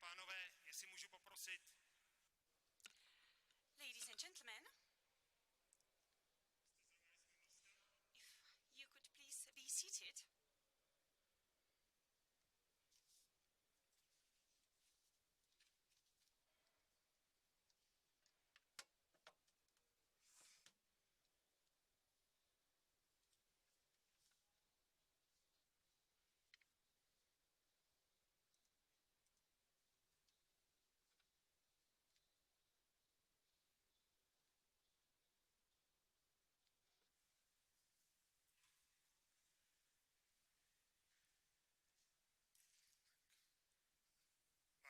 pánové, jestli můžu poprosit. Ladies and gentlemen, if you could please be seated.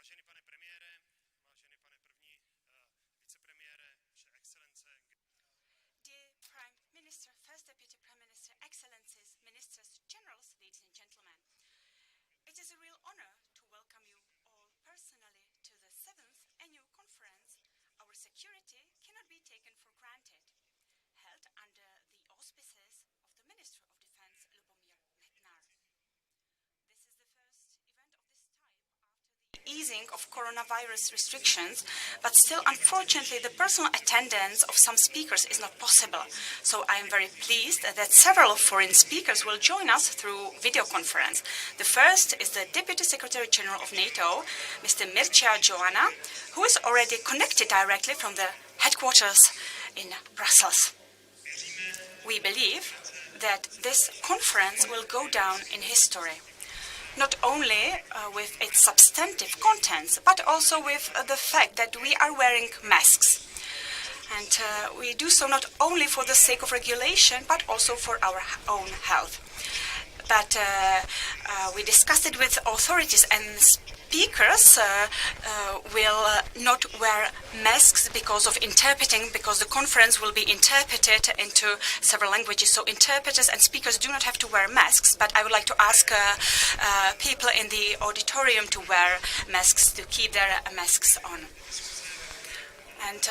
Vážený pane premiére, vážený pane první vicepremiére, vaše excelence. Dear Prime Minister, First Deputy Prime Minister, Excellencies, Ministers, Generals, ladies and gentlemen. It is a real honor to welcome you all personally to the 7th annual conference, Our Security Cannot Be Taken for Granted, held under the auspices of the Minister of Defense, Lubomír Metnar. This is the first event of this type after the easing of coronavirus restrictions, but still, unfortunately, the personal attendance of some speakers is not possible. So I am very pleased that several foreign speakers will join us through video conference. The first is the Deputy Secretary General of NATO, Mr. Mircea Joana, who is already connected directly from the headquarters in Brussels. We believe that this conference will go down in history, not only with its substantive contents, but also with the fact that we are wearing masks. And we do so not only for the sake of regulation, but also for our own health. But we discussed it with authorities, and speakers will not wear masks because of interpreting, because the conference will be interpreted into several languages. So interpreters and speakers do not have to wear masks, but I would like to ask people in the auditorium to wear masks, to keep their masks on. And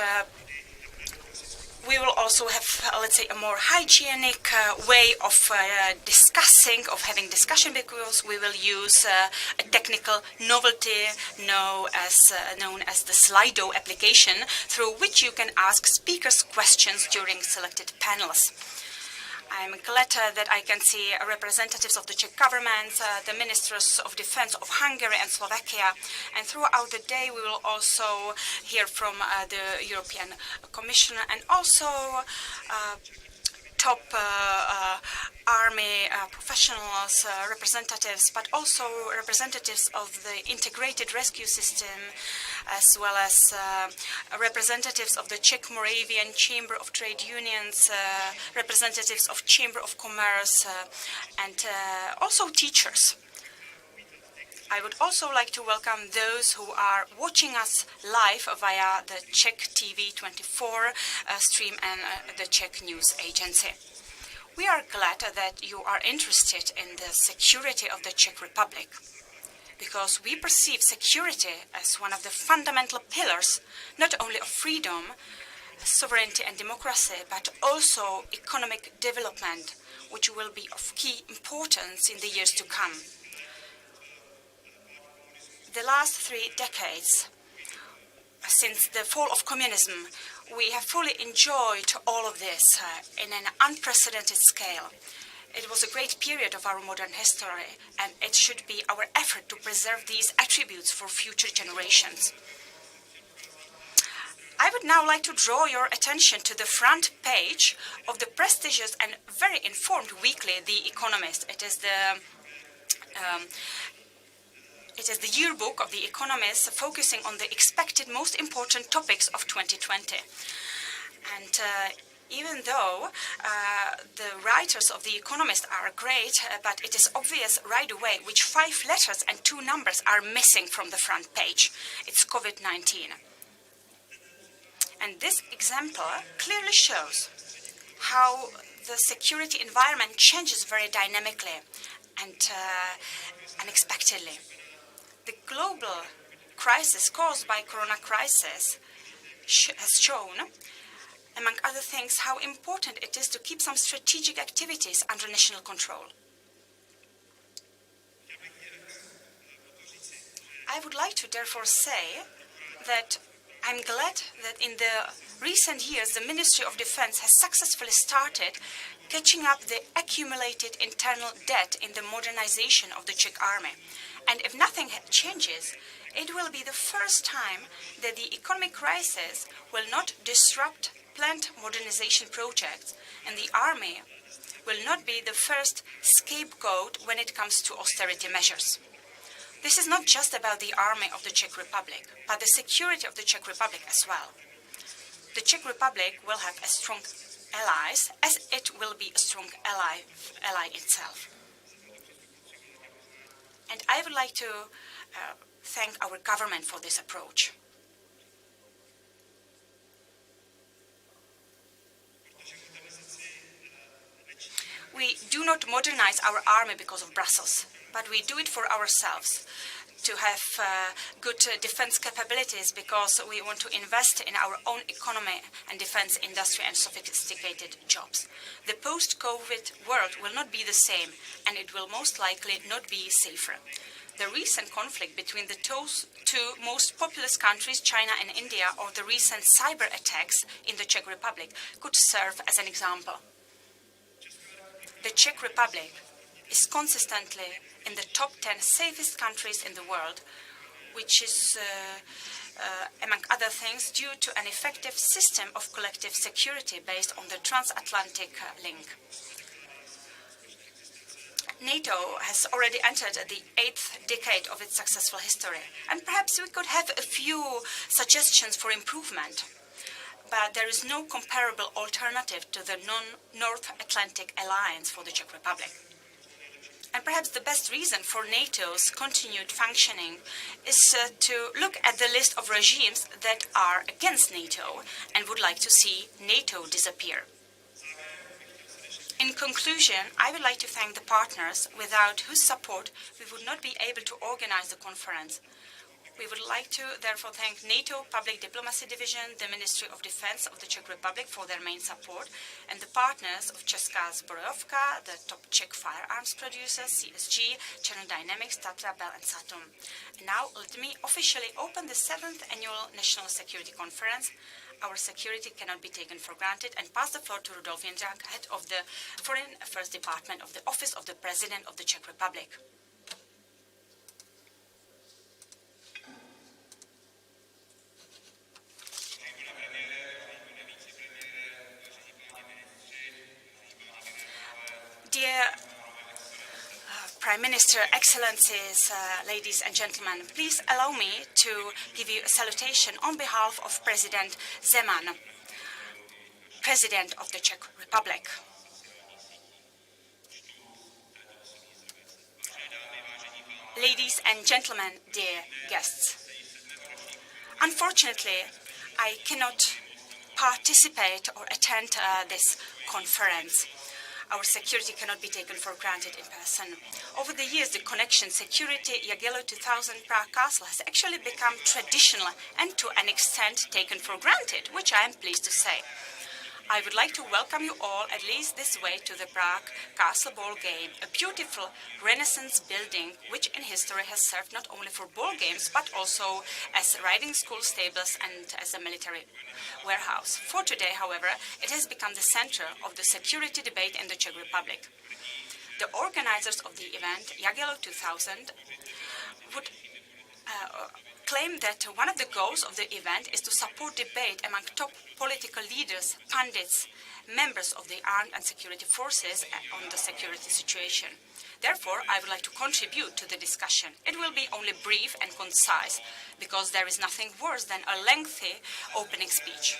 we will also have, let's say, a more hygienic way of discussing, of having discussion, because we will use a technical novelty known as the Slido application, through which you can ask speakers questions during selected panels. I'm glad that I can see representatives of the Czech government, the ministers of defense of Hungary and Slovakia, and throughout the day we will also hear from the European Commission and also top army professionals, representatives, but also representatives of the integrated rescue system, as well as representatives of the Czech Moravian Chamber of Trade Unions, representatives of Chamber of Commerce, and also teachers. I would also like to welcome those who are watching us live via the Czech TV 24 stream and the Czech News Agency. We are glad that you are interested in the security of the Czech Republic, because we perceive security as one of the fundamental pillars, not only of freedom, sovereignty and democracy, but also economic development, which will be of key importance in the years to come. The last 3 decades, since the fall of communism, we have fully enjoyed all of this in an unprecedented scale. It was a great period of our modern history, and it should be our effort to preserve these attributes for future generations. I would now like to draw your attention to the front page of the prestigious and very informed weekly, The Economist. It is the yearbook of The Economist, focusing on the expected most important topics of 2020. And even though the writers of The Economist are great, but it is obvious right away which 5 letters and 2 numbers are missing from the front page. It's COVID-19. And this example clearly shows how the security environment changes very dynamically and unexpectedly. The global crisis caused by corona crisis has shown, among other things, how important it is to keep some strategic activities under national control. I would like to therefore say that I'm glad that in the recent years the Ministry of Defense has successfully started catching up the accumulated internal debt in the modernization of the Czech army. And if nothing changes, it will be the first time that the economic crisis will not disrupt planned modernization projects, and the army will not be the first scapegoat when it comes to austerity measures. This is not just about the army of the Czech Republic, but the security of the Czech Republic as well. The Czech Republic will have as strong allies as it will be a strong ally itself. And I would like to thank our government for this approach. We do not modernize our army because of Brussels, but we do it for ourselves, to have good defense capabilities because we want to invest in our own economy and defense industry and sophisticated jobs. The post-COVID world will not be the same, and it will most likely not be safer. The recent conflict between the two most populous countries, China and India, or the recent cyber attacks in the Czech Republic could serve as an example. The Czech Republic is consistently in the top 10 safest countries in the world, which is, among other things, due to an effective system of collective security based on the transatlantic link. NATO has already entered the 8th decade of its successful history, and perhaps we could have a few suggestions for improvement. But there is no comparable alternative to the non-North Atlantic alliance for the Czech Republic. And perhaps the best reason for NATO's continued functioning is to look at the list of regimes that are against NATO and would like to see NATO disappear. In conclusion, I would like to thank the partners without whose support we would not be able to organize the conference. We would like to therefore thank NATO Public Diplomacy Division, the Ministry of Defense of the Czech Republic for their main support, and the partners of Česká zbrojovka, the top Czech firearms producers, CSG, General Dynamics, Tatra, Bell and Saturn. Now let me officially open the 7th Annual National Security Conference. Our security cannot be taken for granted, and pass the floor to Rudolf Jindřich, head of the Foreign Affairs Department of the Office of the President of the Czech Republic. Dear Prime Minister, Excellencies, ladies and gentlemen, please allow me to give you a salutation on behalf of President Zeman, President of the Czech Republic. Ladies and gentlemen, dear guests, unfortunately, I cannot participate or attend this conference. Our security cannot be taken for granted in person. Over the years, the connection Security Jagiello 2000 Prague Castle has actually become traditional and to an extent taken for granted, which I am pleased to say. I would like to welcome you all, at least this way, to the Prague Castle ball game, a beautiful Renaissance building which in history has served not only for ball games but also as riding school stables and as a military warehouse. For today, however, it has become the center of the security debate in the Czech Republic. The organizers of the event, Jagiello 2000, would claim that one of the goals of the event is to support debate among top political leaders, pundits, members of the armed and security forces on the security situation. Therefore, I would like to contribute to the discussion. It will be only brief and concise, because there is nothing worse than a lengthy opening speech.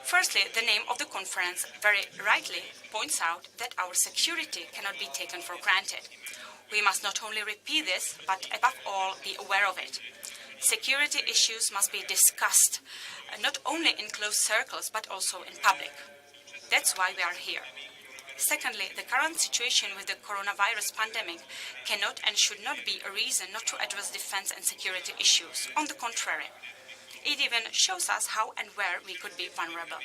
Firstly, the name of the conference very rightly points out that our security cannot be taken for granted. We must not only repeat this, but above all be aware of it. Security issues must be discussed, not only in closed circles, but also in public. That's why we are here. Secondly, the current situation with the coronavirus pandemic cannot and should not be a reason not to address defense and security issues. On the contrary, it even shows us how and where we could be vulnerable.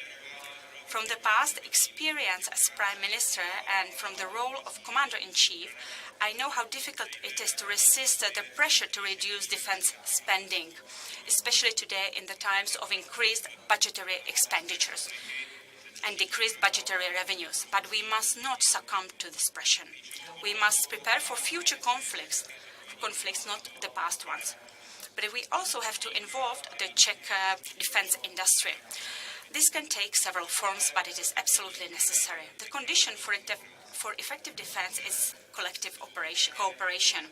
From the past experience as Prime Minister and from the role of Commander-in-Chief, I know how difficult it is to resist the pressure to reduce defense spending, especially today in the times of increased budgetary expenditures and decreased budgetary revenues. But we must not succumb to this pressure. We must prepare for future conflicts, not the past ones. But we also have to involve the Czech defense industry. This can take several forms, but it is absolutely necessary. The condition for effective defense is collective cooperation.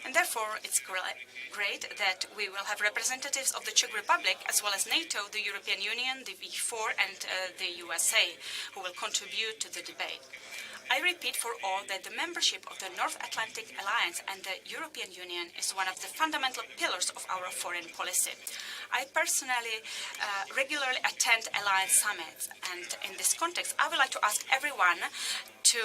And therefore, it's great that we will have representatives of the Czech Republic, as well as NATO, the European Union, the V4, and the USA, who will contribute to the debate. I repeat for all that the membership of the North Atlantic Alliance and the European Union is one of the fundamental pillars of our foreign policy. I personally regularly attend alliance summits, and in this context, I would like to ask everyone to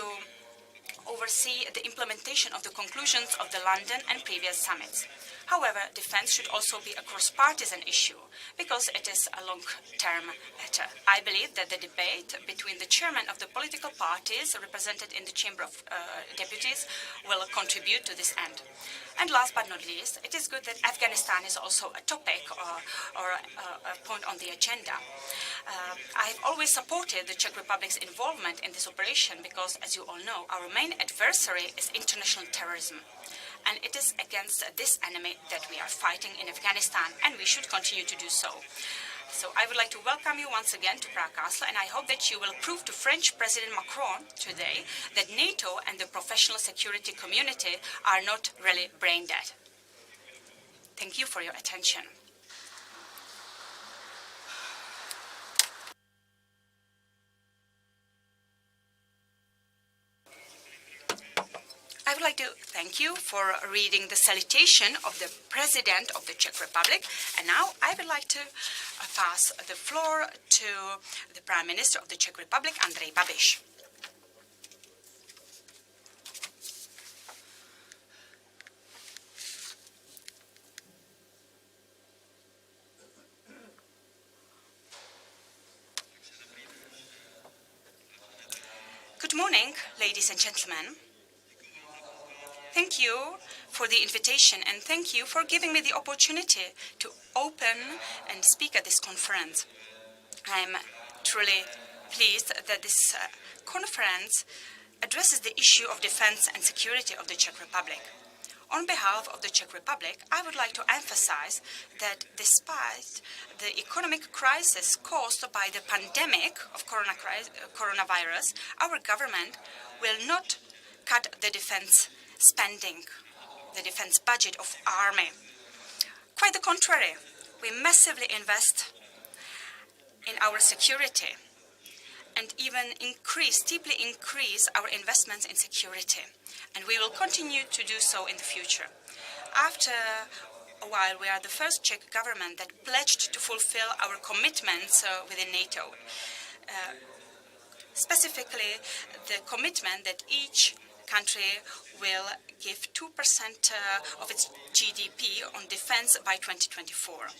oversee the implementation of the conclusions of the London and previous summits. However, defense should also be a cross-partisan issue, because it is a long-term matter. I believe that the debate between the chairmen of the political parties represented in the Chamber of Deputies will contribute to this end. And last but not least, it is good that Afghanistan is also a topic or a point on the agenda. I have always supported the Czech Republic's involvement in this operation because, as you all know, our main adversary is international terrorism. And it is against this enemy that we are fighting in Afghanistan, and we should continue to do so. So I would like to welcome you once again to Prague Castle, and I hope that you will prove to French President Macron today that NATO and the professional security community are not really brain dead. Thank you for your attention. I would like to thank you for reading the salutation of the President of the Czech Republic. And now I would like to pass the floor to the Prime Minister of the Czech Republic, Andrej Babiš. Good morning, ladies and gentlemen. Thank you for the invitation, and thank you for giving me the opportunity to open and speak at this conference. I'm truly pleased that this conference addresses the issue of defense and security of the Czech Republic. On behalf of the Czech Republic, I would like to emphasize that despite the economic crisis caused by the pandemic of coronavirus, our government will not cut the defense spending, the defense budget of army. Quite the contrary, we massively invest in our security and even steeply increase our investments in security. And we will continue to do so in the future. After a while, we are the first Czech government that pledged to fulfill our commitments within NATO. Specifically, the commitment that each country will give 2% of its GDP on defense by 2024.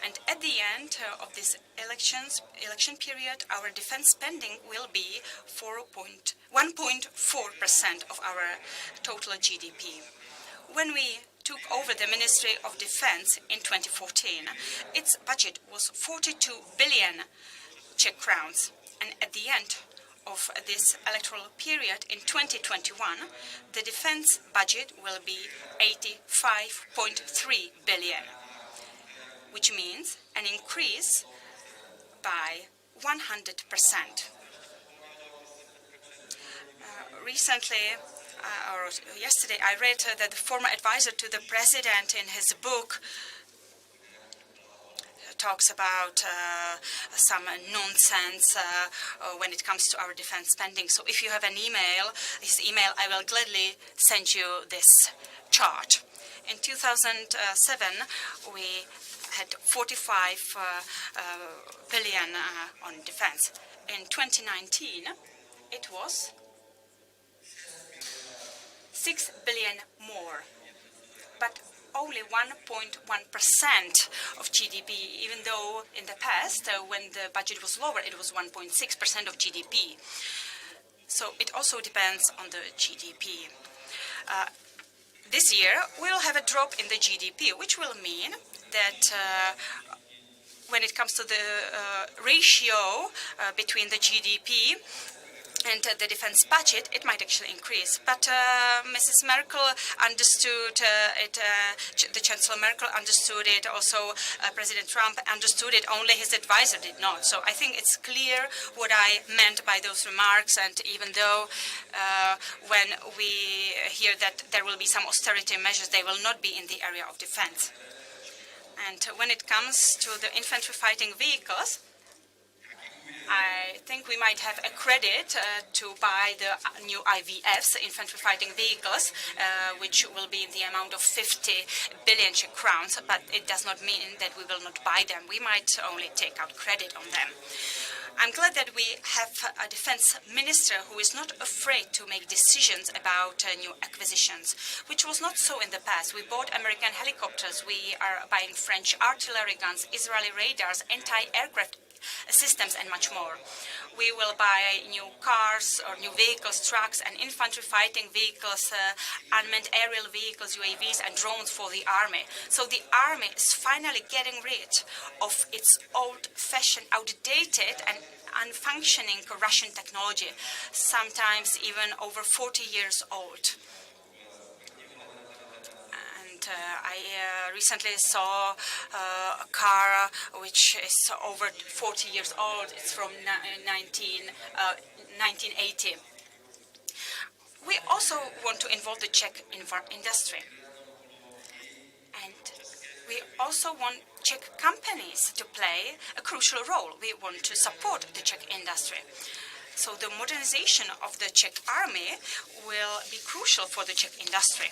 And at the end of this election period, our defense spending will be 1.4% of our total GDP. When we took over the Ministry of Defense in 2014, its budget was 42 billion Czech crowns. And at the end of this electoral period in 2021, the defense budget will be 85.3 billion, which means an increase by 100%. Recently, or yesterday, I read that the former advisor to the president in his book talks about some nonsense when it comes to our defense spending. So if you have his email, I will gladly send you this chart. In 2007, we had 45 billion on defense. In 2019, it was 6 billion more. But only 1.1% of GDP, even though in the past, when the budget was lower, it was 1.6% of GDP. So it also depends on the GDP. This year, we'll have a drop in the GDP, which will mean that when it comes to the ratio between the GDP and the defense budget, it might actually increase. But Mrs. Merkel understood it, the Chancellor Merkel understood it, also President Trump understood it, only his advisor did not. So I think it's clear what I meant by those remarks, and even though when we hear that there will be some austerity measures, they will not be in the area of defense. And when it comes to the infantry fighting vehicles, I think we might have a credit to buy the new IVFs, infantry fighting vehicles, which will be in the amount of 50 billion Czech crowns, but it does not mean that we will not buy them. We might only take out credit on them. I'm glad that we have a defense minister who is not afraid to make decisions about new acquisitions, which was not so in the past. We bought American helicopters, we are buying French artillery guns, Israeli radars, anti-aircraft systems, and much more. We will buy new cars or new vehicles, trucks and infantry fighting vehicles, unmanned aerial vehicles, UAVs and drones for the army. So the army is finally getting rid of its old-fashioned, outdated and unfunctioning Russian technology, sometimes even over 40 years old. I recently saw a car which is over 40 years old. It's from 1980. We also want to involve the Czech industry. And we also want Czech companies to play a crucial role. We want to support the Czech industry. So the modernization of the Czech army will be crucial for the Czech industry.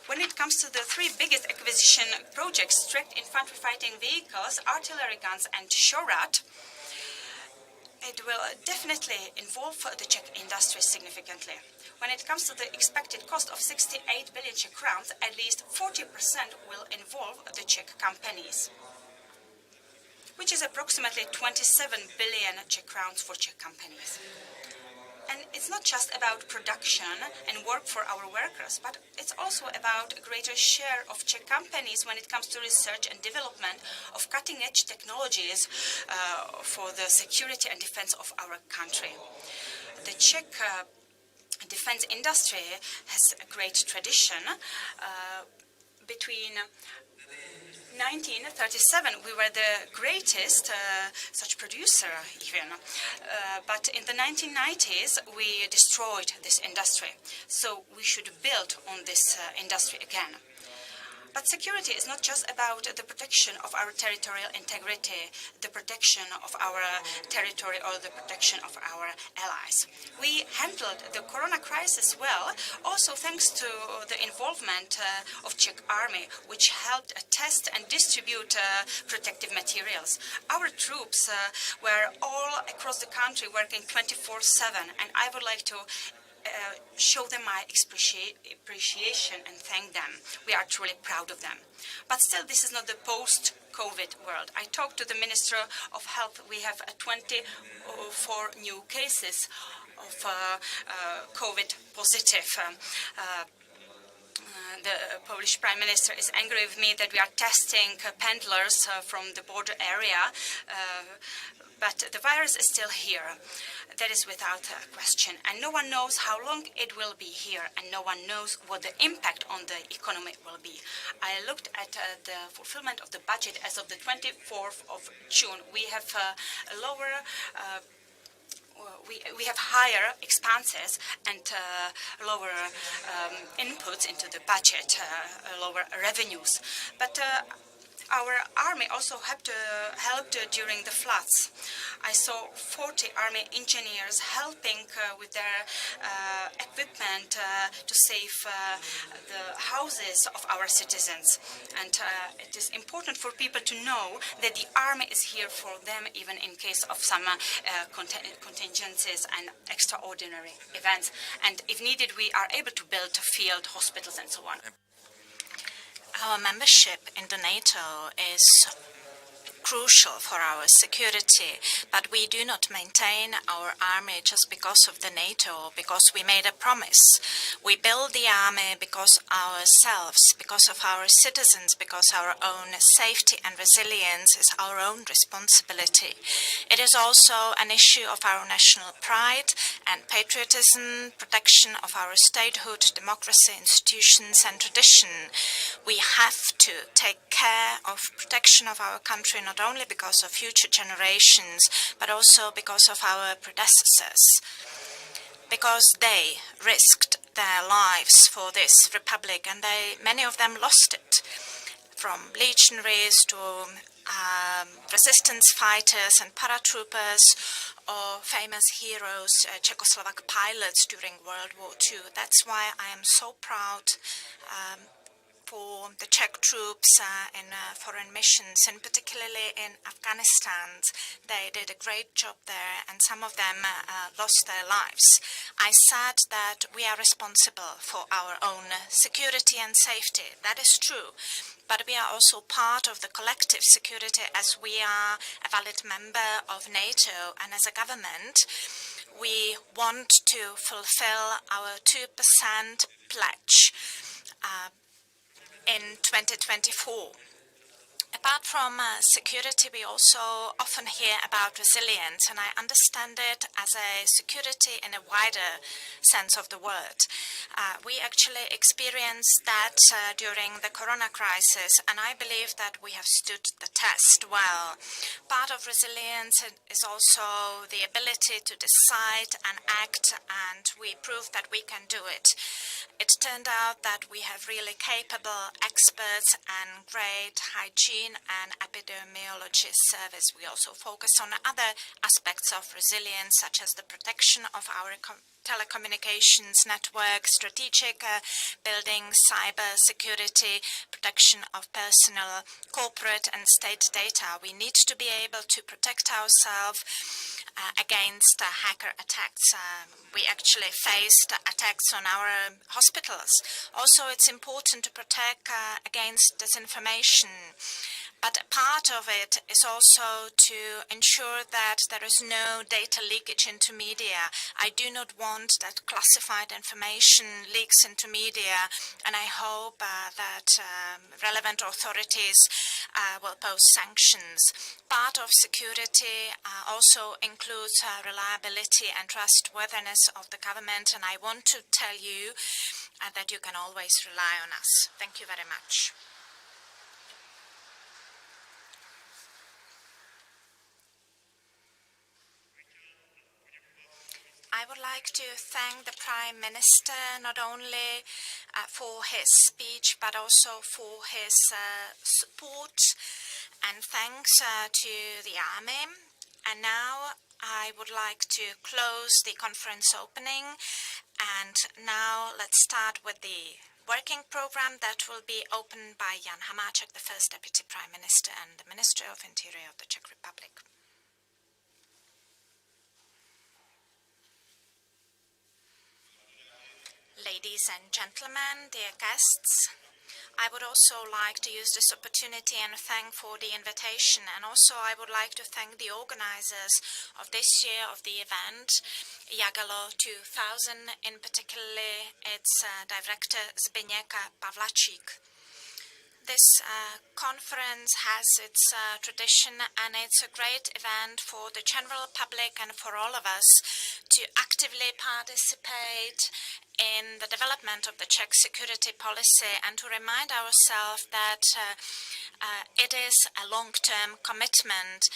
When it comes to the three biggest acquisition projects, strict infantry fighting vehicles, artillery guns and Shorat, it will definitely involve the Czech industry significantly. When it comes to the expected cost of 68 billion Czech crowns, at least 40% will involve the Czech companies, which is approximately 27 billion Czech crowns for Czech companies. And it's not just about production and work for our workers, but it's also about a greater share of Czech companies when it comes to research and development of cutting-edge technologies for the security and defense of our country. The Czech defense industry has a great tradition. Between 1937, we were the greatest such producer even, but in the 1990s we destroyed this industry, so we should build on this industry again. But security is not just about the protection of our territorial integrity, the protection of our territory or the protection of our allies. We handled the corona crisis well, also thanks to the involvement of Czech army, which helped test and distribute protective materials. Our troops were all across the country working 24/7, and I would like to show them my appreciation and thank them. We are truly proud of them. But still, this is not the post-COVID world. I talked to the Minister of Health. We have 24 new cases of COVID positive. The Polish Prime Minister is angry with me that we are testing pendlars from the border area, but the virus is still here. That is without question. And no one knows how long it will be here, and no one knows what the impact on the economy will be. I looked at the fulfillment of the budget as of the 24th of June. We have lower we have higher expenses and lower inputs into the budget, lower revenues. But our army also helped during the floods. I saw 40 army engineers helping with their equipment to save the houses of our citizens. And it is important for people to know that the army is here for them, even in case of some contingencies and extraordinary events. And if needed, we are able to build field hospitals and so on. Our membership in the NATO is crucial for our security, but we do not maintain our army just because of the NATO, because we made a promise. We build the army because ourselves, because of our citizens, because our own safety and resilience is our own responsibility. It is also an issue of our national pride and patriotism, protection of our statehood, democracy, institutions and tradition. We have to take care of protection of our country, not only because of future generations, but also because of our predecessors, because they risked their lives for this republic, and many of them lost it, from legionaries to resistance fighters and paratroopers, or famous heroes, Czechoslovak pilots during World War II. That's why I am so proud for the Czech troops in foreign missions, and particularly in Afghanistan. They did a great job there, and some of them lost their lives. I said that we are responsible for our own security and safety. That is true. But we are also part of the collective security, as we are a valid member of NATO, and as a government, we want to fulfill our 2% pledge in 2024. Apart from security, we also often hear about resilience, and I understand it as a security in a wider sense of the word. We actually experienced that during the corona crisis, and I believe that we have stood the test well. Part of resilience is also the ability to decide and act, and we proved that we can do it. It turned out that we have really capable experts and great hygiene and epidemiology service. We also focus on other aspects of resilience, such as the protection of our telecommunications network, strategic building, cyber security, protection of personal, corporate and state data. We need to be able to protect ourselves against hacker attacks. We actually faced attacks on our hospitals. Also, it's important to protect against disinformation. But a part of it is also to ensure that there is no data leakage into media. I do not want that classified information leaks into media, and I hope that relevant authorities will pose sanctions. Part of security also includes reliability and trustworthiness of the government, and I want to tell you that you can always rely on us. Thank you very much. I would like to thank the Prime Minister not only for his speech, but also for his support, and thanks to the Army. And now I would like to close the conference opening, and now let's start with the working program that will be opened by Jan Hamáček, the first Deputy Prime Minister and the Minister of Interior of the Czech Republic. Ladies and gentlemen, dear guests, I would also like to use this opportunity and thank for the invitation, and also I would like to thank the organizers of this year of the event, Jagelo 2000, in particular its director Zbigněk Pavlačík. This conference has its tradition, and it's a great event for the general public and for all of us to actively participate in the development of the Czech security policy, and to remind ourselves that it is a long-term commitment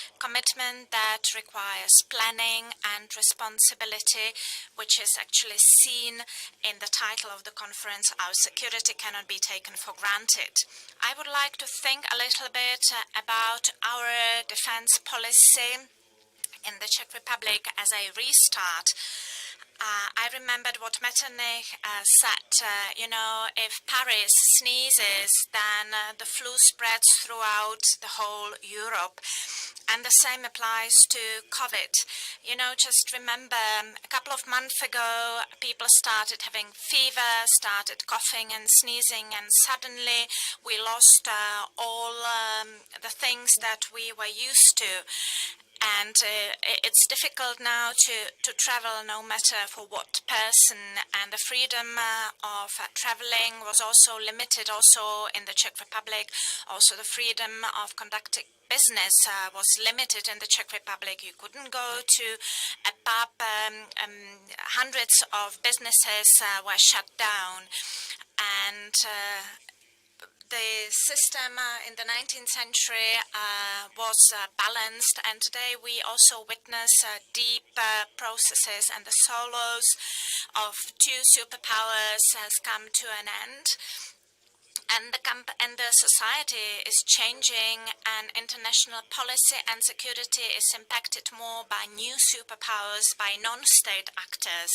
that requires planning and responsibility, which is actually seen in the title of the conference, Our Security Cannot Be Taken for Granted. I would like to think a little bit about our defense policy in the Czech Republic as a restart. I remembered what Metternich said, if Paris sneezes, then the flu spreads throughout the whole Europe. And the same applies to COVID. Just remember a couple of months ago, people started having fever, started coughing and sneezing, and suddenly we lost all the things that we were used to. And it's difficult now to travel no matter for what person, and the freedom of traveling was also limited also in the Czech Republic. Also the freedom of conducting business was limited in the Czech Republic. You couldn't go to a pub. Hundreds of businesses were shut down. And the system in the 19th century was balanced, and today we also witness deep processes, and the solos of two superpowers has come to an end. And the society is changing, and international policy and security is impacted more by new superpowers, by non-state actors.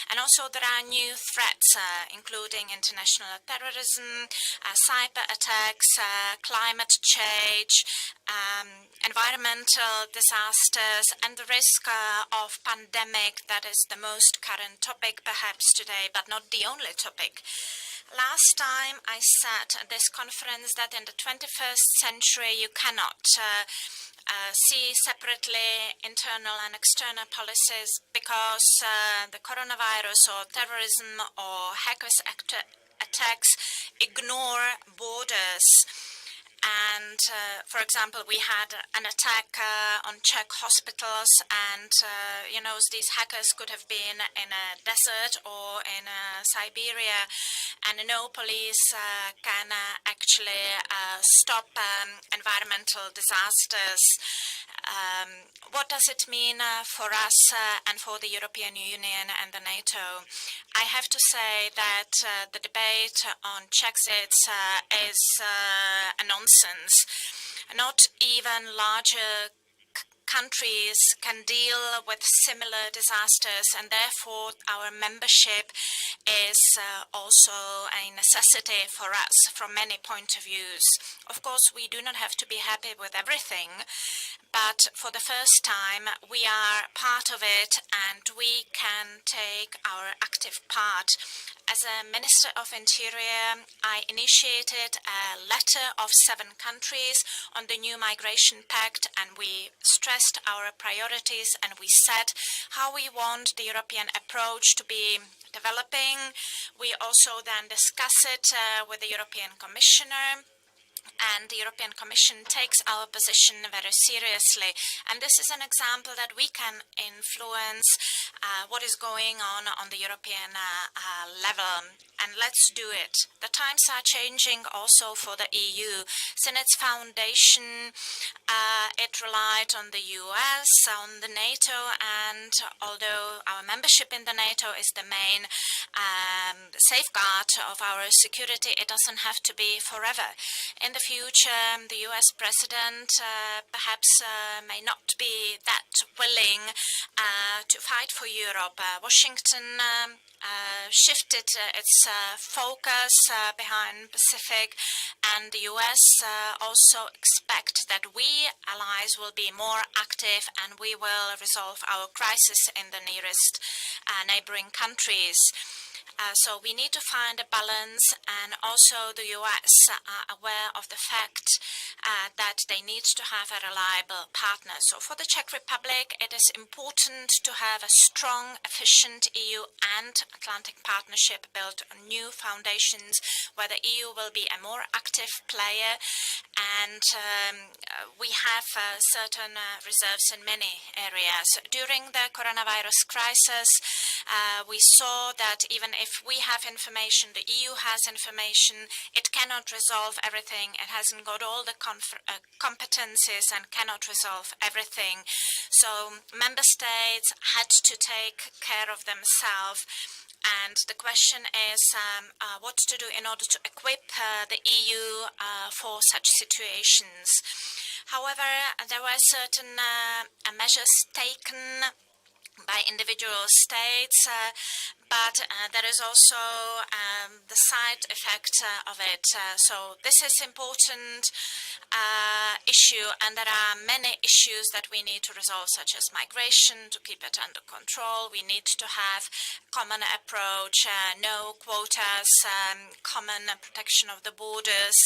And also there are new threats, including international terrorism, cyber attacks, climate change, environmental disasters, and the risk of pandemic. That is the most current topic perhaps today, but not the only topic. Last time I said at this conference that in the 21st century you cannot see separately internal and external policies, because the coronavirus or terrorism or hackers attacks ignore borders. And, for example, we had an attack on Czech hospitals, and, these hackers could have been in a desert or in Siberia, and no police can actually stop environmental disasters. What does it mean for us and for the European Union and the NATO? I have to say that the debate on Czechs is a nonsense. Not even larger countries can deal with similar disasters, and therefore our membership is also a necessity for us from many points of views. Of course, we do not have to be happy with everything, but for the first time we are part of it, and we can take our active part. As a Minister of Interior, I initiated a letter of 7 countries on the new migration pact, and we stressed our priorities, and we said how we want the European approach to be developing. We also then discuss it with the European Commissioner, and the European Commission takes our position very seriously. And this is an example that we can influence what is going on the European level. And let's do it. The times are changing also for the EU. Since its foundation, it relied on the US, on the NATO, and although our membership in the NATO is the main safeguard of our security, it doesn't have to be forever. In the future, the US president perhaps may not be that willing to fight for Europe. Washington shifted its focus behind Pacific, and the US also expect that we allies will be more active, and we will resolve our crisis in the nearest neighboring countries. So we need to find a balance, and also the US are aware of the fact that they need to have a reliable partner. So for the Czech Republic, it is important to have a strong, efficient EU and Atlantic partnership built on new foundations, where the EU will be a more active player, and we have certain reserves in many areas. During the coronavirus crisis, we saw that even if we have information, the EU has information, it cannot resolve everything. It hasn't got all the competencies and cannot resolve everything. So member states had to take care of themselves. And the question is what to do in order to equip the EU for such situations. However, there were certain measures taken by individual states, but there is also the side effect of it. So this is important issue, and there are many issues that we need to resolve, such as migration, to keep it under control. We need to have common approach, no quotas, common protection of the borders,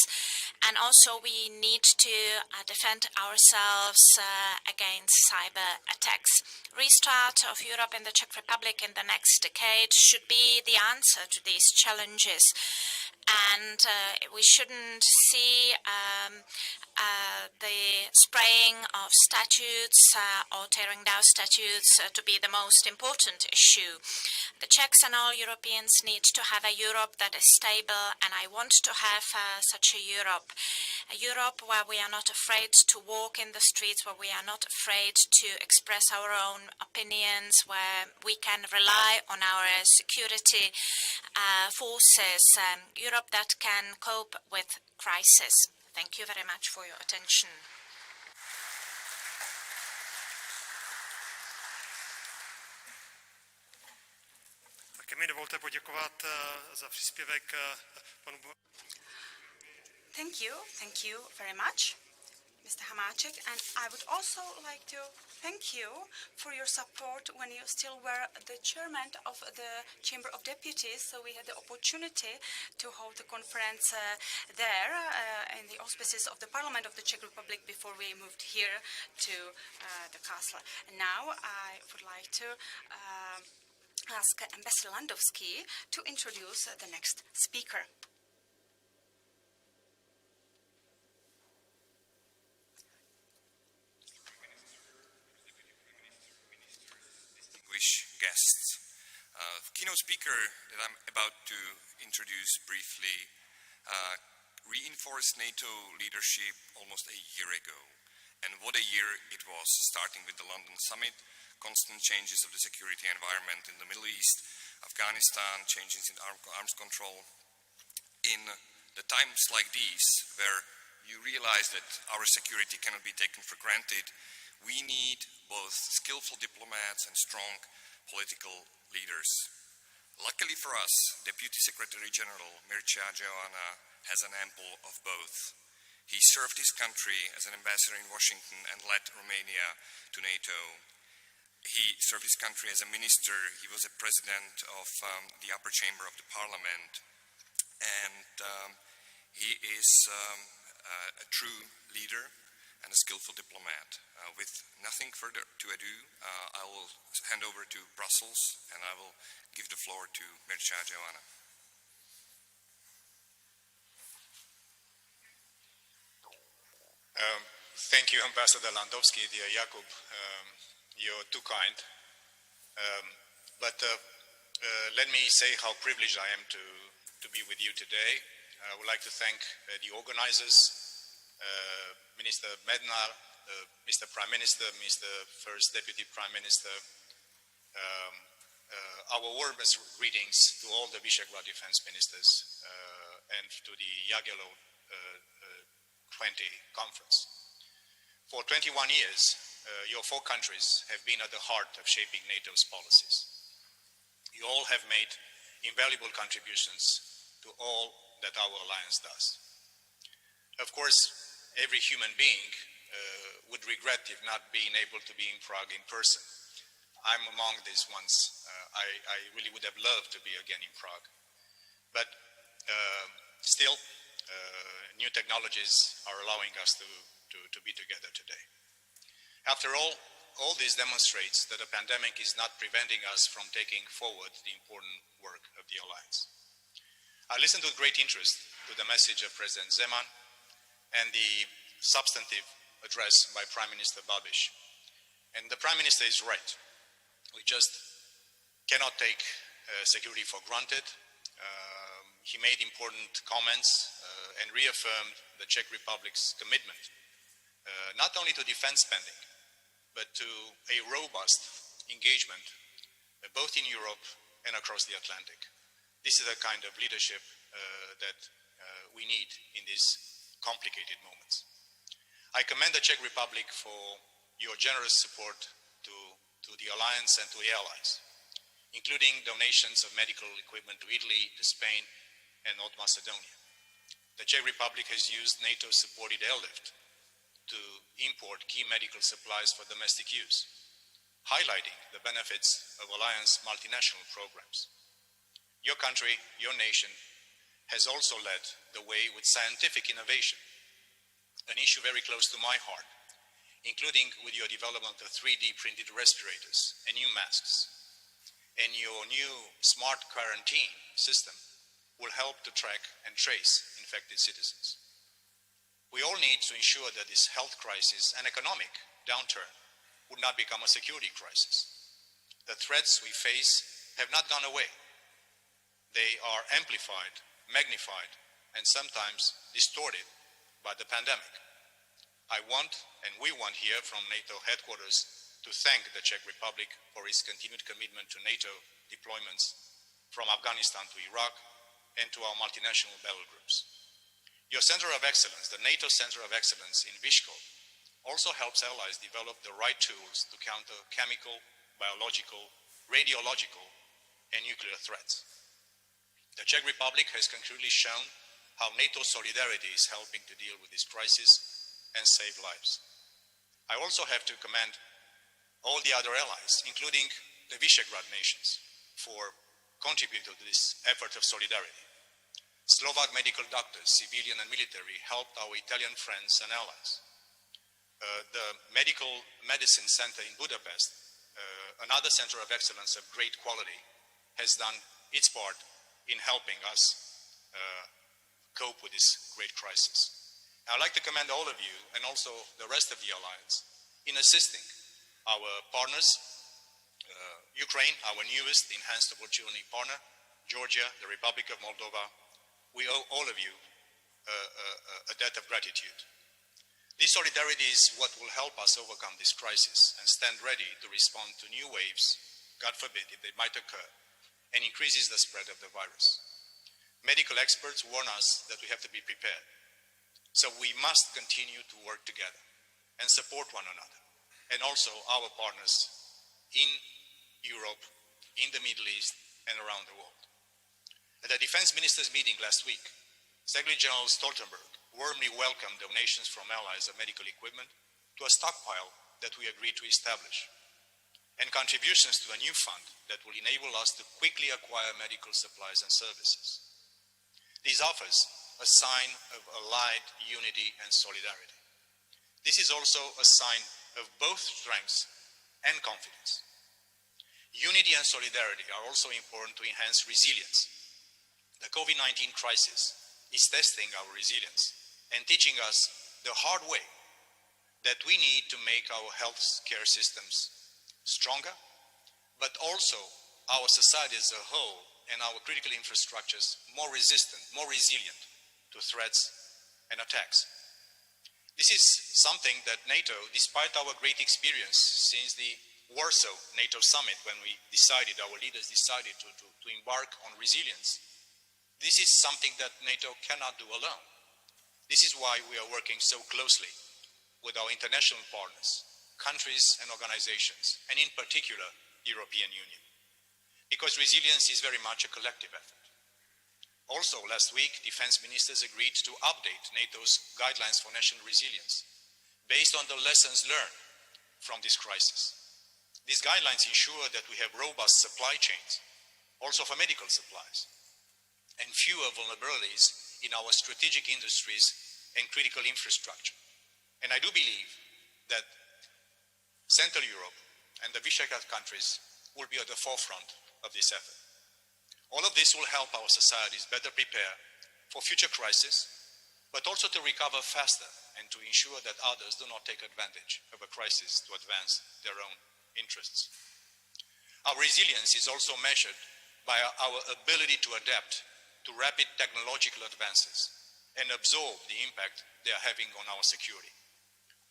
and also we need to defend ourselves against cyber attacks. Restart of Europe and the Czech Republic in the next decade should be the answer to these challenges. And we shouldn't see the spraying of statutes or tearing down statutes to be the most important issue. The Czechs and all Europeans need to have a Europe that is stable, and I want to have such a Europe where we are not afraid to walk in the streets, where we are not afraid to express our own opinions, where we can rely on our security forces, Europe that can cope with crisis. Thank you very much for your attention. Také mi dovolte poděkovat za příspěvek panu. Thank you very much, Mr. Hamáček, and I would also like to thank you for your support when you still were the chairman of the Chamber of Deputies, so we had the opportunity to hold the conference there in the auspices of the Parliament of the Czech Republic before we moved here to the castle. And now I would like to ask Ambassador Landowski to introduce the next speaker. Distinguished guests. The keynote speaker that I'm about to introduce briefly reinforced NATO leadership almost a year ago. And what a year it was, starting with the London summit, constant changes of the security environment in the Middle East, Afghanistan, changes in arms control. In the times like these, where you realize that our security cannot be taken for granted, we need both skillful diplomats and strong political leaders. Luckily for us, Deputy Secretary General Mircea Joana has an ample of both. He served his country as an ambassador in Washington and led Romania to NATO. He served his country as a minister. He was a president of the upper chamber of the parliament. And he is a true leader and a skillful diplomat. With nothing further to ado, I will hand over to Brussels and I will give the floor to Mircea Joana. Thank you, Ambassador Landowski, dear Jakub. You're too kind. But let me say how privileged I am to be with you today. I would like to thank the organizers, Minister Mednar, Mr. Prime Minister, Mr. First Deputy Prime Minister. Our warmest greetings to all the Visegrad defense ministers and to the Jagiello 20 conference. For 21 years, your four countries have been at the heart of shaping NATO's policies. You all have made invaluable contributions to all that our alliance does. Of course, every human being would regret if not being able to be in Prague in person. I'm among these ones. I really would have loved to be again in Prague. But still, new technologies are allowing us to be together today. After all this demonstrates that the pandemic is not preventing us from taking forward the important work of the alliance. I listened with great interest to the message of President Zeman and the substantive address by Prime Minister Babiš. And the Prime Minister is right. We just cannot take security for granted. He made important comments and reaffirmed the Czech Republic's commitment not only to defense spending, but to a robust engagement both in Europe and across the Atlantic. This is the kind of leadership that we need in these complicated moments. I commend the Czech Republic for your generous support to the the alliance and to the allies, including donations of medical equipment to Italy, to Spain, and North Macedonia. The Czech Republic has used NATO-supported airlift to import key medical supplies for domestic use, highlighting the benefits of alliance multinational programs. Your country, your nation, has also led the way with scientific innovation, an issue very close to my heart, including with your development of 3D printed respirators and new masks. And your new smart quarantine system will help to track and trace infected citizens. We all need to ensure that this health crisis and economic downturn would not become a security crisis. The threats we face have not gone away. They are amplified, magnified, and sometimes distorted by the pandemic. I want, and we want here from NATO headquarters, to thank the Czech Republic for its continued commitment to NATO deployments from Afghanistan to Iraq and to our multinational battle groups. Your Center of Excellence, the NATO Center of Excellence in Vyshkov, also helps allies develop the right tools to counter chemical, biological, radiological, and nuclear threats. The Czech Republic has concretely shown how NATO solidarity is helping to deal with this crisis and save lives. I also have to commend all the other allies, including the Visegrad nations, for contributing to this effort of solidarity. Slovak medical doctors, civilian and military, helped our Italian friends and allies. The Medical Medicine Center in Budapest, another center of excellence of great quality, has done its part in helping us cope with this great crisis. I'd like to commend all of you and also the rest of the alliance in assisting our partners, Ukraine, our newest enhanced opportunity partner, Georgia, the Republic of Moldova. We owe all of you a debt of gratitude. This solidarity is what will help us overcome this crisis and stand ready to respond to new waves, God forbid, if they might occur, and increases the spread of the virus. Medical experts warn us that we have to be prepared. So we must continue to work together and support one another, and also our partners in Europe, in the Middle East, and around the world. At the Defense Ministers' meeting last week, Secretary General Stoltenberg warmly welcomed donations from allies of medical equipment to a stockpile that we agreed to establish, and contributions to a new fund that will enable us to quickly acquire medical supplies and services. This offers a sign of allied unity and solidarity. This is also a sign of both strengths and confidence. Unity and solidarity are also important to enhance resilience. The COVID-19 crisis is testing our resilience and teaching us the hard way that we need to make our health care systems stronger, but also our society as a whole and our critical infrastructures more resistant, more resilient to threats and attacks. This is something that NATO, despite our great experience since the Warsaw NATO summit, when our leaders decided to embark on resilience, this is something that NATO cannot do alone. This is why we are working so closely with our international partners, countries and organizations, and in particular, the European Union. Because resilience is very much a collective effort. Also, last week, defense ministers agreed to update NATO's guidelines for national resilience based on the lessons learned from this crisis. These guidelines ensure that we have robust supply chains, also for medical supplies, and fewer vulnerabilities in our strategic industries and critical infrastructure. And I do believe that Central Europe and the Visegrad countries will be at the forefront of this effort. All of this will help our societies better prepare for future crises, but also to recover faster and to ensure that others do not take advantage of a crisis to advance their own interests. Our resilience is also measured by our ability to adapt to rapid technological advances and absorb the impact they are having on our security.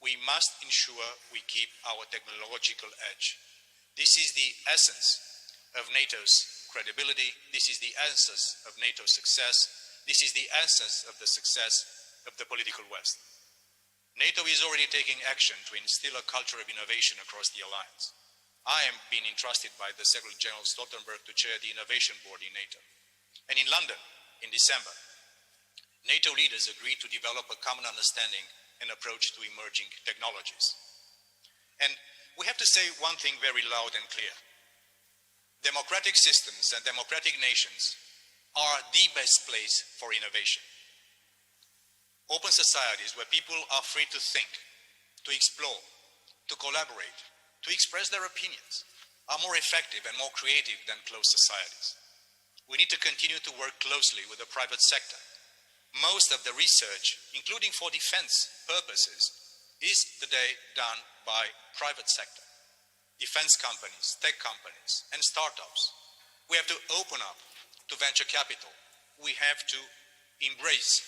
We must ensure we keep our technological edge. This is the essence of NATO's credibility. This is the essence of NATO's success. This is the essence of the success of the political West. NATO is already taking action to instill a culture of innovation across the alliance. I am being entrusted by the Secretary General Stoltenberg to chair the Innovation Board in NATO. And in London, in December, NATO leaders agreed to develop a common understanding and approach to emerging technologies. And we have to say one thing very loud and clear. Democratic systems and democratic nations are the best place for innovation. Open societies where people are free to think, to explore, to collaborate, to express their opinions, are more effective and more creative than closed societies. We need to continue to work closely with the private sector. Most of the research, including for defense purposes, is today done by private sector. Defense companies, tech companies, and startups. We have to open up to venture capital. We have to embrace,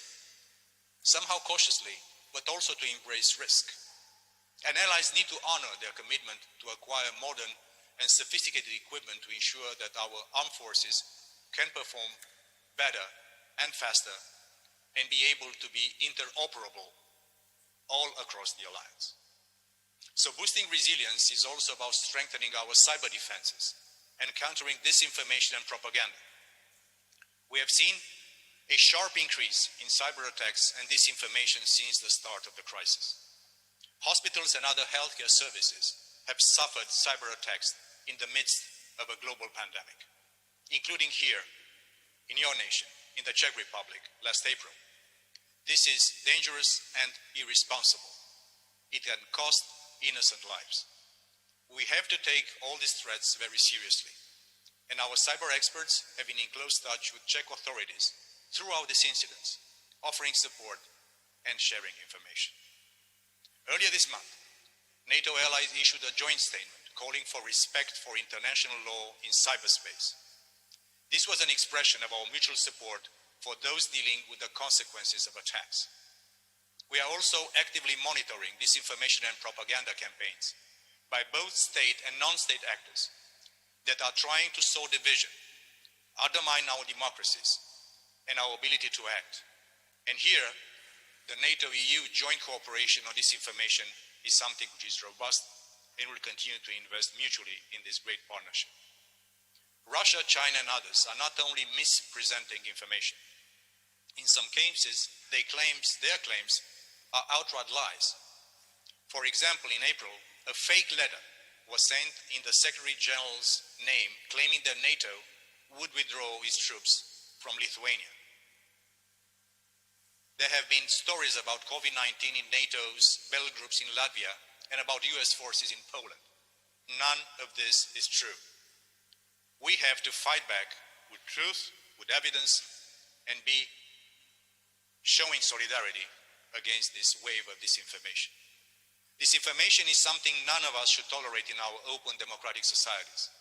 somehow cautiously, but also to embrace risk. And allies need to honor their commitment to acquire modern and sophisticated equipment to ensure that our armed forces can perform better and faster and be able to be interoperable all across the alliance. So boosting resilience is also about strengthening our cyber defenses and countering disinformation and propaganda. We have seen a sharp increase in cyber attacks and disinformation since the start of the crisis. Hospitals and other healthcare services have suffered cyber attacks in the midst of a global pandemic, including here in your nation, in the Czech Republic, last April. This is dangerous and irresponsible. It can cost innocent lives. We have to take all these threats very seriously, and our cyber experts have been in close touch with Czech authorities throughout these incidents, offering support and sharing information. Earlier this month, NATO allies issued a joint statement calling for respect for international law in cyberspace. This was an expression of our mutual support for those dealing with the consequences of attacks. We are also actively monitoring disinformation and propaganda campaigns by both state and non-state actors that are trying to sow division, undermine our democracies, and our ability to act. And here, the NATO-EU joint cooperation on disinformation is something which is robust and will continue to invest mutually in this great partnership. Russia, China, and others are not only mispresenting information. In some cases, their claims are outright lies. For example, in April, a fake letter was sent in the Secretary General's name claiming that NATO would withdraw its troops from Lithuania. There have been stories about COVID-19 in NATO's battle groups in Latvia and about US forces in Poland. None of this is true. We have to fight back with truth, with evidence, and be showing solidarity against this wave of disinformation. Disinformation is something none of us should tolerate in our open democratic societies.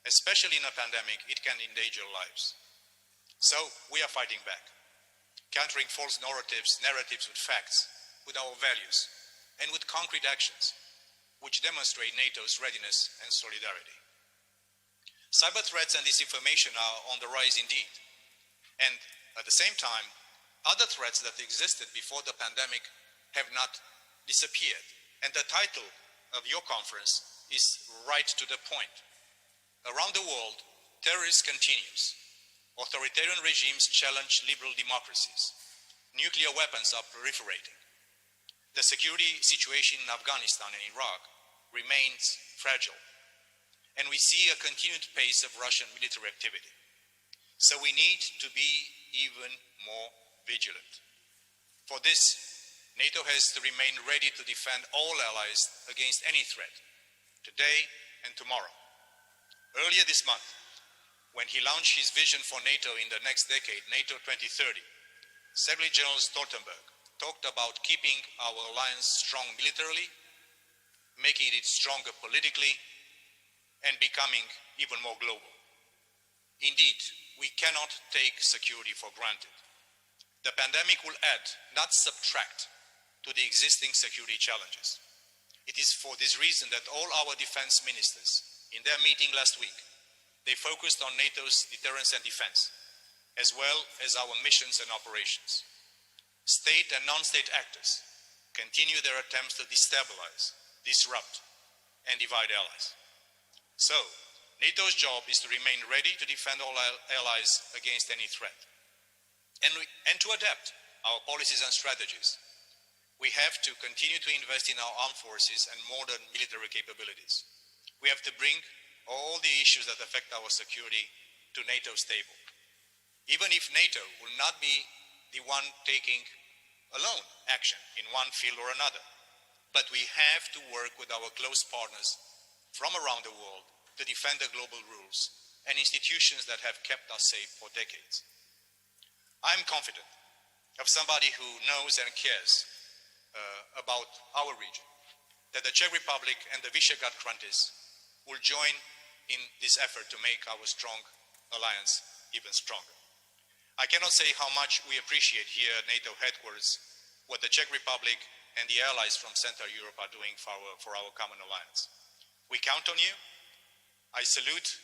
Especially in a pandemic, it can endanger lives. So we are fighting back, countering false narratives with facts, with our values, and with concrete actions, which demonstrate NATO's readiness and solidarity. Cyber threats and disinformation are on the rise indeed. And at the same time, other threats that existed before the pandemic have not disappeared. And the title of your conference is right to the point. Around the world, terrorism continues. Authoritarian regimes challenge liberal democracies. Nuclear weapons are proliferating. The security situation in Afghanistan and Iraq remains fragile. And we see a continued pace of Russian military activity. So we need to be even more vigilant. For this, NATO has to remain ready to defend all allies against any threat, today and tomorrow. Earlier this month, when he launched his vision for NATO in the next decade, NATO 2030, Secretary General Stoltenberg talked about keeping our alliance strong militarily, making it stronger politically, and becoming even more global. Indeed, we cannot take security for granted. The pandemic will add, not subtract, to the existing security challenges. It is for this reason that all our defense ministers, in their meeting last week, they focused on NATO's deterrence and defense, as well as our missions and operations. State and non-state actors continue their attempts to destabilize, disrupt, and divide allies. So, NATO's job is to remain ready to defend all allies against any threat and to adapt our policies and strategies. We have to continue to invest in our armed forces and modern military capabilities. We have to bring all the issues that affect our security to NATO's table. Even if NATO will not be the one taking alone action in one field or another, but we have to work with our close partners from around the world to defend the global rules and institutions that have kept us safe for decades. I'm confident of somebody who knows and cares about our region, that the Czech Republic and the Visegrad countries will join in this effort to make our strong alliance even stronger. I cannot say how much we appreciate here at NATO headquarters what the Czech Republic and the allies from Central Europe are doing for our common alliance. We count on you. I salute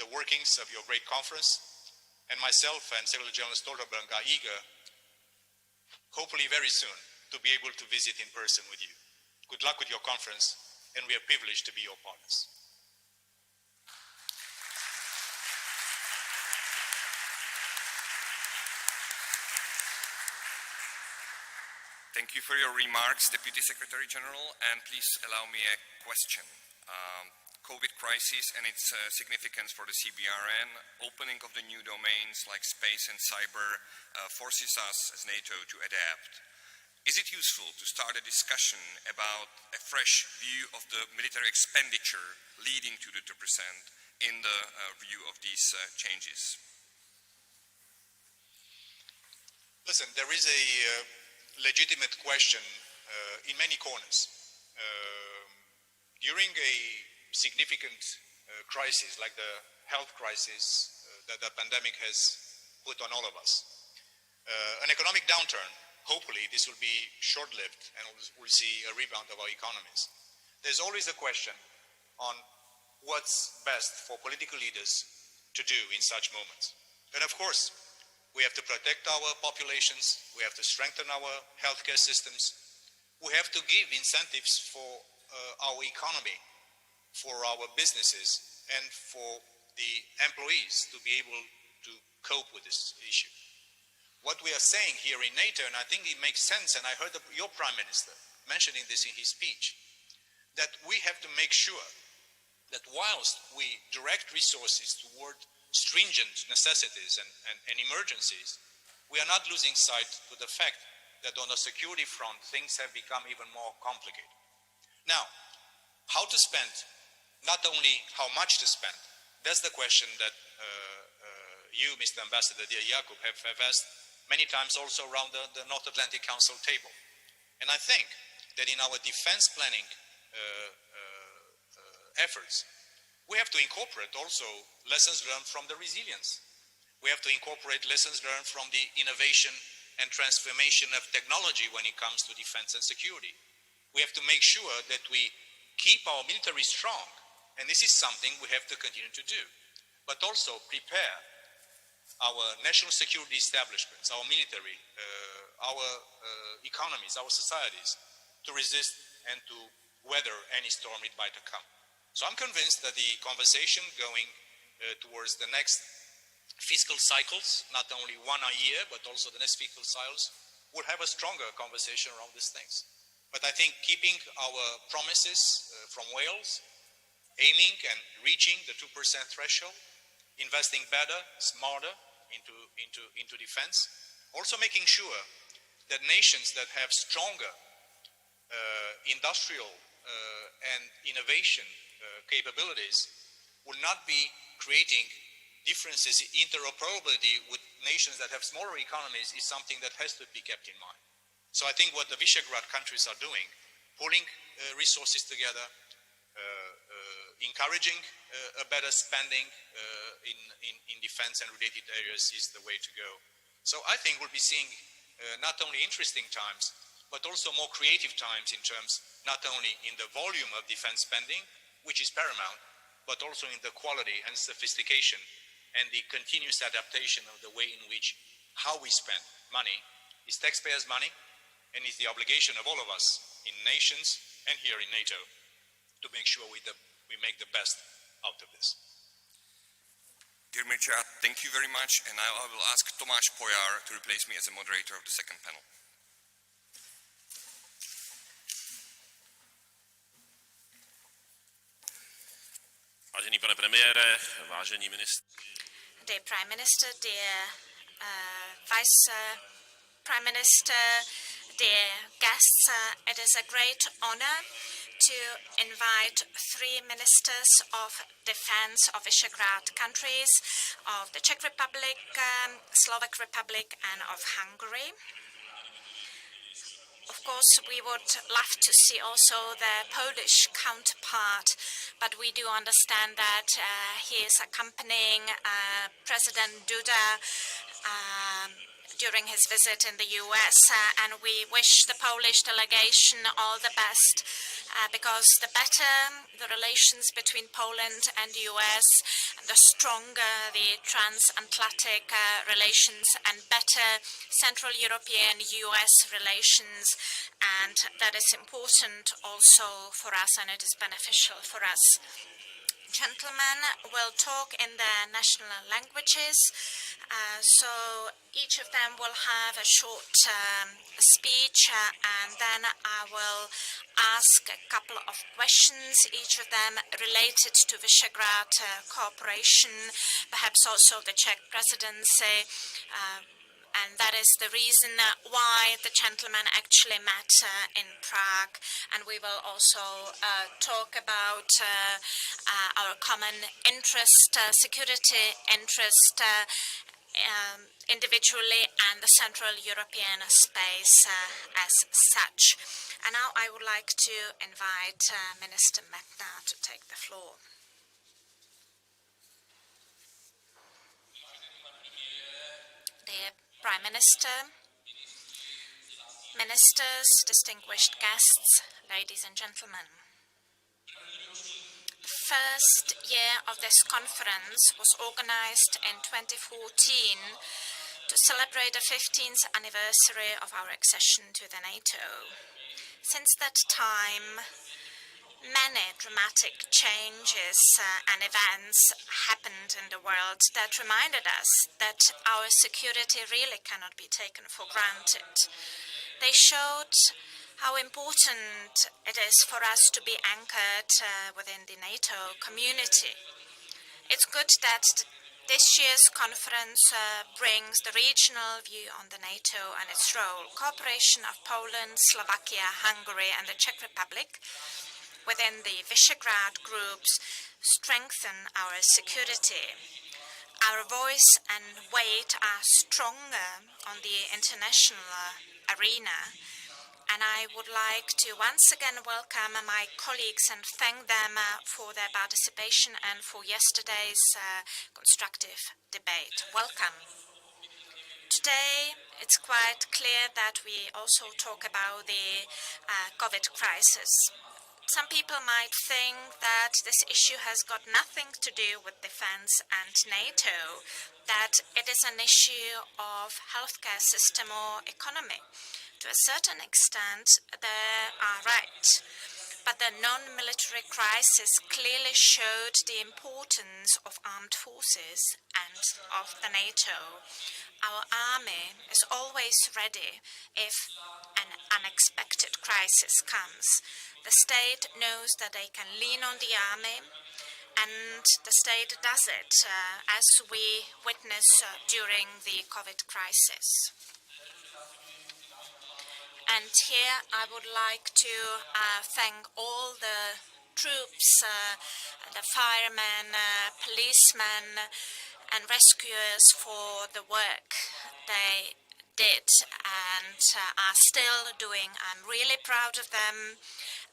the workings of your great conference, and myself and Secretary General Stoltenberg are eager, hopefully very soon, to be able to visit in person with you. Good luck with your conference, and we are privileged to be your partners. Thank you for your remarks, Deputy Secretary General, and please allow me a question. COVID crisis and its significance for the CBRN, opening of the new domains like space and cyber forces us as NATO to adapt. Is it useful to start a discussion about a fresh view of the military expenditure leading to the 2% in the view of these changes? Listen, there is a legitimate question in many corners. During a significant crisis like the health crisis that the pandemic has put on all of us, an economic downturn, hopefully this will be short-lived and we'll see a rebound of our economies. There's always a question on what's best for political leaders to do in such moments. And of course, we have to protect our populations, we have to strengthen our healthcare systems, we have to give incentives for our economy, for our businesses, and for the employees to be able to cope with this issue. What we are saying here in NATO, and I think it makes sense, and I heard your Prime Minister mentioning this in his speech, that we have to make sure that whilst we direct resources toward stringent necessities and emergencies, we are not losing sight to the fact that on the security front, things have become even more complicated. Now, how to spend, not only how much to spend, that's the question that you, Mr. Ambassador, dear Jakub, have asked many times also around the North Atlantic Council table. And I think that in our defense planning efforts, we have to incorporate also lessons learned from the resilience. We have to incorporate lessons learned from the innovation and transformation of technology when it comes to defense and security. We have to make sure that we keep our military strong, and this is something we have to continue to do, but also prepare our national security establishments, our military, our economies, our societies to resist and to weather any storm it might come. So I'm convinced that the conversation going towards the next fiscal cycles, not only one a year, but also the next fiscal cycles, will have a stronger conversation around these things. But I think keeping our promises from Wales, aiming and reaching the 2% threshold, investing better, smarter into defense, also making sure that nations that have stronger industrial and innovation capabilities will not be creating differences in interoperability with nations that have smaller economies is something that has to be kept in mind. So I think what the Visegrad countries are doing, pulling resources together, encouraging a better spending in defense and related areas is the way to go. So I think we'll be seeing not only interesting times, but also more creative times in terms not only in the volume of defense spending, which is paramount, but also in the quality and sophistication and the continuous adaptation of the way in which how we spend money is taxpayers' money and is the obligation of all of us in nations and here in NATO to make sure we make the best out of this. Dear Mircea, thank you very much, and now I will ask Tomáš Pojar to replace me as the moderator of the second panel. Vážený pane premiére, vážení ministři. Dear Prime Minister, dear Vice Prime Minister, dear guests, it is a great honor to invite 3 ministers of defense of Visegrad countries, of the Czech Republic, Slovak Republic, and of Hungary. Of course, we would love to see also their Polish counterpart, but we do understand that he is accompanying President Duda during his visit in the US, and we wish the Polish delegation all the best, because the better the relations between Poland and the US, the stronger the transatlantic relations, and better Central European-US relations, and that is important also for us, and it is beneficial for us. Gentlemen will talk in their national languages, so each of them will have a short speech, and then I will ask a couple of questions, each of them related to Visegrad cooperation, perhaps also the Czech presidency, and that is the reason why the gentlemen actually met in Prague. And we will also talk about our common interest, security interest, individually, and the Central European space as such. And now I would like to invite Minister Metnar to take the floor. Dear Prime Minister, ministers, distinguished guests, ladies and gentlemen. The first year of this conference was organized in 2014 to celebrate the 15th anniversary of our accession to the NATO. Since that time, many dramatic changes and events happened in the world that reminded us that our security really cannot be taken for granted. They showed how important it is for us to be anchored within the NATO community. It's good that this year's conference brings the regional view on the NATO and its role. Cooperation of Poland, Slovakia, Hungary, and the Czech Republic within the Visegrad groups strengthen our security. Our voice and weight are stronger on the international arena, and I would like to once again welcome my colleagues and thank them for their participation and for yesterday's constructive debate. Welcome. Today, it's quite clear that we also talk about the COVID crisis. Some people might think that this issue has got nothing to do with defense and NATO, that it is an issue of healthcare system or economy. To a certain extent, they are right. But the non-military crisis clearly showed the importance of armed forces and of the NATO. Our army is always ready if an unexpected crisis comes. The state knows that they can lean on the army, and the state does it, as we witnessed during the COVID crisis. And here I would like to thank all the troops, the firemen, policemen, and rescuers for the work they did and are still doing. I'm really proud of them,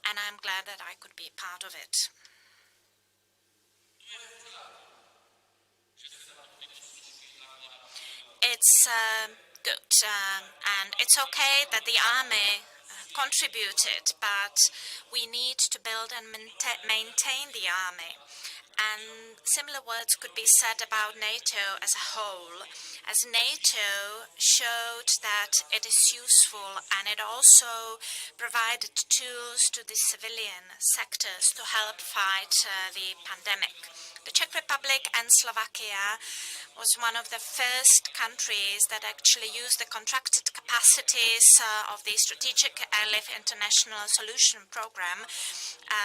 and I'm glad that I could be part of it. It's good, and it's okay that the army contributed, but we need to build and maintain the army. And similar words could be said about NATO as a whole. as NATO showed that it is useful, and it also provided tools to the civilian sectors to help fight the pandemic. The Czech Republic and Slovakia was one of the first countries that actually used the contracted capacities of the Strategic Airlift International Solution Program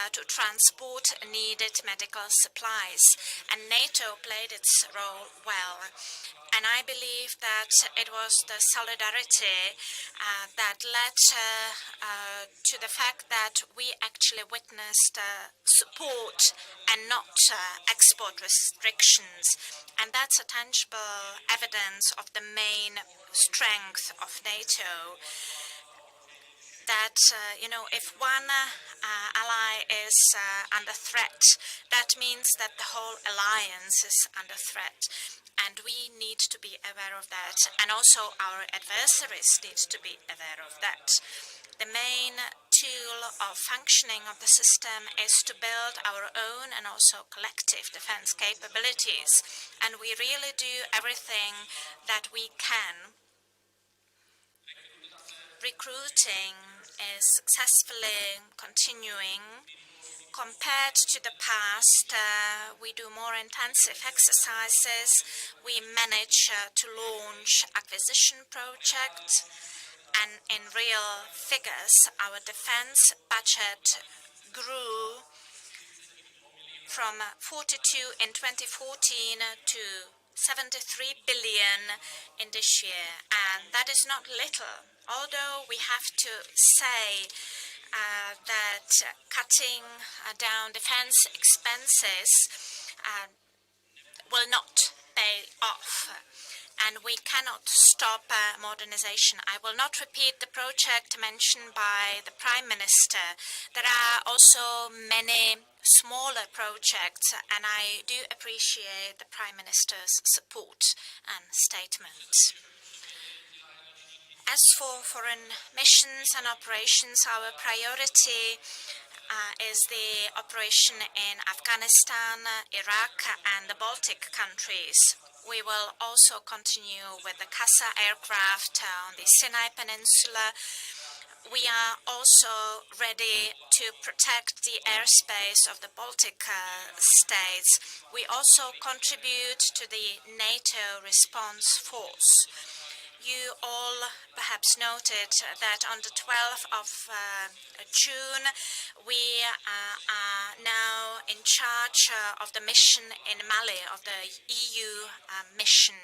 to transport needed medical supplies. And NATO played its role well. And I believe that it was the solidarity that led to the fact that we actually witnessed support and not export restrictions. And that's a tangible evidence of the main strength of NATO. That, if one ally is under threat, that means that the whole alliance is under threat. And we need to be aware of that. And also our adversaries need to be aware of that. The main tool of functioning of the system is to build our own and also collective defense capabilities. And we really do everything that we can. Recruiting is successfully continuing. Compared to the past, we do more intensive exercises. We manage to launch acquisition projects, and in real figures, our defense budget grew from 42 in 2014 to 73 billion in this year, and that is not little. Although we have to say that cutting down defense expenses will not pay off, and we cannot stop modernization. I will not repeat the project mentioned by the Prime Minister. There are also many smaller projects, and I do appreciate the Prime Minister's support and statement. As for foreign missions and operations, our priority is the operation in Afghanistan, Iraq, and the Baltic countries. We will also continue with the CASA aircraft on the Sinai Peninsula. We are also ready to protect the airspace of the Baltic states. We also contribute to the NATO response force. You all perhaps noted that on the 12th of June, we are now in charge of the mission in Mali, of the EU mission.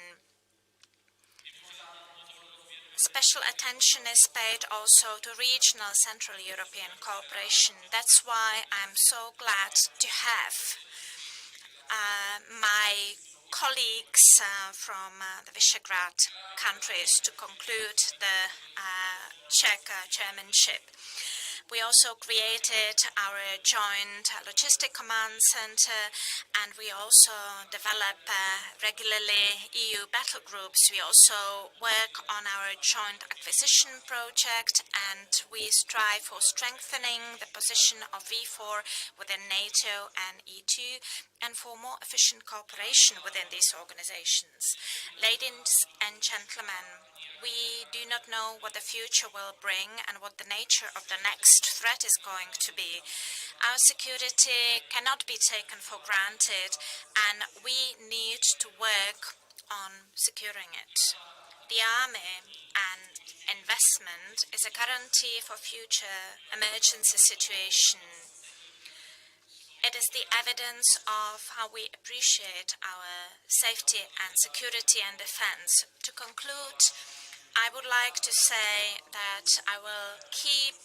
Special attention is paid also to regional Central European cooperation. That's why I'm so glad to have my colleagues from the Visegrad countries to conclude the Czech chairmanship. We also created our joint logistic command center, and we also develop regularly EU battle groups. We also work on our joint acquisition project, and we strive for strengthening the position of V4 within NATO and E2, and for more efficient cooperation within these organizations. Ladies and gentlemen, we do not know what the future will bring and what the nature of the next threat is going to be. Our security cannot be taken for granted, and we need to work on securing it. The army and investment is a guarantee for future emergency situation. It is the evidence of how we appreciate our safety and security and defense. To conclude, I would like to say that I will keep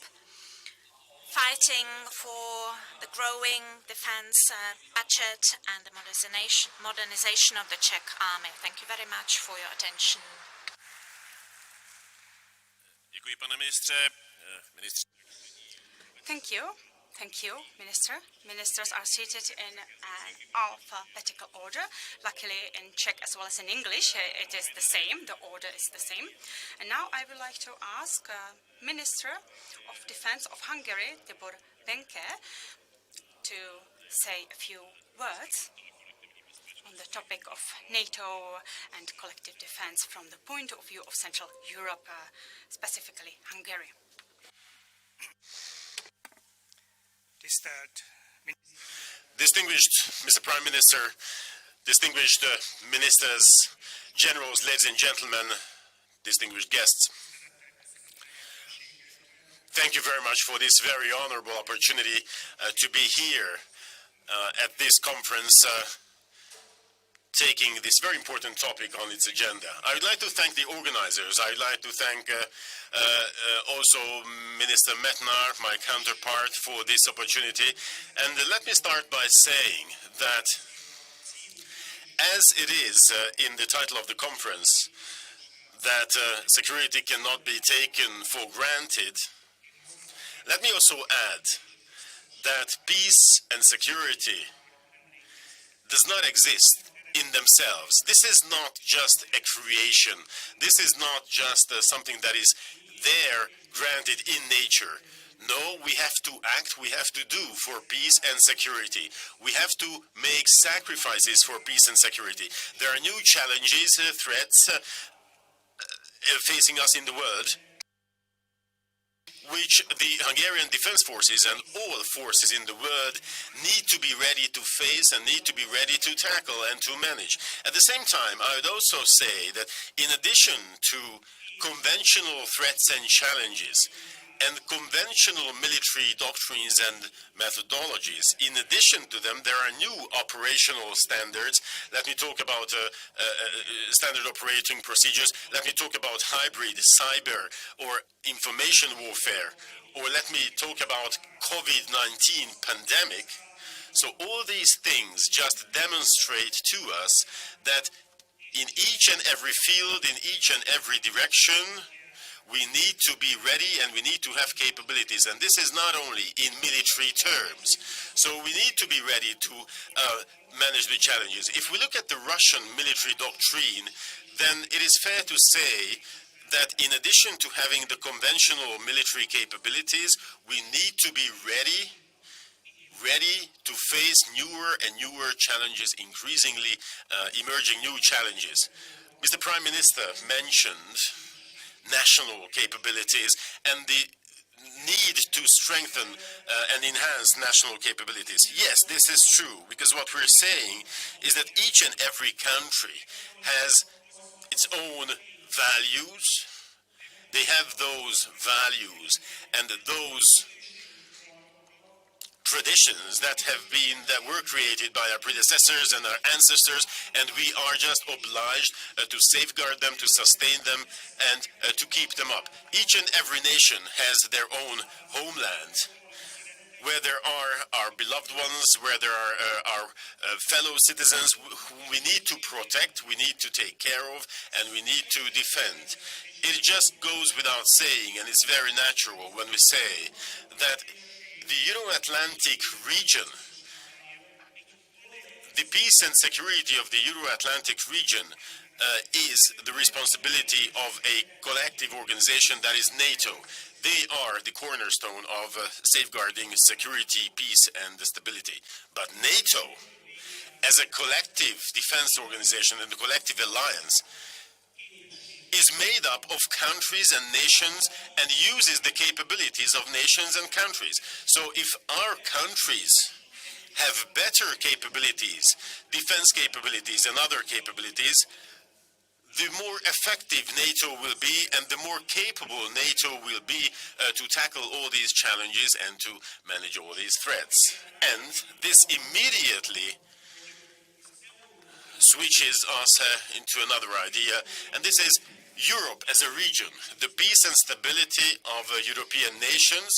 fighting for the growing defense budget and the modernization of the Czech army. Thank you very much for your attention. Děkuji, pane ministře. Thank you. Thank you, Minister. Ministers are seated in an alphabetical order. Luckily, in Czech as well as in English, it is the same. The order is the same. And now I would like to ask Minister of Defense of Hungary, Tibor Benke, to say a few words. on the topic of NATO and collective defense from the point of view of Central Europe, specifically Hungary. Distinguished Mr. Prime Minister, distinguished ministers, generals, ladies and gentlemen, distinguished guests. Thank you very much for this very honorable opportunity to be here at this conference, taking this very important topic on its agenda. I would like to thank the organizers. I would like to thank also Minister Metnar, my counterpart, for this opportunity. And let me start by saying that, as it is in the title of the conference, that security cannot be taken for granted, let me also add that peace and security does not exist in themselves. This is not just a creation. This is not just something that is there, granted in nature. No, we have to act, we have to do for peace and security. We have to make sacrifices for peace and security. There are new challenges, threats facing us in the world, which the Hungarian Defense Forces and all forces in the world need to be ready to face and need to be ready to tackle and to manage. At the same time, I would also say that in addition to conventional threats and challenges and conventional military doctrines and methodologies, in addition to them, there are new operational standards. Let me talk about standard operating procedures. Let me talk about hybrid, cyber, or information warfare. Or let me talk about COVID-19 pandemic. So all these things just demonstrate to us that in each and every field, in each and every direction, we need to be ready and we need to have capabilities. And this is not only in military terms. So we need to be ready to manage the challenges. If we look at the Russian military doctrine, then it is fair to say that in addition to having the conventional military capabilities, we need to be ready to face newer and newer challenges, increasingly emerging new challenges. Mr. Prime Minister mentioned national capabilities and the need to strengthen and enhance national capabilities. Yes, this is true, because what we're saying is that each and every country has its own values. They have those values and those traditions that were created by our predecessors and our ancestors, and we are just obliged to safeguard them, to sustain them, and to keep them up. Each and every nation has their own homeland, where there are our beloved ones, where there are our fellow citizens whom we need to protect, we need to take care of, and we need to defend. It just goes without saying, and it's very natural when we say that the Euro-Atlantic region, the peace and security of the Euro-Atlantic region is the responsibility of a collective organization that is NATO. They are the cornerstone of safeguarding security, peace, and stability. But NATO, as a collective defense organization and a collective alliance, is made up of countries and nations and uses the capabilities of nations and countries. So if our countries have better capabilities, defense capabilities and other capabilities, the more effective NATO will be and the more capable NATO will be to tackle all these challenges and to manage all these threats. And this immediately switches us into another idea, and this is Europe as a region, the peace and stability of European nations.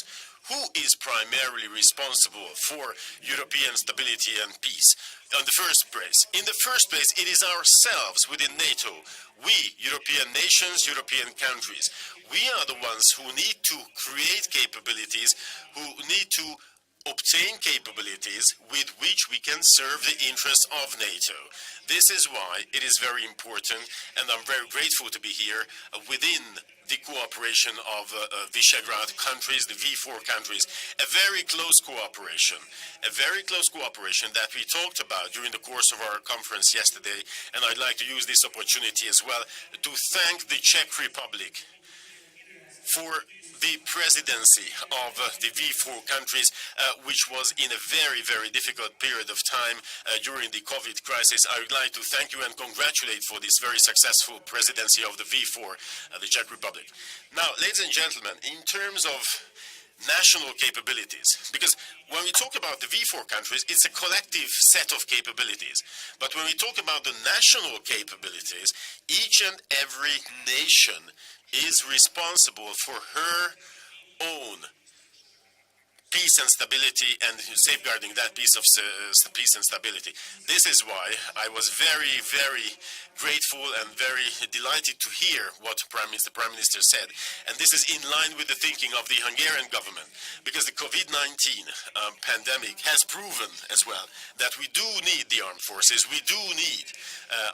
Who is primarily responsible for European stability and peace? In the first place, it is ourselves within NATO. We, European nations, European countries, we are the ones who need to create capabilities, who need to obtain capabilities with which we can serve the interests of NATO. This is why it is very important, and I'm very grateful to be here within the cooperation of Visegrad countries, the V4 countries, a very close cooperation that we talked about during the course of our conference yesterday, and I'd like to use this opportunity as well to thank the Czech Republic for the presidency of the V4 countries, which was in a very, very difficult period of time during the COVID crisis. I would like to thank you and congratulate for this very successful presidency of the V4, the Czech Republic. Now, ladies and gentlemen, in terms of national capabilities, because when we talk about the V4 countries, it's a collective set of capabilities. But when we talk about the national capabilities, each and every nation is responsible for her own peace and stability and safeguarding that peace and stability. This is why I was very, very grateful and very delighted to hear what the Prime Minister said. And this is in line with the thinking of the Hungarian government, because the COVID-19 pandemic has proven as well that we do need the armed forces, we do need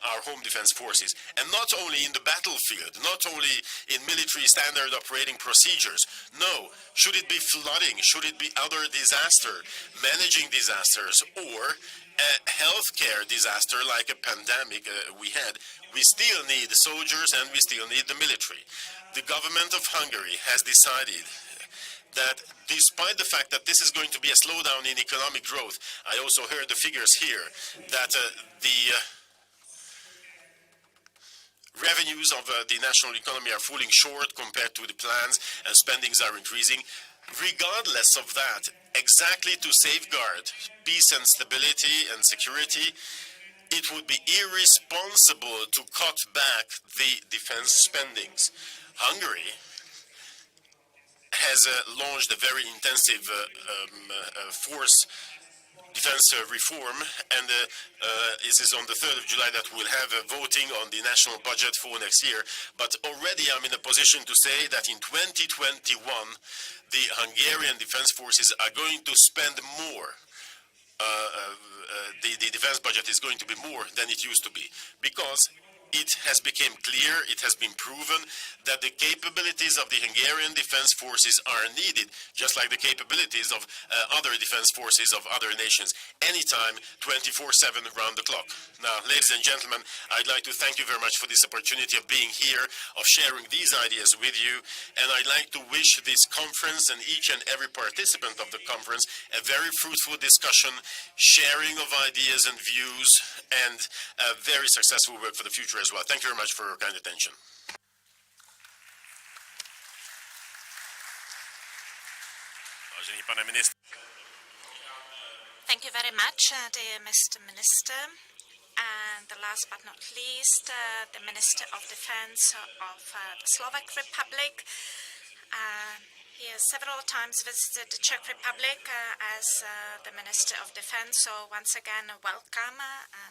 our home defense forces, and not only in the battlefield, not only in military standard operating procedures. No, should it be flooding, should it be other disaster, managing disasters, or a healthcare disaster like a pandemic we had, we still need soldiers and we still need the military. The government of Hungary has decided that despite the fact that this is going to be a slowdown in economic growth, I also heard the figures here, that the revenues of the national economy are falling short compared to the plans, and spendings are increasing. Regardless of that, exactly to safeguard peace and stability and security, it would be irresponsible to cut back the defense spendings. Hungary has launched a very intensive force defense reform, and this is on the 3rd of July that we'll have voting on the national budget for next year. But already I'm in a position to say that in 2021, the Hungarian defense forces are going to spend more. The defense budget is going to be more than it used to be, because it has become clear, it has been proven that the capabilities of the Hungarian defense forces are needed, just like the capabilities of other defense forces of other nations, anytime, 24/7, around the clock. Now, ladies and gentlemen, I'd like to thank you very much for this opportunity of being here, of sharing these ideas with you, and I'd like to wish this conference and each and every participant of the conference a very fruitful discussion, sharing of ideas and views, and a very successful work for the future as well. Thank you very much for your kind attention. Thank you very much, dear Mr. Minister. And the last but not least, the Minister of Defense of the Slovak Republic. He has several times visited the Czech Republic as the Minister of Defense. So once again, welcome,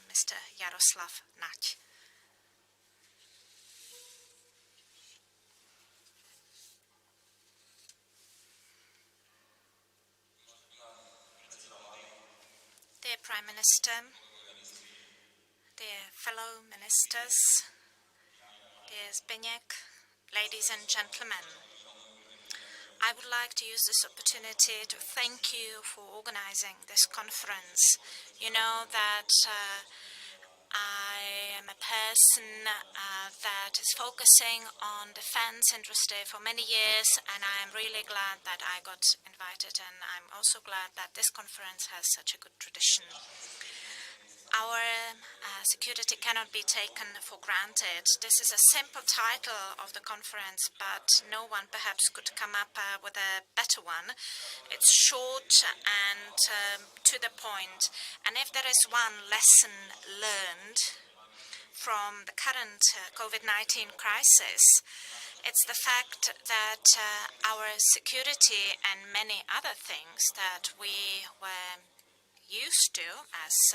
Mr. Jaroslav Nať. Dear Prime Minister, dear fellow ministers, dear Zbigněk, ladies and gentlemen, I would like to use this opportunity to thank you for organizing this conference. You know that I am a person that is focusing on defense industry for many years, and I am really glad that I got invited, and I'm also glad that this conference has such a good tradition. Our security cannot be taken for granted. This is a simple title of the conference, but no one perhaps could come up with a better one. It's short and to the point. And if there is one lesson learned from the current COVID-19 crisis, it's the fact that our security and many other things that we were used to, as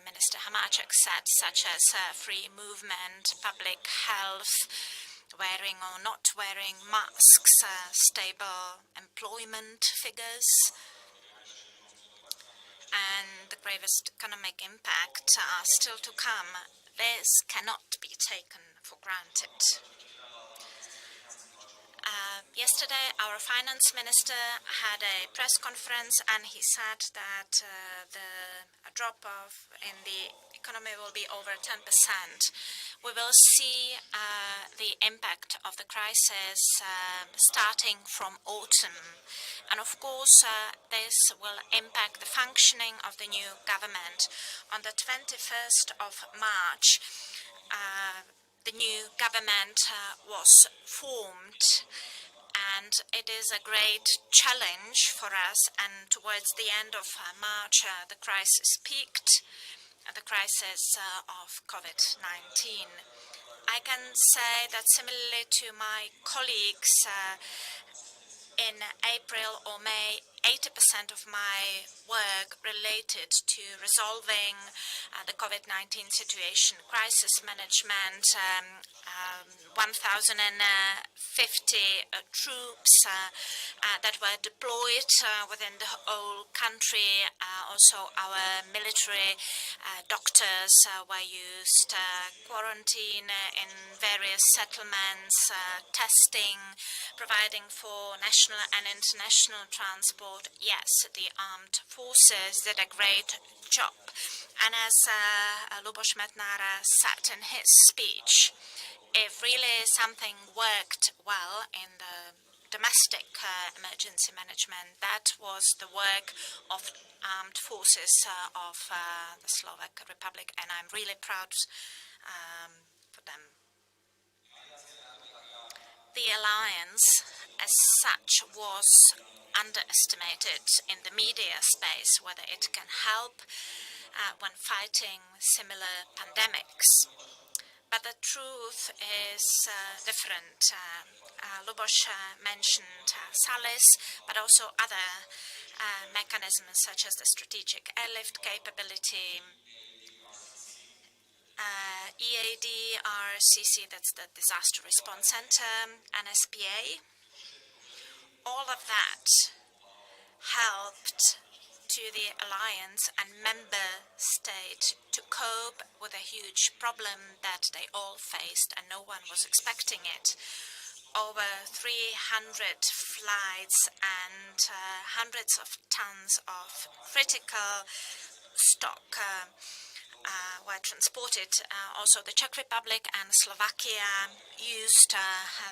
Minister Hamáček said, such as free movement, public health, wearing or not wearing masks, stable employment figures, and the gravest economic impact are still to come. This cannot be taken for granted. Yesterday, our finance minister had a press conference, and he said that the drop in the economy will be over 10%. We will see the impact of the crisis starting from autumn. And of course, this will impact the functioning of the new government. On the 21st of March, the new government was formed, and it is a great challenge for us. And towards the end of March, the crisis peaked, the crisis of COVID-19. I can say that similarly to my colleagues, in April or May, 80% of my work related to resolving the COVID-19 situation, crisis management, 1,050 troops that were deployed within the whole country. Also, our military doctors were used, quarantine in various settlements, testing, providing for national and international transport. Yes, the armed forces did a great job. And as Luboš Metnar said in his speech, if really something worked well in the domestic emergency management, that was the work of armed forces of the Czech Republic, and I'm really proud for them. The alliance as such was underestimated in the media space, whether it can help when fighting similar pandemics. But the truth is different. Luboš mentioned SALIS, but also other mechanisms such as the strategic airlift capability, EAD, RCC, that's the Disaster Response Center, and SPA. All of that helped to the alliance and member state to cope with a huge problem that they all faced, and no one was expecting it. Over 300 flights and hundreds of tons of critical stock were transported. Also, the Czech Republic and Slovakia used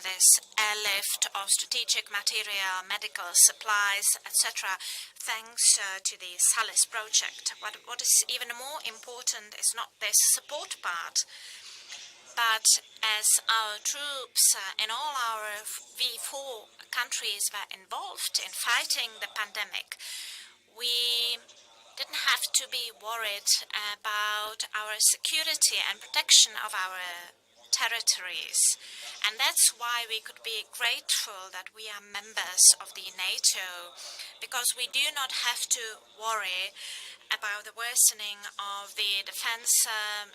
this airlift of strategic material, medical supplies, etc., thanks to the SALIS project. What is even more important is not this support part, but as our troops in all our V4 countries were involved in fighting the pandemic, we didn't have to be worried about our security and protection of our territories. And that's why we could be grateful that we are members of the NATO, because we do not have to worry about the worsening of the defense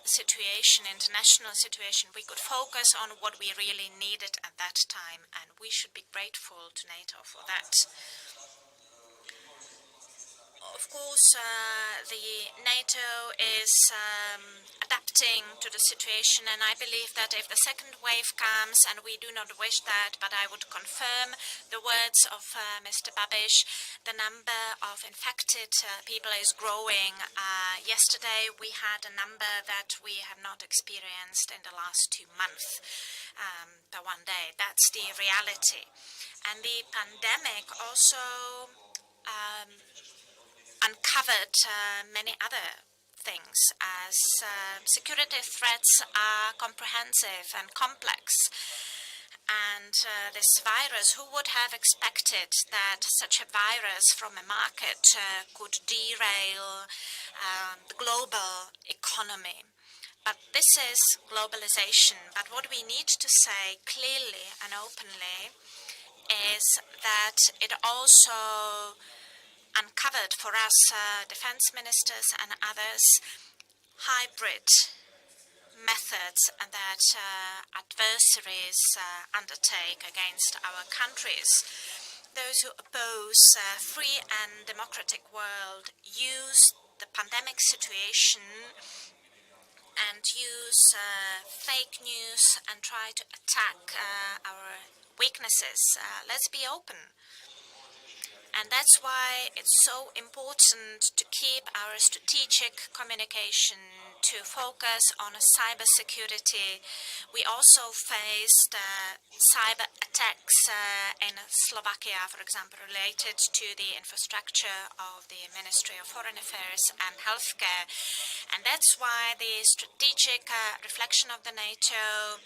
situation, international situation. We could focus on what we really needed at that time, and we should be grateful to NATO for that. Of course, the NATO is adapting to the situation, and I believe that if the second wave comes, and we do not wish that, but I would confirm the words of Mr. Babiš, the number of infected people is growing. Yesterday we had a number that we have not experienced in the last 2 months per one day. That's the reality. And the pandemic also uncovered many other things, as security threats are comprehensive and complex. And this virus, who would have expected that such a virus from a market could derail the global economy? But this is globalization. But what we need to say clearly and openly is that it also uncovered for us, defense ministers and others, hybrid methods that adversaries undertake against our countries. those who oppose a free and democratic world use the pandemic situation and use fake news and try to attack our weaknesses. Let's be open. And that's why it's so important to keep our strategic communication, to focus on cybersecurity. We also faced cyber attacks in Slovakia, for example, related to the infrastructure of the Ministry of Foreign Affairs and Healthcare. And that's why the strategic reflection of the NATO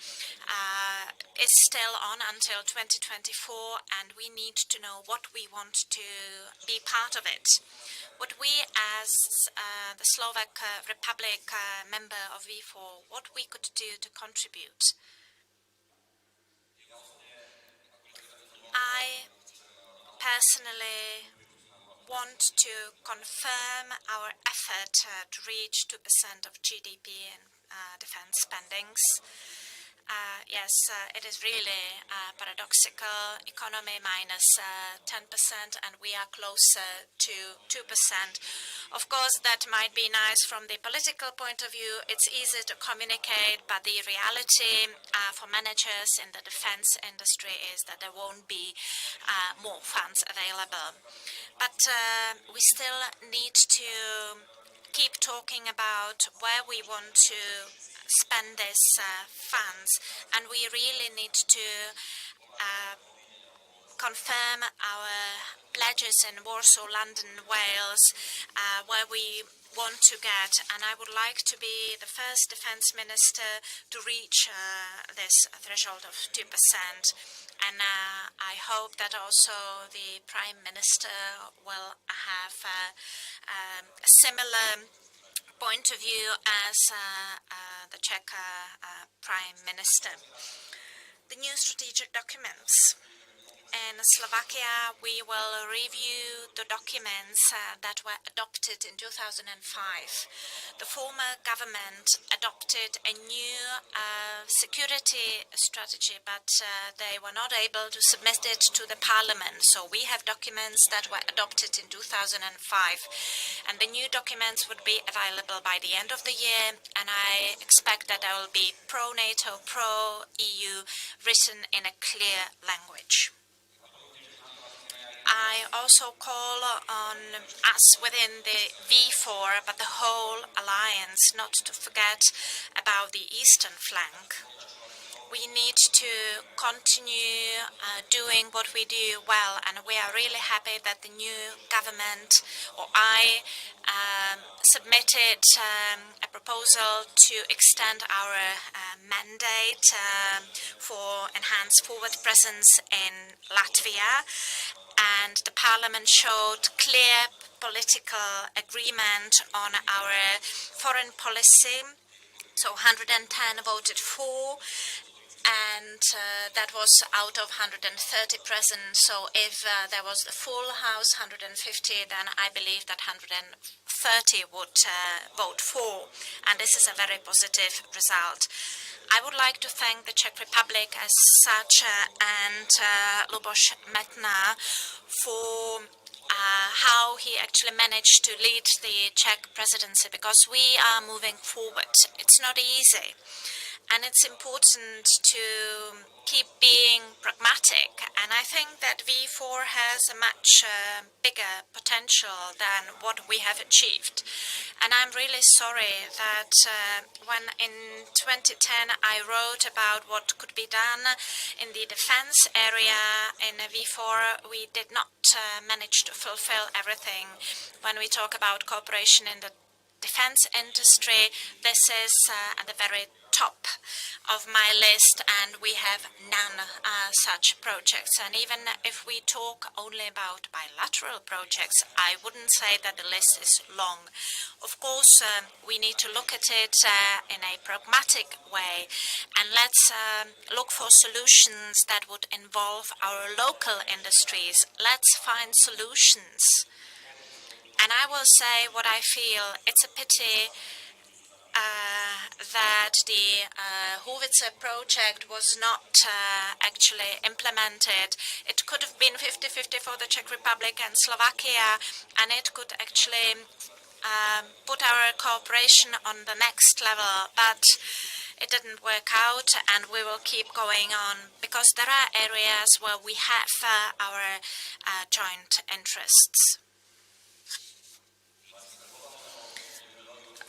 is still on until 2024, and we need to know what we want to be part of it. What we as the Slovak Republic member of V4, what we could do to contribute. I personally want to confirm our effort to reach 2% of GDP in defense spendings. Yes, it is really paradoxical. Economy minus 10%, and we are closer to 2%. Of course, that might be nice from the political point of view. It's easy to communicate, but the reality for managers in the defense industry is that there won't be more funds available. But we still need to keep talking about where we want to spend these funds, and we really need to confirm our pledges in Warsaw, London, Wales, where we want to get, and I would like to be the first defense minister to reach this threshold of 2%. And I hope that also the Prime Minister will have a similar point of view as the Czech Prime Minister. The new strategic documents. In Slovakia, we will review the documents that were adopted in 2005. The former government adopted a new security strategy, but they were not able to submit it to the parliament. So we have documents that were adopted in 2005. And the new documents would be available by the end of the year. And I expect that they will be pro-NATO, pro-EU, written in a clear language. I also call on us within the V4, but the whole alliance, not to forget about the eastern flank. We need to continue doing what we do well, and we are really happy that the new government, or I, submitted a proposal to extend our mandate for enhanced forward presence in Latvia. And the Parliament showed clear political agreement on our foreign policy. So 110 voted for, and that was out of 130 present. So if there was the full House, 150, then I believe that 130 would vote for. And this is a very positive result. I would like to thank the Czech Republic as such and Luboš Metnar for how he actually managed to lead the Czech presidency, because we are moving forward. It's not easy. And it's important to keep being pragmatic. And I think that V4 has a much bigger potential than what we have achieved. And I'm really sorry that when in 2010 I wrote about what could be done in the defense area in V4, we did not manage to fulfill everything. When we talk about cooperation in the defense industry, this is at the very top of my list, and we have none such projects. And even if we talk only about bilateral projects, I wouldn't say that the list is long. Of course, we need to look at it in a pragmatic way, and let's look for solutions that would involve our local industries. Let's find solutions. And I will say what I feel. It's a pity that that the Hůvítce project was not actually implemented. It could have been 50-50 for the Czech Republic and Slovakia, and it could actually put our cooperation on the next level, but it didn't work out, and we will keep going on because there are areas where we have our joint interests.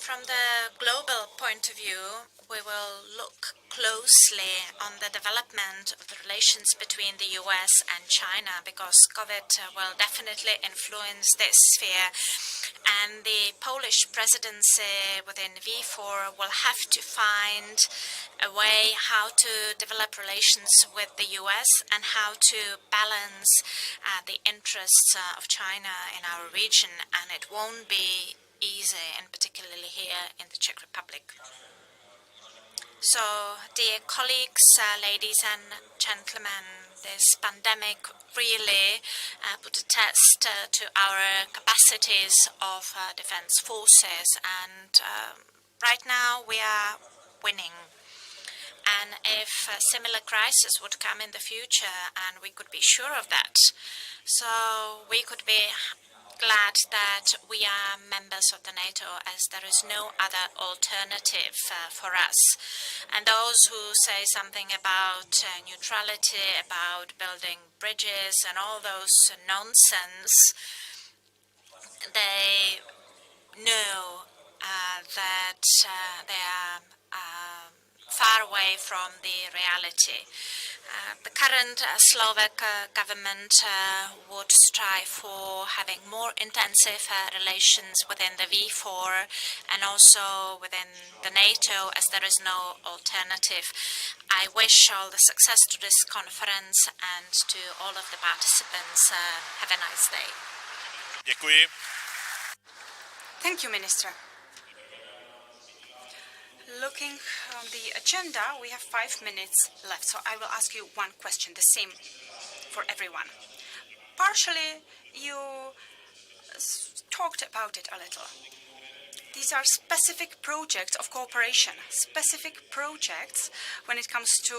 From the global point of view, we will look closely on the development of the relations between the US and China, because COVID will definitely influence this sphere. And the Polish presidency within V4 will have to find a way how to develop relations with the US and how to balance the interests of China in our region. And it won't be easy, and particularly here in the Czech Republic. So, dear colleagues, ladies and gentlemen, this pandemic really put a test to our capacities of defense forces, and right now we are winning. And if a similar crisis would come in the future, and we could be sure of that, so we could be glad that we are members of the NATO, as there is no other alternative for us. And those who say something about neutrality, about building bridges and all those nonsense, they know that they are far away from the reality. The current Slovak government would strive for having more intensive relations within the V4 and also within the NATO, as there is no alternative. I wish all the success to this conference and to all of the participants. Have a nice day. Děkuji. Thank you, Minister. Looking on the agenda, we have 5 minutes left, so I will ask you one question, the same for everyone. Partially, you talked about it a little. These are specific projects of cooperation, specific projects when it comes to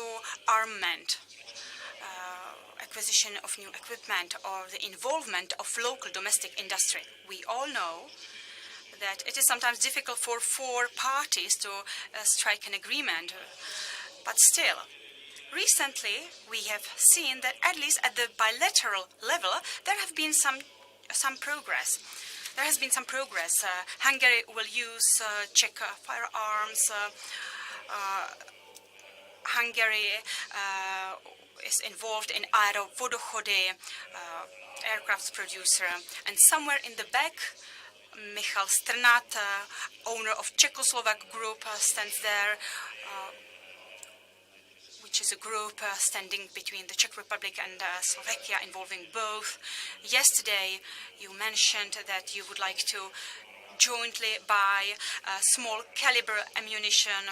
armament, acquisition of new equipment, or the involvement of local domestic industry. We all know that it is sometimes difficult for 4 parties to strike an agreement. But still, recently we have seen that at least at the bilateral level there have been some progress. There has been some progress. Hungary will use Czech firearms. Hungary is involved in Aero Vodochody, aircraft producer, and somewhere in the back Michal Strnad, owner of Czechoslovak Group, stands there, which is a group standing between the Czech Republic and Slovakia, involving both. Yesterday, you mentioned that you would like to jointly buy small caliber ammunition,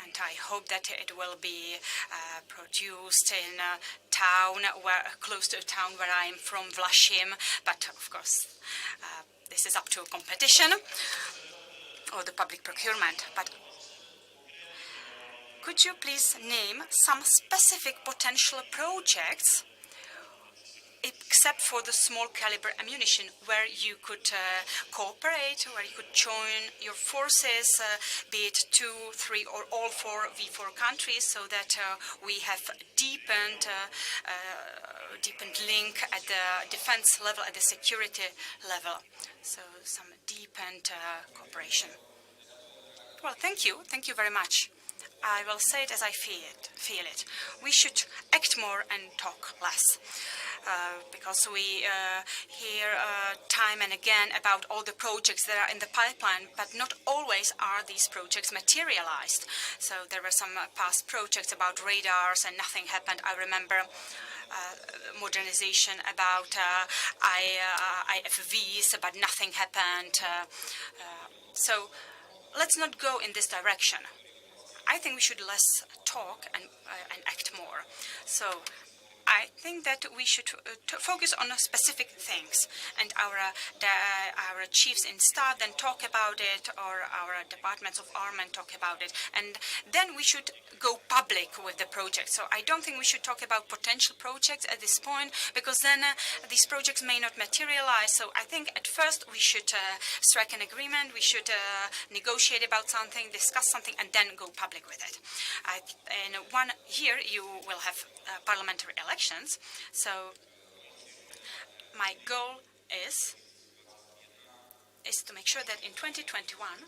and I hope that it will be produced in a town close to a town where I am from, Vlašim, but of course this is up to competition or the public procurement. But could you please name some specific potential projects, except for the small caliber ammunition, where you could cooperate, where you could join your forces, be it 2, 3, or all 4 V4 countries, so that we have deepened link at the defense level, at the security level. So some deepened cooperation. Well, thank you very much. I will say it as I feel it. We should act more and talk less. Because we hear time and again about all the projects that are in the pipeline, but not always are these projects materialized. So there were some past projects about radars and nothing happened. I remember modernization about IFVs, but nothing happened. So let's not go in this direction. I think we should less talk and act more. So I think that we should focus on specific things, and our chiefs in staff then talk about it, or our departments of armament talk about it, and then we should go public with the project. So I don't think we should talk about potential projects at this point, because then these projects may not materialize. So I think at first we should strike an agreement, we should negotiate about something, discuss something, and then go public with it. In 1 year you will have parliamentary elections, so my goal is to make sure that in 2021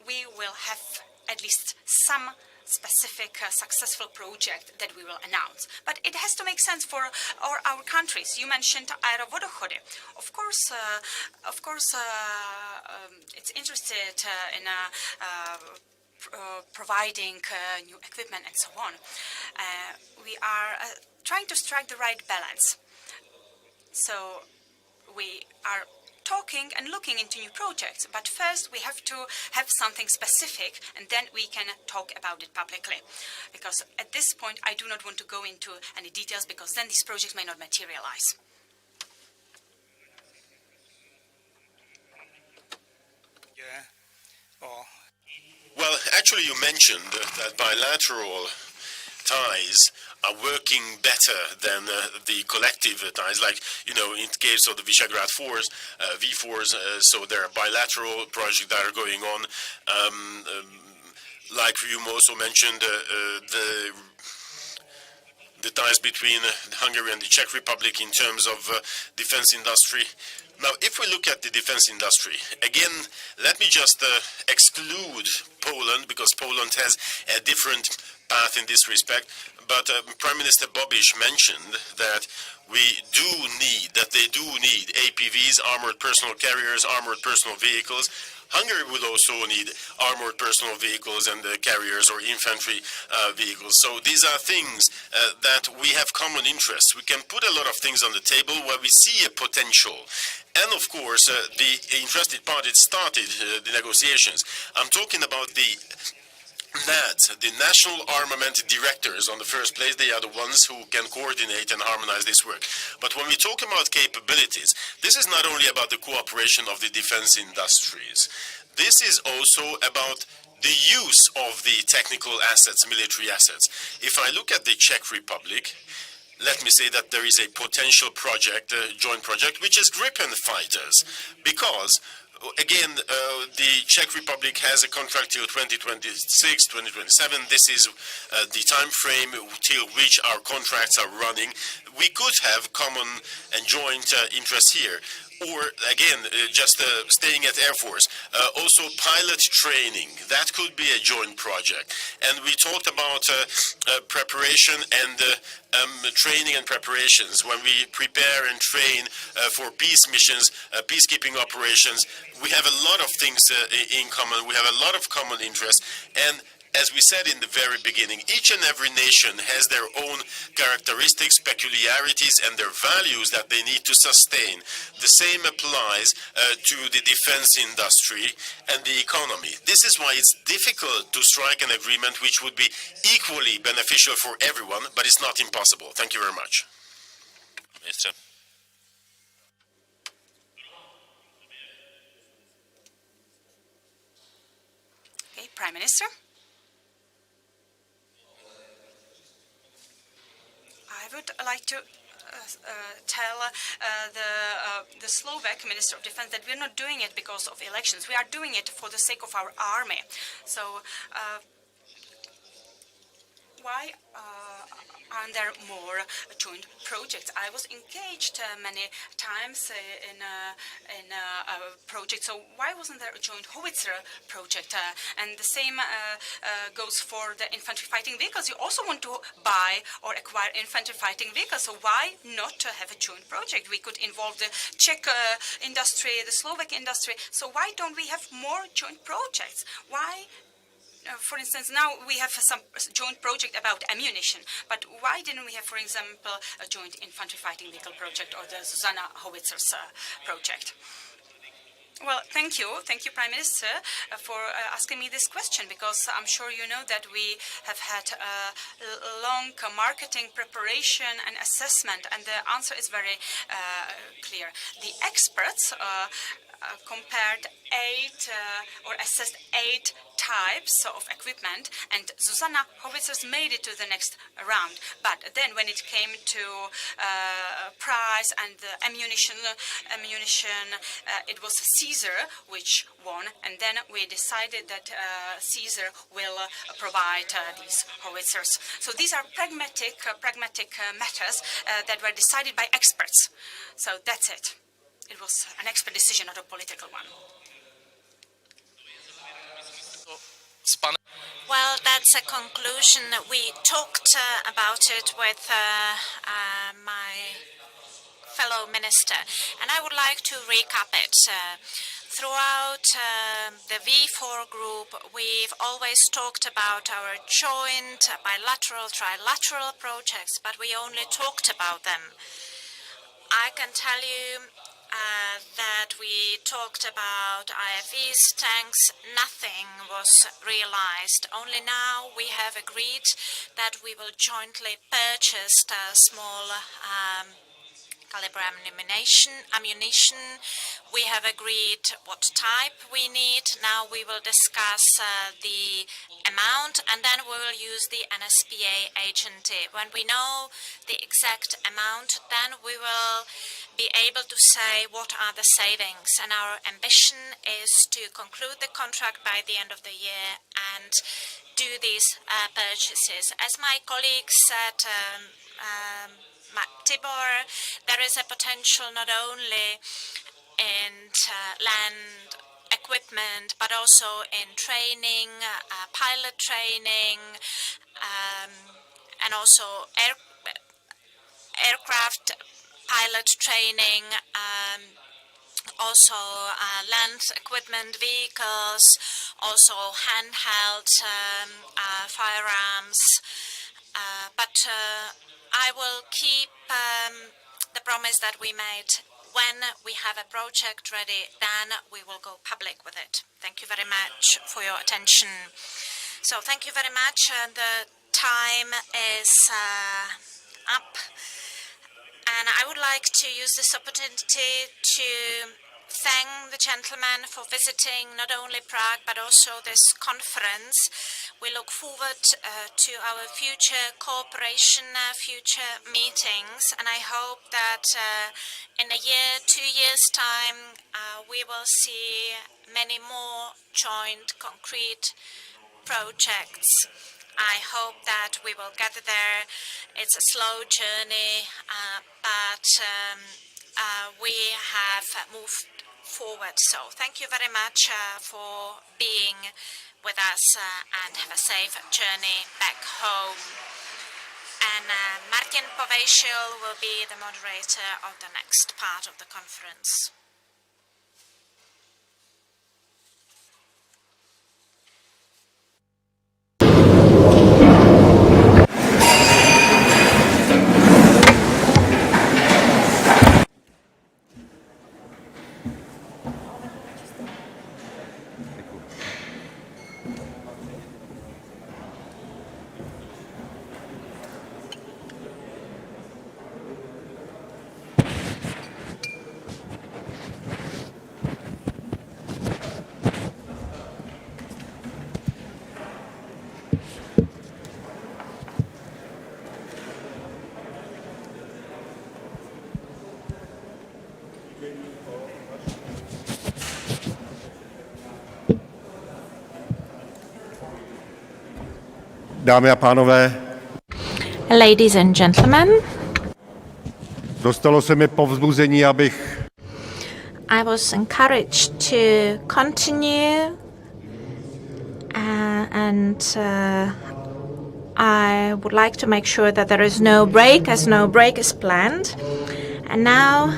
we will have at least some specific successful project that we will announce. But it has to make sense for our countries. You mentioned aerovodochody. Of course, it's interested in providing new equipment and so on. We are trying to strike the right balance. So we are talking and looking into new projects, but first we have to have something specific, and then we can talk about it publicly. Because at this point I do not want to go into any details, because then these projects may not materialize. Well, actually, you mentioned that bilateral ties are working better than the collective ties, like, in the case of the Visegrad Fours, V4s, so there are bilateral projects that are going on. Like you also mentioned, the ties between Hungary and the Czech Republic in terms of defense industry. Now, if we look at the defense industry, again, let me just exclude Poland, because Poland has a different path in this respect. But Prime Minister Babiš mentioned that they do need APVs, armored personnel carriers, armored personnel vehicles. Hungary will also need armored personnel vehicles and carriers or infantry vehicles. So these are things that we have common interests. We can put a lot of things on the table where we see a potential. And of course, the interested parties started the negotiations. I'm talking about the NADs, the National Armament Directors, on the first place. They are the ones who can coordinate and harmonize this work. But when we talk about capabilities, this is not only about the cooperation of the defense industries. This is also about the use of the technical assets, military assets. If I look at the Czech Republic, let me say that there is a potential project, a joint project, which is Gripen fighters, because again, the Czech Republic has a contract till 2026, 2027. This is the time frame till which our contracts are running. We could have common and joint interests here. Or, again, just staying at Air Force, also pilot training. That could be a joint project. And we talked about preparation and training and preparations. When we prepare and train for peace missions, peacekeeping operations, we have a lot of things in common. We have a lot of common interests. And as we said in the very beginning, each and every nation has their own characteristics, peculiarities, and their values that they need to sustain. The same applies to the defense industry and the economy. This is why it's difficult to strike an agreement which would be equally beneficial for everyone, but it's not impossible. Thank you very much. Minister. Okay, Prime Minister. I would like to tell the Slovak Minister of Defense that we're not doing it because of elections. We are doing it for the sake of our army. So why aren't there more joint projects? I was engaged many times in a project, so why wasn't there a joint howitzer project? And the same goes for the infantry fighting vehicles. You also want to buy or acquire infantry fighting vehicles, so why not have a joint project? We could involve the Czech industry, the Slovak industry, so why don't we have more joint projects? Why? For instance, now we have some joint project about ammunition, but why didn't we have, for example, a joint infantry fighting vehicle project or the Zuzana howitzers project? Well, thank you. Thank you, Prime Minister, for asking me this question, because I'm sure you know that we have had a long marketing preparation and assessment, and the answer is very clear. The experts compared assessed 8 types of equipment, and Zuzana howitzers made it to the next round. But then when it came to price and ammunition, it was Caesar which won, and then we decided that Caesar will provide these howitzers. So these are pragmatic matters that were decided by experts. So that's it. It was an expert decision, not a political one. Well, that's a conclusion. We talked about it with my fellow minister, and I would like to recap it. Throughout the V4 group, we've always talked about our joint, bilateral, trilateral projects, but we only talked about them. I can tell you that we talked about IFVs, tanks. Nothing was realized. Only now we have agreed that we will jointly purchase small caliber ammunition. We have agreed what type we need. Now we will discuss the amount, and then we will use the NSPA agency. When we know the exact amount, then we will be able to say what are the savings. And our ambition is to conclude the contract by the end of the year and do these purchases. As my colleague said, Tibor, there is a potential not only in land equipment, but also in training, pilot training, and also aircraft pilot training, also land equipment vehicles, also handheld firearms. But I will keep the promise that we made. When we have a project ready, then we will go public with it. Thank you very much for your attention. So thank you very much. The time is up. And I would like to use this opportunity to thank the gentleman for visiting not only Prague, but also this conference. We look forward to our future cooperation, future meetings, and I hope that in a year, 2 years' time, we will see many more joint, concrete projects. I hope that we will get there. It's a slow journey, but we have moved forward. So thank you very much for being with us and have a safe journey back home. And Martin Povejšil will be the moderator of the next part of the conference. Dámy a pánové, Ladies and gentlemen, dostalo se mi povzbuzení, abych I was encouraged to continue and I would like to make sure that there is no break, as no break is planned. And now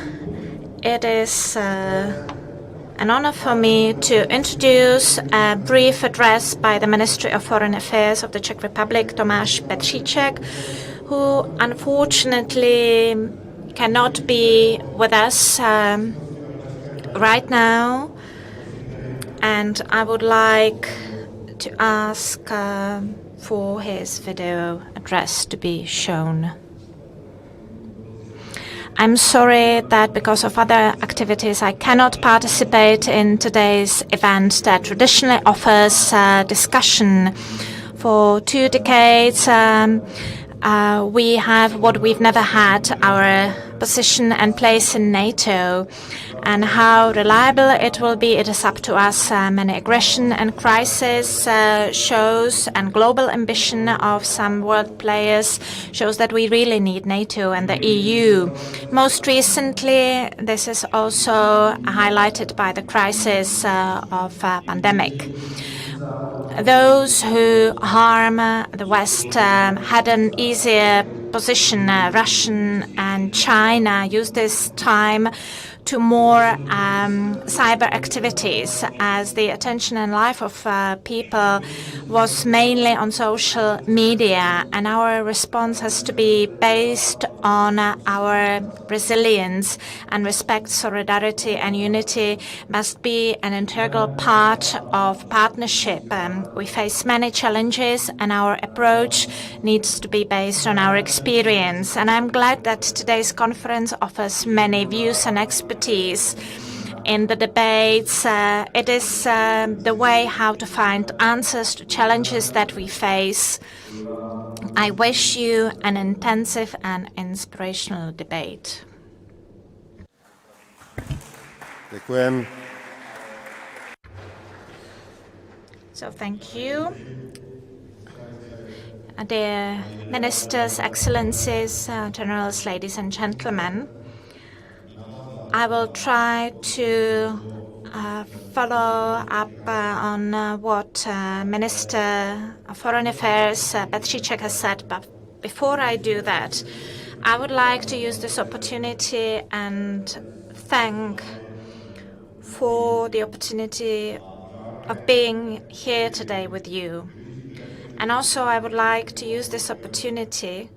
it is an honor for me to introduce a brief address by the Ministry of Foreign Affairs of the Czech Republic, Tomáš Petříček, who unfortunately cannot be with us right now And I would like to ask for his video address to be shown. I'm sorry that because of other activities I cannot participate in today's event that traditionally offers discussion. For 2 decades, we have what we've never had, our position and place in NATO. And how reliable it will be, it is up to us. Many aggression and crisis shows, and global ambition of some world players shows that we really need NATO and the EU. Most recently, this is also highlighted by the crisis of pandemic. Those who harm the West had an easier position. Russia and China used this time to more cyber activities, as the attention and life of people was mainly on social media, and our response has to be based on our resilience, and respect, solidarity and unity must be an integral part of partnership. We face many challenges, and our approach needs to be based on our experience. And I'm glad that today's conference offers many views and expertise in the debates. It is the way how to find answers to challenges that we face. I wish you an intensive and inspirational debate. Děkujem. So thank you. Dear ministers, excellencies, generals, ladies and gentlemen, I will try to follow up on what Minister of Foreign Affairs Petříček has said, but before I do that, I would like to use this opportunity and thank for the opportunity of being here today with you. And also I would like to use this opportunity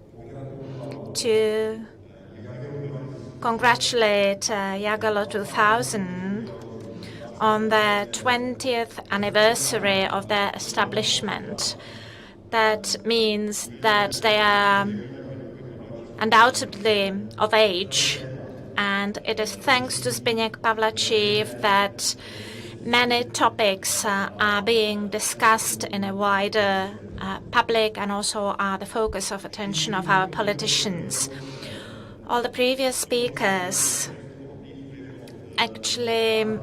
to congratulate Jagelo 2000 on the 20th anniversary of their establishment. That means that they are undoubtedly of age, and it is thanks to Zbigněk Pavlačík that many topics are being discussed in a wider public and also are the focus of attention of our politicians. All the previous speakers actually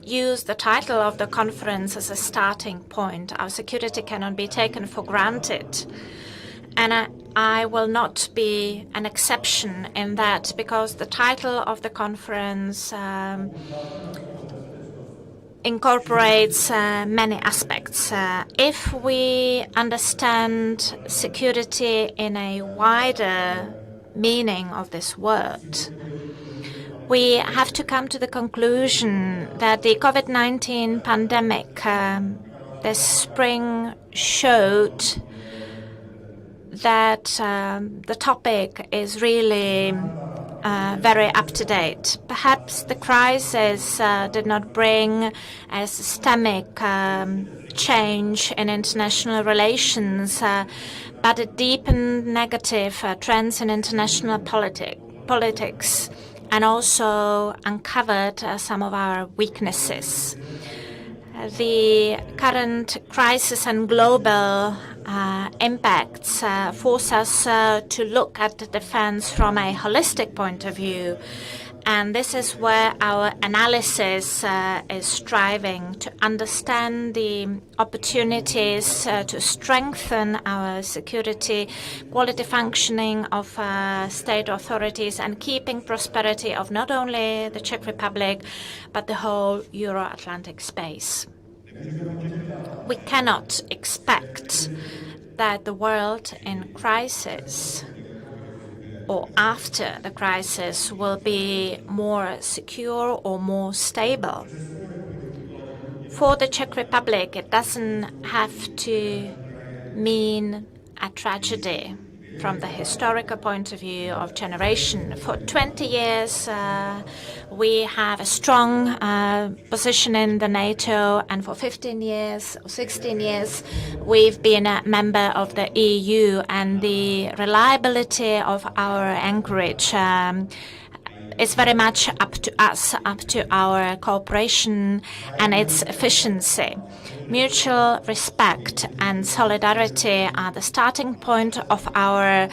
used the title of the conference as a starting point. Our security cannot be taken for granted. And I will not be an exception in that, because the title of the conference incorporates many aspects. If we understand security in a wider meaning of this word, we have to come to the conclusion that the COVID-19 pandemic this spring showed that the topic is really very up-to-date. Perhaps the crisis did not bring a systemic change in international relations, but it deepened negative trends in international politics and also uncovered some of our weaknesses. The current crisis and global impacts force us to look at the defense from a holistic point of view. And this is where our analysis is striving to understand the opportunities to strengthen our security, quality functioning of state authorities, and keeping prosperity of not only the Czech Republic, but the whole Euro-Atlantic space. We cannot expect that the world in crisis or after the crisis will be more secure or more stable. For the Czech Republic, it doesn't have to mean a tragedy. from the historical point of view of generation. For 20 years, we have a strong position in the NATO, and for 15 years or 16 years, we've been a member of the EU, and the reliability of our anchorage is very much up to us, up to our cooperation and its efficiency. Mutual respect and solidarity are the starting point of our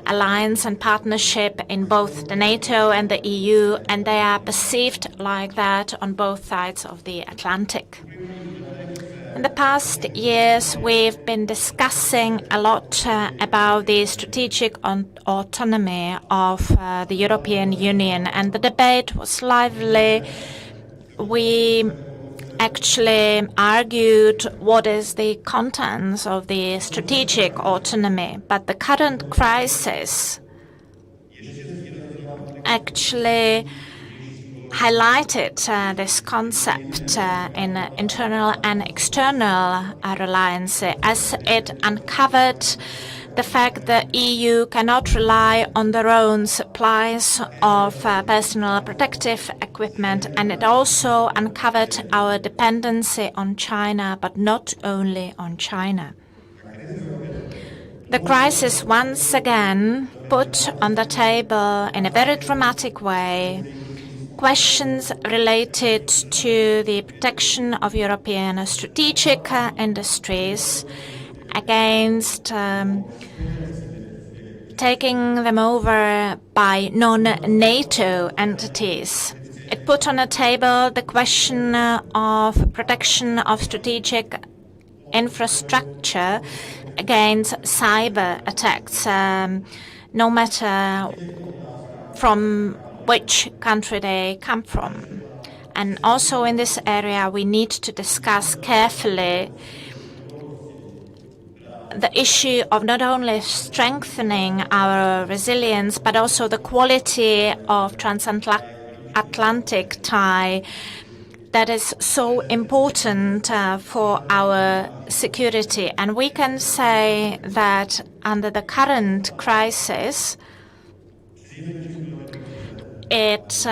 alliance and partnership in both the NATO and the EU, and they are perceived like that on both sides of the Atlantic. In the past years, we've been discussing a lot about the strategic autonomy of the European Union, and the debate was lively. We actually argued what is the contents of the strategic autonomy, but the current crisis actually highlighted this concept in internal and external reliance, as it uncovered the fact that EU cannot rely on their own supplies of personal protective equipment, and it also uncovered our dependency on China, but not only on China. The crisis once again put on the table in a very dramatic way questions related to the protection of European strategic industries against taking them over by non-NATO entities. It put on the table the question of protection of strategic infrastructure against cyber attacks, no matter from which country they come from. And also in this area, we need to discuss carefully the issue of not only strengthening our resilience, but also the quality of transatlantic tie that is so important for our security. And we can say that under the current crisis, it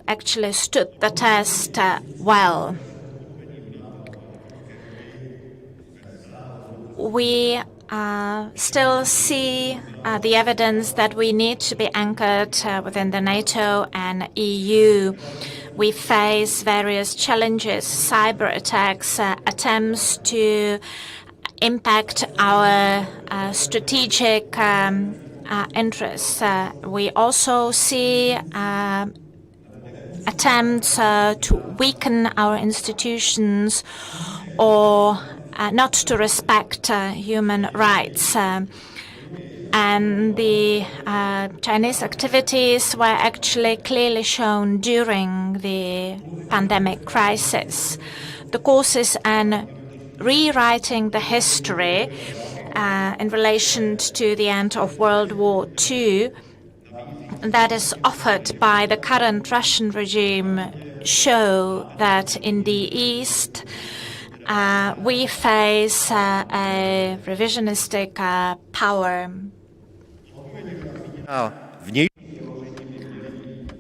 actually stood the test well. We still see the evidence that we need to be anchored within the NATO and EU. We face various challenges, cyber attacks, attempts to impact our strategic interests. We also see attempts to weaken our institutions or not to respect human rights. And the Chinese activities were actually clearly shown during the pandemic crisis. The courses and rewriting the history in relation to the end of World War II that is offered by the current Russian regime show that in the East we face a revisionistic power.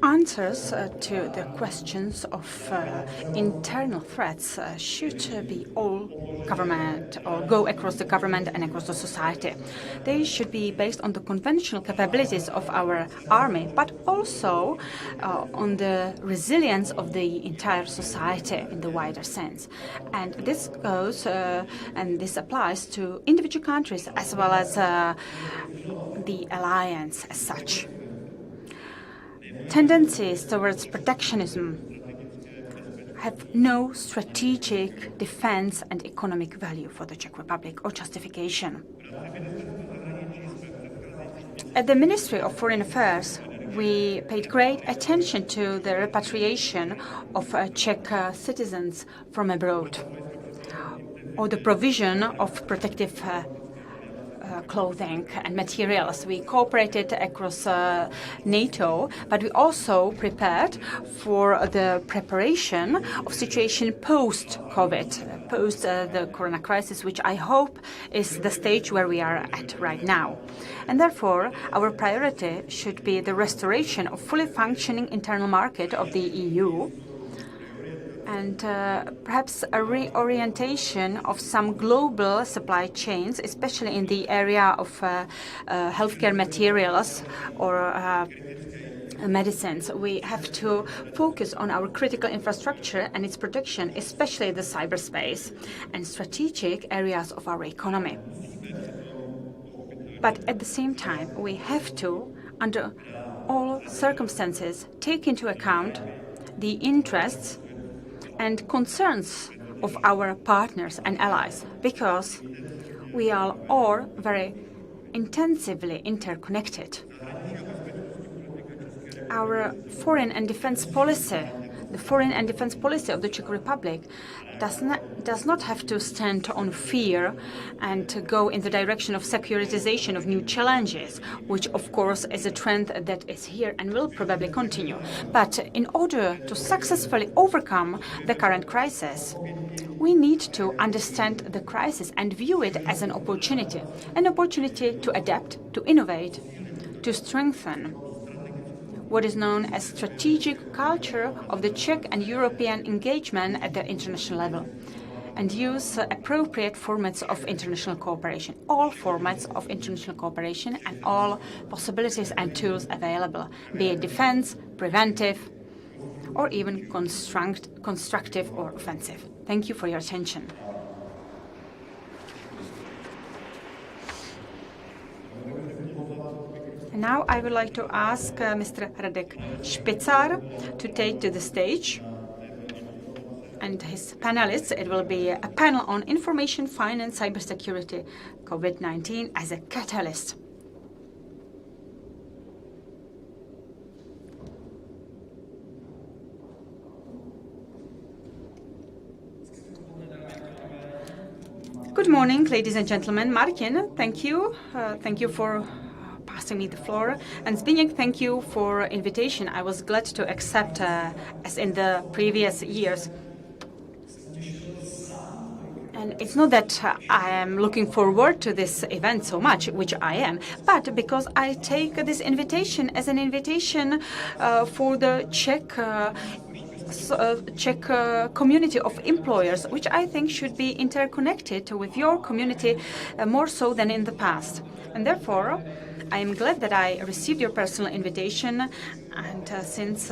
Answers to the questions of internal threats should be all government or go across the government and across the society. They should be based on the conventional capabilities of our army, but also on the resilience of the entire society in the wider sense. And this goes and this applies to individual countries as well as the alliance as such. Tendencies towards protectionism have no strategic, defense and economic value for the Czech Republic or justification. At the Ministry of Foreign Affairs, we paid great attention to the repatriation of Czech citizens from abroad, or the provision of protective clothing and materials. We cooperated across NATO, but we also prepared for the preparation of situation post-COVID, post the corona crisis, which I hope is the stage where we are at right now. And therefore, our priority should be the restoration of fully functioning internal market of the EU, and perhaps a reorientation of some global supply chains, especially in the area of healthcare materials or medicines. We have to focus on our critical infrastructure and its protection, especially the cyberspace and strategic areas of our economy. But at the same time, we have to, under all circumstances, take into account the interests and concerns of our partners and allies, because we are all very intensively interconnected. Our foreign and defense policy, the foreign and defense policy of the Czech Republic, does not have to stand on fear and to go in the direction of securitization of new challenges, which of course is a trend that is here and will probably continue. But in order to successfully overcome the current crisis, we need to understand the crisis and view it as an opportunity to adapt, to innovate, to strengthen what is known as strategic culture of the Czech and European engagement at the international level, and use appropriate formats of international cooperation, all formats of international cooperation and all possibilities and tools available, be it defense, preventive, or even constructive or offensive. Thank you for your attention. Now I would like to ask Mr. Radek Špicar to take to the stage, and his panelists. It will be a panel on information, finance, cybersecurity, COVID-19 as a catalyst. Good morning, ladies and gentlemen. Martin, thank you. Thank you for passing me the floor. And Zbigniew, thank you for invitation. I was glad to accept as in the previous years. And it's not that I am looking forward to this event so much, which I am, but because I take this invitation as an invitation for the Czech community of employers, which I think should be interconnected with your community more so than in the past. And therefore, I am glad that I received your personal invitation, and since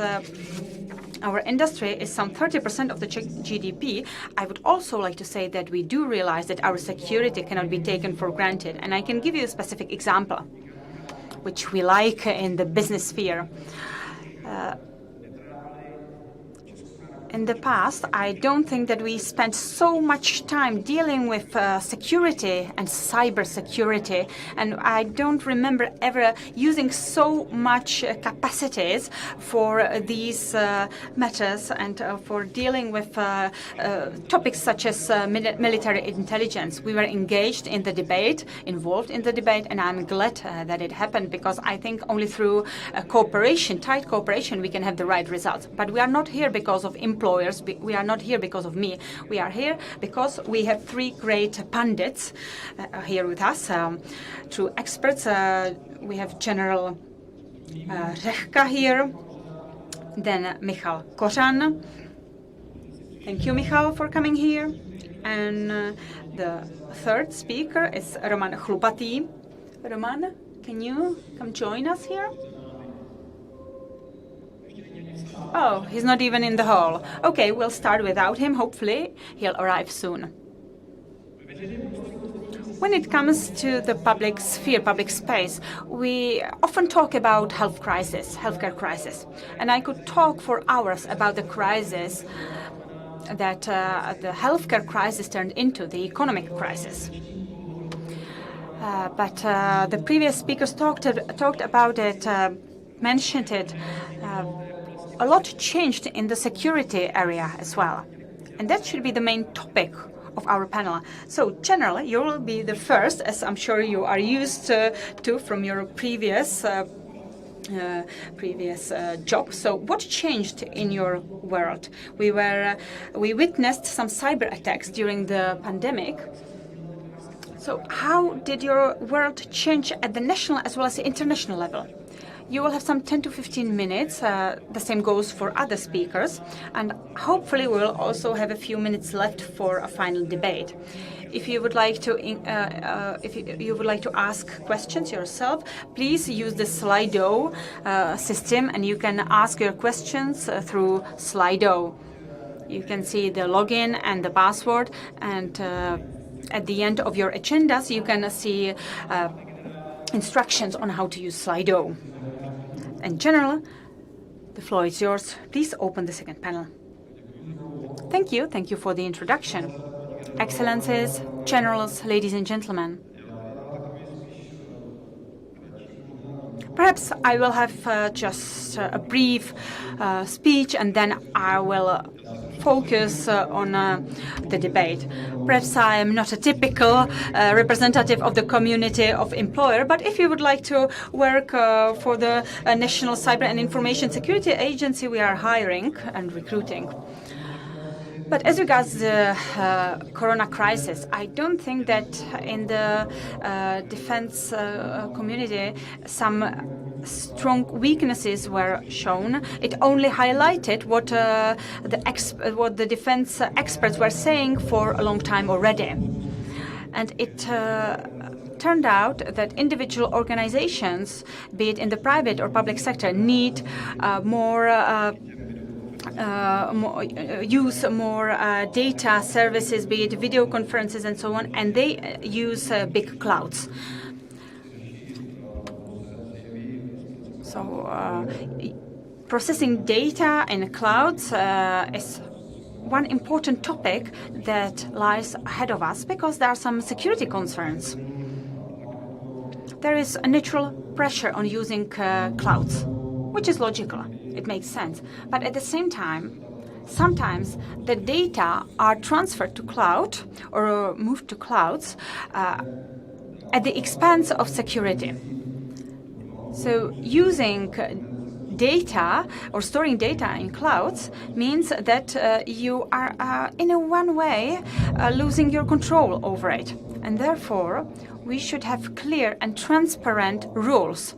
our industry is some 30% of the Czech GDP, I would also like to say that we do realize that our security cannot be taken for granted. And I can give you a specific example, which we like in the business sphere. In the past, I don't think that we spent so much time dealing with security and cybersecurity, and I don't remember ever using so much capacities for these matters and for dealing with topics such as military intelligence. We were engaged in the debate, involved in the debate, and I'm glad that it happened, because I think only through cooperation, tight cooperation, we can have the right results. But we are not here because of employers. We are not here because of me. We are here because we have three great pundits here with us, true experts. We have General Řehka here, then Michal Kořan. Thank you, Michal, for coming here. And the third speaker is Roman Chlupatý. Roman, can you come join us here? Oh, he's not even in the hall. Okay, we'll start without him. Hopefully, he'll arrive soon. When it comes to the public sphere, public space, we often talk about healthcare crisis. And I could talk for hours about the crisis that the healthcare crisis turned into, the economic crisis. But the previous speakers talked about it, mentioned it. A lot changed in the security area as well. And that should be the main topic of our panel. So, generally, you will be the first, as I'm sure you are used to from your previous job. So, what changed in your world? We witnessed some cyber attacks during the pandemic. So, how did your world change at the national as well as the international level? You will have some 10 to 15 minutes. The same goes for other speakers, and hopefully we will also have a few minutes left for a final debate. If you would like to ask questions yourself, please use the Slido system, and you can ask your questions through Slido. You can see the login and the password, and at the end of your agendas, you can see instructions on how to use Slido. In general, the floor is yours. Please open the second panel. Thank you for the introduction. Excellencies, generals, ladies and gentlemen. Perhaps I will have just a brief speech, and then I will focus on the debate. Perhaps I am not a typical representative of the community of employer, but if you would like to work for the National Cyber and Information Security Agency, we are hiring and recruiting. But as regards the corona crisis, I don't think that in the defense community some strong weaknesses were shown. It only highlighted what the defense experts were saying for a long time already. And it turned out that individual organizations, be it in the private or public sector, need use more data services, be it video conferences and so on, and they use big clouds. So processing data in clouds is one important topic that lies ahead of us because there are some security concerns. There is a natural pressure on using clouds, which is logical. It makes sense. But at the same time, sometimes the data are transferred to cloud or moved to clouds at the expense of security. So using data or storing data in clouds means that you are in a one way losing your control over it. And therefore, we should have clear and transparent rules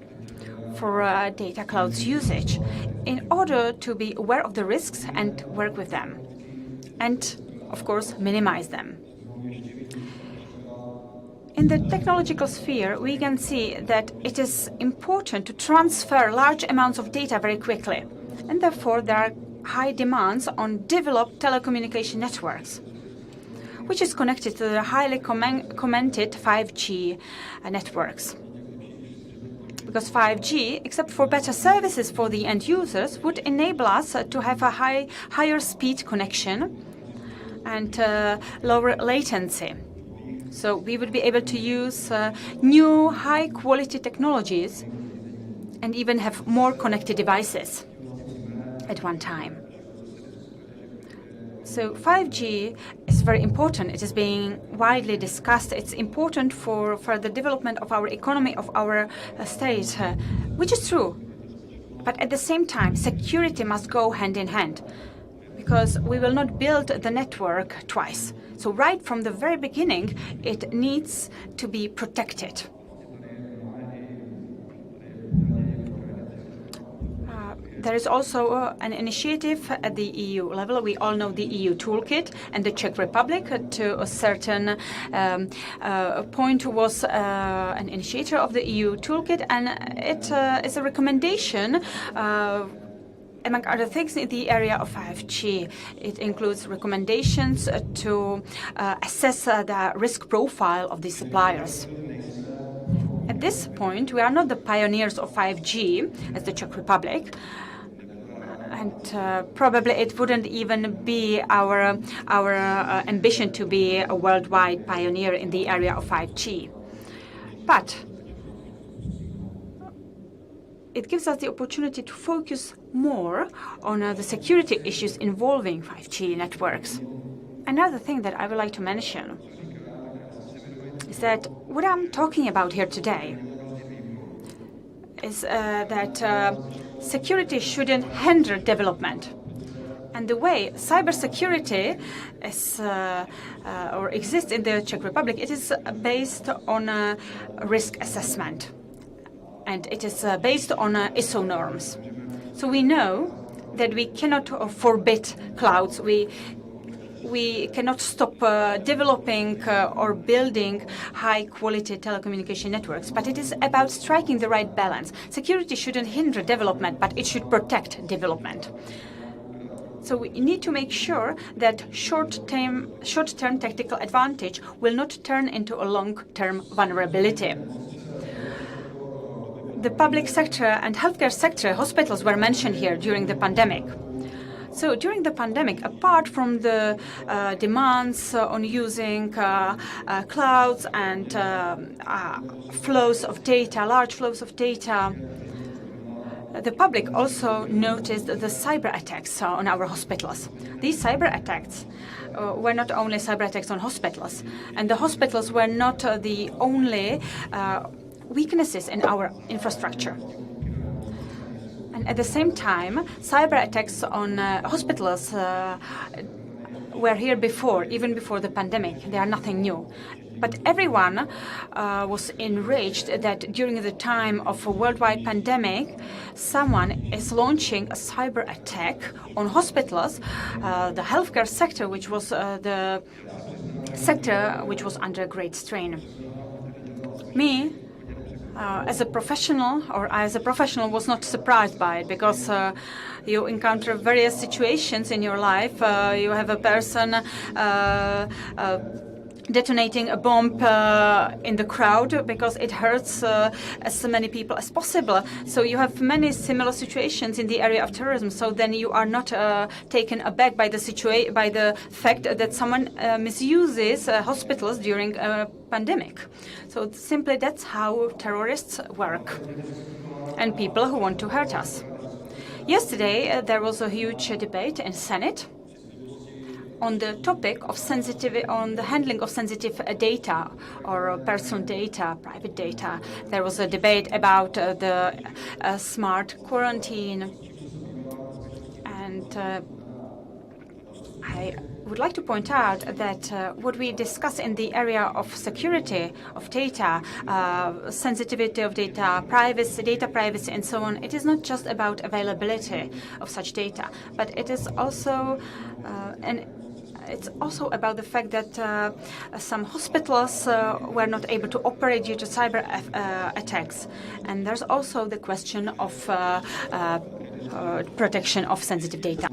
for data clouds usage in order to be aware of the risks and work with them. And, of course, minimize them. In the technological sphere, we can see that it is important to transfer large amounts of data very quickly. And therefore, there are high demands on developed telecommunication networks, which is connected to the highly commented 5G networks. Because 5G, except for better services for the end users, would enable us to have a higher speed connection and lower latency. So we would be able to use new high-quality technologies and even have more connected devices at one time. So 5G is very important. It is being widely discussed. It's important for the development of our economy, of our state, which is true. But at the same time, security must go hand in hand, because we will not build the network twice. So right from the very beginning, it needs to be protected. There is also an initiative at the EU level. We all know the EU toolkit, and the Czech Republic, to a certain point, was an initiator of the EU toolkit, and it is a recommendation among other things, in the area of 5G. It includes recommendations to assess the risk profile of the suppliers. At this point, we are not the pioneers of 5G as the Czech Republic, and probably it wouldn't even be our ambition to be a worldwide pioneer in the area of 5G. But it gives us the opportunity to focus more on the security issues involving 5G networks. Another thing that I would like to mention is that what I'm talking about here today is that security shouldn't hinder development. And the way cybersecurity is or exists in the Czech Republic, it is based on risk assessment. And it is based on ISO norms. So we know that we cannot forbid clouds. We cannot stop developing or building high-quality telecommunication networks, but it is about striking the right balance. Security shouldn't hinder development, but it should protect development. So we need to make sure that short-term tactical advantage will not turn into a long-term vulnerability. The public sector and healthcare sector, hospitals were mentioned here during the pandemic. So during the pandemic, apart from the demands on using clouds and flows of data, large flows of data, the public also noticed the cyber attacks on our hospitals. These cyber attacks were not only cyber attacks on hospitals, and the hospitals were not the only weaknesses in our infrastructure. And at the same time, cyber attacks on hospitals were here before, even before the pandemic. They are nothing new. But everyone was enraged that during the time of a worldwide pandemic, someone is launching a cyber attack on hospitals, the healthcare sector, which was the sector which was under great strain. Me, as a professional was not surprised by it, because you encounter various situations in your life. You have a person detonating a bomb in the crowd because it hurts as many people as possible. So you have many similar situations in the area of terrorism. So then you are not taken aback by the fact that someone misuses hospitals during a pandemic. So simply that's how terrorists work, and people who want to hurt us. Yesterday there was a huge debate in Senate on the topic of on the handling of sensitive data or personal data, private data. There was a debate about the smart quarantine, and I would like to point out that what we discuss in the area of security of data, sensitivity of data, data privacy, and so on, it is not just about availability of such data, but it is also it's also about the fact that some hospitals were not able to operate due to cyber attacks. And there's also the question of protection of sensitive data.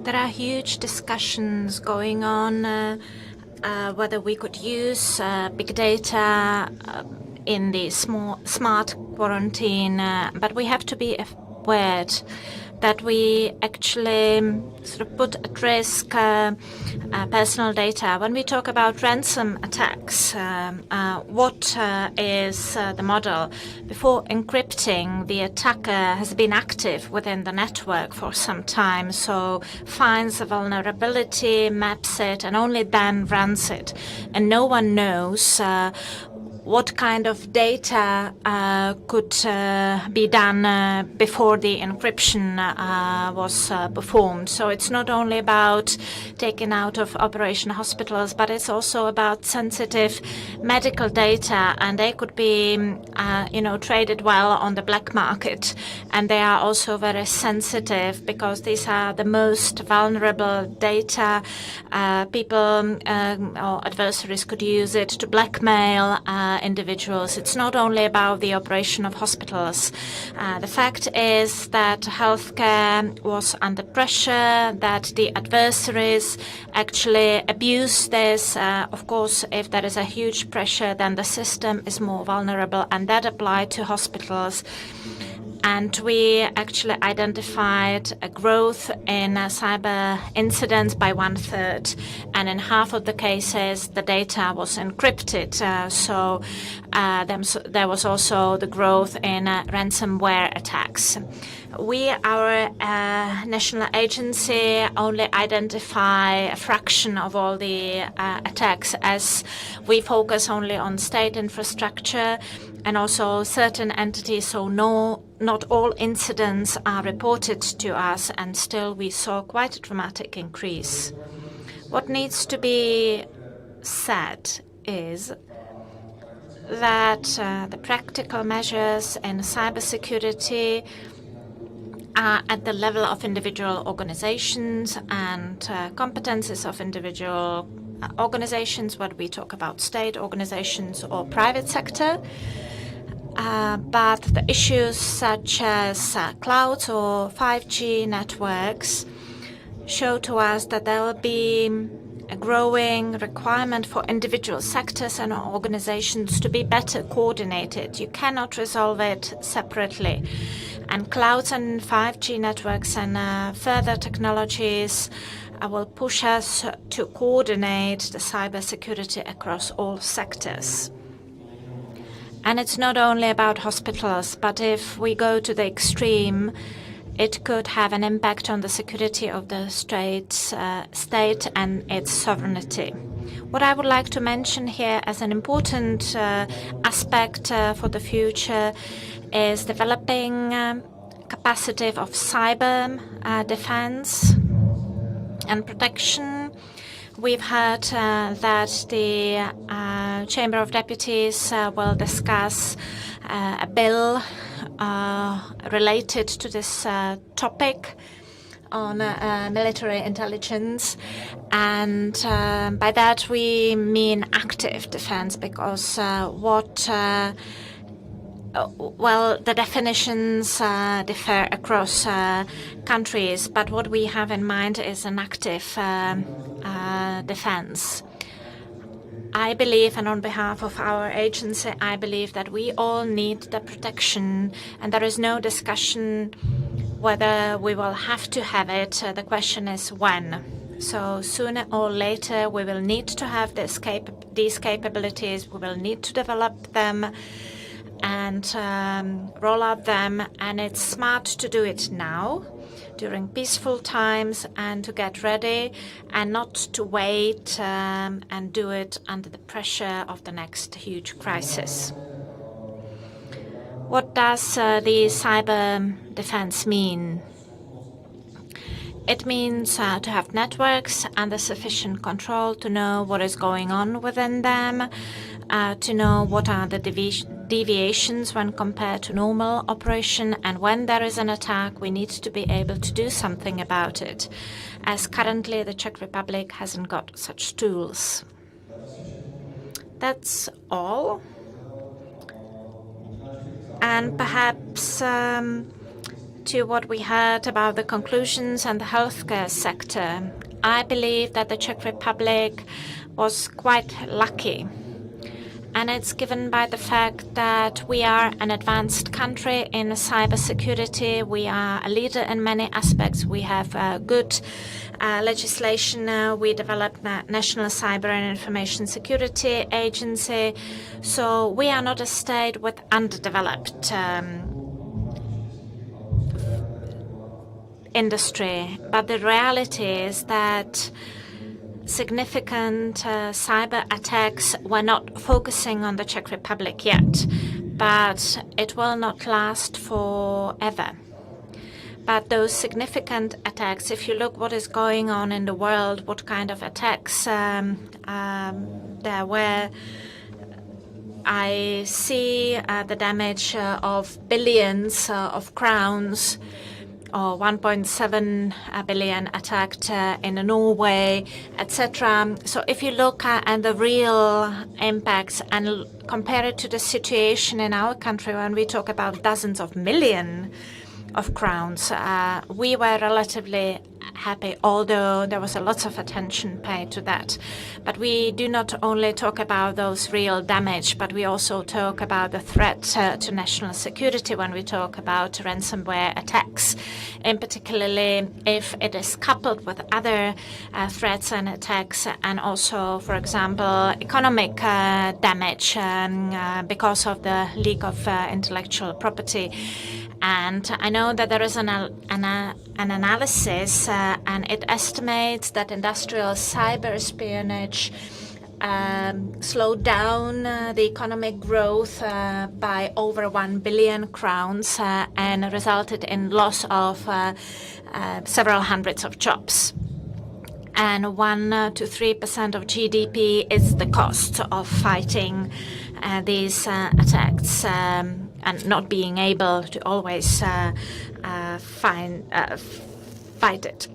There are huge discussions going on whether we could use big data in the smart quarantine, but we have to be aware that we actually sort of put at risk personal data. When we talk about ransom attacks, what is the model? Before encrypting, the attacker has been active within the network for some time, so finds a vulnerability, maps it, and only then runs it. And no one knows what kind of data could be done before the encryption was performed. So it's not only about taking out of operation hospitals, but it's also about sensitive medical data, and they could be, traded well on the black market. And they are also very sensitive because these are the most vulnerable data. People or adversaries could use it to blackmail individuals. It's not only about the operation of hospitals. The fact is that healthcare was under pressure, that the adversaries actually abuse this. Of course, if there is a huge pressure, then the system is more vulnerable, and that applies to hospitals. And we actually identified a growth in cyber incidents by 1/3. And in half of the cases, the data was encrypted. So there was also the growth in ransomware attacks. We, our national agency, only identify a fraction of all the attacks, as we focus only on state infrastructure and also certain entities. So not all incidents are reported to us, and still we saw quite a dramatic increase. What needs to be said is that the practical measures in cybersecurity are at the level of individual organizations and competences of individual organizations, whether we talk about state organizations or private sector. But the issues such as clouds or 5G networks show to us that there will be a growing requirement for individual sectors and organizations to be better coordinated. You cannot resolve it separately. And clouds and 5G networks and further technologies will push us to coordinate the cybersecurity across all sectors. And it's not only about hospitals, but if we go to the extreme, it could have an impact on the security of the state and its sovereignty. What I would like to mention here as an important aspect for the future is developing capacity of cyber defense and protection. We've heard that the Chamber of Deputies will discuss a bill related to this topic on military intelligence, and by that we mean active defense, because the definitions differ across countries, but what we have in mind is an active defense. I believe, and on behalf of our agency, I believe that we all need the protection, and there is no discussion whether we will have to have it. The question is when. So sooner or later, we will need to have these capabilities. We will need to develop them and roll out them, and it's smart to do it now during peaceful times and to get ready, and not to wait and do it under the pressure of the next huge crisis. What does the cyber defense mean? It means to have networks under sufficient control to know what is going on within them, to know what are the deviations when compared to normal operation, and when there is an attack, we need to be able to do something about it, as currently the Czech Republic hasn't got such tools. That's all. And perhaps to what we heard about the conclusions and the healthcare sector, I believe that the Czech Republic was quite lucky. And it's given by the fact that we are an advanced country in cybersecurity. We are a leader in many aspects. We have good legislation. We developed the National Cyber and Information Security Agency. So we are not a state with underdeveloped industry. But the reality is that significant cyber attacks were not focusing on the Czech Republic yet, but it will not last forever. But those significant attacks, if you look what is going on in the world, what kind of attacks there were, I see the damage of billions of crowns, or 1.7 billion attacked in Norway, etc. So if you look at the real impacts and compare it to the situation in our country, when we talk about dozens of millions of crowns, we were relatively happy, although there was a lot of attention paid to that. But we do not only talk about those real damage, but we also talk about the threat to national security when we talk about ransomware attacks, in particularly if it is coupled with other threats and attacks, and also, for example, economic damage because of the leak of intellectual property. And I know that there is an analysis, and it estimates that industrial cyber espionage slowed down the economic growth by over 1 billion crowns and resulted in loss of several hundreds of jobs. And 1 to 3% of GDP is the cost of fighting these attacks and not being able to always fight it.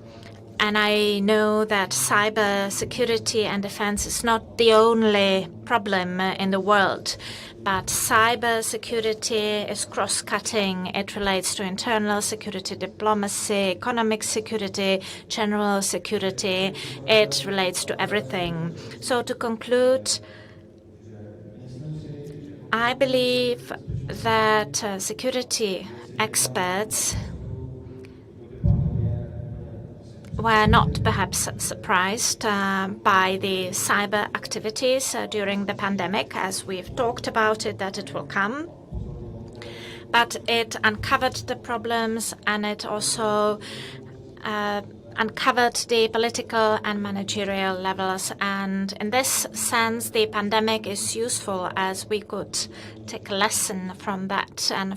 And I know that cyber security and defense is not the only problem in the world, but cyber security is cross-cutting. It relates to internal security, diplomacy, economic security, general security. It relates to everything. So to conclude, I believe that security experts were not perhaps surprised by the cyber activities during the pandemic, as we've talked about it, that it will come. But it uncovered the problems, and it also uncovered the political and managerial levels. And in this sense, the pandemic is useful, as we could take a lesson from that and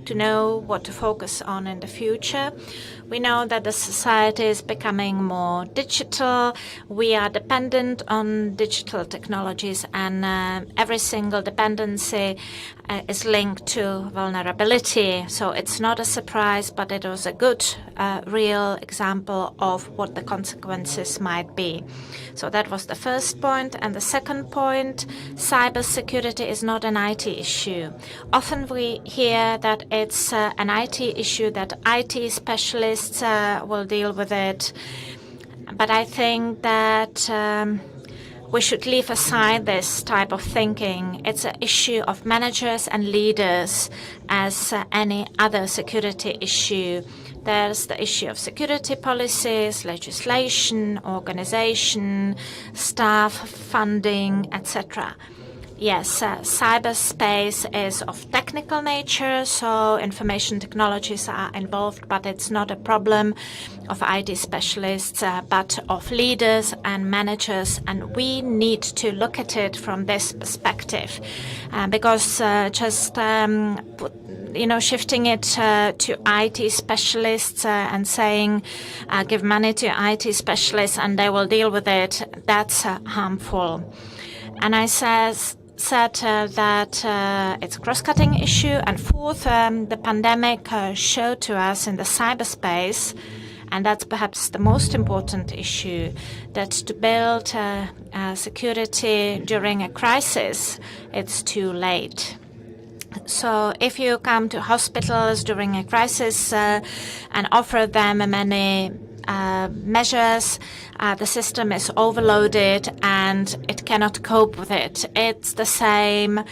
to know what to focus on in the future. We know that the society is becoming more digital. We are dependent on digital technologies, and every single dependency is linked to vulnerability. So it's not a surprise, but it was a good, real example of what the consequences might be. So that was the first point. And the second point, cybersecurity is not an IT issue. Often we hear that it's an IT issue, that IT specialists will deal with it. But I think that we should leave aside this type of thinking. It's an issue of managers and leaders as any other security issue. There's the issue of security policies, legislation, organization, staff, funding, etc. Yes, cyberspace is of technical nature, so information technologies are involved, but it's not a problem of IT specialists, but of leaders and managers, and we need to look at it from this perspective, because just shifting it to IT specialists and saying, give money to IT specialists and they will deal with it, that's harmful. And I said that it's a cross-cutting issue. And fourth, the pandemic showed to us in the cyberspace, and that's perhaps the most important issue, that to build security during a crisis, it's too late. So if you come to hospitals during a crisis and offer them many measures, the system is overloaded and it cannot cope with it. It's the same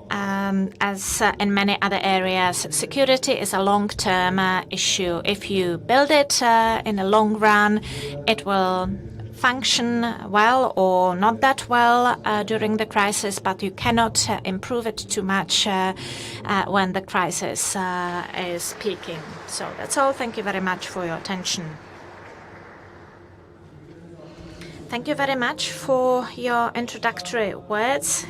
as in many other areas. Security is a long-term issue. If you build it in the long run, it will function well or not that well during the crisis, but you cannot improve it too much when the crisis is peaking. So that's all. Thank you very much for your attention. Thank you very much for your introductory words.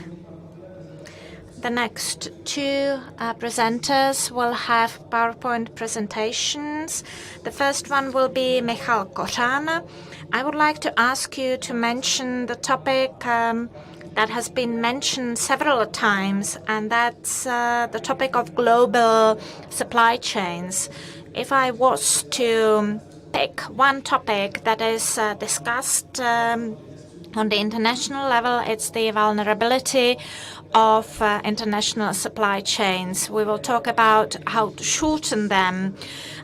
The next two presenters will have PowerPoint presentations. The first one will be Michal Kořán. I would like to ask you to mention the topic that has been mentioned several times, and that's the topic of global supply chains. If I was to pick one topic that is discussed On the international level, it's the vulnerability of international supply chains. We will talk about how to shorten them.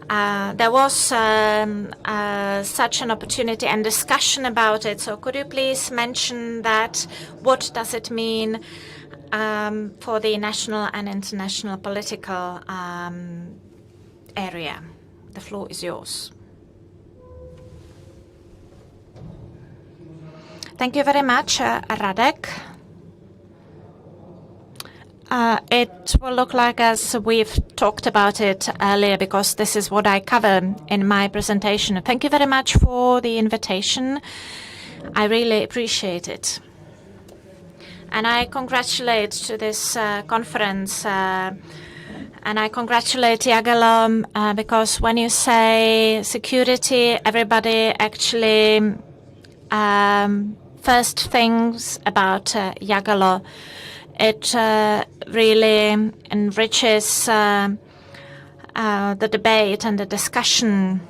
There was such an opportunity and discussion about it. So could you please mention that? What does it mean for the national and international political area? The floor is yours. Thank you very much, Radek. It will look like as we've talked about it earlier, because this is what I cover in my presentation. Thank you very much for the invitation. I really appreciate it. And I congratulate to this conference, and I congratulate Jagelo, because when you say security, everybody actually first things about Jagelo. It really enriches the debate and the discussion.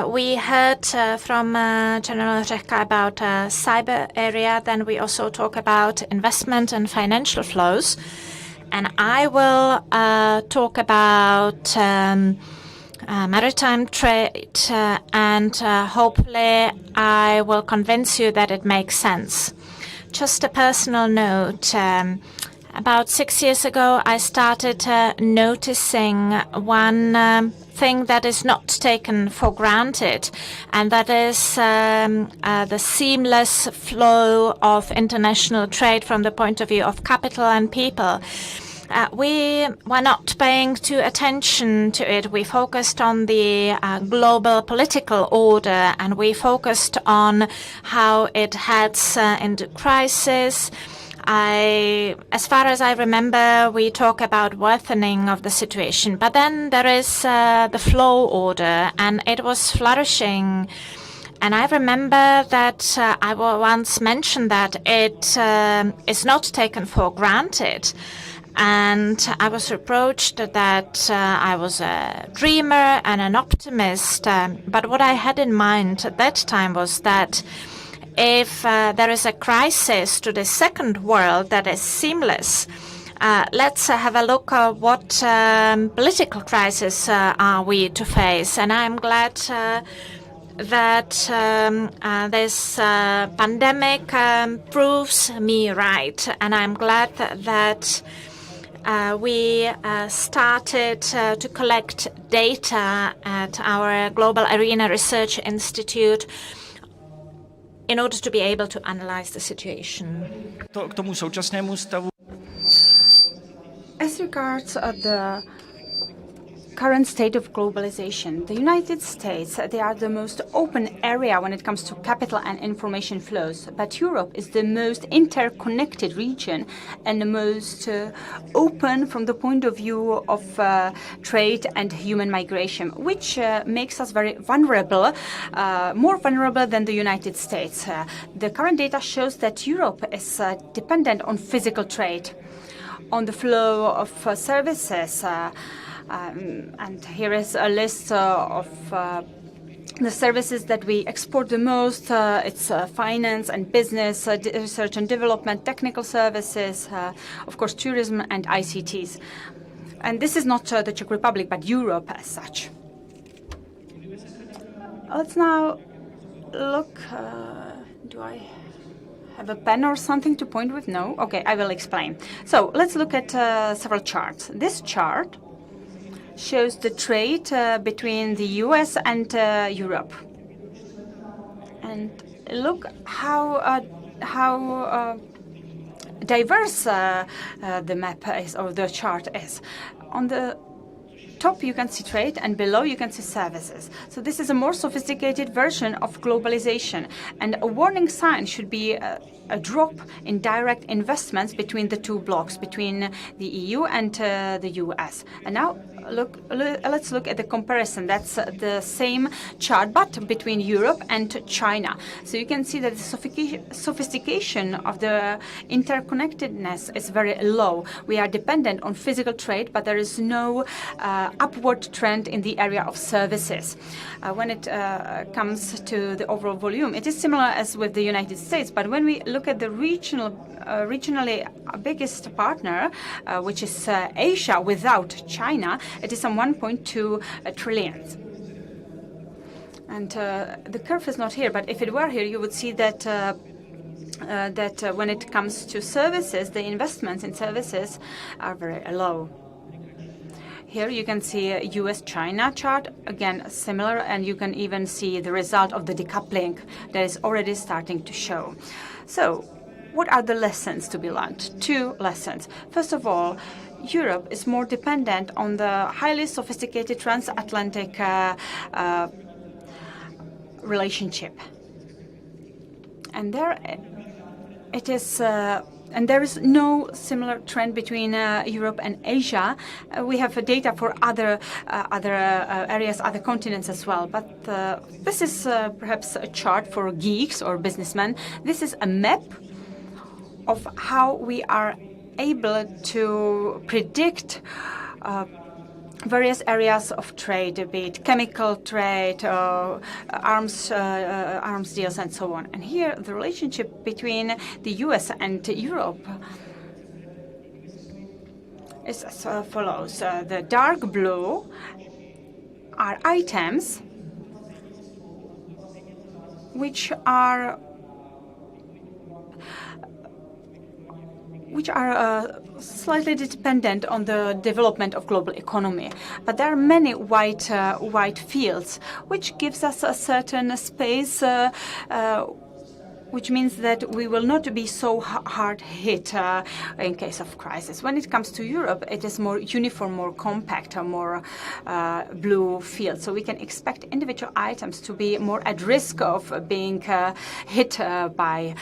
We heard from General Řehka about cyber area. Then we also talk about investment and financial flows. And I will talk about maritime trade, and hopefully I will convince you that it makes sense. Just a personal note. About 6 years ago, I started noticing one thing that is not taken for granted, and that is the seamless flow of international trade from the point of view of capital and people. We were not paying too attention to it. We focused on the global political order, and we focused on how it heads into crisis. As far as I remember, we talk about worsening of the situation. But then there is the flow order, and it was flourishing. And I remember that I once mentioned that it is not taken for granted. And I was reproached that I was a dreamer and an optimist. But what I had in mind at that time was that if there is a crisis to the second world that is seamless, let's have a look at what political crisis are we to face. And I'm glad that this pandemic proves me right. And I'm glad that we started to collect data at our Global Arena Research Institute in order to be able to analyze the situation. As regards the current state of globalization, the United States, they are the most open area when it comes to capital and information flows. But Europe is the most interconnected region and the most open from the point of view of trade and human migration, which makes us very vulnerable, more vulnerable than the United States. The current data shows that Europe is dependent on physical trade, on the flow of services, and here is a list of the services that we export the most. It's finance and business, research and development, technical services, of course, tourism and ICTs. And this is not the Czech Republic, but Europe as such. Let's now look. Do I have a pen or something to point with? No? Okay, I will explain. So let's look at several charts. This chart shows the trade between the US and Europe. And look how diverse the map is, or the chart is. On the top you can see trade, and below you can see services. So this is a more sophisticated version of globalization, and a warning sign should be a drop in direct investments between the two blocks, between the EU and the US. And now let's look at the comparison. That's the same chart, but between Europe and China. So you can see that the sophistication of the interconnectedness is very low. We are dependent on physical trade, but there is no upward trend in the area of services. When it comes to the overall volume, it is similar as with the United States, but when we look at the regionally biggest partner, which is Asia without China, it is some 1.2 trillion. And the curve is not here, but if it were here, you would see that when it comes to services, the investments in services are very low. Here you can see a US-China chart, again similar, and you can even see the result of the decoupling that is already starting to show. So, what are the lessons to be learned? Two lessons. First of all, Europe is more dependent on the highly sophisticated transatlantic relationship. And there it is, and there is no similar trend between Europe and Asia. We have data for other areas, other continents as well. But this is perhaps a chart for geeks or businessmen. This is a map of how we are able to predict various areas of trade, be it chemical trade, arms deals, and so on. And here, the relationship between the US and Europe is as follows. The dark blue are items which are slightly dependent on the development of global economy. But there are many white fields, which gives us a certain space, which means that we will not be so hard hit in case of crisis. When it comes to Europe, it is more uniform, more compact, more blue field. So we can expect individual items to be more at risk of being hit by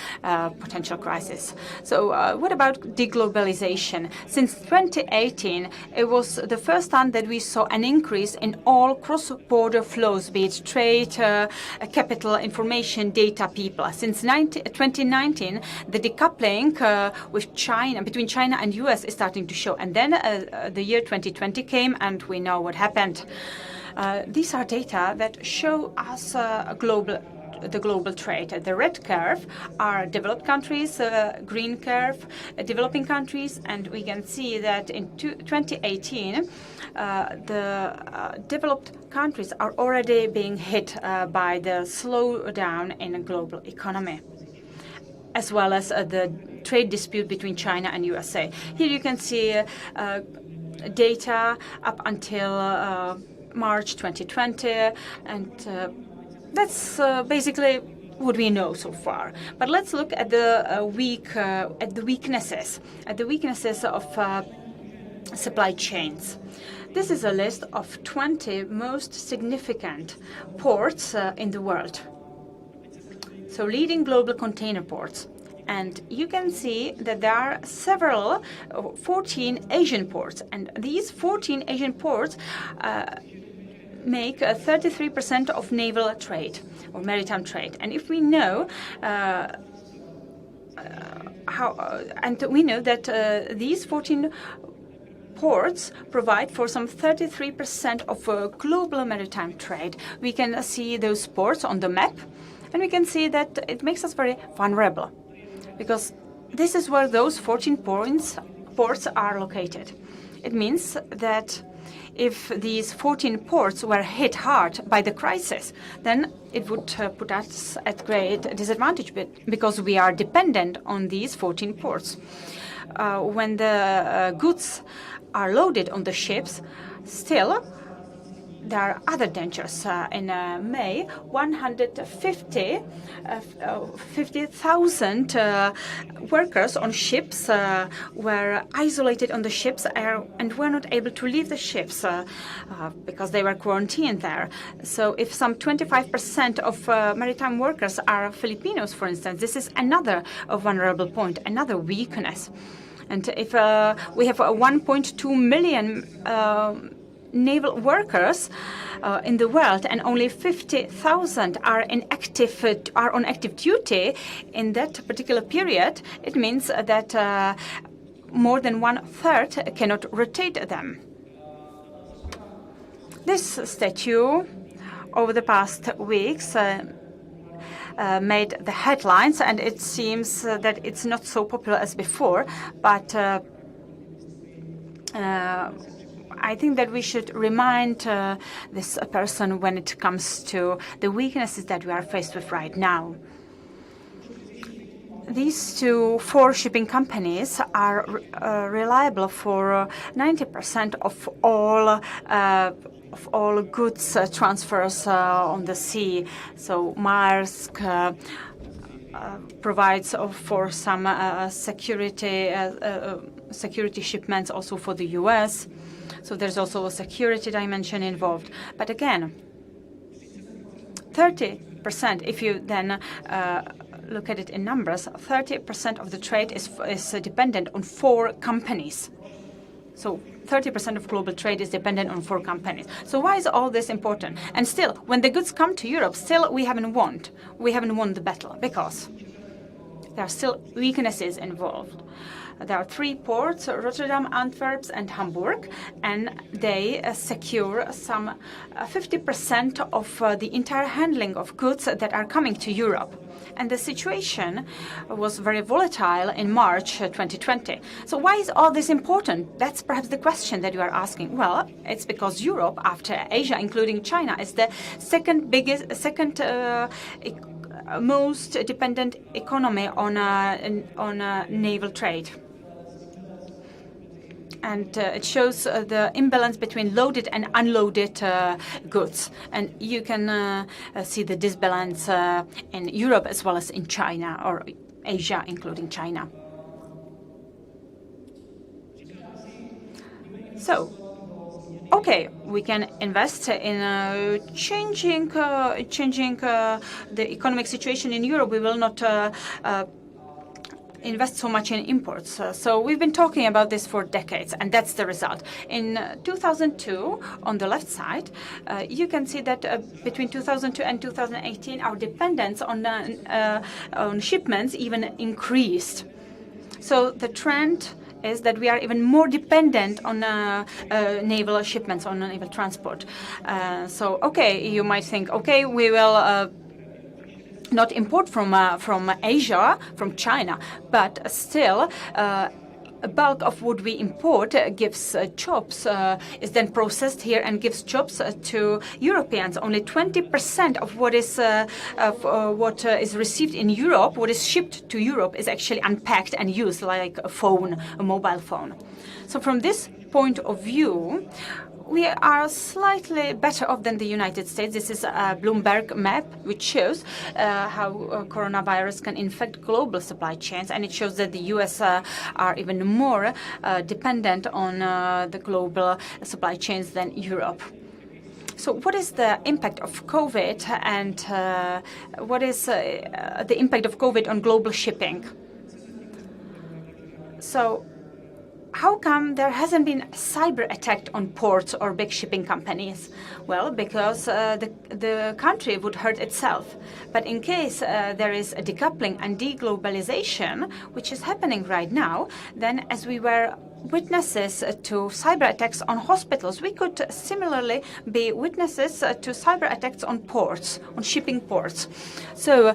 potential crisis. So what about deglobalization? Since 2018, it was the first time that we saw an increase in all cross-border flows, be it trade, capital, information, data, people. Since 2019, the decoupling with China, between China and US is starting to show. And then the year 2020 came, and we know what happened. These are data that show us the global trade. The red curve are developed countries, green curve, developing countries, and we can see that in 2018, the developed countries are already being hit by the slowdown in a global economy, as well as the trade dispute between China and USA. Here you can see data up until March 2020, and that's basically what we know so far. But let's look at the weaknesses of supply chains. This is a list of 20 most significant ports in the world. So leading global container ports. And you can see that there are 14 Asian ports. And these 14 Asian ports make 33% of naval trade or maritime trade. And if we know we know that these 14 ports provide for some 33% of global maritime trade. We can see those ports on the map, and we can see that it makes us very vulnerable, because this is where those 14 ports are located. It means that if these 14 ports were hit hard by the crisis, then it would put us at great disadvantage, because we are dependent on these 14 ports. When the goods are loaded on the ships, still there are other dangers. In May, 50,000 workers on ships were isolated on the ships and were not able to leave the ships because they were quarantined there. So if some 25% of maritime workers are Filipinos, for instance, this is another vulnerable point, another weakness. And if we have 1.2 million naval workers in the world, and only 50,000 are on active duty in that particular period, it means that more than 1/3 cannot rotate them. This statue over the past weeks made the headlines, and it seems that it's not so popular as before, but I think that we should remind this person when it comes to the weaknesses that we are faced with right now. These four shipping companies are reliable for 90% of all goods transfers on the sea. So Maersk provides for some security shipments also for the US. So there's also a security dimension involved. But again, 30%, if you then look at it in numbers, 30% of the trade is dependent on four companies. So 30% of global trade is dependent on four companies. So why is all this important? And still, when the goods come to Europe, still we haven't won. We haven't won the battle because there are still weaknesses involved. There are three ports, Rotterdam, Antwerp, and Hamburg, and they secure some 50% of the entire handling of goods that are coming to Europe. And the situation was very volatile in March 2020. So why is all this important? That's perhaps the question that you are asking. Well, it's because Europe, after Asia, including China, is the second most dependent economy on naval trade. And it shows the imbalance between loaded and unloaded goods. And you can see the disbalance in Europe as well as in China, or Asia, including China. So, okay, we can invest in changing the economic situation in Europe. We will not invest so much in imports. So we've been talking about this for decades, and that's the result. In 2002, on the left side, you can see that between 2002 and 2018, our dependence on shipments even increased. So the trend is that we are even more dependent on naval shipments, on naval transport. So, okay, you might think, okay, we will not import from Asia, from China, but still a bulk of what we import gives jobs, is then processed here and gives jobs to Europeans. Only 20% of what is received in Europe, what is shipped to Europe, is actually unpacked and used, like a mobile phone. So from this point of view, we are slightly better off than the United States. This is a Bloomberg map, which shows how coronavirus can infect global supply chains, and it shows that the US are even more dependent on the global supply chains than Europe. So what is the impact of COVID, and what is the impact of COVID on global shipping? So how come there hasn't been a cyber attack on ports or big shipping companies? Well, because the country would hurt itself. But in case there is a decoupling and deglobalization, which is happening right now, then as we were witnesses to cyber attacks on hospitals, we could similarly be witnesses to cyber attacks on ports, on shipping ports. So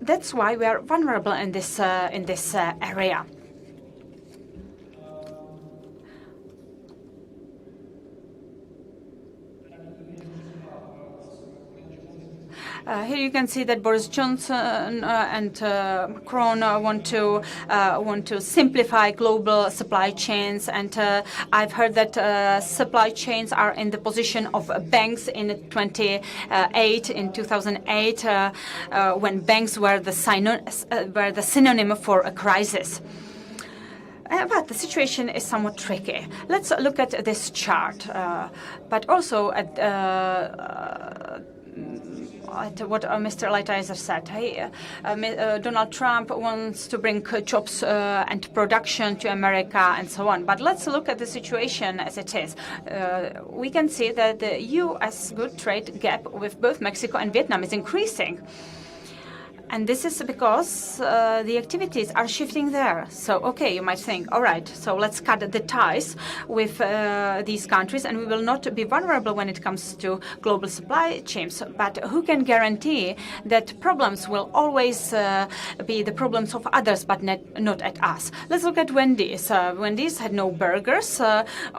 that's why we are vulnerable in this area. Here you can see that Boris Johnson and Macron want to simplify global supply chains, and I've heard that supply chains are in the position of banks in 2008, when banks were the synonym for a crisis. But the situation is somewhat tricky. Let's look at this chart, but also at what Mr. Lighthizer said. Donald Trump wants to bring jobs and production to America and so on. But let's look at the situation as it is. We can see that the U.S. good trade gap with both Mexico and Vietnam is increasing. And this is because the activities are shifting there. So, okay, you might think, all right, so let's cut the ties with these countries and we will not be vulnerable when it comes to global supply chains. But who can guarantee that problems will always be the problems of others, but not at us? Let's look at Wendy's. Wendy's had no burgers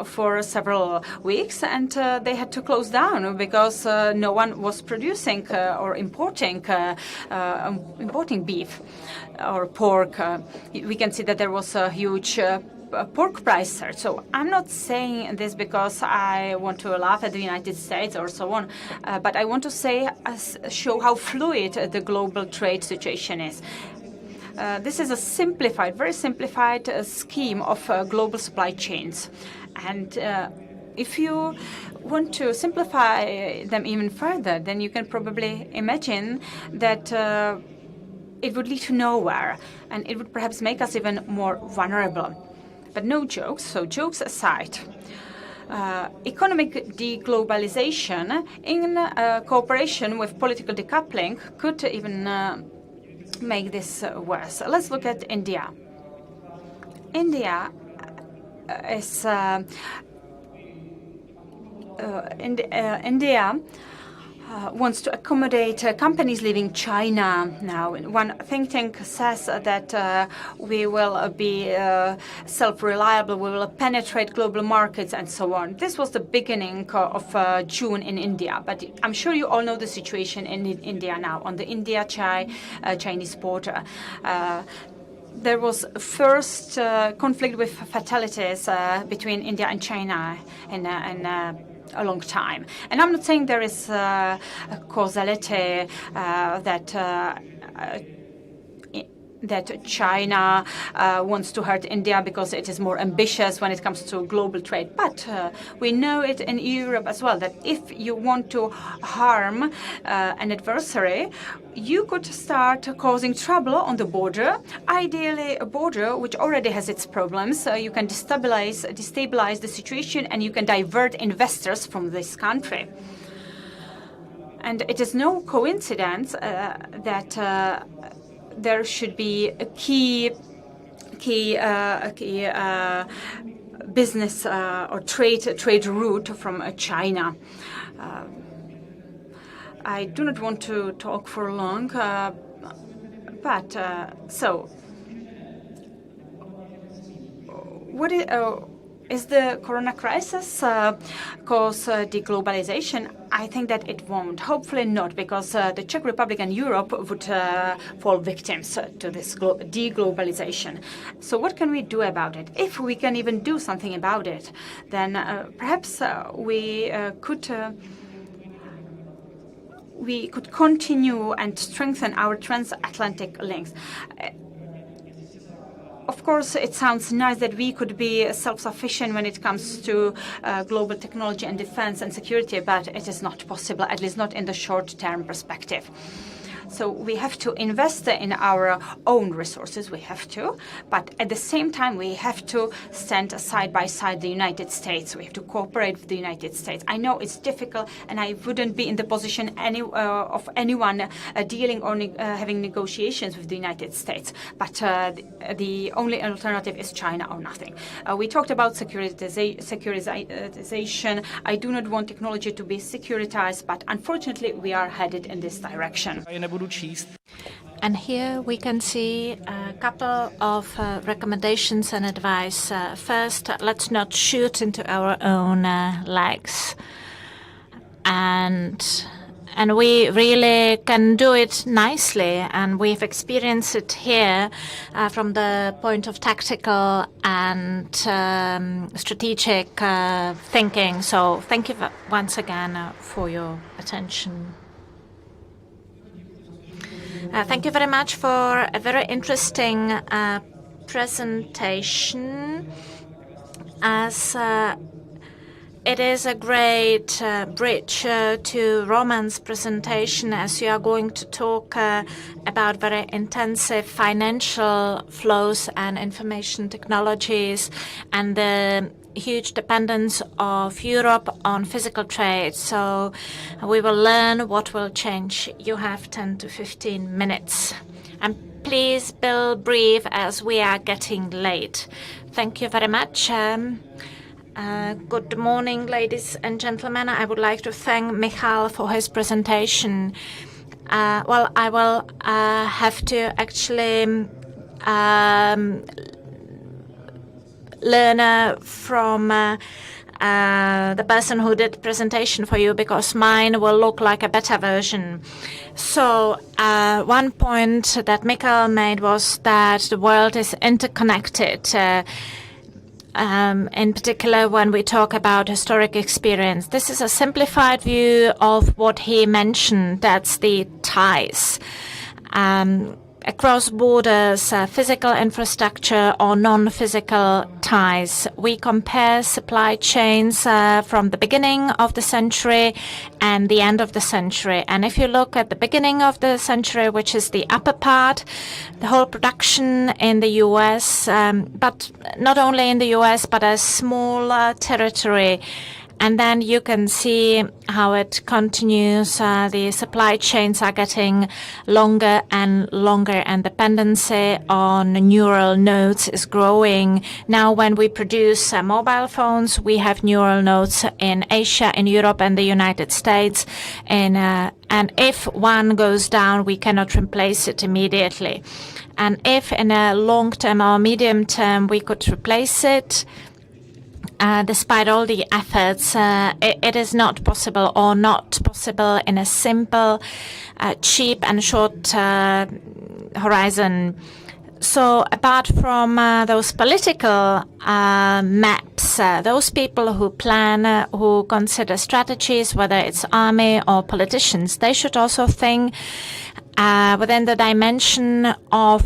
for several weeks and they had to close down because no one was producing or importing beef or pork. We can see that there was a huge pork price surge. So I'm not saying this because I want to laugh at the United States or so on, but I want to show how fluid the global trade situation is. This is a very simplified scheme of global supply chains. And if you want to simplify them even further, then you can probably imagine that it would lead to nowhere, and it would perhaps make us even more vulnerable. But no jokes, so jokes aside. Economic deglobalization in cooperation with political decoupling could even make this worse. Let's look at India. India is India wants to accommodate companies leaving China now. One think tank says that we will be self-reliable, we will penetrate global markets and so on. This was the beginning of June in India, but I'm sure you all know the situation in India now, on the India-Chinese border. There was first conflict with fatalities between India and China in a long time. And I'm not saying there is a causality that China wants to hurt India because it is more ambitious when it comes to global trade. But we know it in Europe as well, that if you want to harm an adversary, you could start causing trouble on the border, ideally a border which already has its problems. You can destabilize the situation and you can divert investors from this country. And it is no coincidence that there should be a key business or trade route from China. I do not want to talk for long, but so what is the corona crisis cause deglobalization? I think that it won't. Hopefully not, because the Czech Republic and Europe would fall victims to this deglobalization. So what can we do about it? If we can even do something about it, then perhaps we could continue and strengthen our transatlantic links. Of course, it sounds nice that we could be self-sufficient when it comes to global technology and defense and security, but it is not possible, at least not in the short-term perspective. So we have to invest in our own resources, we have to, but at the same time we have to stand side by side the United States. We have to cooperate with the United States. I know it's difficult and I wouldn't be in the position of anyone dealing or having negotiations with the United States, but the only alternative is China or nothing. We talked about securitization. I do not want technology to be securitized, but unfortunately we are headed in this direction. And here we can see a couple of recommendations and advice. First, let's not shoot into our own legs. And we really can do it nicely, and we've experienced it here from the point of tactical and strategic thinking. So thank you once again for your attention. Thank you very much for a very interesting presentation. As it is a great bridge to Roman's presentation, as you are going to talk about very intensive financial flows and information technologies and the huge dependence of Europe on physical trade. So we will learn what will change. You have 10 to 15 minutes. And please be brief as we are getting late. Thank you very much. Good morning, ladies and gentlemen. I would like to thank Michal for his presentation. Well, I will have to actually learn from the person who did the presentation for you, because mine will look like a better version. So one point that Michal made was that the world is interconnected. In particular, when we talk about historic experience. This is a simplified view of what he mentioned. That's the ties. Across borders, physical infrastructure or non-physical ties. We compare supply chains from the beginning of the century and the end of the century. And if you look at the beginning of the century, which is the upper part, the whole production in the US, but not only in the US, but a small territory. And then you can see how it continues. The supply chains are getting longer and longer, and dependency on neural nodes is growing. Now, when we produce mobile phones, we have neural nodes in Asia, in Europe, and the United States. And if one goes down, we cannot replace it immediately. And if in a long term or medium term we could replace it, despite all the efforts, it is not possible, or not possible in a simple, cheap and short horizon. So apart from those political maps, those people who plan, who consider strategies, whether it's army or politicians, they should also think within the dimension of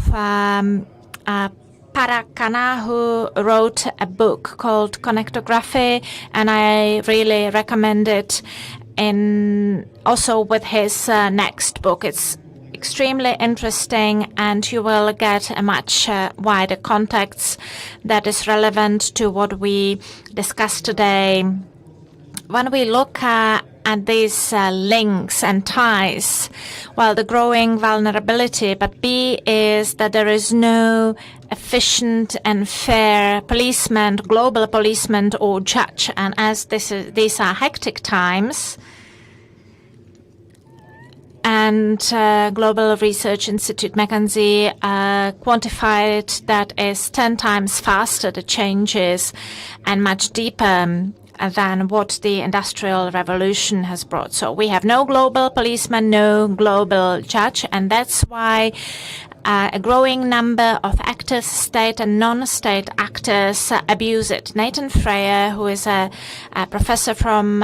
Parakana, who wrote a book called Connectography, and I really recommend it. Also with his next book. It's extremely interesting, and you will get a much wider context that is relevant to what we discussed today. When we look at these links and ties, well, the growing vulnerability, but B is that there is no efficient and fair policeman, global policeman or judge. And as these are hectic times, and Global Research Institute McKinsey quantified that is 10 times faster the changes and much deeper than what the Industrial Revolution has brought. So we have no global policeman, no global judge, and that's why a growing number of active state and non-state actors abuse it. Nathan Freyer, who is a professor from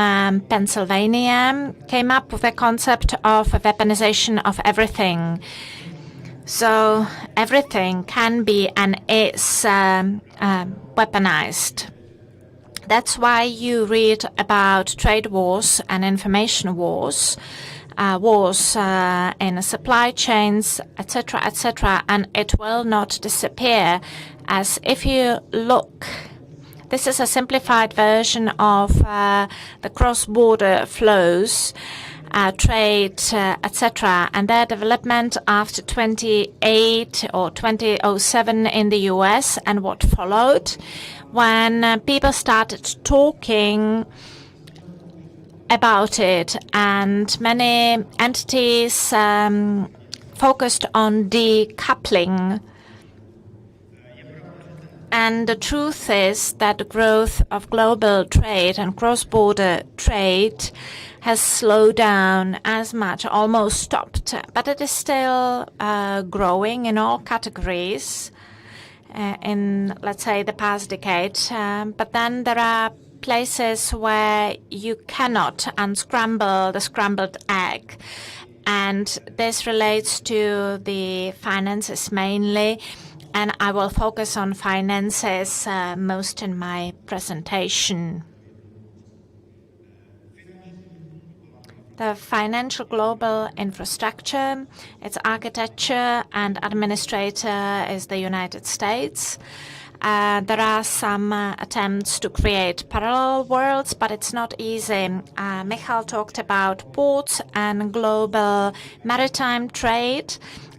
Pennsylvania, came up with the concept of a weaponization of everything. So everything can be and is weaponized. That's why you read about trade wars and information wars, wars in supply chains, etc., and it will not disappear. As if you look, this is a simplified version of the cross-border flows, trade, etc., and their development after 28 or 2007 in the US, and what followed when people started talking about it, and many entities focused on decoupling. And the truth is that the growth of global trade and cross-border trade has slowed down as much, almost stopped, but it is still growing in all categories in, let's say, the past decade. But then there are places where you cannot unscramble the scrambled egg. And this relates to the finances mainly. And I will focus on finances most in my presentation. the financial global infrastructure, its architecture and administrator is the United States. There are some attempts to create parallel worlds, but it's not easy. Michal talked about ports and global maritime trade.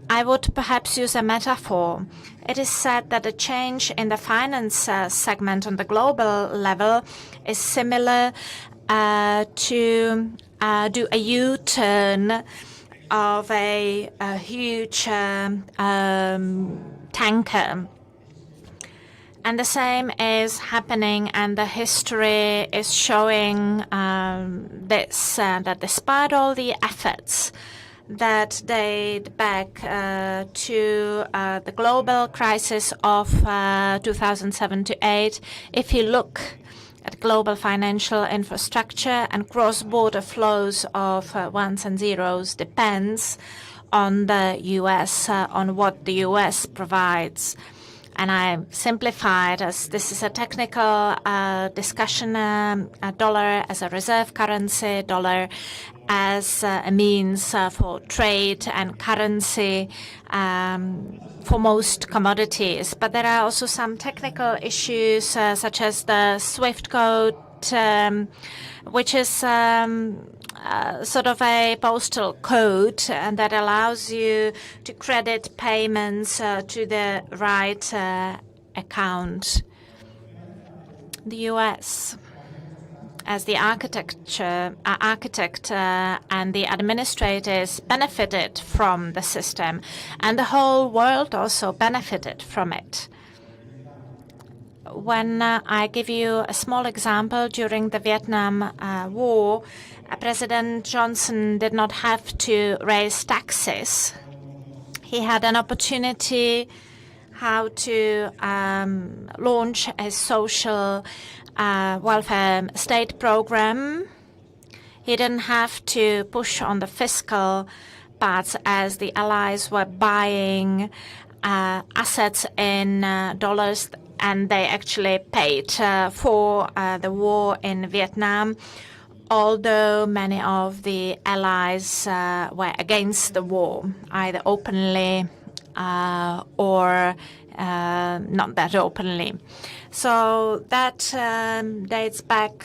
I would perhaps use a metaphor. It is said that the change in the finance segment on the global level is similar to do a U-turn of a huge tanker. And the same is happening, and the history is showing that despite all the efforts that date back to the global crisis of 2007-2008, if you look at global financial infrastructure and cross-border flows of ones and zeros depends on the U.S., on what the U.S. provides. And I simplified as this is a technical discussion, a dollar as a reserve currency, dollar as a means for trade and currency for most commodities. But there are also some technical issues such as the SWIFT code, which is sort of a postal code and that allows you to credit payments to the right account. The U.S. as the architect and the administrators benefited from the system, and the whole world also benefited from it. When I give you a small example, during the Vietnam War, President Johnson did not have to raise taxes. He had an opportunity how to launch a social welfare state program. He didn't have to push on the fiscal parts as the allies were buying assets in dollars, and they actually paid for the war in Vietnam, although many of the allies were against the war, either openly or not that openly. So that dates back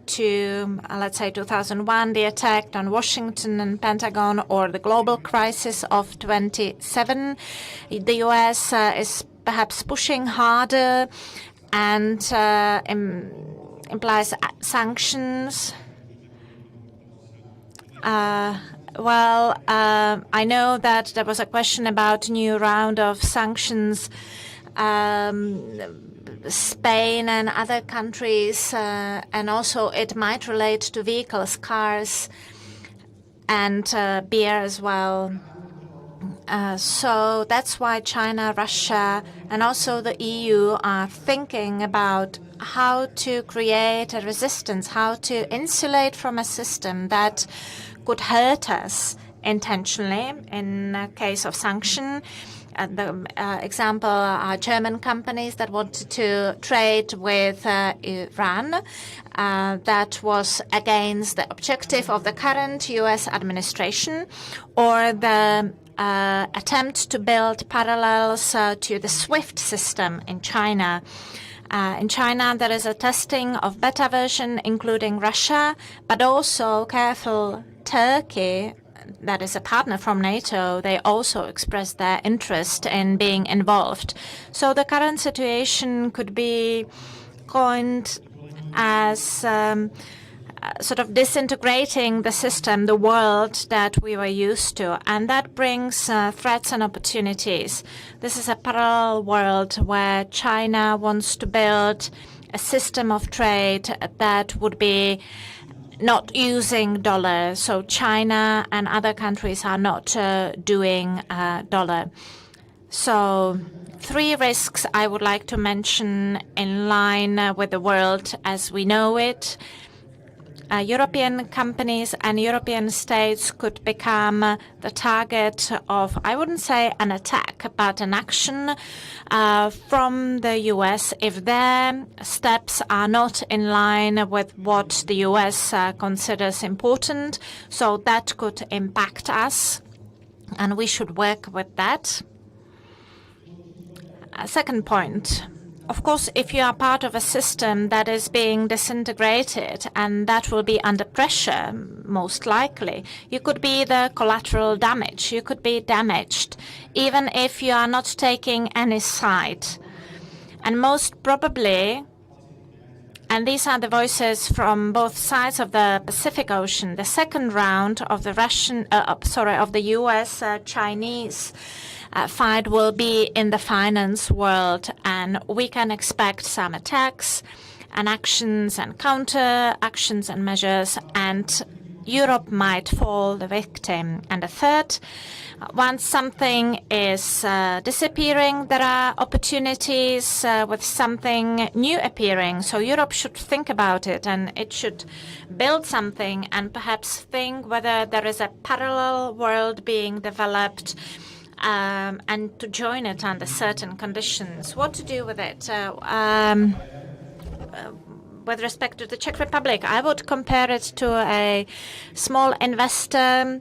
to, let's say, 2001, the attack on Washington and Pentagon, or the global crisis of 27. The U.S. is perhaps pushing harder and implies sanctions. I know that there was a question about new round of sanctions. Spain and other countries, and also it might relate to vehicles, cars, and beer as well. So that's why China, Russia, and also the EU are thinking about how to create a resistance, how to insulate from a system that could hurt us intentionally in case of sanction. The example are German companies that wanted to trade with Iran. That was against the objective of the current U.S. administration, or the attempt to build parallels to the SWIFT system in China. In China, there is a testing of beta version, including Russia, but also careful Turkey, that is a partner from NATO. They also expressed their interest in being involved. So the current situation could be coined as sort of disintegrating the system, the world that we were used to. And that brings threats and opportunities. This is a parallel world where China wants to build a system of trade that would be not using dollar. So China and other countries are not doing dollar. So 3 risks I would like to mention in line with the world as we know it. European companies and European states could become the target of, I wouldn't say an attack, but an action from the US if their steps are not in line with what the US considers important. So that could impact us, and we should work with that. Second point. Of course, if you are part of a system that is being disintegrated and that will be under pressure, most likely, you could be the collateral damage. You could be damaged, even if you are not taking any side. And most probably, and these are the voices from both sides of the Pacific Ocean, the second round of the US-Chinese fight will be in the finance world, and we can expect some attacks and actions and counter actions and measures, and Europe might fall the victim. And the third, once something is disappearing, there are opportunities with something new appearing. So Europe should think about it, and it should build something and perhaps think whether there is a parallel world being developed, and to join it under certain conditions. What to do with it? With respect to the Czech Republic, I would compare it to a small investor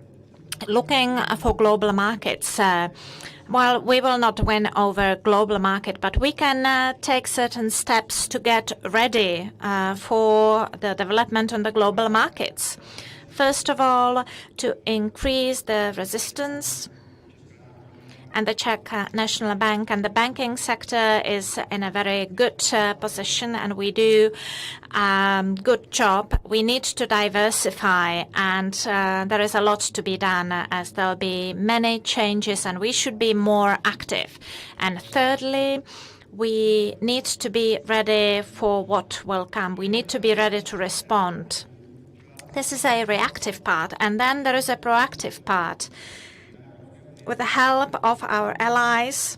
looking for global markets. Well, we will not win over global market, but we can take certain steps to get ready for the development on the global markets. First of all, to increase the resistance. And the Czech National Bank and the banking sector is in a very good position, and we do good job. We need to diversify, and there is a lot to be done, as there will be many changes, and we should be more active. And thirdly, we need to be ready for what will come. We need to be ready to respond. This is a reactive part, and then there is a proactive part. With the help of our allies,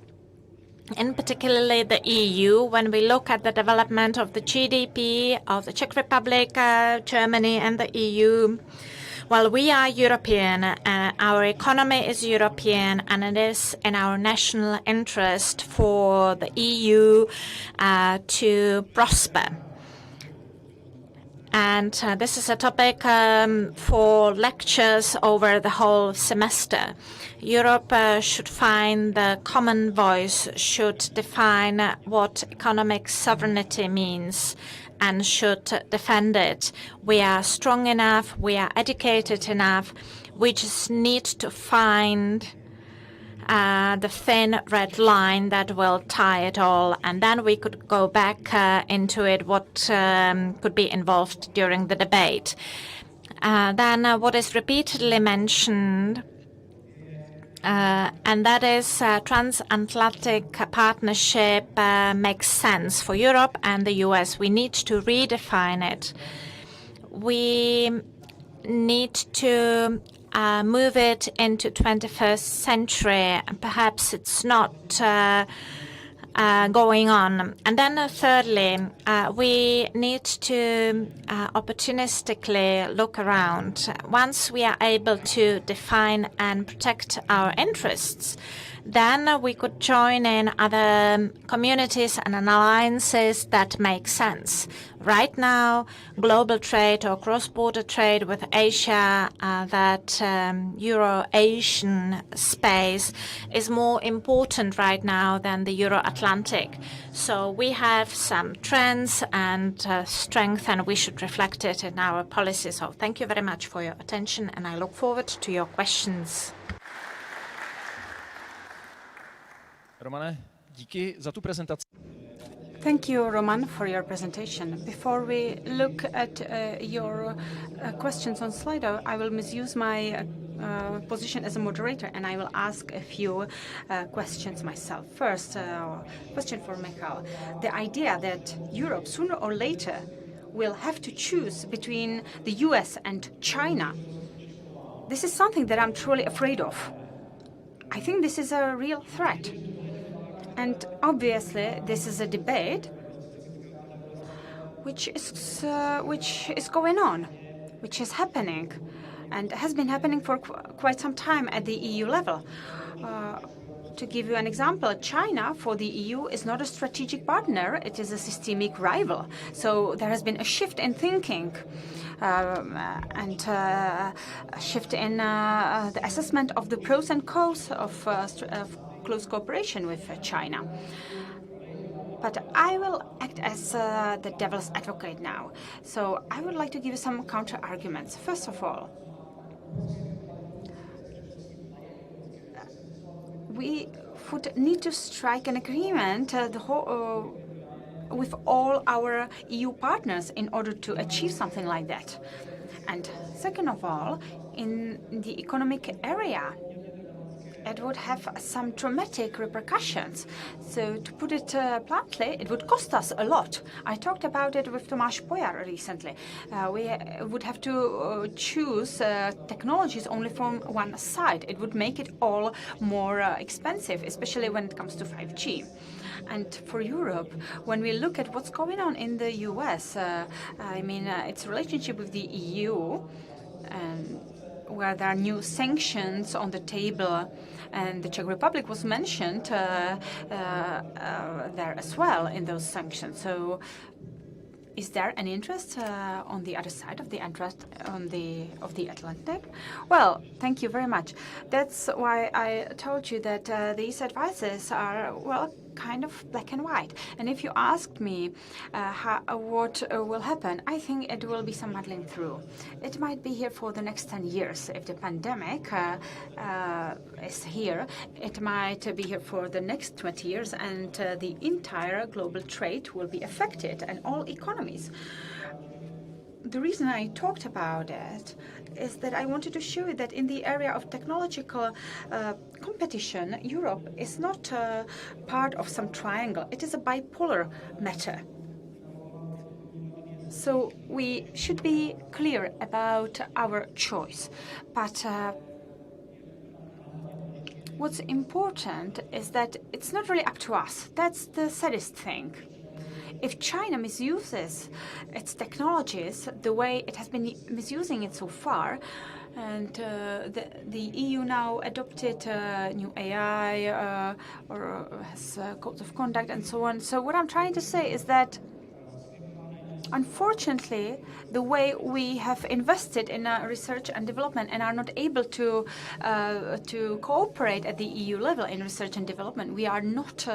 in particularly the EU, when we look at the development of the GDP of the Czech Republic, Germany and the EU, well, we are European, our economy is European, and it is in our national interest for the EU to prosper. And this is a topic for lectures over the whole semester. Europe should find the common voice, should define what economic sovereignty means, and should defend it. We are strong enough, we are educated enough, we just need to find the thin red line that will tie it all, and then we could go back into it, what could be involved during the debate. Then what is repeatedly mentioned, and that is transatlantic partnership makes sense for Europe and the US. We need to redefine it. We need to move it into 21st century. Perhaps it's not going on. And then thirdly, we need to opportunistically look around. Once we are able to define and protect our interests, then we could join in other communities and alliances that make sense. Right now, global trade or cross-border trade with Asia, that Euro-Asian space is more important right now than the Euro-Atlantic. So we have some trends and strength, and we should reflect it in our policy. So thank you very much for your attention, and I look forward to your questions. Romane, díky za tu prezentaci. Thank you, Roman, for your presentation. Before we look at your questions on Slido, I will misuse my position as a moderator, and I will ask a few questions myself. First, question for Michal. The idea that Europe, sooner or later, will have to choose between the US and China, this is something that I'm truly afraid of. I think this is a real threat. And obviously, this is a debate which is going on. which is happening and has been happening for quite some time at the EU level. To give you an example, China for the EU is not a strategic partner, it is a systemic rival. So there has been a shift in thinking and a shift in the assessment of the pros and cons of close cooperation with China. But I will act as the devil's advocate now. So I would like to give you some counter-arguments. First of all, we would need to strike an agreement with all our EU partners in order to achieve something like that. And second of all, in the economic area, it would have some dramatic repercussions. So to put it bluntly, it would cost us a lot. I talked about it with Tomáš Pojar recently. We would have to choose technologies only from one side. It would make it all more expensive, especially when it comes to 5G. And for Europe, when we look at what's going on in the US, its relationship with the EU, where there are new sanctions on the table, and the Czech Republic was mentioned there as well in those sanctions. So is there an interest on the other side of the Atlantic? Well, thank you very much. That's why I told you that these advices are, well, kind of black and white. And if you asked me what will happen, I think it will be some muddling through. It might be here for the next 10 years. If the pandemic is here, it might be here for the next 20 years, and the entire global trade will be affected, and all economies. The reason I talked about it is that I wanted to show you that in the area of technological competition, Europe is not part of some triangle. It is a bipolar matter. So we should be clear about our choice. But what's important is that it's not really up to us. That's the saddest thing. If China misuses its technologies the way it has been misusing it so far, and the EU now adopted new AI or has codes of conduct and so on. So what I'm trying to say is that, unfortunately, the way we have invested in research and development and are not able to cooperate at the EU level in research and development, we are not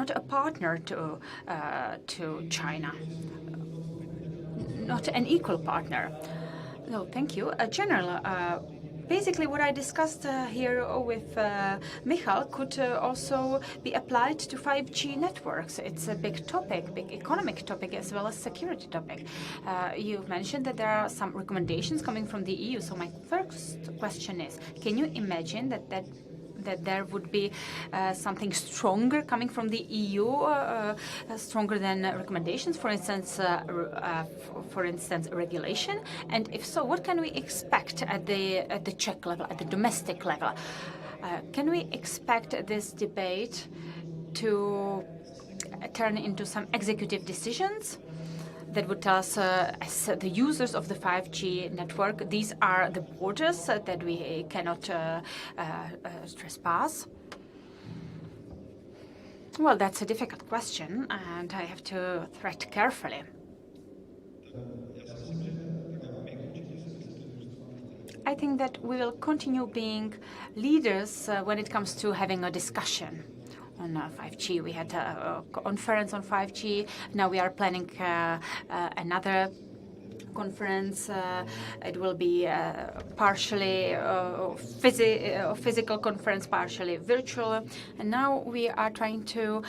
a partner to China, not an equal partner. No, thank you. General, basically what I discussed here with Michal could also be applied to 5G networks. It's a big topic, big economic topic, as well as security topic. You've mentioned that there are some recommendations coming from the EU. So my first question is, can you imagine that there would be something stronger coming from the EU, stronger than recommendations, for instance, regulation? And if so, what can we expect at the Czech level, at the domestic level? Can we expect this debate to turn into some executive decisions that would tell us, as the users of the 5G network, these are the borders that we cannot trespass? Well, that's a difficult question, and I have to tread carefully. I think that we will continue being leaders when it comes to having a discussion on 5G. We had a conference on 5G. Now we are planning another conference. It will be partially physical conference, partially virtual. And now we are trying to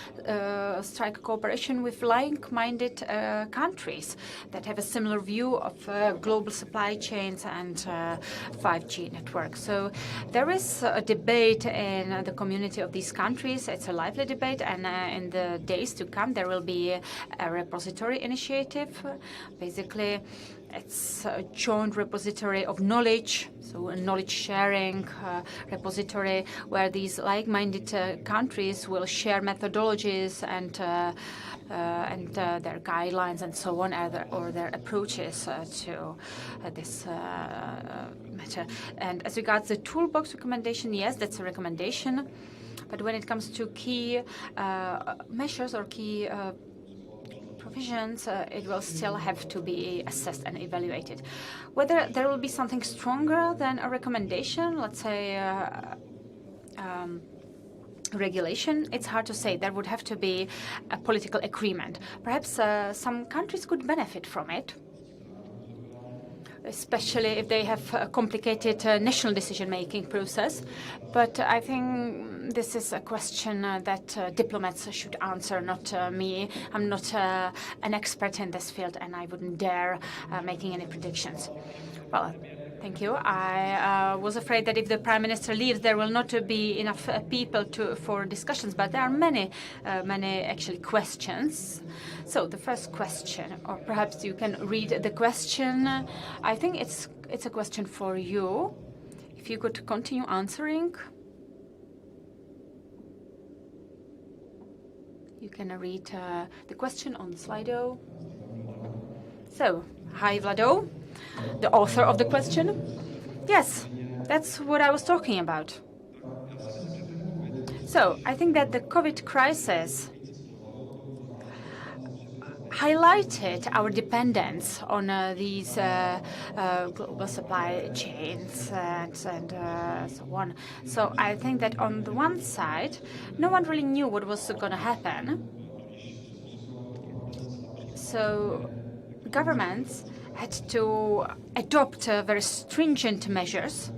strike cooperation with like-minded countries that have a similar view of global supply chains and 5G networks. So there is a debate in the community of these countries. It's a lively debate, and in the days to come there will be a repository initiative. Basically, It's a joint repository of knowledge, so a knowledge sharing repository where these like-minded countries will share methodologies and their guidelines and so on, or their approaches to this matter. And as regards the toolbox recommendation, yes, that's a recommendation. But when it comes to key measures or key provisions, it will still have to be assessed and evaluated. Whether there will be something stronger than a recommendation, let's say regulation, it's hard to say. There would have to be a political agreement. Perhaps some countries could benefit from it, especially if they have a complicated national decision-making process. But I think this is a question that diplomats should answer, not me. I'm not an expert in this field, and I wouldn't dare making any predictions. Well, thank you. I was afraid that if the Prime Minister leaves, there will not be enough people for discussions, but there are many actually questions. So the first question, or perhaps you can read the question. I think it's a question for you. If you could continue answering. You can read the question on the Slido. So, hi Vlado, the author of the question. Yes, that's what I was talking about. So, I think that the COVID crisis highlighted our dependence on these global supply chains and so on. So I think that on the one side, no one really knew what was going to happen. So governments had to adopt very stringent measures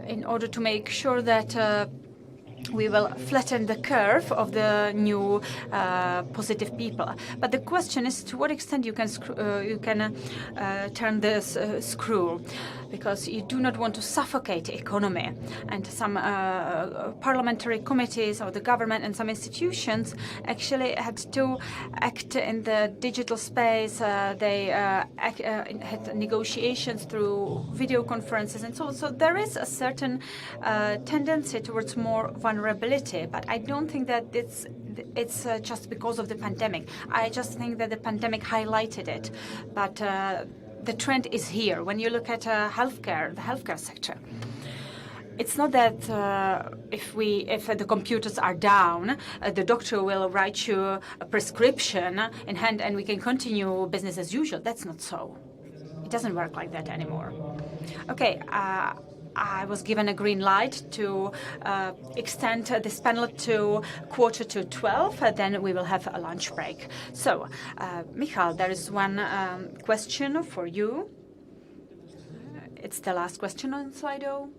in order to make sure that we will flatten the curve of the new positive people. But the question is to what extent you can turn this screw, because you do not want to suffocate the economy. And some parliamentary committees or the government and some institutions actually had to act in the digital space. They had negotiations through video conferences and so on. So there is a certain tendency towards more vulnerability, but I don't think that it's just because of the pandemic. I just think that the pandemic highlighted it. But the trend is here. When you look at the healthcare sector, it's not that if the computers are down, the doctor will write you a prescription in hand and we can continue business as usual. That's not so. It doesn't work like that anymore. Okay. I was given a green light to extend this panel to 11:45. Then we will have a lunch break. So, Michal, there is one question for you. It's the last question on Slido.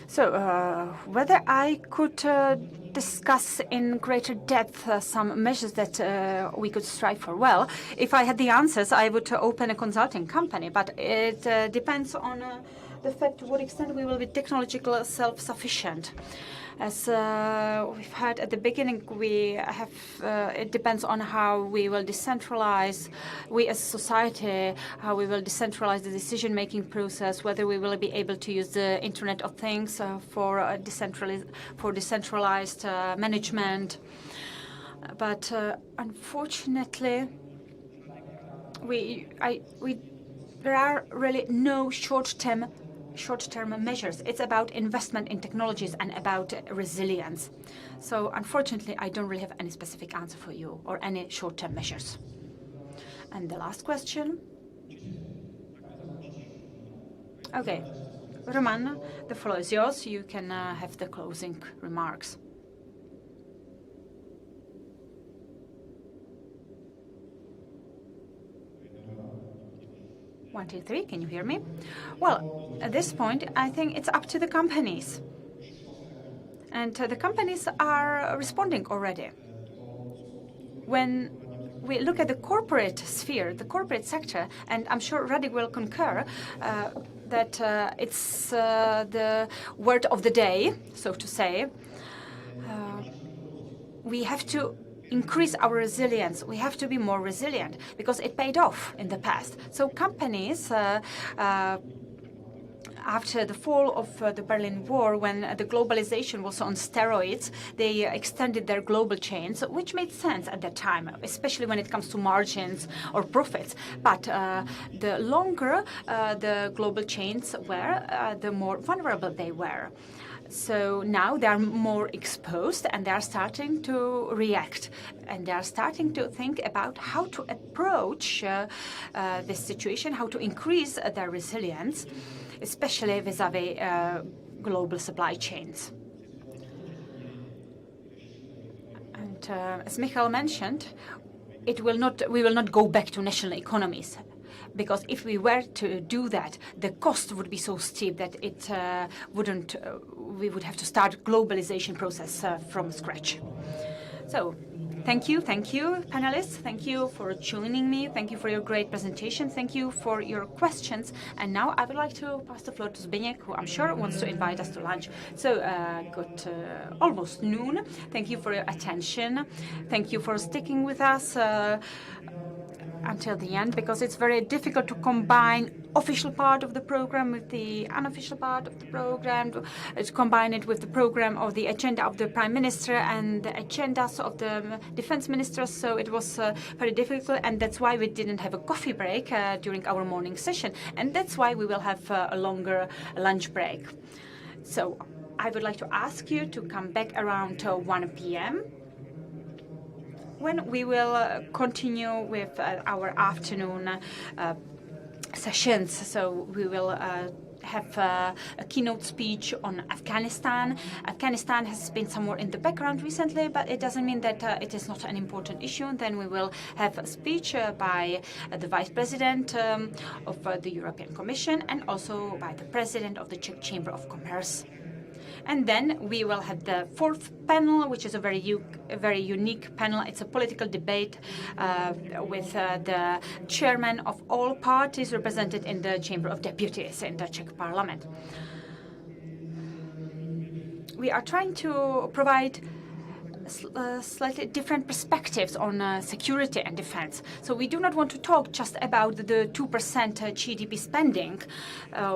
So, whether I could discuss in greater depth some measures that we could strive for. Well, if I had the answers, I would open a consulting company, but it depends on the fact to what extent we will be technologically self-sufficient. As we've heard at the beginning, it depends on how we will decentralize, we as society, how we will decentralize the decision-making process, whether we will be able to use the Internet of Things for decentralized management. But unfortunately, there are really no short-term measures. It's about investment in technologies and about resilience. So unfortunately, I don't really have any specific answer for you or any short-term measures. And the last question. Okay, Roman, the floor is yours. You can have the closing remarks. One, two, three. Can you hear me? Well, at this point, I think it's up to the companies. And the companies are responding already. When we look at the corporate sphere, the corporate sector, and I'm sure Radek will concur that it's the word of the day, so to say. We have to increase our resilience. We have to be more resilient because it paid off in the past. So companies, after the fall of the Berlin Wall, when the globalization was on steroids, they extended their global chains, which made sense at that time, especially when it comes to margins or profits. But the longer the global chains were, the more vulnerable they were. So now they are more exposed and they are starting to react and they are starting to think about how to approach this situation, how to increase their resilience, especially vis-à-vis global supply chains. And as Michal mentioned, we will not go back to national economies. Because if we were to do that, the cost would be so steep that it we would have to start globalization process from scratch. So, thank you, panelists. Thank you for joining me. Thank you for your great presentation. Thank you for your questions. And now I would like to pass the floor to Zbigniew, who I'm sure wants to invite us to lunch. So, good, almost noon. Thank you for your attention. Thank you for sticking with us until the end, because it's very difficult to combine official part of the program with the unofficial part of the program, to combine it with the program of the agenda of the Prime Minister and the agendas of the defense ministers. So it was very difficult, and that's why we didn't have a coffee break during our morning session, and that's why we will have a longer lunch break. So I would like to ask you to come back around 1 p.m. when we will continue with our afternoon sessions. So we will have a keynote speech on Afghanistan. Afghanistan has been somewhere in the background recently, but it doesn't mean that it is not an important issue. And then we will have a speech by the Vice President of the European Commission and also by the President of the Czech Chamber of Commerce. And then we will have the fourth panel, which is a very unique panel. It's a political debate with the chairman of all parties represented in the Chamber of Deputies in the Czech Parliament. We are trying to provide slightly different perspectives on security and defense. So we do not want to talk just about the 2% GDP spending,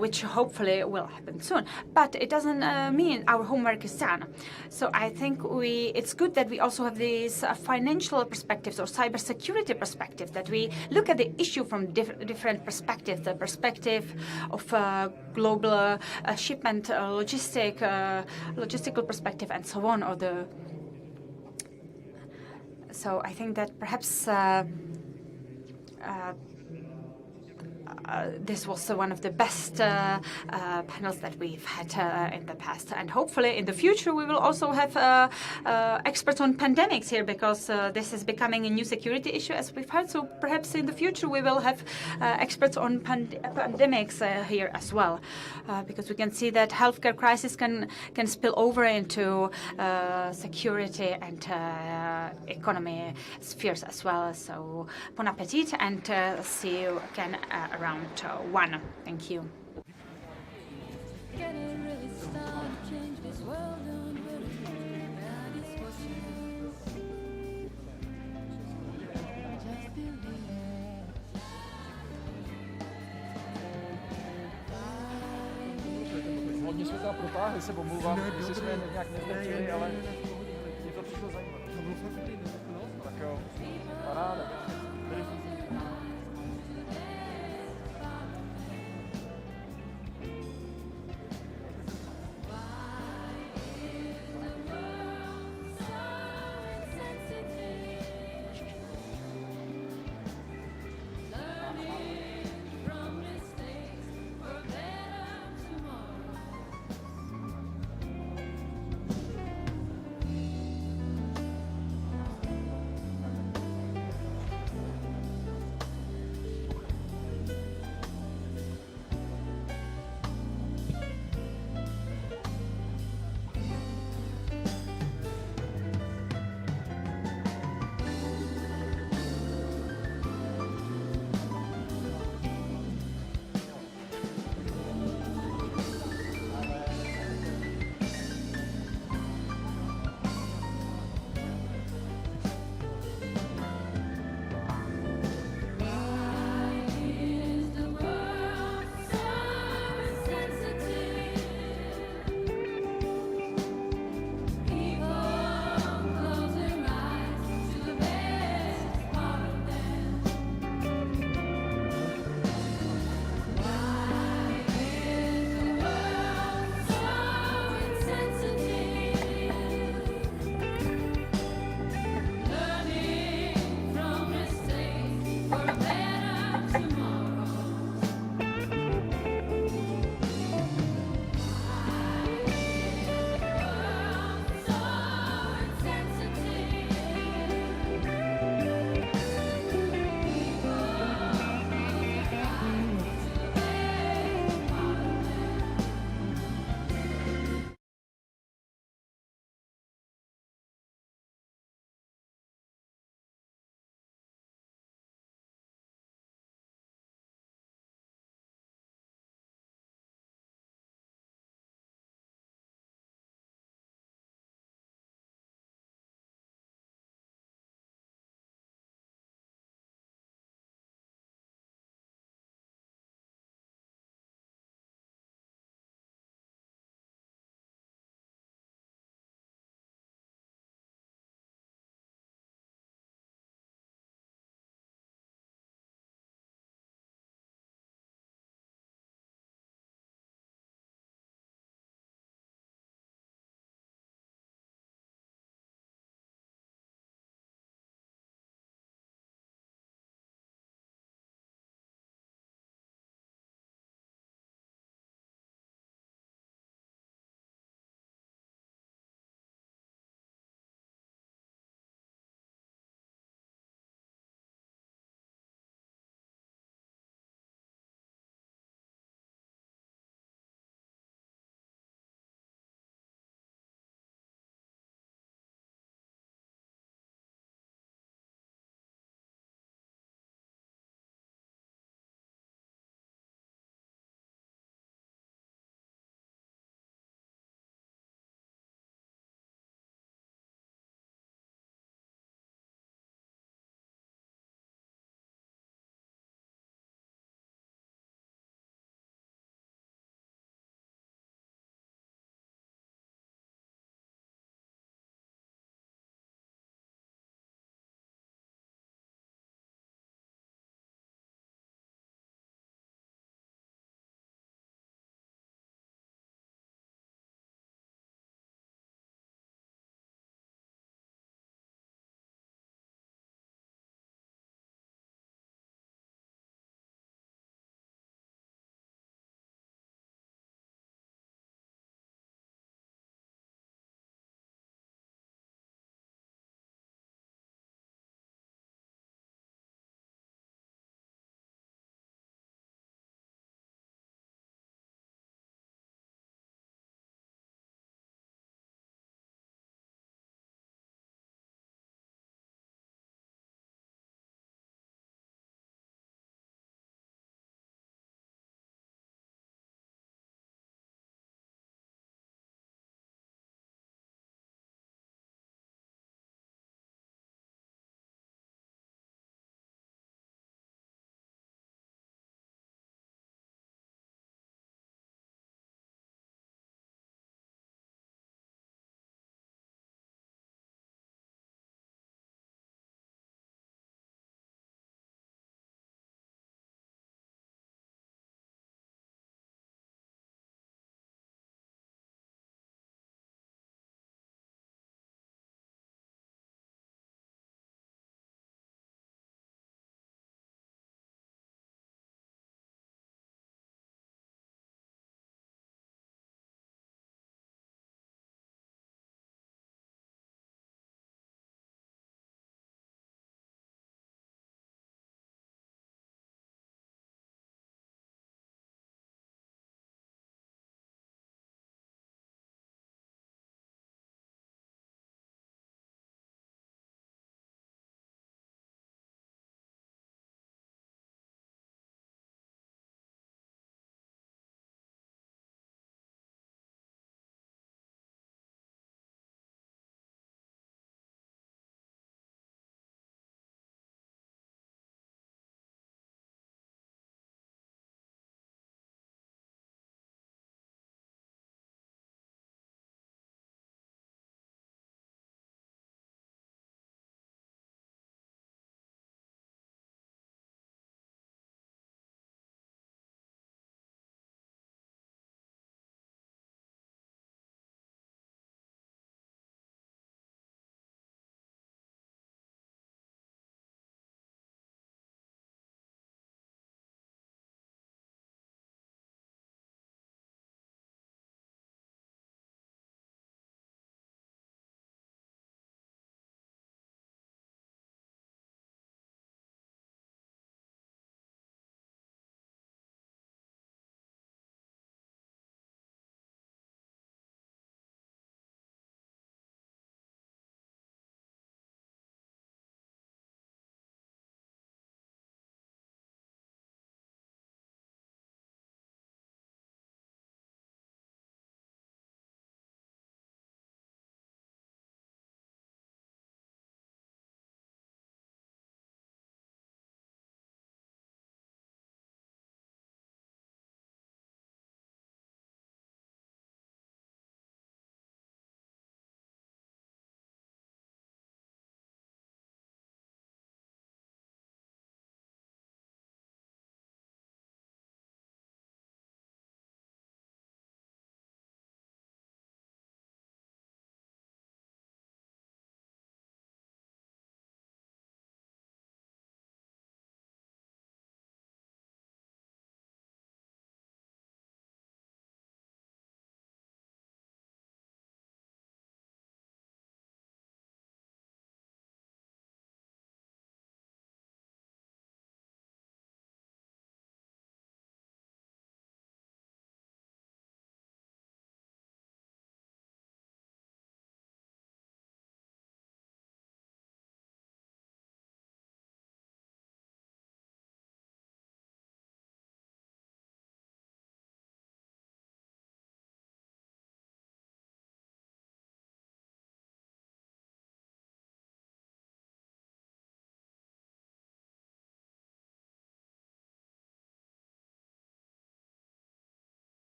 which hopefully will happen soon. But it doesn't mean our homework is done. So I think it's good that we also have these financial perspectives or cybersecurity perspectives, that we look at the issue from different perspectives, the perspective of global shipment, logistical perspective, and so on, or the So I think that perhaps this was one of the best panels that we've had in the past. And hopefully in the future we will also have experts on pandemics here, because this is becoming a new security issue, as we've heard. So perhaps in the future we will have experts on pandemics here as well, because we can see that healthcare crisis can spill over into security and economy spheres as well. So bon appetit, and see you again around 1. Thank you. Hodně světa protáhli, se omlouvám, jestli jsme nějak nezlepšili, ale mě to přišlo zajímavé. Tak jo, paráda.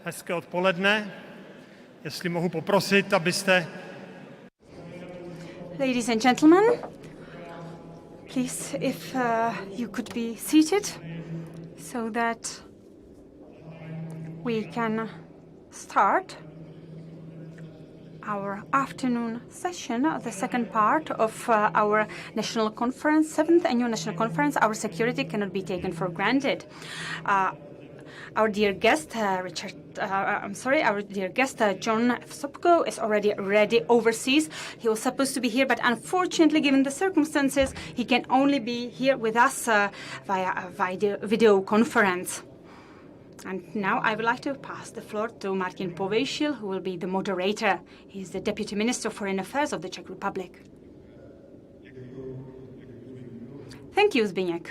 Hezké odpoledne. Jestli mohu poprosit, abyste... Ladies and gentlemen, please, if you could be seated so that we can start our afternoon session, the second part of our national conference, 7th annual national conference. Our security cannot be taken for granted. Our dear guest, our dear guest, John F. Sobko, is already ready overseas. He was supposed to be here, but unfortunately, given the circumstances, he can only be here with us via a video conference. And now I would like to pass the floor to Martin Povejšil, who will be the moderator. He is the Deputy Minister for Foreign Affairs of the Czech Republic. Thank you, Zbigněk.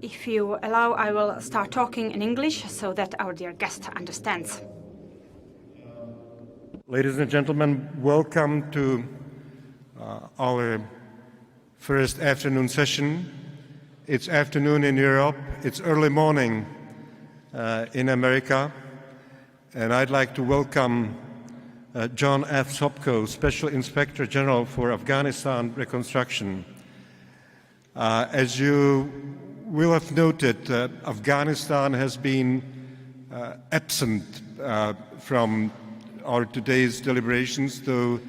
If you allow, I will start talking in English so that our dear guest understands. Ladies and gentlemen, welcome to our first afternoon session. It's afternoon in Europe, it's early morning in America, and I'd like to welcome John F. Sobko, Special Inspector General for Afghanistan Reconstruction. As you will have noted, Afghanistan has been absent from our today's deliberations, though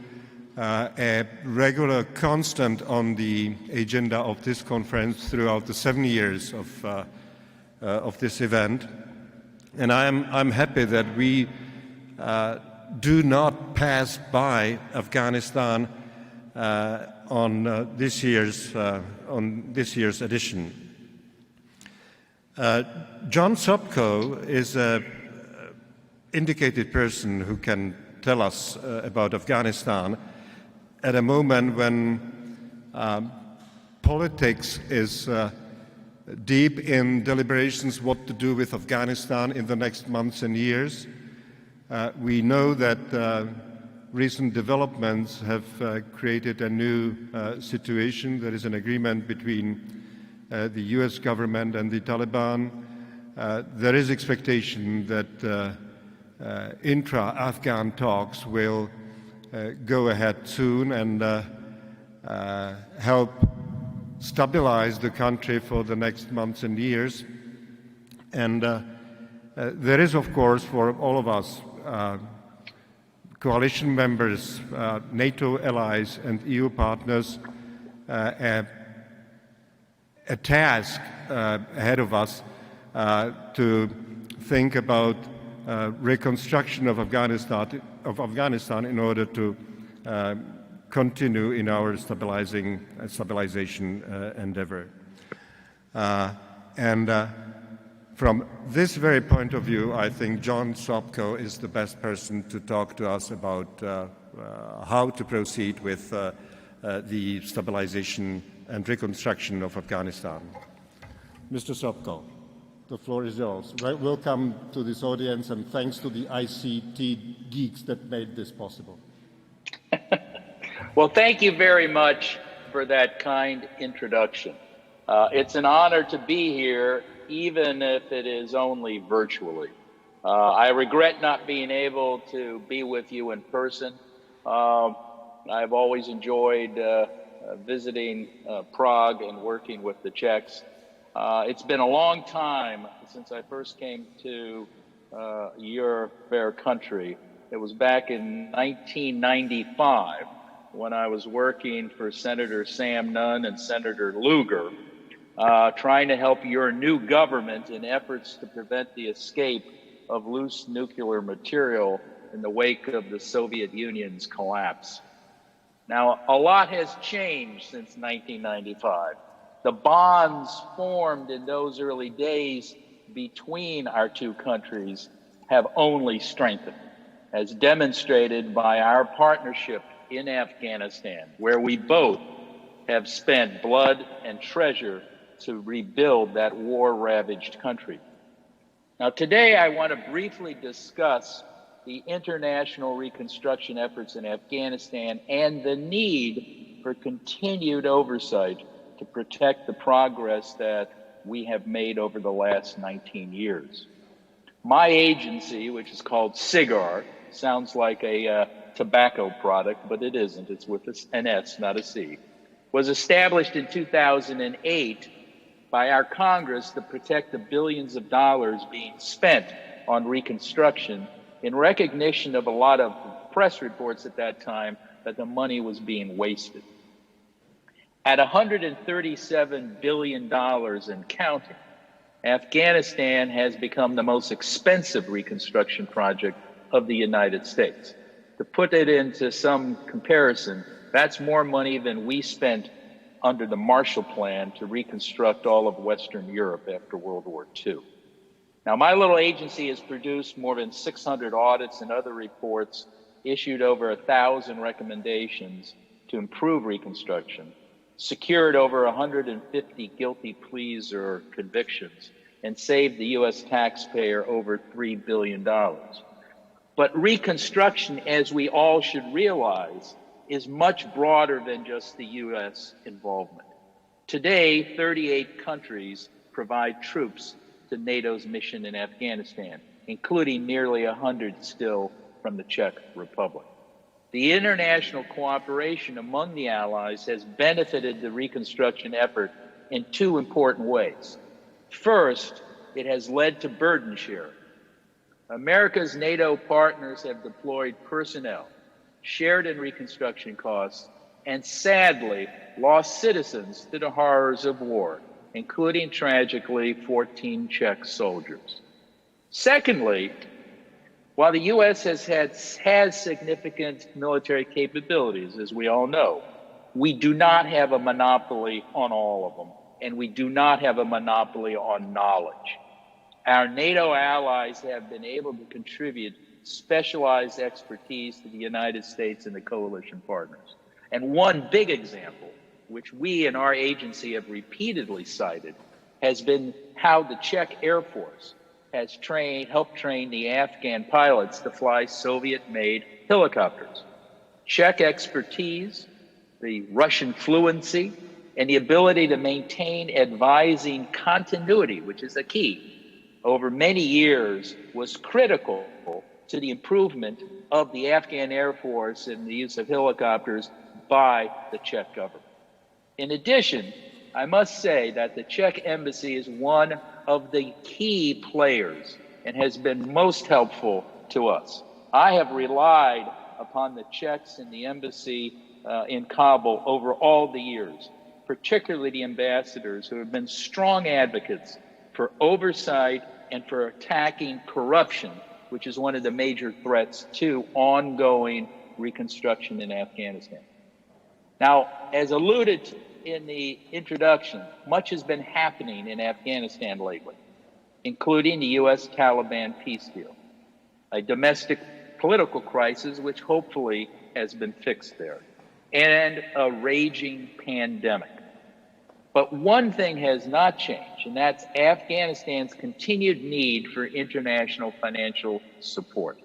a regular constant on the agenda of this conference throughout the 7 years of this event. And I'm happy that we do not pass by Afghanistan on this year's edition. John Sobko is an indicated person who can tell us about Afghanistan at a moment when politics is deep in deliberations what to do with Afghanistan in the next months and years. We know that recent developments have created a new situation. There is an agreement between the US government and the Taliban. There is expectation that intra-Afghan talks will go ahead soon and help stabilize the country for the next months and years. And there is, of course, for all of us, coalition members, NATO allies and EU partners, a task ahead of us to think about reconstruction of Afghanistan in order to continue in our stabilization endeavor. From this very point of view, I think John Sobko is the best person to talk to us about how to proceed with the stabilization and reconstruction of Afghanistan. Mr. Sobko, the floor is yours. Welcome to this audience, and thanks to the ICT geeks that made this possible. Well, thank you very much for that kind introduction. It's an honor to be here, even if it is only virtually. I regret not being able to be with you in person. I've always enjoyed visiting Prague and working with the Czechs. It's been a long time since I first came to your fair country. It was back in 1995 when I was working for Senator Sam Nunn and Senator Lugar, trying to help your new government in efforts to prevent the escape of loose nuclear material in the wake of the Soviet Union's collapse. Now, a lot has changed since 1995. The bonds formed in those early days between our two countries have only strengthened, as demonstrated by our partnership in Afghanistan, where we both have spent blood and treasure to rebuild that war-ravaged country. Now, today I want to briefly discuss the international reconstruction efforts in Afghanistan and the need for continued oversight to protect the progress that we have made over the last 19 years. My agency, which is called CIGAR, sounds like a tobacco product, but it isn't. It's with an S, not a C, was established in 2008 by our Congress to protect the billions of dollars being spent on reconstruction in recognition of a lot of press reports at that time that the money was being wasted. At $137 billion and counting, Afghanistan has become the most expensive reconstruction project of the United States. To put it into some comparison, that's more money than we spent under the Marshall Plan to reconstruct all of Western Europe after World War II. Now, my little agency has produced more than 600 audits and other reports, issued over 1,000 recommendations to improve reconstruction, secured over 150 guilty pleas or convictions, and saved the U.S. taxpayer over $3 billion. But reconstruction, as we all should realize, is much broader than just the U.S. involvement. Today, 38 countries provide troops to NATO's mission in Afghanistan, including nearly 100 still from the Czech Republic. The international cooperation among the allies has benefited the reconstruction effort in two important ways. First, it has led to burden sharing. America's NATO partners have deployed personnel, shared in reconstruction costs, and sadly lost citizens to the horrors of war, including tragically 14 Czech soldiers. Secondly, while the U.S. has significant military capabilities, as we all know, we do not have a monopoly on all of them, and we do not have a monopoly on knowledge. Our NATO allies have been able to contribute specialized expertise to the United States and the coalition partners. And one big example, which we in our agency have repeatedly cited, has been how the Czech Air Force has helped train the Afghan pilots to fly Soviet-made helicopters. Czech expertise, the Russian fluency, and the ability to maintain advising continuity, which is a key, over many years was critical to the improvement of the Afghan Air Force and the use of helicopters by the Czech government. In addition, I must say that the Czech embassy is one of the key players and has been most helpful to us. I have relied upon the Czechs in the embassy in Kabul over all the years, particularly the ambassadors who have been strong advocates for oversight and for attacking corruption, which is one of the major threats to ongoing reconstruction in Afghanistan. Now, as alluded to in the introduction, much has been happening in Afghanistan lately, including the U.S. Taliban peace deal, a domestic political crisis which hopefully has been fixed there, and a raging pandemic. But one thing has not changed, and that's Afghanistan's continued need for international financial support.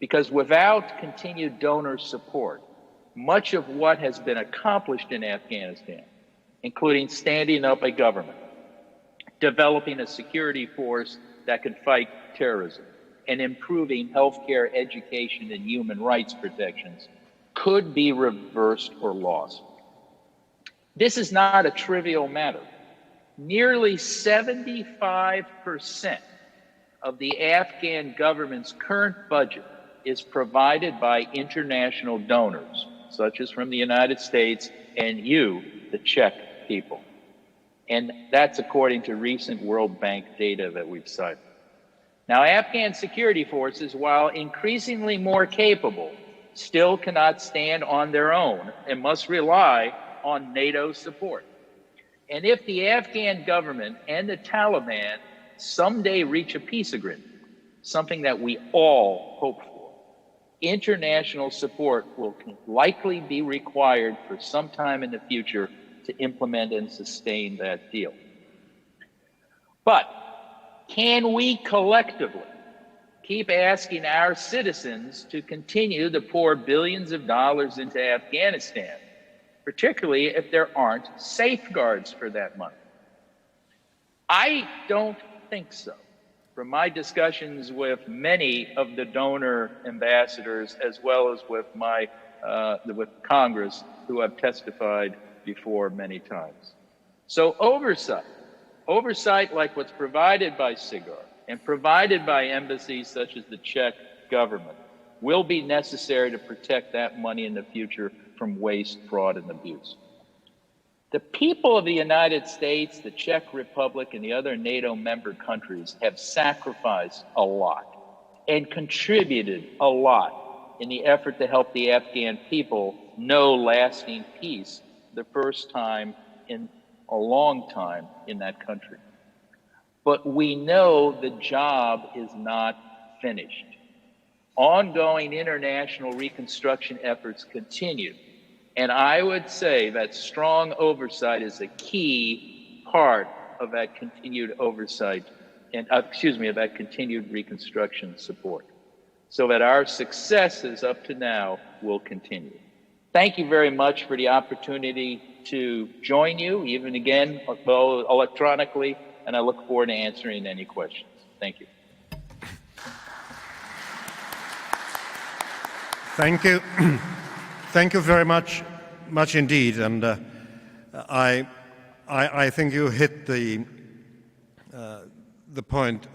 Because without continued donor support, much of what has been accomplished in Afghanistan, including standing up a government, developing a security force that can fight terrorism, and improving healthcare, education, and human rights protections, could be reversed or lost. This is not a trivial matter. Nearly 75% of the Afghan government's current budget is provided by international donors, such as from the United States and you, the Czech people. And that's according to recent World Bank data that we've cited. Now, Afghan security forces, while increasingly more capable, still cannot stand on their own and must rely on NATO support. And if the Afghan government and the Taliban someday reach a peace agreement, something that we all hope for, international support will likely be required for some time in the future to implement and sustain that deal. But can we collectively keep asking our citizens to continue to pour billions of dollars into I don't think so. From my discussions with many of the donor ambassadors, as well as with with Congress, who have testified before many times. So oversight like what's provided by SIGAR and provided by embassies such as the Czech government will be necessary to protect that money in the future from waste, fraud, and abuse. The people of the United States, the Czech Republic, and the other NATO member countries have sacrificed a lot and contributed a lot in the effort to help the Afghan people know lasting peace the first time in a long time in that country. But we know the job is not finished. Ongoing international reconstruction efforts continue. And I would say that strong oversight is a key part of that continued oversight and, of that continued reconstruction support, so that our successes up to now will continue. Thank you very much for the opportunity to join you, even again, electronically, and I look forward to answering any questions. Thank you. Thank you. Thank you very much indeed. And I think you hit the point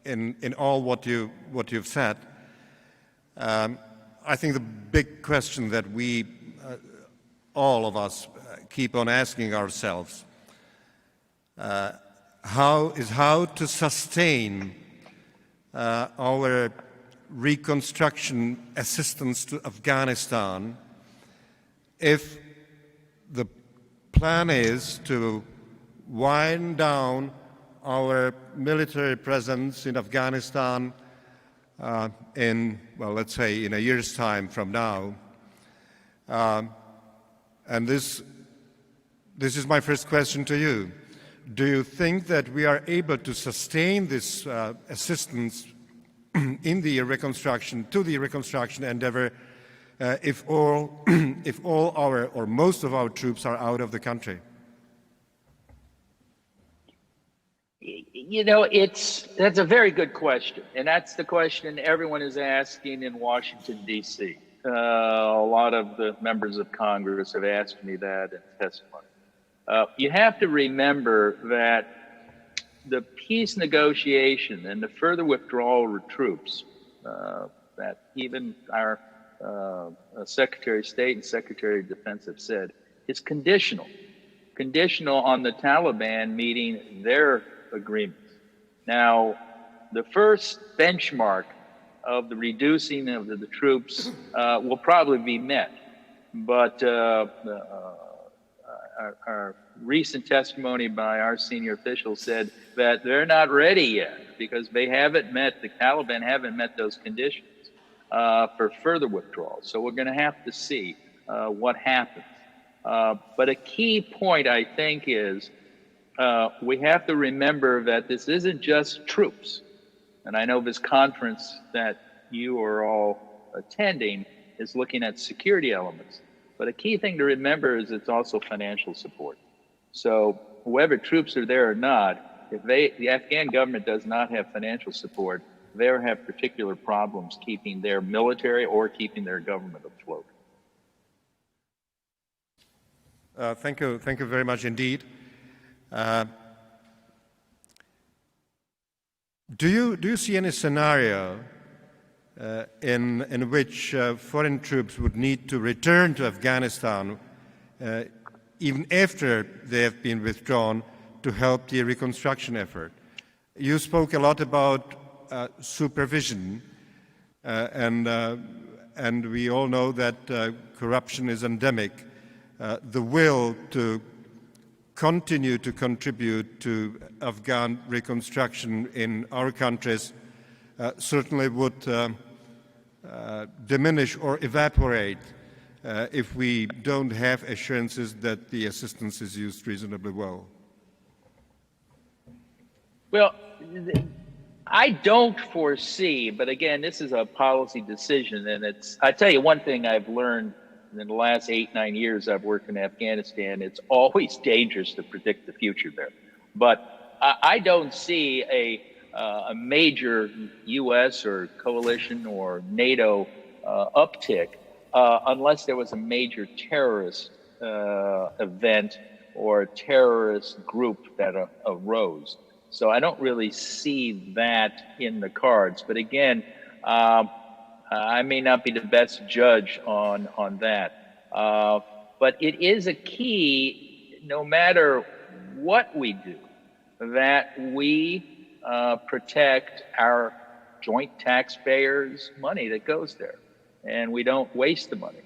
in all what you've said. I think the big question that we all of us keep on asking ourselves how to sustain our reconstruction assistance to Afghanistan if the plan is to wind down our military presence in Afghanistan in, well, let's say in a year's time from now. And this is my first question to you. Do you think that we are able to sustain this assistance in the reconstruction, to the reconstruction endeavor, if all our or most of our troops are out of the country? You know, that's a very good question, and that's the question everyone is asking in Washington, D.C. A lot of the members of Congress have asked me that in testimony. You have to remember that the peace negotiation and the further withdrawal of troops that even our Secretary of State and Secretary of Defense have said is conditional on the Taliban meeting their agreements. Now, the first benchmark of the reducing of the troops will probably be met, but our recent testimony by our senior officials said that they're not ready yet because the Taliban haven't met those conditions for further withdrawal. So we're going to have to see what happens. But a key point, I think, is we have to remember that this isn't just troops. And I know this conference that you are all attending is looking at security elements. But a key thing to remember is it's also financial support. So whoever troops are there or not, if the Afghan government does not have financial support, they'll have particular problems keeping their military or keeping their government afloat. Thank you very much indeed. Do you see any scenario in which foreign troops would need to return to Afghanistan even after they have been withdrawn to help the reconstruction effort? You spoke a lot about supervision, and we all know that corruption is endemic. The will to continue to contribute to Afghan reconstruction in our countries certainly would diminish or evaporate if we don't have assurances that the assistance is used reasonably well. Well, I don't foresee, but again, this is a policy decision, and I tell you one thing I've learned in the last 8-9 years I've worked in Afghanistan, it's always dangerous to predict the future there. But I don't see a major U.S. or coalition or NATO uptick unless there was a major terrorist event or a terrorist group that arose. So I don't really see that in the cards. But again, I may not be the best judge on that. But it is a key, no matter what we do, that we protect our joint taxpayers' money that goes there, and we don't waste the money.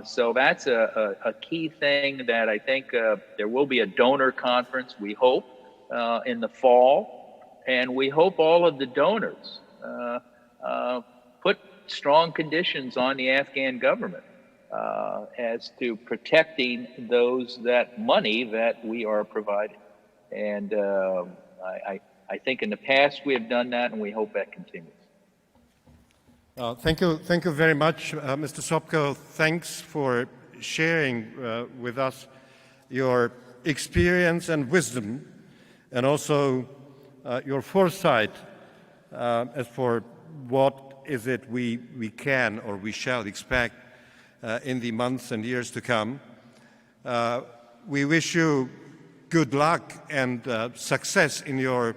So that's a key thing that I think there will be a donor conference, we hope, in the fall, and we hope all of the donors put strong conditions on the Afghan government as to protecting that money that we are providing. And I think in the past we have done that, and we hope that continues. Thank you very much, Mr. Sobko. Thanks for sharing with us your experience and wisdom, and also your foresight as for what is it we can or we shall expect in the months and years to come. We wish you good luck and success in your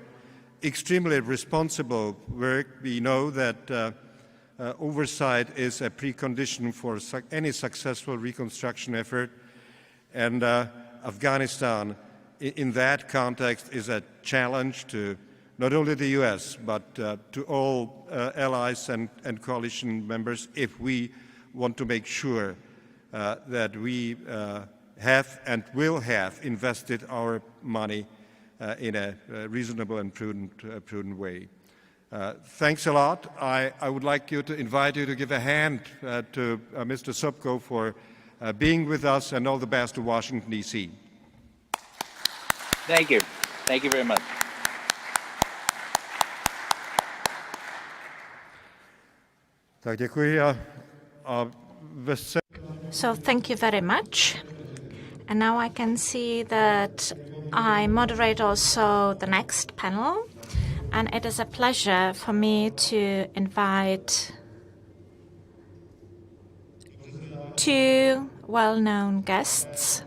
extremely responsible work. We know that oversight is a precondition for any successful reconstruction effort, and Afghanistan in that context is a challenge to not only the US but to all allies and coalition members if we want to make sure that we have and will have invested our money in a reasonable and prudent way. Thanks a lot. I would like to invite you to give a hand to Mr. Sobko for being with us, and all the best to Washington, D.C. Thank you. Thank you very much. Tak děkuji So thank you very much. And now I can see that I moderate also the next panel. And it is a pleasure for me to invite two well-known guests,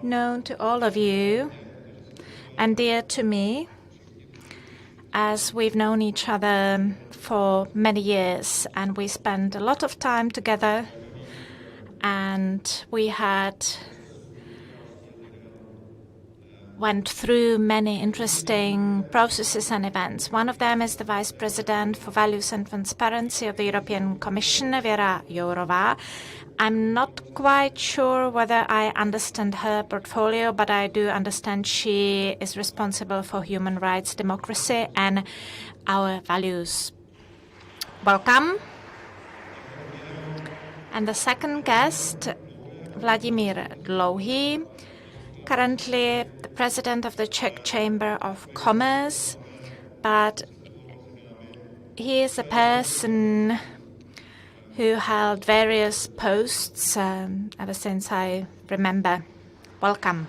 known to all of you and dear to me, as we've known each other for many years, and we spent a lot of time together, and we went through many interesting processes and events. One of them is the Vice President for Values and Transparency of the European Commission, Věra Jourová. I'm not quite sure whether I understand her portfolio, but I do understand she is responsible for human rights, democracy, and our values. Welcome. And the second guest, Vladimír Dlouhý, currently the president of the Czech Chamber of Commerce, but he is a person who held various posts ever since I remember. Welcome.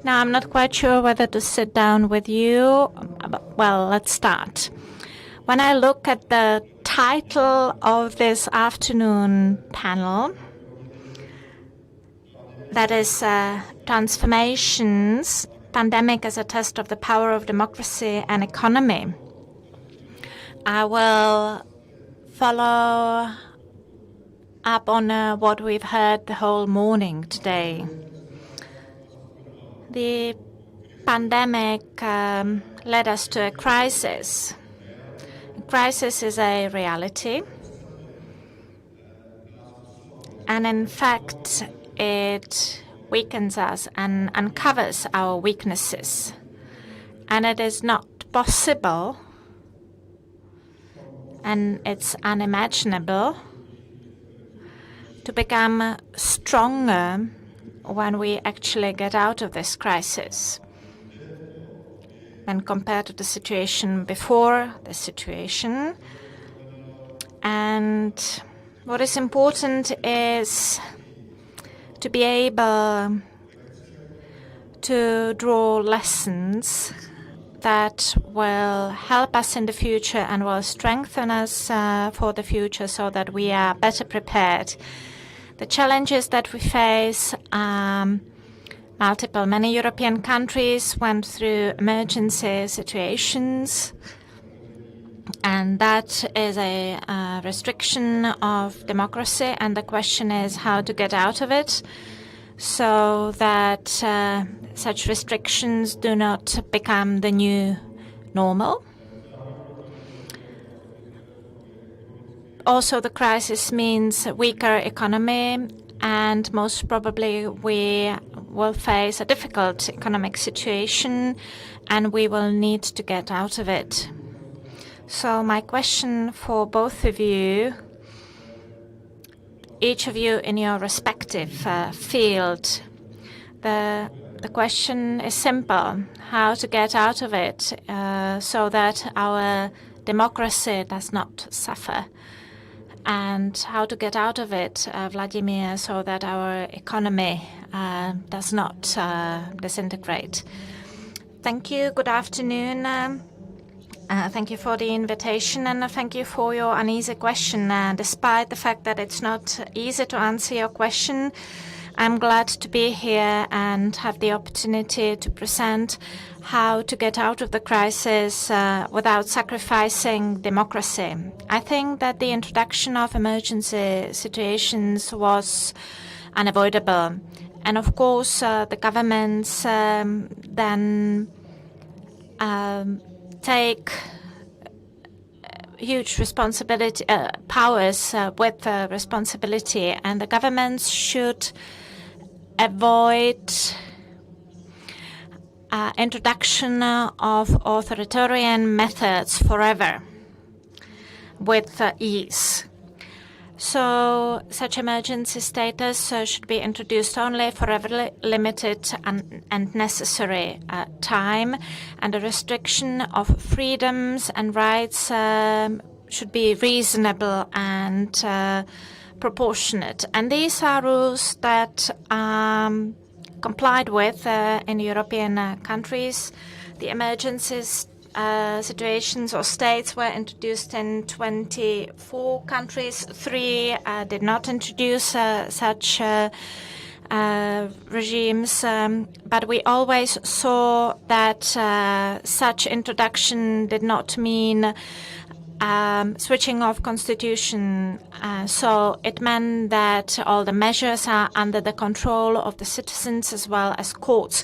Now, I'm not quite sure whether to sit down with you. Well, let's start. When I look at the title of this afternoon panel, that is Transformations, Pandemic as a Test of the Power of Democracy and Economy, I will follow up on what we've heard the whole morning today. The pandemic led us to a crisis. A crisis is a reality. And in fact, it weakens us and uncovers our weaknesses. And it is not possible, and it's unimaginable, to become stronger when we actually get out of this crisis. And compared to the situation before the situation. And what is important is to be able to draw lessons that will help us in the future and will strengthen us for the future so that we are better prepared. The challenges that we face multiple. Many European countries went through emergency situations, and that is a restriction of democracy, and the question is how to get out of it so that such restrictions do not become the new normal. Also, the crisis means a weaker economy, and most probably we will face a difficult economic situation, and we will need to get out of it. So my question for both of you, each of you in your respective field, the question is simple: how to get out of it so that our democracy does not suffer, and how to get out of it, Vladimir, so that our economy does not disintegrate. Thank you. Good afternoon. Thank you for the invitation, and thank you for your uneasy question. Despite the fact that it's not easy to answer your question, I'm glad to be here and have the opportunity to present how to get out of the crisis without sacrificing democracy. I think that the introduction of emergency situations was unavoidable. And of course, the governments then take huge responsibility, powers with responsibility, and the governments should avoid introduction of authoritarian methods forever with ease. So such emergency status should be introduced only for a limited and necessary time, and a restriction of freedoms and rights should be reasonable and proportionate. And these are rules that are complied with in European countries. The emergencies situations or states were introduced in 24 countries. 3 did not introduce such regimes, but we always saw that such introduction did not mean switching off constitution. So it meant that all the measures are under the control of the citizens as well as courts.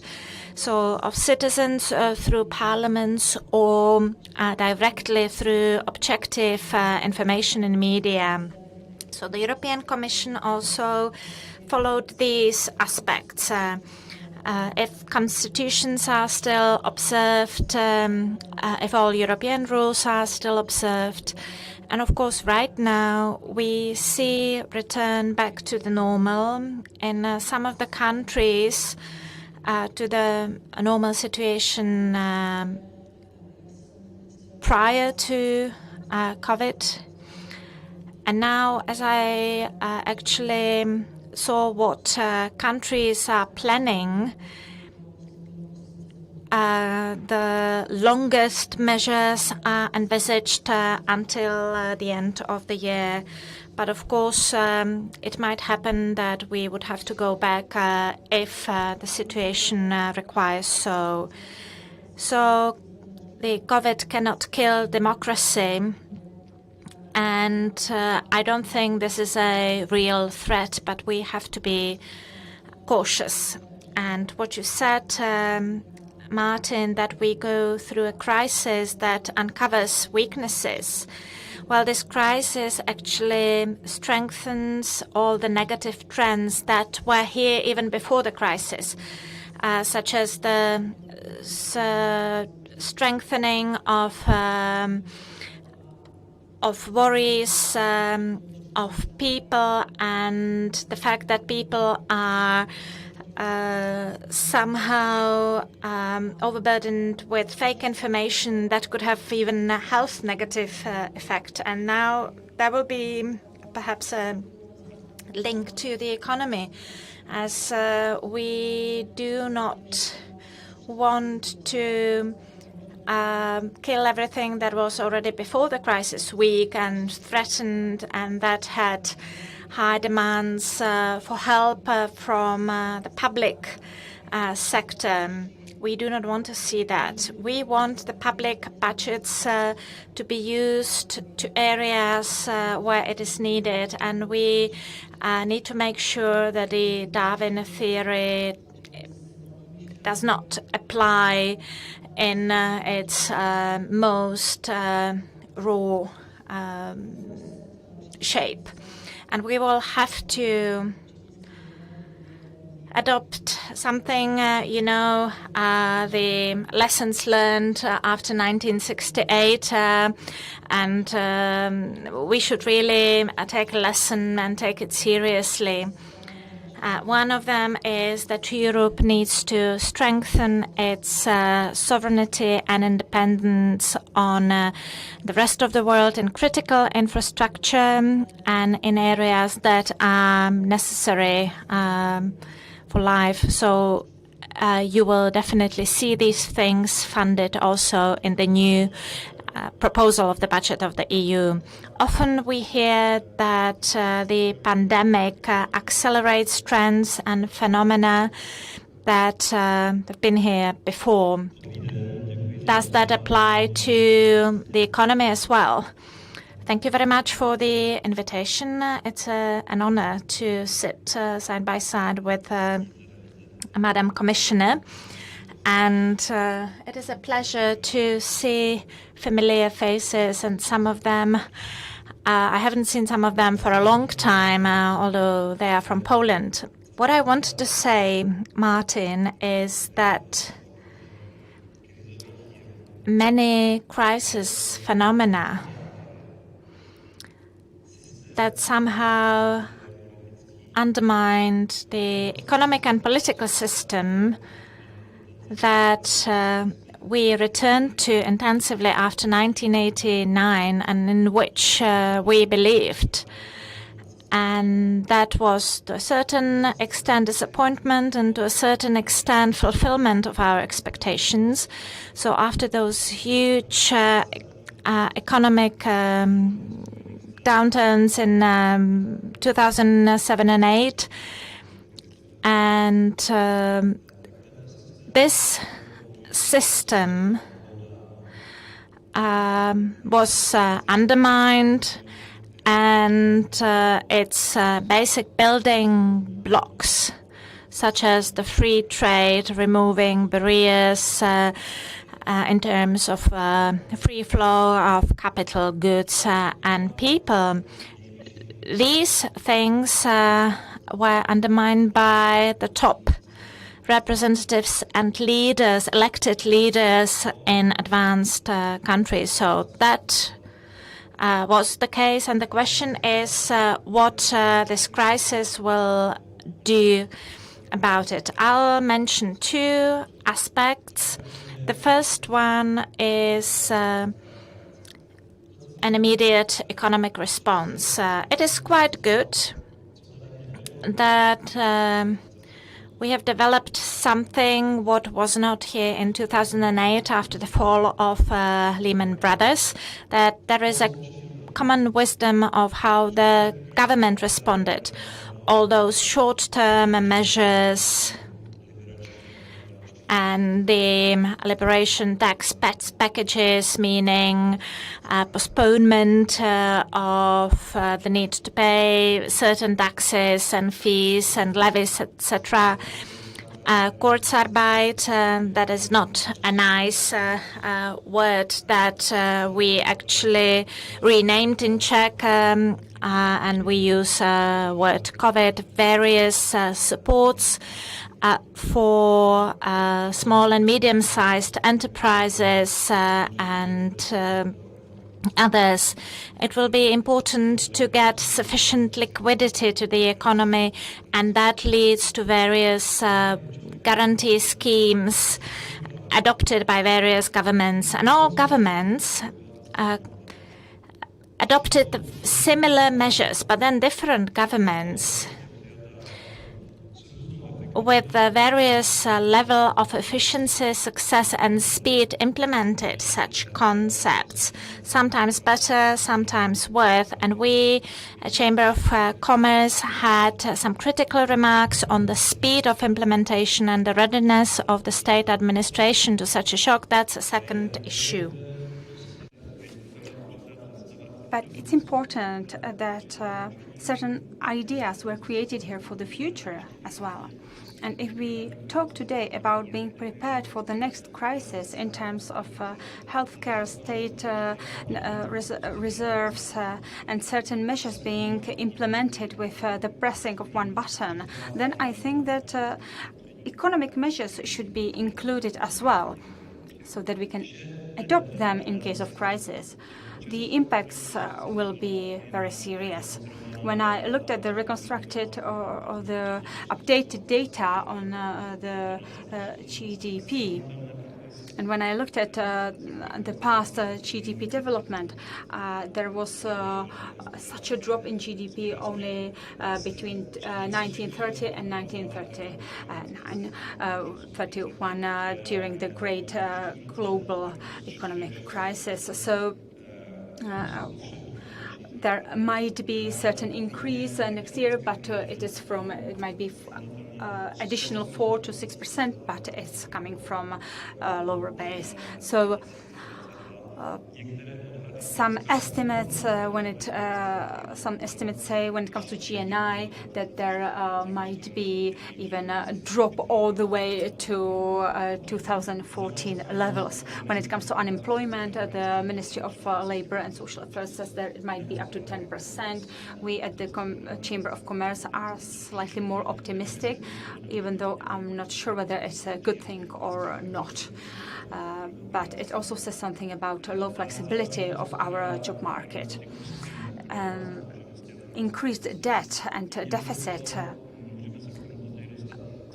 So of citizens through parliaments or directly through objective information in media. So the European Commission also followed these aspects. If constitutions are still observed, if all European rules are still observed. And of course, right now, we see return back to the normal in some of the countries to the normal situation prior to COVID. And now, as I actually saw what countries are planning, the longest measures are envisaged until the end of the year. But of course, it might happen that we would have to go back if the situation requires so. So the COVID cannot kill democracy. And I don't think this is a real threat, but we have to be cautious. And what you said, Martin, that we go through a crisis that uncovers weaknesses. Well, this crisis actually strengthens all the negative trends that were here even before the crisis, such as the strengthening of worries of people, and the fact that people are somehow overburdened with fake information that could have even a health negative effect. And now there will be perhaps a link to the economy, as we do not want to kill everything that was already before the crisis weak and threatened, and that had high demands for help from the public sector. We do not want to see that. We want the public budgets to be used to areas where it is needed, and we need to make sure that the Darwin theory does not apply in its most raw shape. And we will have to adopt something, the lessons learned after 1968, and we should really take a lesson and take it seriously. One of them is that Europe needs to strengthen its sovereignty and independence on the rest of the world in critical infrastructure and in areas that are necessary for life. So you will definitely see these things funded also in the new proposal of the budget of the EU. Often we hear that the pandemic accelerates trends and phenomena that have been here before. Does that apply to the economy as well? Thank you very much for the invitation. It's an honor to sit side by side with Madam Commissioner. And it is a pleasure to see familiar faces, and some of them, I haven't seen some of them for a long time, although they are from Poland. What I wanted to say, Martin, is that many crisis phenomena that somehow undermined the economic and political system that we returned to intensively after 1989, and in which we believed. And that was, to a certain extent, disappointment, and to a certain extent, fulfillment of our expectations. So after those huge economic downturns in 2007 and 2008, and this system was undermined, and its basic building blocks, such as the free trade, removing barriers in terms of free flow of capital, goods, and people, these things were undermined by the top representatives and leaders, elected leaders in advanced countries. So that was the case, and the question is what this crisis will do about it. I'll mention two aspects. The first one is an immediate economic response. It is quite good that we have developed something what was not here in 2008 after the fall of Lehman Brothers, that there is a common wisdom of how the government responded. All those short-term measures and the liberation tax packages, meaning postponement of the need to pay certain taxes and fees and levies, etc. Kurzarbeit, that is not a nice word that we actually renamed in Czech, and we use word COVID, various supports for small and medium-sized enterprises and others. It will be important to get sufficient liquidity to the economy, and that leads to various guarantee schemes adopted by various governments. And all governments adopted similar measures, but then different governments with various level of efficiency, success and speed implemented such concepts, sometimes better, sometimes worse. And we, Chamber of Commerce, had some critical remarks on the speed of implementation and the readiness of the state administration to such a shock. That's a second issue. But it's important that certain ideas were created here for the future as well. And if we talk today about being prepared for the next crisis in terms of healthcare, state reserves, and certain measures being implemented with the pressing of one button, then I think that economic measures should be included as well, so that we can adopt them in case of crisis. The impacts will be very serious. When I looked at the reconstructed or the updated data on the GDP, and when I looked at the past GDP development, there was such a drop in GDP only between 1930 and 1931 during the great global economic crisis. So there might be certain increase next year, but it might be additional 4 to 6%, but it's coming from a lower base. So some estimates say when it comes to GNI that there might be even a drop all the way to 2014 levels. When it comes to unemployment, the Ministry of Labour and Social Affairs says that it might be up to 10%. We at the Chamber of Commerce are slightly more optimistic, even though I'm not sure whether it's a good thing or not. But it also says something about low flexibility of our job market. Increased debt and deficit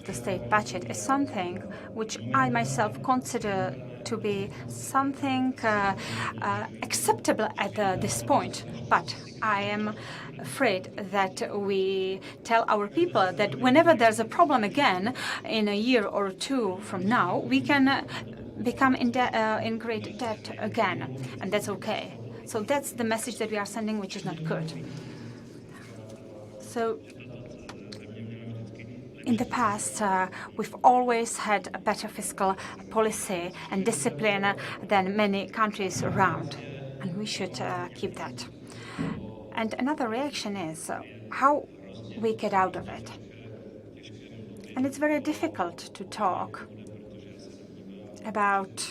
the state budget is something which I myself consider to be something acceptable at this point. But I am afraid that we tell our people that whenever there's a problem again in a year or two from now, we can become in great debt again, and that's okay. So that's the message that we are sending, which is not good. So in the past, we've always had a better fiscal policy and discipline than many countries around, and we should keep that. And another reaction is how we get out of it. And it's very difficult to talk about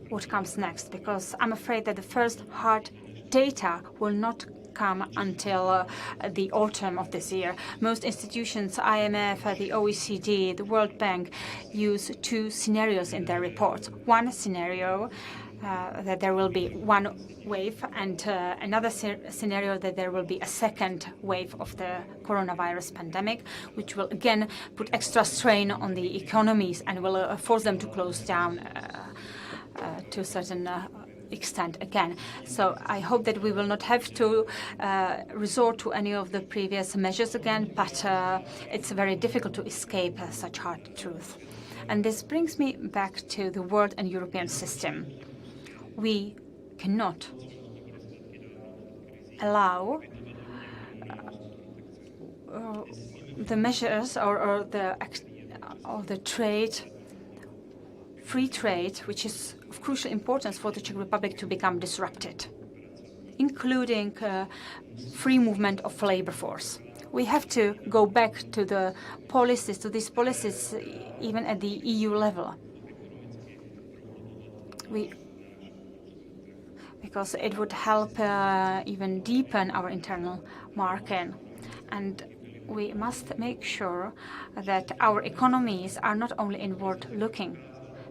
what comes next, because I'm afraid that the first hard data will not come until the autumn of this year. Most institutions, IMF, the OECD, the World Bank, use two scenarios in their reports. One scenario that there will be one wave, and another scenario that there will be a second wave of the coronavirus pandemic, which will again put extra strain on the economies and will force them to close down to a certain extent again. So I hope that we will not have to resort to any of the previous measures again, but it's very difficult to escape such hard truth. And this brings me back to the world and European system. We cannot allow the measures or the trade, free trade, which is of crucial importance for the Czech Republic, to become disrupted, including free movement of labor force. We have to go back to the policies, to these policies, even at the EU level. Because it would help even deepen our internal market. And we must make sure that our economies are not only inward-looking,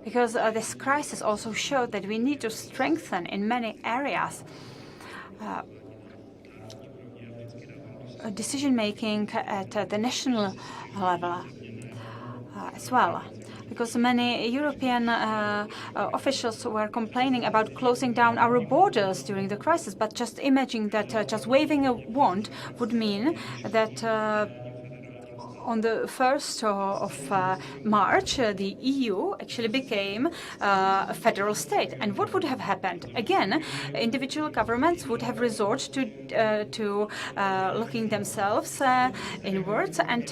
because this crisis also showed that we need to strengthen in many areas decision-making at the national level as well. Because many European officials were complaining about closing down our borders during the crisis, but just imagine that just waving a wand would mean that on the 1st of March, the EU actually became a federal state. And what would have happened? Again, individual governments would have resorted to looking themselves inwards and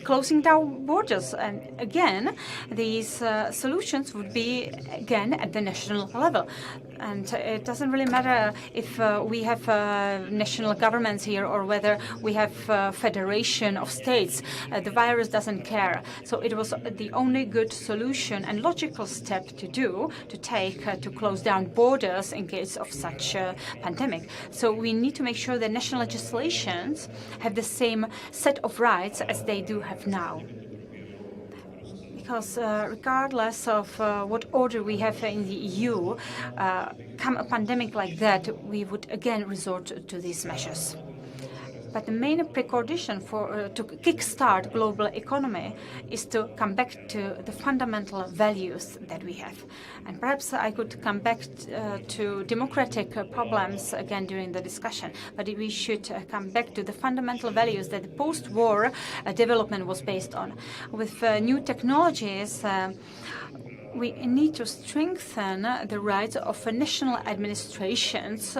closing down borders. And again, these solutions would be, again, at the national level. And it doesn't really matter if we have national governments here or whether we have a federation of states. The virus doesn't care. So it was the only good solution and logical step to take to close down borders in case of such a pandemic. So we need to make sure that national legislations have the same set of rights as they do have now. Because regardless of what order we have in the EU, come a pandemic like that, we would again resort to these measures. But the main precondition to kickstart global economy is to come back to the fundamental values that we have. And perhaps I could come back to democratic problems again during the discussion, but we should come back to the fundamental values that the post-war development was based on. With new technologies, we need to strengthen the rights of national administrations,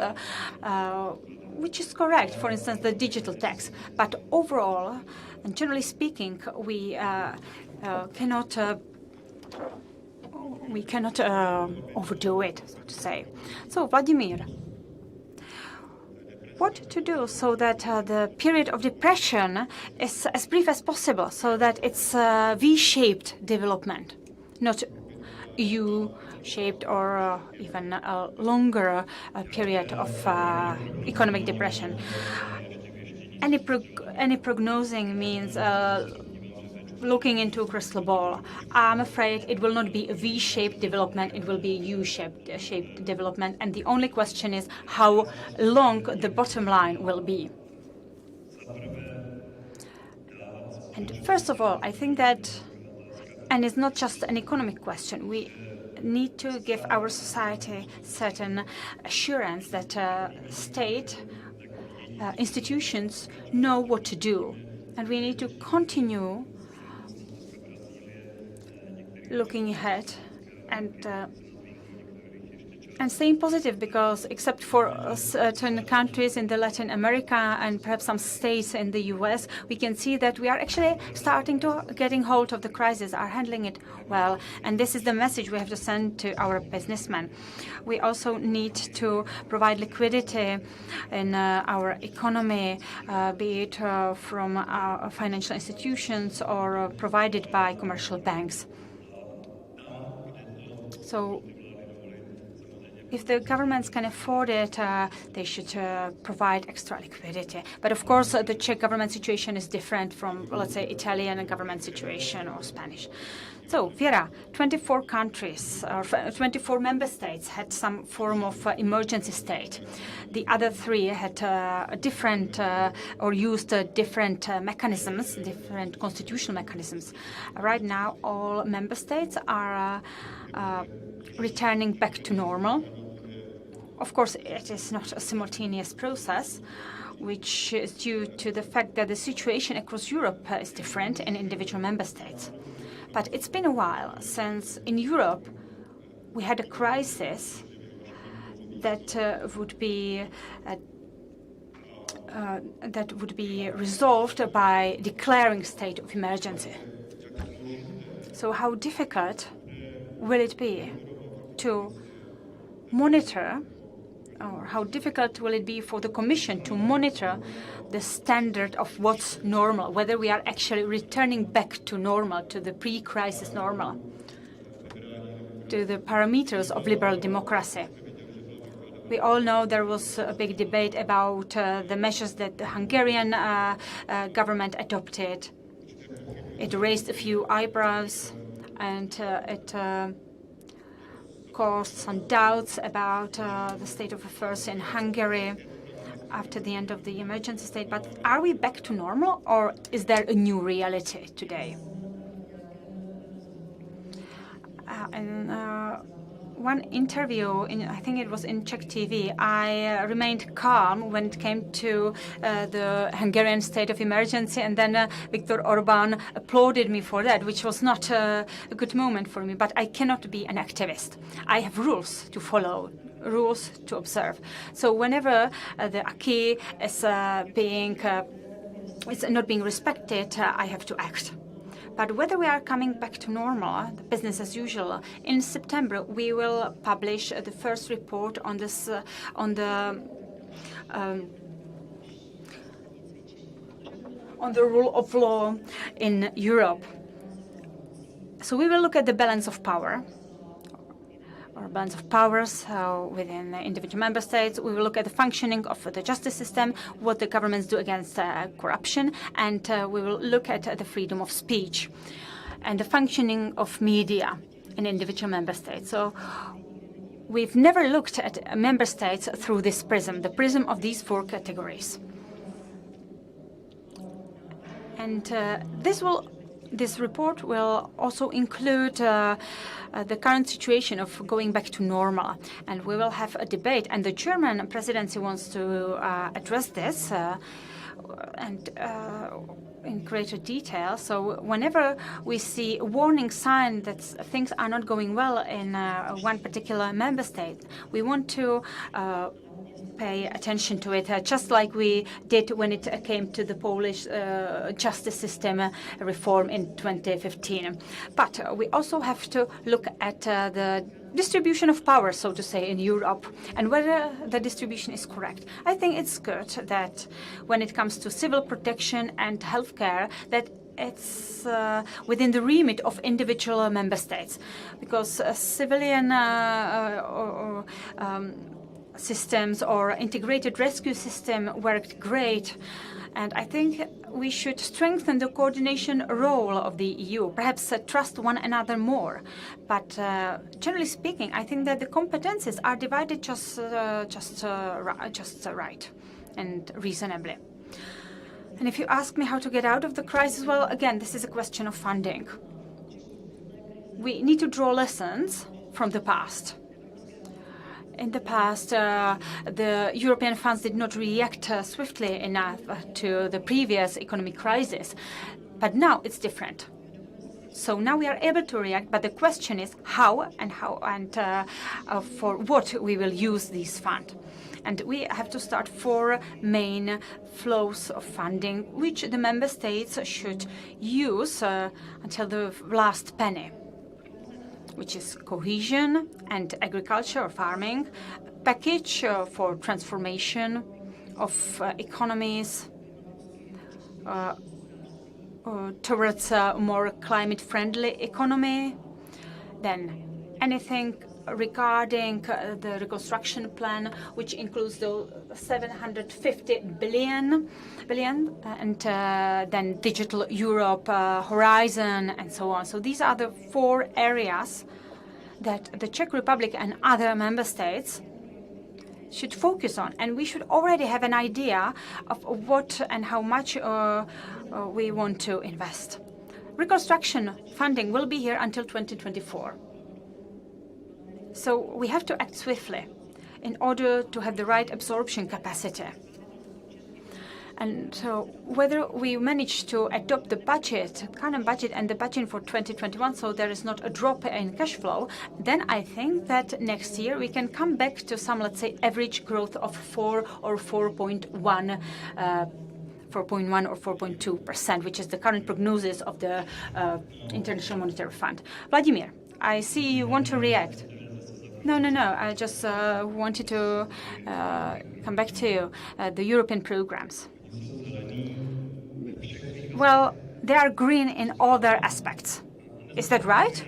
which is correct, for instance, the digital tax. But overall, and generally speaking, we cannot overdo it, so to say. So, Vladimir, what to do so that the period of depression is as brief as possible, so that it's a V-shaped development, not U-shaped or even a longer period of economic depression. Any prognosing means looking into a crystal ball. I'm afraid it will not be a V-shaped development, it will be a U-shaped development. And the only question is how long the bottom line will be. And first of all, I think that, and it's not just an economic question, we need to give our society certain assurance that state institutions know what to do. And we need to continue looking ahead and staying positive, because except for certain countries in the Latin America and perhaps some states in the US, we can see that we are actually starting to getting hold of the crisis, are handling it well. And this is the message we have to send to our businessmen. We also need to provide liquidity in our economy, be it from our financial institutions or provided by commercial banks. So if the governments can afford it, they should provide extra liquidity. But of course, the Czech government situation is different from, let's say, Italian government situation or Spanish. So, Vera, 24 countries, or 24 member states had some form of emergency state. The other 3 had different or used different mechanisms, different constitutional mechanisms. Right now, all member states are returning back to normal. Of course, it is not a simultaneous process, which is due to the fact that the situation across Europe is different in individual member states. But it's been a while since in Europe we had a crisis that would be resolved by declaring state of emergency. So how difficult will it be to monitor, or how difficult will it be for the Commission to monitor the standard of what's normal, whether we are actually returning back to normal, to the pre-crisis normal, to the parameters of liberal democracy. We all know there was a big debate about the measures that the Hungarian government adopted. It raised a few eyebrows. and it caused some doubts about the state of affairs in Hungary after the end of the emergency state. But are we back to normal, or is there a new reality today? One interview, I think it was in Czech TV, I remained calm when it came to the Hungarian state of emergency, and then Viktor Orbán applauded me for that, which was not a good moment for me. But I cannot be an activist. I have rules to follow, rules to observe. So whenever the acquis is not being respected, I have to act. But whether we are coming back to normal, business as usual, in September we will publish the first report on this, on the rule of law in Europe. So we will look at the balance of power, or balance of powers within the individual member states. We will look at the functioning of the justice system, what the governments do against corruption, and we will look at the freedom of speech and the functioning of media in individual member states. So we've never looked at member states through this prism, the prism of these four categories. And this report will also include the current situation of going back to normal, and we will have a debate. And the German presidency wants to address this and in greater detail. So whenever we see a warning sign that things are not going well in one particular member state, we want to pay attention to it, just like we did when it came to the Polish justice system reform in 2015. But we also have to look at the distribution of power, so to say, in Europe, and whether the distribution is correct. I think it's good that when it comes to civil protection and healthcare, that it's within the remit of individual member states, because civilian systems or integrated rescue system worked great. And I think we should strengthen the coordination role of the EU, perhaps trust one another more. But generally speaking, I think that the competences are divided just right and reasonably. And if you ask me how to get out of the crisis, well, again, this is a question of funding. We need to draw lessons from the past. In the past, the European funds did not react swiftly enough to the previous economic crisis, but now it's different. So now we are able to react, but the question is how and for what we will use these funds. And we have to start 4 main flows of funding, which the member states should use until the last penny, which is cohesion and agriculture or farming, package for transformation of economies towards a more climate-friendly economy, then anything regarding the reconstruction plan, which includes the 750 billion, and then Digital Europe, Horizon, and so on. So these are the 4 areas that the Czech Republic and other member states should focus on. And we should already have an idea of what and how much we want to invest. Reconstruction funding will be here until 2024. So we have to act swiftly in order to have the right absorption capacity. And so whether we manage to adopt the budget, current budget and the budget for 2021, so there is not a drop in cash flow, then I think that next year we can come back to some, let's say, average growth of 4 or 4.1 or 4.2%, which is the current prognosis of the International Monetary Fund. Vladimir, I see you want to react. No. I just wanted to come back to you. The European programs. Well, they are green in all their aspects. Is that right?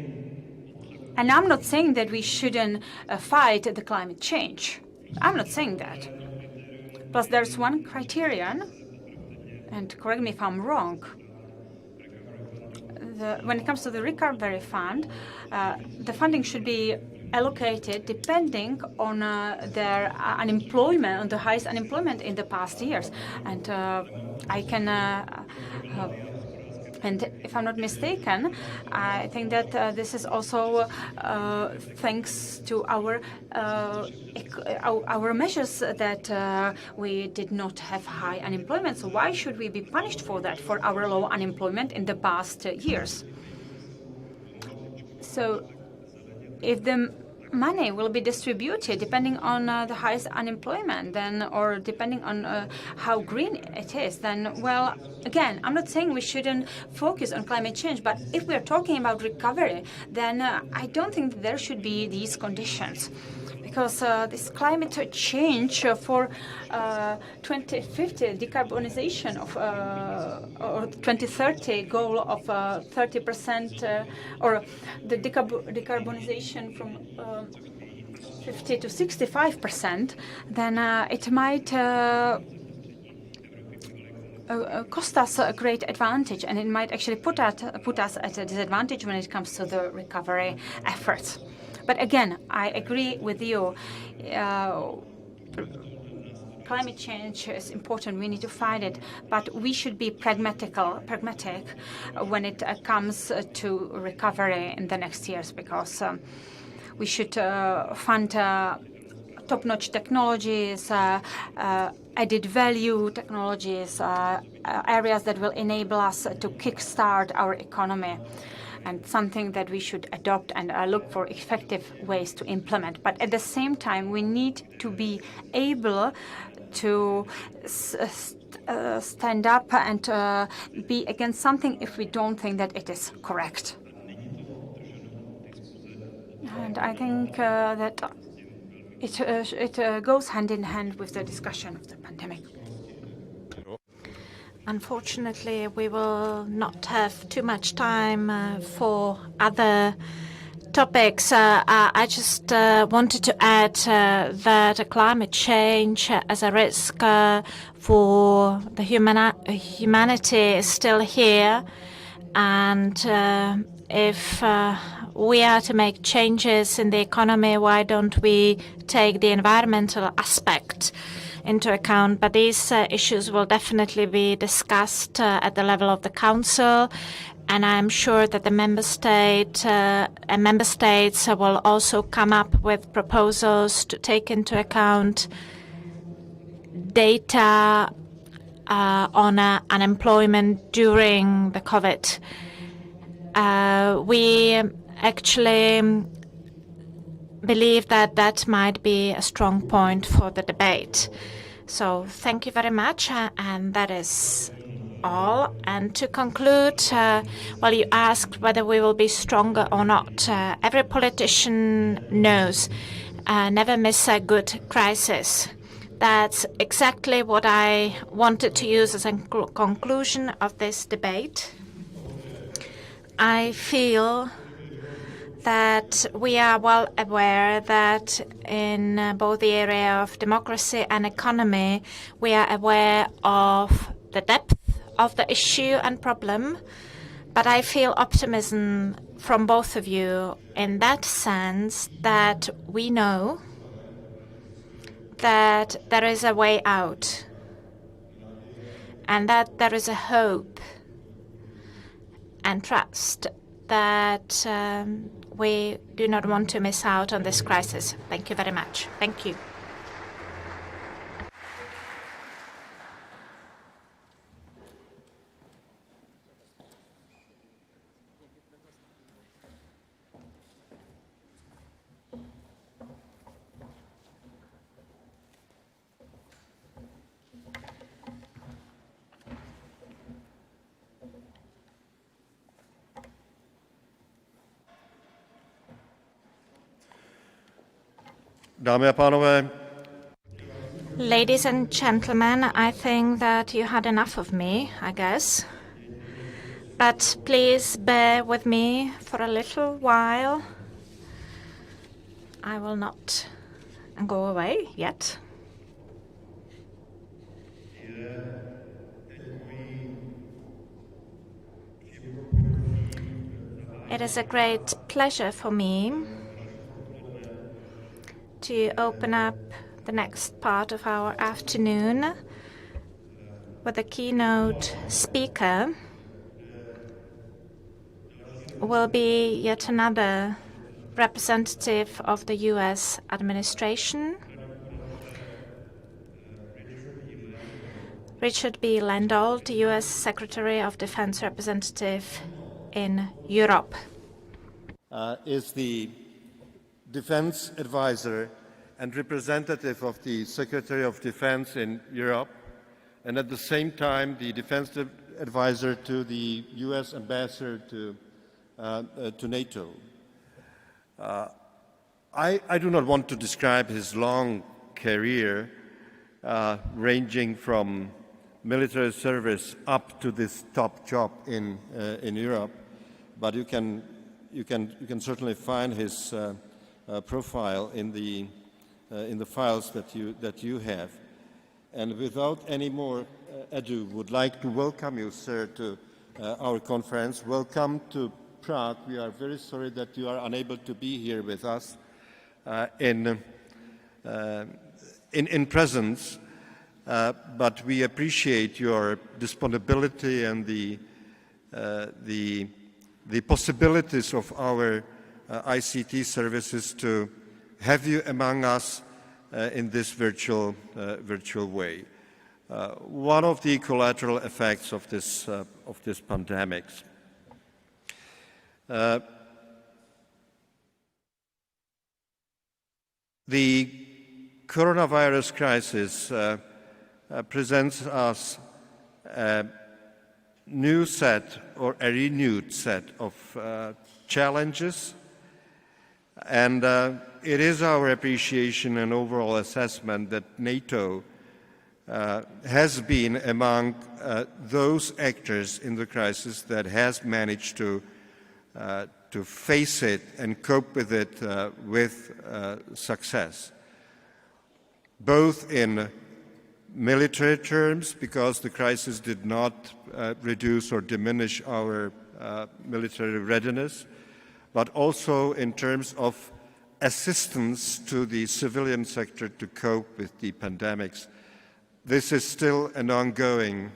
And I'm not saying that we shouldn't fight the climate change. I'm not saying that. Plus, there's one criterion, and correct me if I'm wrong, when it comes to the recovery fund, the funding should be allocated depending on their unemployment, on the highest unemployment in the past years. And I can, and if I'm not mistaken, I think that this is also thanks to our measures that we did not have high unemployment. So why should we be punished for that, for our low unemployment in the past years? So if the money will be distributed depending on the highest unemployment, then, or depending on how green it is, then, well, again, I'm not saying we shouldn't focus on climate change, but if we're talking about recovery, then I don't think there should be these conditions. Because this climate change for 2050 decarbonization of or 2030 goal of 30% or the decarbonization from 50 to 65%, then it might cost us a great advantage, and it might actually put us at a disadvantage when it comes to the recovery efforts. But again, I agree with you. Climate change is important. We need to fight it, but we should be pragmatic when it comes to recovery in the next years, because we should fund top-notch technologies, added value technologies, areas that will enable us to kickstart our economy, and something that we should adopt and look for effective ways to implement. But at the same time, we need to be able to stand up and be against something if we don't think that it is correct. And I think that it goes hand in hand with the discussion of the pandemic. Unfortunately, we will not have too much time for other topics. I just wanted to add that climate change as a risk for the humanity is still here. And if we are to make changes in the economy, why don't we take the environmental aspect into account? But these issues will definitely be discussed at the level of the Council, and I'm sure that the member states will also come up with proposals to take into account data on unemployment during the COVID. We actually believe that that might be a strong point for the debate. So thank you very much, and that is all. And to conclude, well, you asked whether we will be stronger or not. Every politician knows, never miss a good crisis. That's exactly what I wanted to use as a conclusion of this debate. I feel that we are well aware that in both the area of democracy and economy, we are aware of the depth of the issue and problem, but I feel optimism from both of you in that sense that we know that there is a way out and that there is a hope and trust that we do not want to miss out on this crisis. Thank you very much. Thank you. Dámy a pánové. Ladies and gentlemen, I think that you had enough of me, I guess. But please bear with me for a little while. I will not go away yet. It is a great pleasure for me to open up the next part of our afternoon with a keynote speaker. Will be yet another representative of the U.S. administration, Richard B. Landolt, U.S. Secretary of Defense representative in Europe. Is the defense advisor and representative of the Secretary of Defense in Europe, and at the same time the defense advisor to the U.S. ambassador to NATO. I do not want to describe his long career, ranging from military service up to this top job in Europe, but you can certainly find his profile in the files that you have. And without any more ado, would like to welcome you, sir, to our conference. Welcome to Prague. We are very sorry that you are unable to be here with us in presence, but we appreciate your disponibility and the possibilities of our ICT services to have you among us in this virtual way. One of the collateral effects of this pandemic. The coronavirus crisis presents us a new set or a renewed set of challenges, and it is our appreciation and overall assessment that NATO has been among those actors in the crisis that has managed to face it and cope with it with success, both in military terms, because the crisis did not reduce or diminish our military readiness, but also in terms of assistance to the civilian sector to cope with the pandemics. This is still an ongoing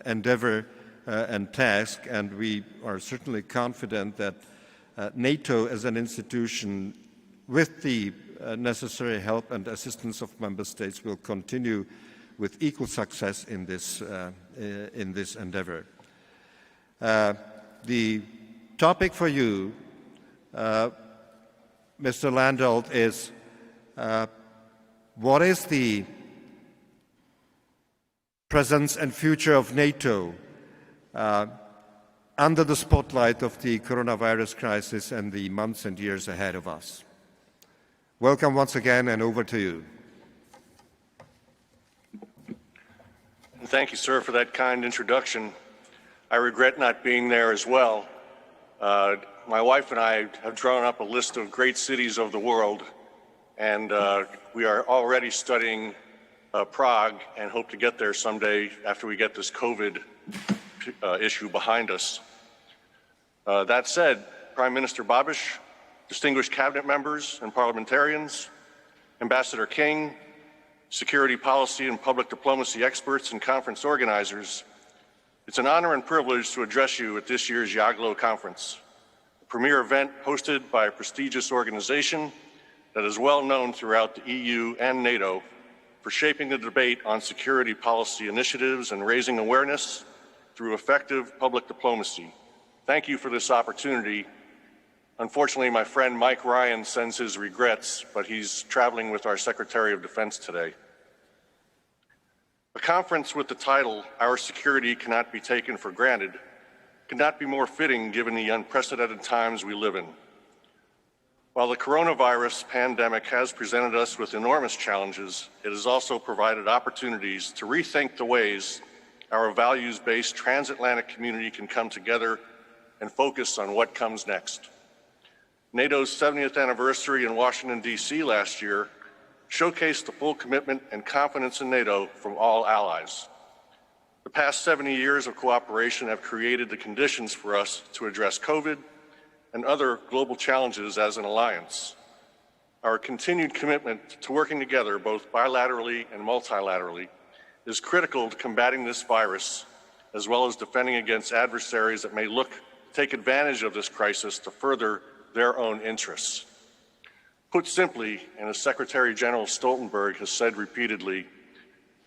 endeavor and task, and we are certainly confident that NATO as an institution, with the necessary help and assistance of member states, will continue with equal success in this endeavor. The topic for you, Mr. Landolt, is what is the presence and future of NATO under the spotlight of the coronavirus crisis and the months and years ahead of us. Welcome once again, and over to you. Thank you, sir, for that kind introduction. I regret not being there as well. My wife and I have drawn up a list of great cities of the world, and we are already studying Prague and hope to get there someday after we get this COVID issue behind us. That said, Prime Minister Babiš, distinguished cabinet members and parliamentarians, Ambassador King, security policy and public diplomacy experts and conference organizers, it's an honor and privilege to address you at this year's Jaglo Conference, a premier event hosted by a prestigious organization that is well known throughout the EU and NATO for shaping the debate on security policy initiatives and raising awareness through effective public diplomacy. Thank you for this opportunity. Unfortunately, my friend Mike Ryan sends his regrets, but he's traveling with our Secretary of Defense today. A conference with the title, "Our Security Cannot Be Taken for Granted," could not be more fitting given the unprecedented times we live in. While the coronavirus pandemic has presented us with enormous challenges, it has also provided opportunities to rethink the ways our values-based transatlantic community can come together and focus on what comes next. NATO's 70th anniversary in Washington, D.C. last year showcased the full commitment and confidence in NATO from all allies. The past 70 years of cooperation have created the conditions for us to address COVID and other global challenges as an alliance. Our continued commitment to working together, both bilaterally and multilaterally, is critical to combating this virus, as well as defending against adversaries that may look to take advantage of this crisis to further their own interests. Put simply, and as Secretary General Stoltenberg has said repeatedly,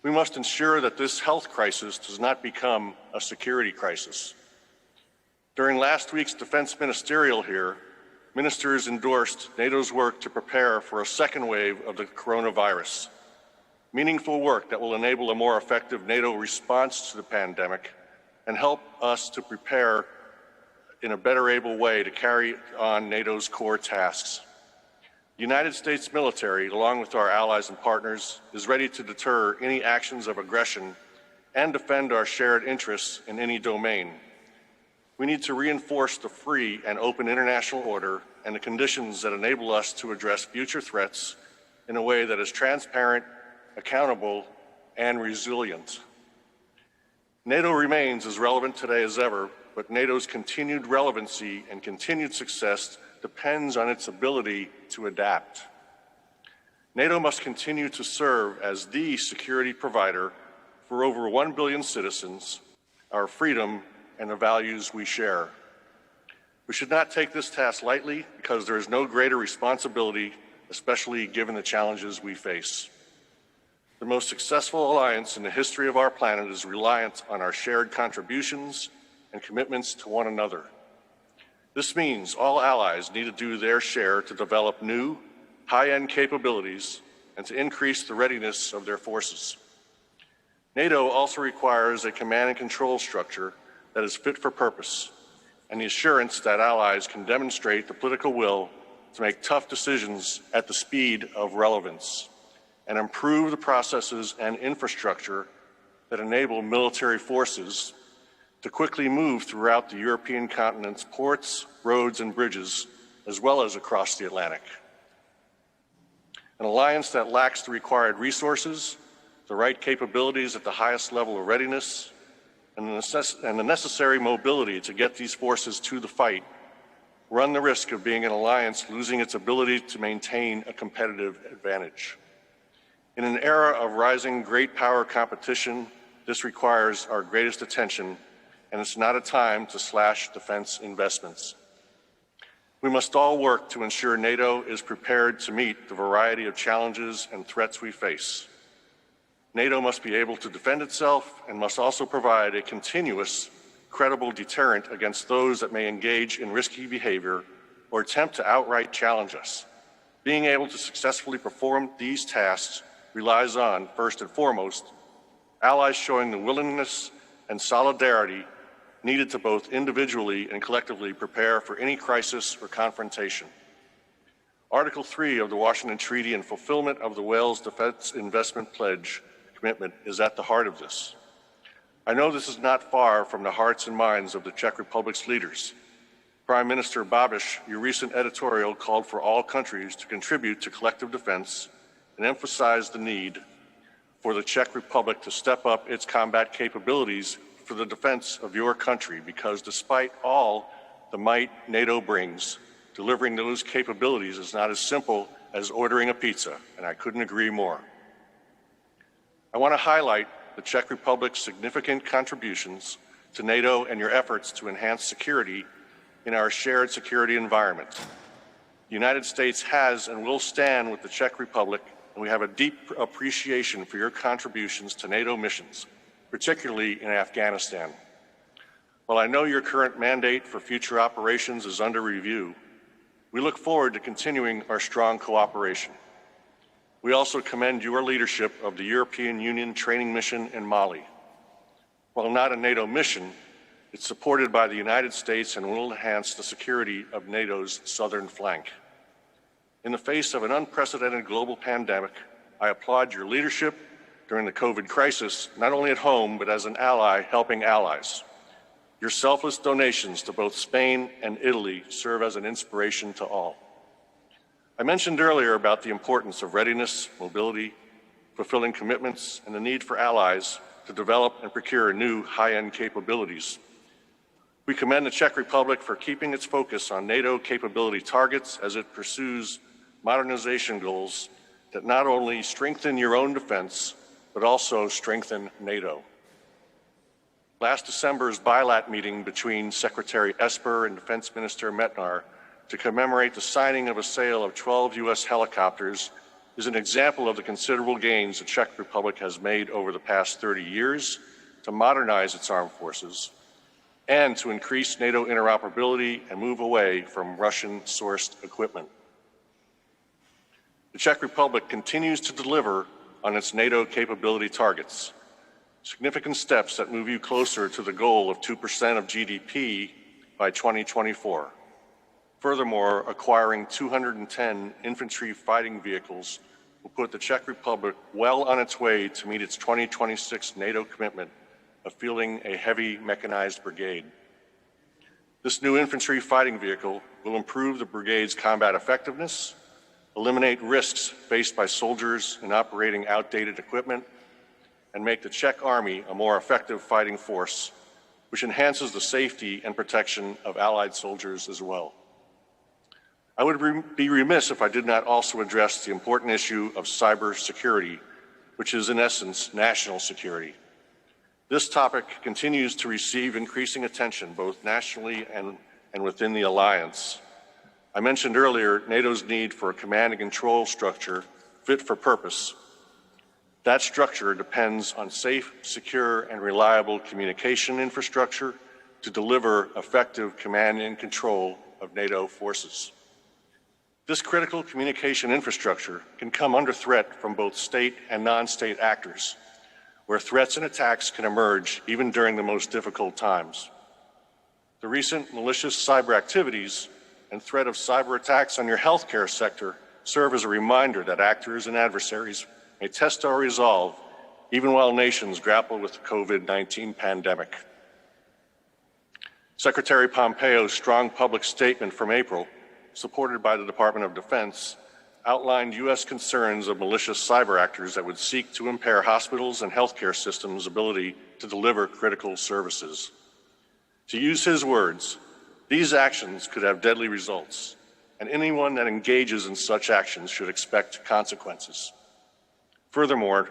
we must ensure that this health crisis does not become a security crisis. During last week's defense ministerial here, ministers endorsed NATO's work to prepare for a second wave of the coronavirus. Meaningful work that will enable a more effective NATO response to the pandemic and help us to prepare in a better able way to carry on NATO's core tasks. The United States military, along with our allies and partners, is ready to deter any actions of aggression and defend our shared interests in any domain. We need to reinforce the free and open international order and the conditions that enable us to address future threats in a way that is transparent, accountable, and resilient. NATO remains as relevant today as ever, but NATO's continued relevancy and continued success depends on its ability to adapt. NATO must continue to serve as the security provider for over 1 billion citizens, our freedom, and the values we share. We should not take this task lightly because there is no greater responsibility, especially given the challenges we face. The most successful alliance in the history of our planet is reliant on our shared contributions and commitments to one another. This means all allies need to do their share to develop new, high-end capabilities and to increase the readiness of their forces. NATO also requires a command and control structure that is fit for purpose and the assurance that allies can demonstrate the political will to make tough decisions at the speed of relevance and improve the processes and infrastructure that enable military forces to quickly move throughout the European continent's ports, roads, and bridges, as well as across the Atlantic. An alliance that lacks the required resources, the right capabilities at the highest level of readiness, and the necessary mobility to get these forces to the fight run the risk of being an alliance losing its ability to maintain a competitive advantage. In an era of rising great power competition, this requires our greatest attention, and it's not a time to slash defense investments. We must all work to ensure NATO is prepared to meet the variety of challenges and threats we face. NATO must be able to defend itself and must also provide a continuous, credible deterrent against those that may engage in risky behavior or attempt to outright challenge us. Being able to successfully perform these tasks relies on, first and foremost, allies showing the willingness and solidarity needed to both individually and collectively prepare for any crisis or confrontation. Article 3 of the Washington Treaty and fulfillment of the Wales Defense Investment Pledge commitment is at the heart of this. I know this is not far from the hearts and minds of the Czech Republic's leaders. Prime Minister Babiš, your recent editorial called for all countries to contribute to collective defense and emphasized the need for the Czech Republic to step up its combat capabilities for the defense of your country, because despite all the might NATO brings, delivering those capabilities is not as simple as ordering a pizza, and I couldn't agree more. I want to highlight the Czech Republic's significant contributions to NATO and your efforts to enhance security in our shared security environment. The United States has and will stand with the Czech Republic, and we have a deep appreciation for your contributions to NATO missions, particularly in Afghanistan. While I know your current mandate for future operations is under review, we look forward to continuing our strong cooperation. We also commend your leadership of the European Union training mission in Mali. While not a NATO mission, it's supported by the United States and will enhance the security of NATO's southern flank. In the face of an unprecedented global pandemic, I applaud your leadership during the COVID crisis, not only at home, but as an ally helping allies. Your selfless donations to both Spain and Italy serve as an inspiration to all. I mentioned earlier about the importance of readiness, mobility, fulfilling commitments, and the need for allies to develop and procure new high-end capabilities. We commend the Czech Republic for keeping its focus on NATO capability targets as it pursues modernization goals that not only strengthen your own defense, but also strengthen NATO. Last December's bilat meeting between Secretary Esper and Defense Minister Metnar to commemorate the signing of a sale of 12 U.S. helicopters is an example of the considerable gains the Czech Republic has made over the past 30 years to modernize its armed forces and to increase NATO interoperability and move away from Russian-sourced equipment. The Czech Republic continues to deliver on its NATO capability targets, significant steps that move you closer to the goal of 2% of GDP by 2024. Furthermore, acquiring 210 infantry fighting vehicles will put the Czech Republic well on its way to meet its 2026 NATO commitment of fielding a heavy mechanized brigade. This new infantry fighting vehicle will improve the brigade's combat effectiveness, eliminate risks faced by soldiers in operating outdated equipment, and make the Czech Army a more effective fighting force, which enhances the safety and protection of Allied soldiers as well. I would be remiss if I did not also address the important issue of cybersecurity, which is in essence national security. This topic continues to receive increasing attention both nationally and within the alliance. I mentioned earlier NATO's need for a command and control structure fit for purpose. That structure depends on safe, secure, and reliable communication infrastructure to deliver effective command and control of NATO forces. This critical communication infrastructure can come under threat from both state and non-state actors, where threats and attacks can emerge even during the most difficult times. The recent malicious cyber activities and threat of cyber attacks on your healthcare sector serve as a reminder that actors and adversaries may test our resolve even while nations grapple with the COVID-19 pandemic. Secretary Pompeo's strong public statement from April, supported by the Department of Defense, outlined U.S. concerns of malicious cyber actors that would seek to impair hospitals and healthcare systems' ability to deliver critical services. To use his words, these actions could have deadly results, and anyone that engages in such actions should expect consequences. Furthermore,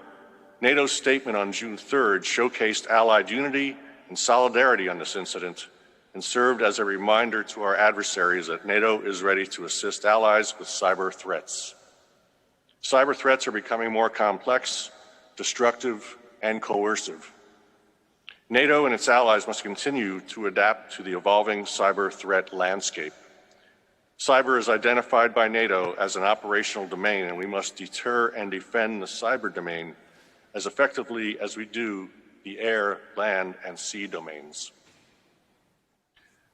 NATO's statement on June 3rd showcased Allied unity and solidarity on this incident and served as a reminder to our adversaries that NATO is ready to assist allies with cyber threats. Cyber threats are becoming more complex, destructive, and coercive. NATO and its allies must continue to adapt to the evolving cyber threat landscape. Cyber is identified by NATO as an operational domain, and we must deter and defend the cyber domain as effectively as we do the air, land, and sea domains.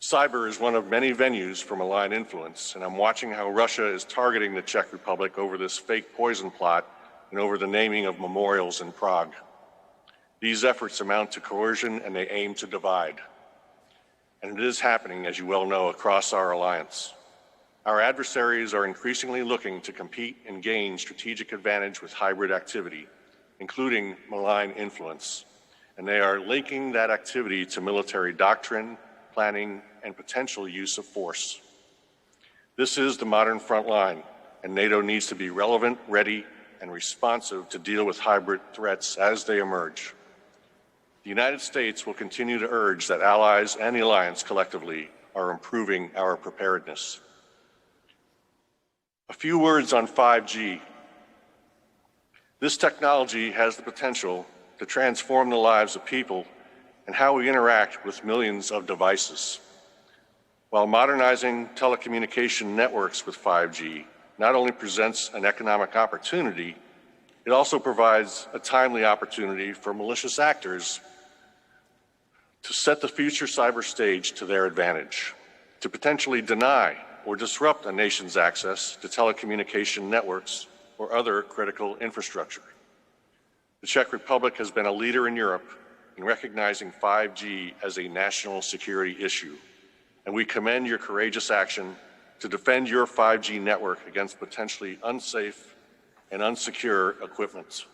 Cyber is one of many venues for malign influence, and I'm watching how Russia is targeting the Czech Republic over this fake poison plot and over the naming of memorials in Prague. These efforts amount to coercion, and they aim to divide. And it is happening, as you well know, across our alliance. Our adversaries are increasingly looking to compete and gain strategic advantage with hybrid activity, including malign influence, and they are linking that activity to military doctrine, planning, and potential use of force. This is the modern front line, and NATO needs to be relevant, ready, and responsive to deal with hybrid threats as they emerge. The United States will continue to urge that allies and the alliance collectively are improving our preparedness. A few words on 5G. This technology has the potential to transform the lives of people and how we interact with millions of devices. While modernizing telecommunication networks with 5G not only presents an economic opportunity, it also provides a timely opportunity for malicious actors to set the future cyber stage to their advantage, to potentially deny or disrupt a nation's access to telecommunication networks or other critical infrastructure. The Czech Republic has been a leader in Europe in recognizing 5G as a national security issue, and we commend your courageous action to defend your 5G network against potentially unsafe and unsecure equipment.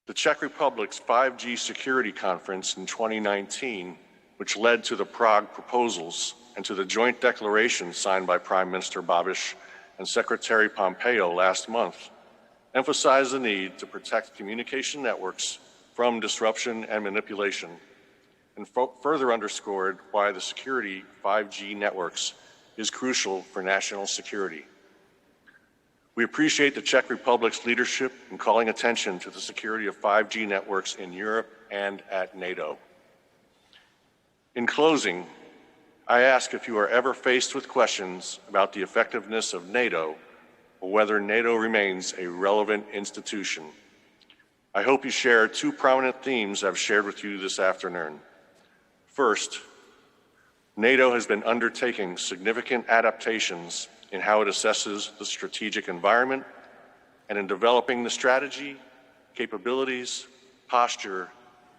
The Czech Republic's 5G Security Conference in 2019, which led to the Prague proposals and to the joint declaration signed by Prime Minister Babiš and Secretary Pompeo last month, emphasized the need to protect communication networks from disruption and manipulation, and further underscored why the security of 5G networks is crucial for national security. We appreciate the Czech Republic's leadership in calling attention to the security of 5G networks in Europe and at NATO. In closing, I ask if you are ever faced with questions about the effectiveness of NATO or whether NATO remains a relevant institution. I hope you share two prominent themes I've shared with you this afternoon. First, NATO has been undertaking significant adaptations in how it assesses the strategic environment and in developing the strategy, capabilities, posture,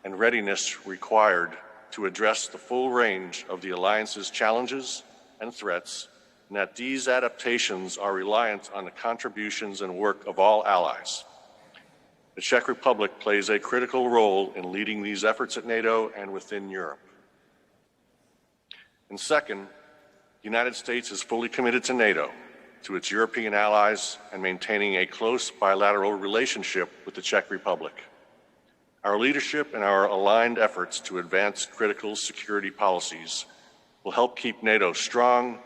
and readiness required to address the full range of the alliance's challenges and threats, and that these adaptations are reliant on the contributions and work of all allies. The Czech Republic plays a critical role in leading these efforts at NATO and within Europe. And second, the United States is fully committed to NATO, to its European allies, and maintaining a close bilateral relationship with the Czech Republic. Our leadership and our aligned efforts to advance critical security policies will help keep NATO strong,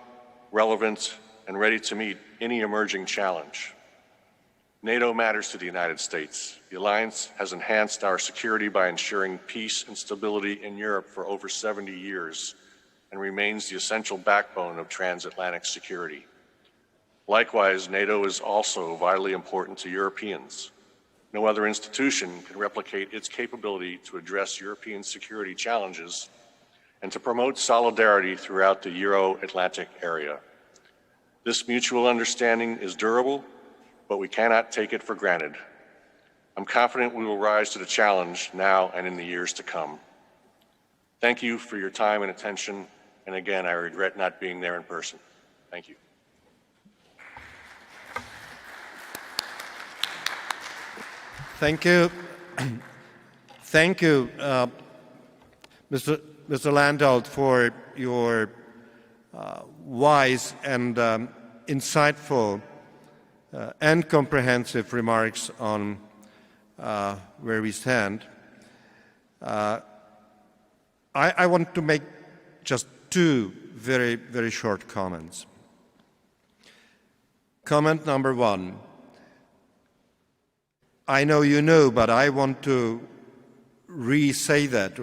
relevant, and ready to meet any emerging challenge. NATO matters to the United States. The alliance has enhanced our security by ensuring peace and stability in Europe for over 70 years and remains the essential backbone of transatlantic security. Likewise, NATO is also vitally important to Europeans. No other institution can replicate its capability to address European security challenges and to promote solidarity throughout the Euro-Atlantic area. This mutual understanding is durable, but we cannot take it for granted. I'm confident we will rise to the challenge now and in the years to come. Thank you for your time and attention, and again, I regret not being there in person. Thank you. Thank you. Thank you, Mr. Landolt, for your wise and insightful and comprehensive remarks on where we stand. I want to make just two very, very short comments. Comment number one. I know you know, but I want to restate that.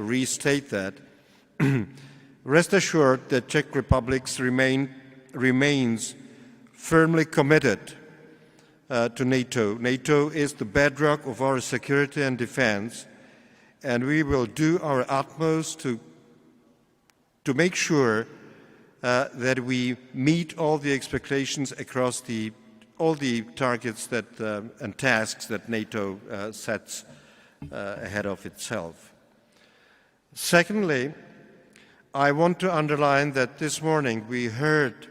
Rest assured that Czech Republic remains firmly committed to NATO. NATO is the bedrock of our security and defense, and we will do our utmost to make sure that we meet all the expectations across all the targets and tasks that NATO sets ahead of itself. Secondly, I want to underline that this morning we heard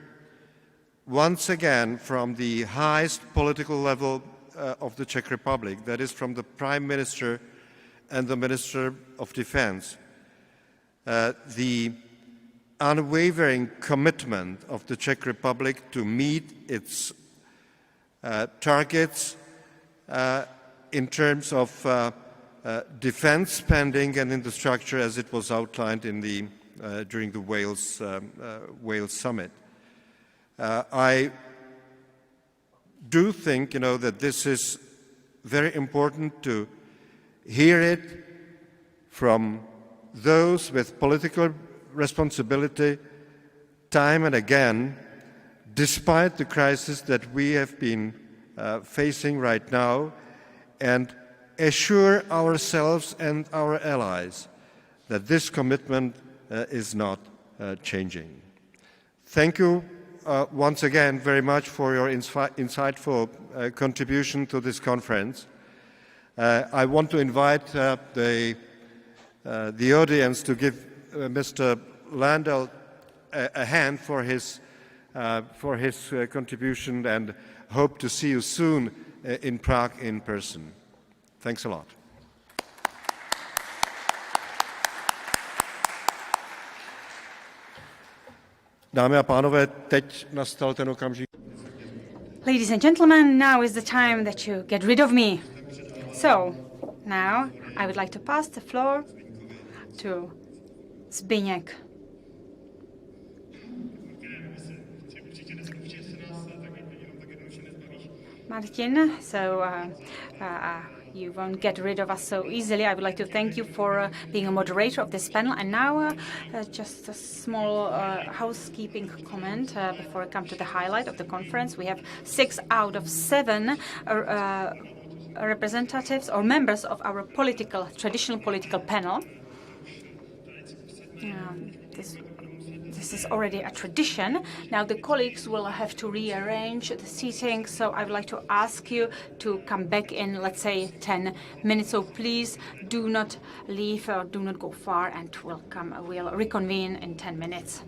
once again from the highest political level of the Czech Republic, that is from the Prime Minister and the Minister of Defense, the unwavering commitment of the Czech Republic to meet its targets in terms of defense spending and in the structure as it was outlined during the Wales summit. I do think, that this is very important to hear it from those with political responsibility time and again, despite the crisis that we have been facing right now, and assure ourselves and our allies that this commitment is not changing. Thank you once again very much for your insightful contribution to this conference. I want to invite the audience to give Mr. Landau a hand for his contribution, and hope to see you soon in Prague in person. Thanks a lot. Dámy a pánové, teď nastal ten okamžik. Ladies and gentlemen, now is the time that you get rid of me. So, now I would like to pass the floor to Zbigněk. Martin, so you won't get rid of us so easily. I would like to thank you for being a moderator of this panel. And now, just a small housekeeping comment before I come to the highlight of the conference. We have 6 out of 7 representatives or members of our traditional political panel. This is already a tradition. Now the colleagues will have to rearrange the seating, so I would like to ask you to come back in, let's say, 10 minutes. So please do not leave or do not go far, and we'll reconvene in 10 minutes.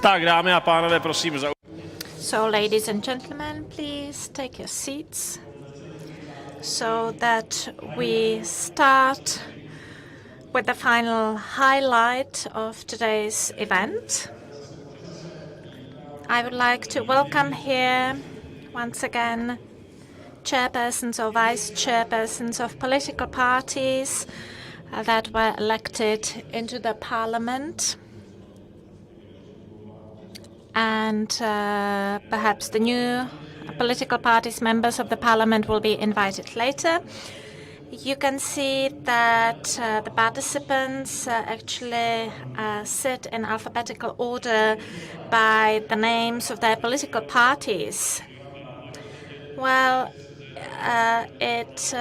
Tak, dámy a pánové, prosím. So, ladies and gentlemen, please take your seats so that we start with the final highlight of today's event. I would like to welcome here once again chairpersons or vice chairpersons of political parties that were elected into the parliament. And perhaps the new political parties members of the parliament will be invited later. You can see that the participants actually sit in alphabetical order by the names of their political parties. Well, it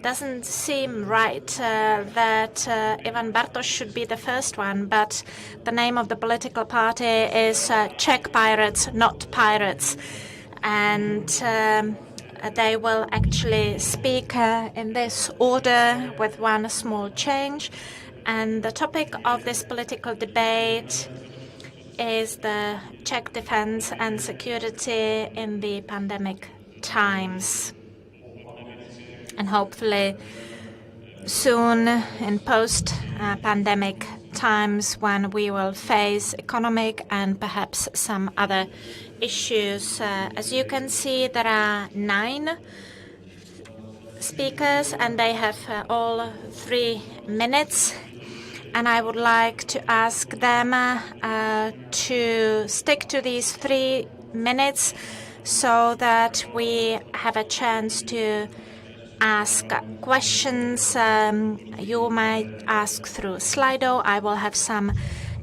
doesn't seem right that Ivan Bartoš should be the first one, but the name of the political party is Czech Pirates, not Pirates. And they will actually speak in this order with one small change. And the topic of this political debate is the Czech defense and security in the pandemic times. And hopefully soon in post-pandemic times when we will face economic and perhaps some other issues. As you can see, there are 9 speakers and they have all 3 minutes. And I would like to ask them to stick to these 3 minutes so that we have a chance to ask questions. You might ask through Slido. I will have some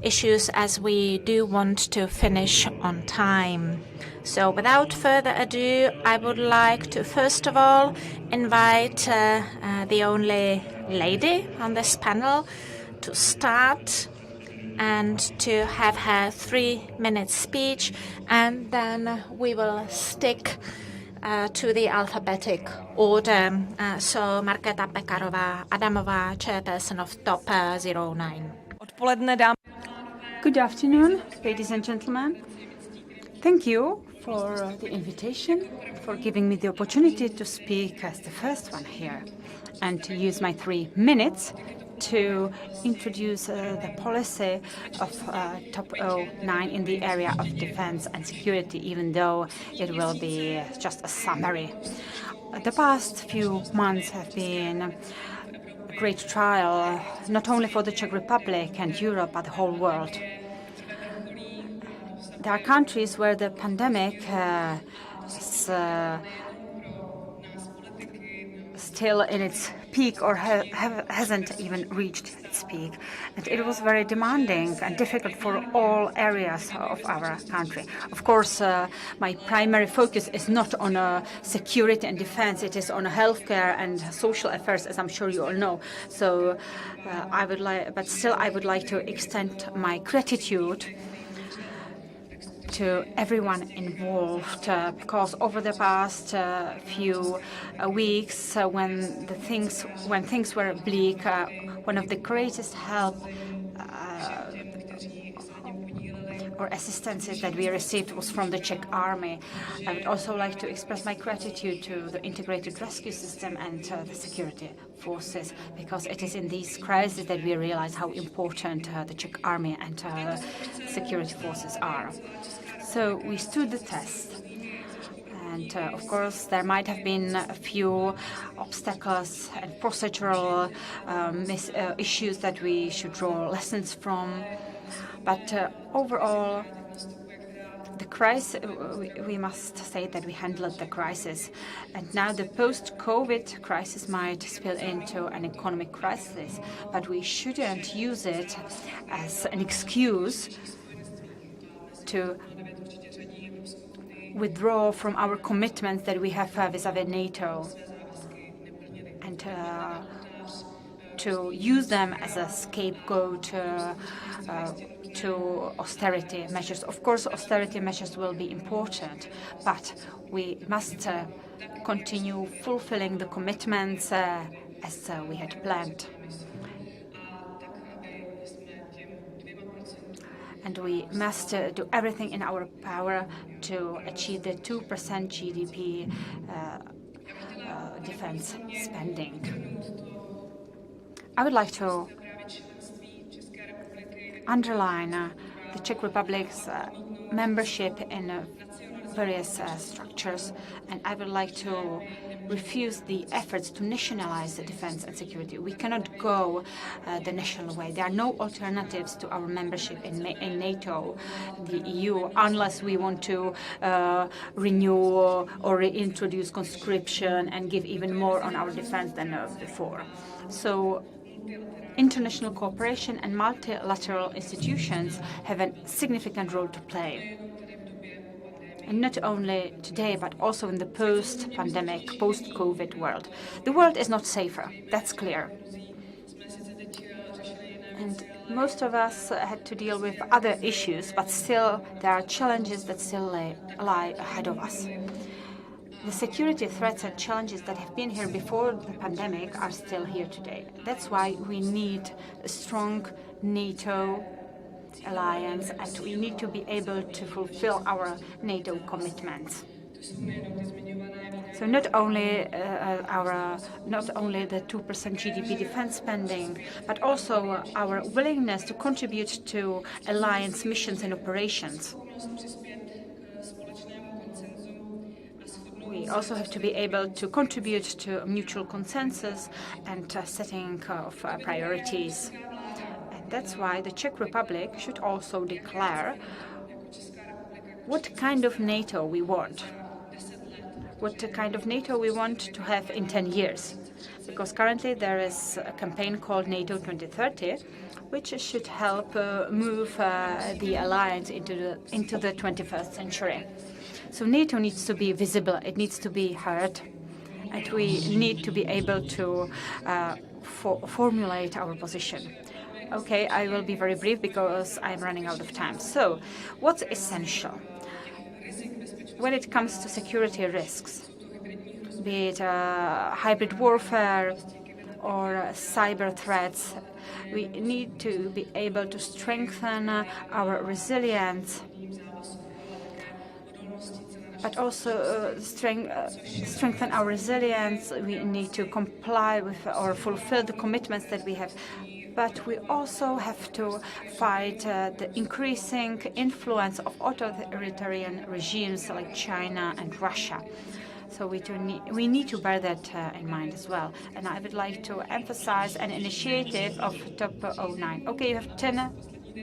issues as we do want to finish on time. So without further ado, I would like to first of all invite the only lady on this panel to start and to have her 3-minute speech, and then we will stick to the alphabetic order. So Markéta Pekarová Adamová, chairperson of TOP 09. Good afternoon, ladies and gentlemen. Thank you for the invitation, for giving me the opportunity to speak as the first one here and to use my 3 minutes to introduce the policy of TOP 09 in the area of defense and security, even though it will be just a summary. The past few months have been a great trial, not only for the Czech Republic and Europe, but the whole world. There are countries where the pandemic is still in its peak or hasn't even reached its peak. And it was very demanding and difficult for all areas of our country. Of course, my primary focus is not on security and defense. It is on healthcare and social affairs, as I'm sure you all know. So I would like to extend my gratitude to everyone involved, because over the past few weeks, when things were bleak, one of the greatest help or assistances that we received was from the Czech army. I would also like to express my gratitude to the integrated rescue system and the security forces, because it is in these crises that we realize how important the Czech army and security forces are. So we stood the test. And of course, there might have been a few obstacles and procedural issues that we should draw lessons from. But overall, the crisis, we must say that we handled the crisis. And now the post-COVID crisis might spill into an economic crisis, but we shouldn't use it as an excuse to withdraw from our commitments that we have vis-à-vis NATO, and to use them as a scapegoat to austerity measures. Of course, austerity measures will be important, but we must continue fulfilling the commitments as we had planned. And we must do everything in our power to achieve the 2% GDP defense spending. I would like to underline the Czech Republic's membership in various structures, and I would like to refuse the efforts to nationalize the defense and security. We cannot go the national way. There are no alternatives to our membership in NATO, the EU, unless we want to renew or reintroduce conscription and give even more on our defense than before. So international cooperation and multilateral institutions have a significant role to play. And not only today, but also in the post-pandemic, post-COVID world. The world is not safer, that's clear. And most of us had to deal with other issues, but still there are challenges that still lie ahead of us. The security threats and challenges that have been here before the pandemic are still here today. That's why we need a strong NATO alliance, and we need to be able to fulfill our NATO commitments. So not only the 2% GDP defense spending, but also our willingness to contribute to alliance missions and operations. We also have to be able to contribute to mutual consensus and setting of priorities. That's why the Czech Republic should also declare what kind of NATO we want. What kind of NATO we want to have in 10 years. Because currently there is a campaign called NATO 2030, which should help move the alliance into the 21st century. So NATO needs to be visible, it needs to be heard, and we need to be able to formulate our position. Okay, I will be very brief because I'm running out of time. So, what's essential when it comes to security risks, be it hybrid warfare or cyber threats? We need to be able to strengthen our resilience, but also strengthen our resilience. We need to comply with or fulfill the commitments that we have. But we also have to fight the increasing influence of authoritarian regimes like China and Russia. So we need to bear that in mind as well. And I would like to emphasize an initiative of Top 09. Okay, you have 10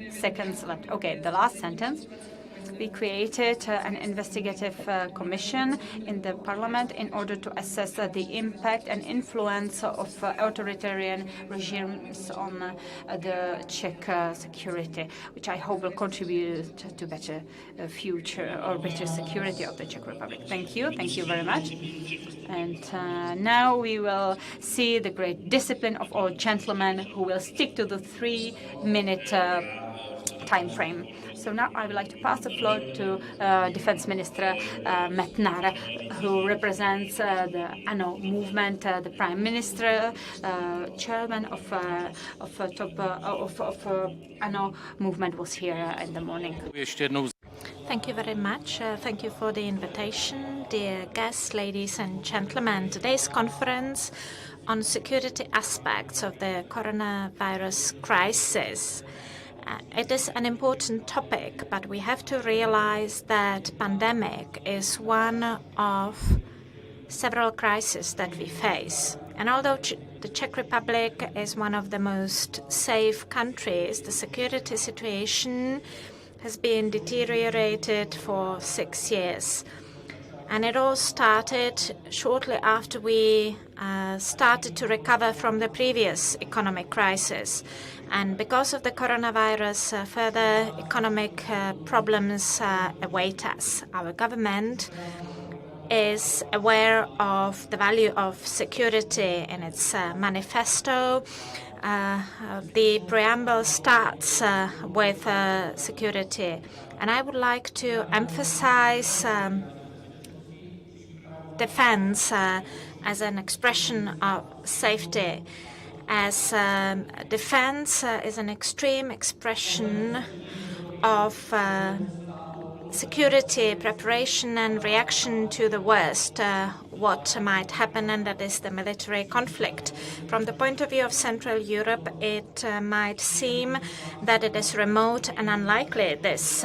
seconds left. Okay, the last sentence. We created an investigative commission in the Parliament in order to assess the impact and influence of authoritarian regimes on the Czech security, which I hope will contribute to better future or better security of the Czech Republic. Thank you very much. And now we will see the great discipline of all gentlemen who will stick to the 3-minute time frame. So now I would like to pass the floor to Defense Minister Metnar, who represents the ANO movement, the Prime Minister, chairman of ANO movement was here in the morning. Thank you very much. Thank you for the invitation. Dear guests, ladies and gentlemen, today's conference on security aspects of the coronavirus crisis. It is an important topic, but we have to realize that pandemic is one of several crises that we face. And although the Czech Republic is one of the most safe countries, the security situation has been deteriorated for 6 years. And it all started shortly after we started to recover from the previous economic crisis. And because of the coronavirus, further economic problems await us. Our government is aware of the value of security in its manifesto. The preamble starts with defense as an expression of safety, as defense is an extreme expression of security, preparation and reaction to the worst, what might happen, and that is the military conflict. From the point of view of Central Europe, it might seem that it is remote and unlikely, this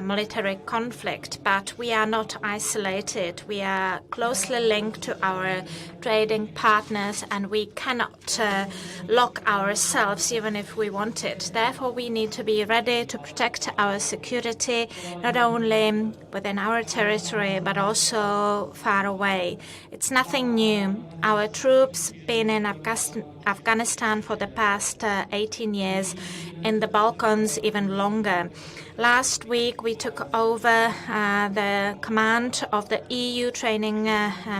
military conflict, but we are not isolated. We are closely linked to our trading partners, and we cannot lock ourselves even if we want it. Therefore, we need to be ready to protect our security, not only within our territory, but also far away. It's nothing new. Our troops been in Afghanistan for the past 18 years, in the Balkans even longer. Last week, we took over the command of the EU training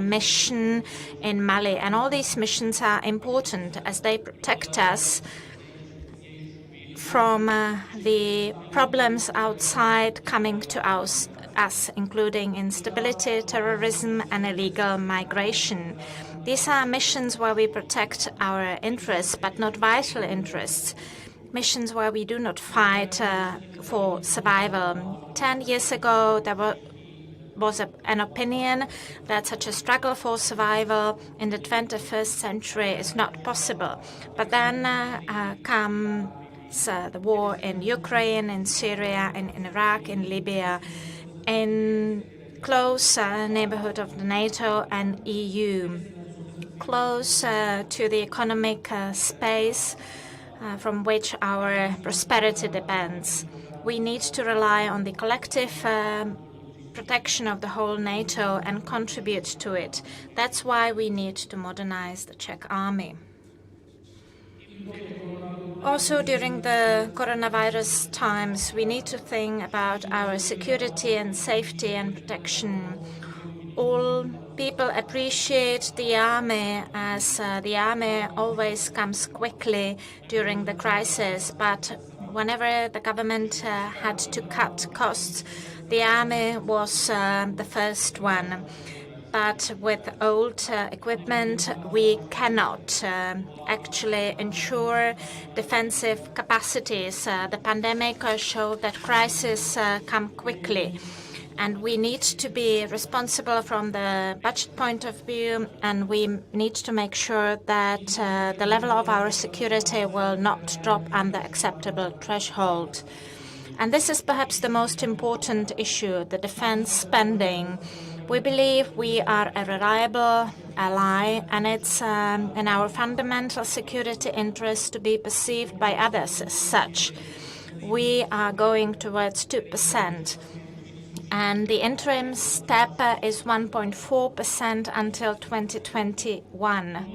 mission in Mali. And all these missions are important as they protect us from the problems outside coming to us, including instability, terrorism, and illegal migration. These are missions where we protect our interests, but not vital interests. Missions where we do not fight for survival. 10 years ago, there was an opinion that such a struggle for survival in the 21st century is not possible. But then comes the war in Ukraine, in Syria, in Iraq, in Libya, in close neighborhood of the NATO and EU, close to the economic space from which our prosperity depends. We need to rely on the collective protection of the whole NATO and contribute to it. That's why we need to modernize the Czech army. Also, during the coronavirus times, we need to think about our security and safety and protection. All people appreciate the army, as the army always comes quickly during the crisis, but whenever the government had to cut costs, the army was the first one. But with old equipment, we cannot actually ensure defensive capacities. The pandemic showed that crises come quickly. And we need to be responsible from the budget point of view, and we need to make sure that the level of our security will not drop under acceptable threshold. And this is perhaps the most important issue, the defense spending. We believe we are a reliable ally, and it's in our fundamental security interest to be perceived by others as such. We are going towards 2%. And the interim step is 1.4% until 2021.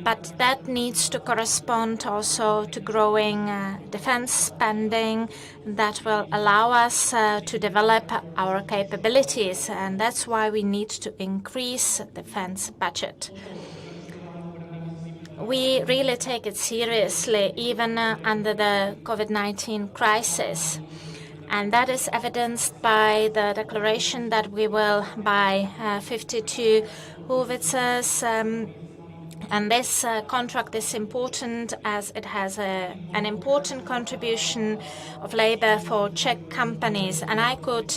But that needs to correspond also to growing defense spending that will allow us to develop our capabilities. And that's why we need to increase defense budget. We really take it seriously, even under the COVID-19 crisis. And that is evidenced by the declaration that we will buy 52 howitzers. And this contract is important as it has an important contribution of labor for Czech companies. And I could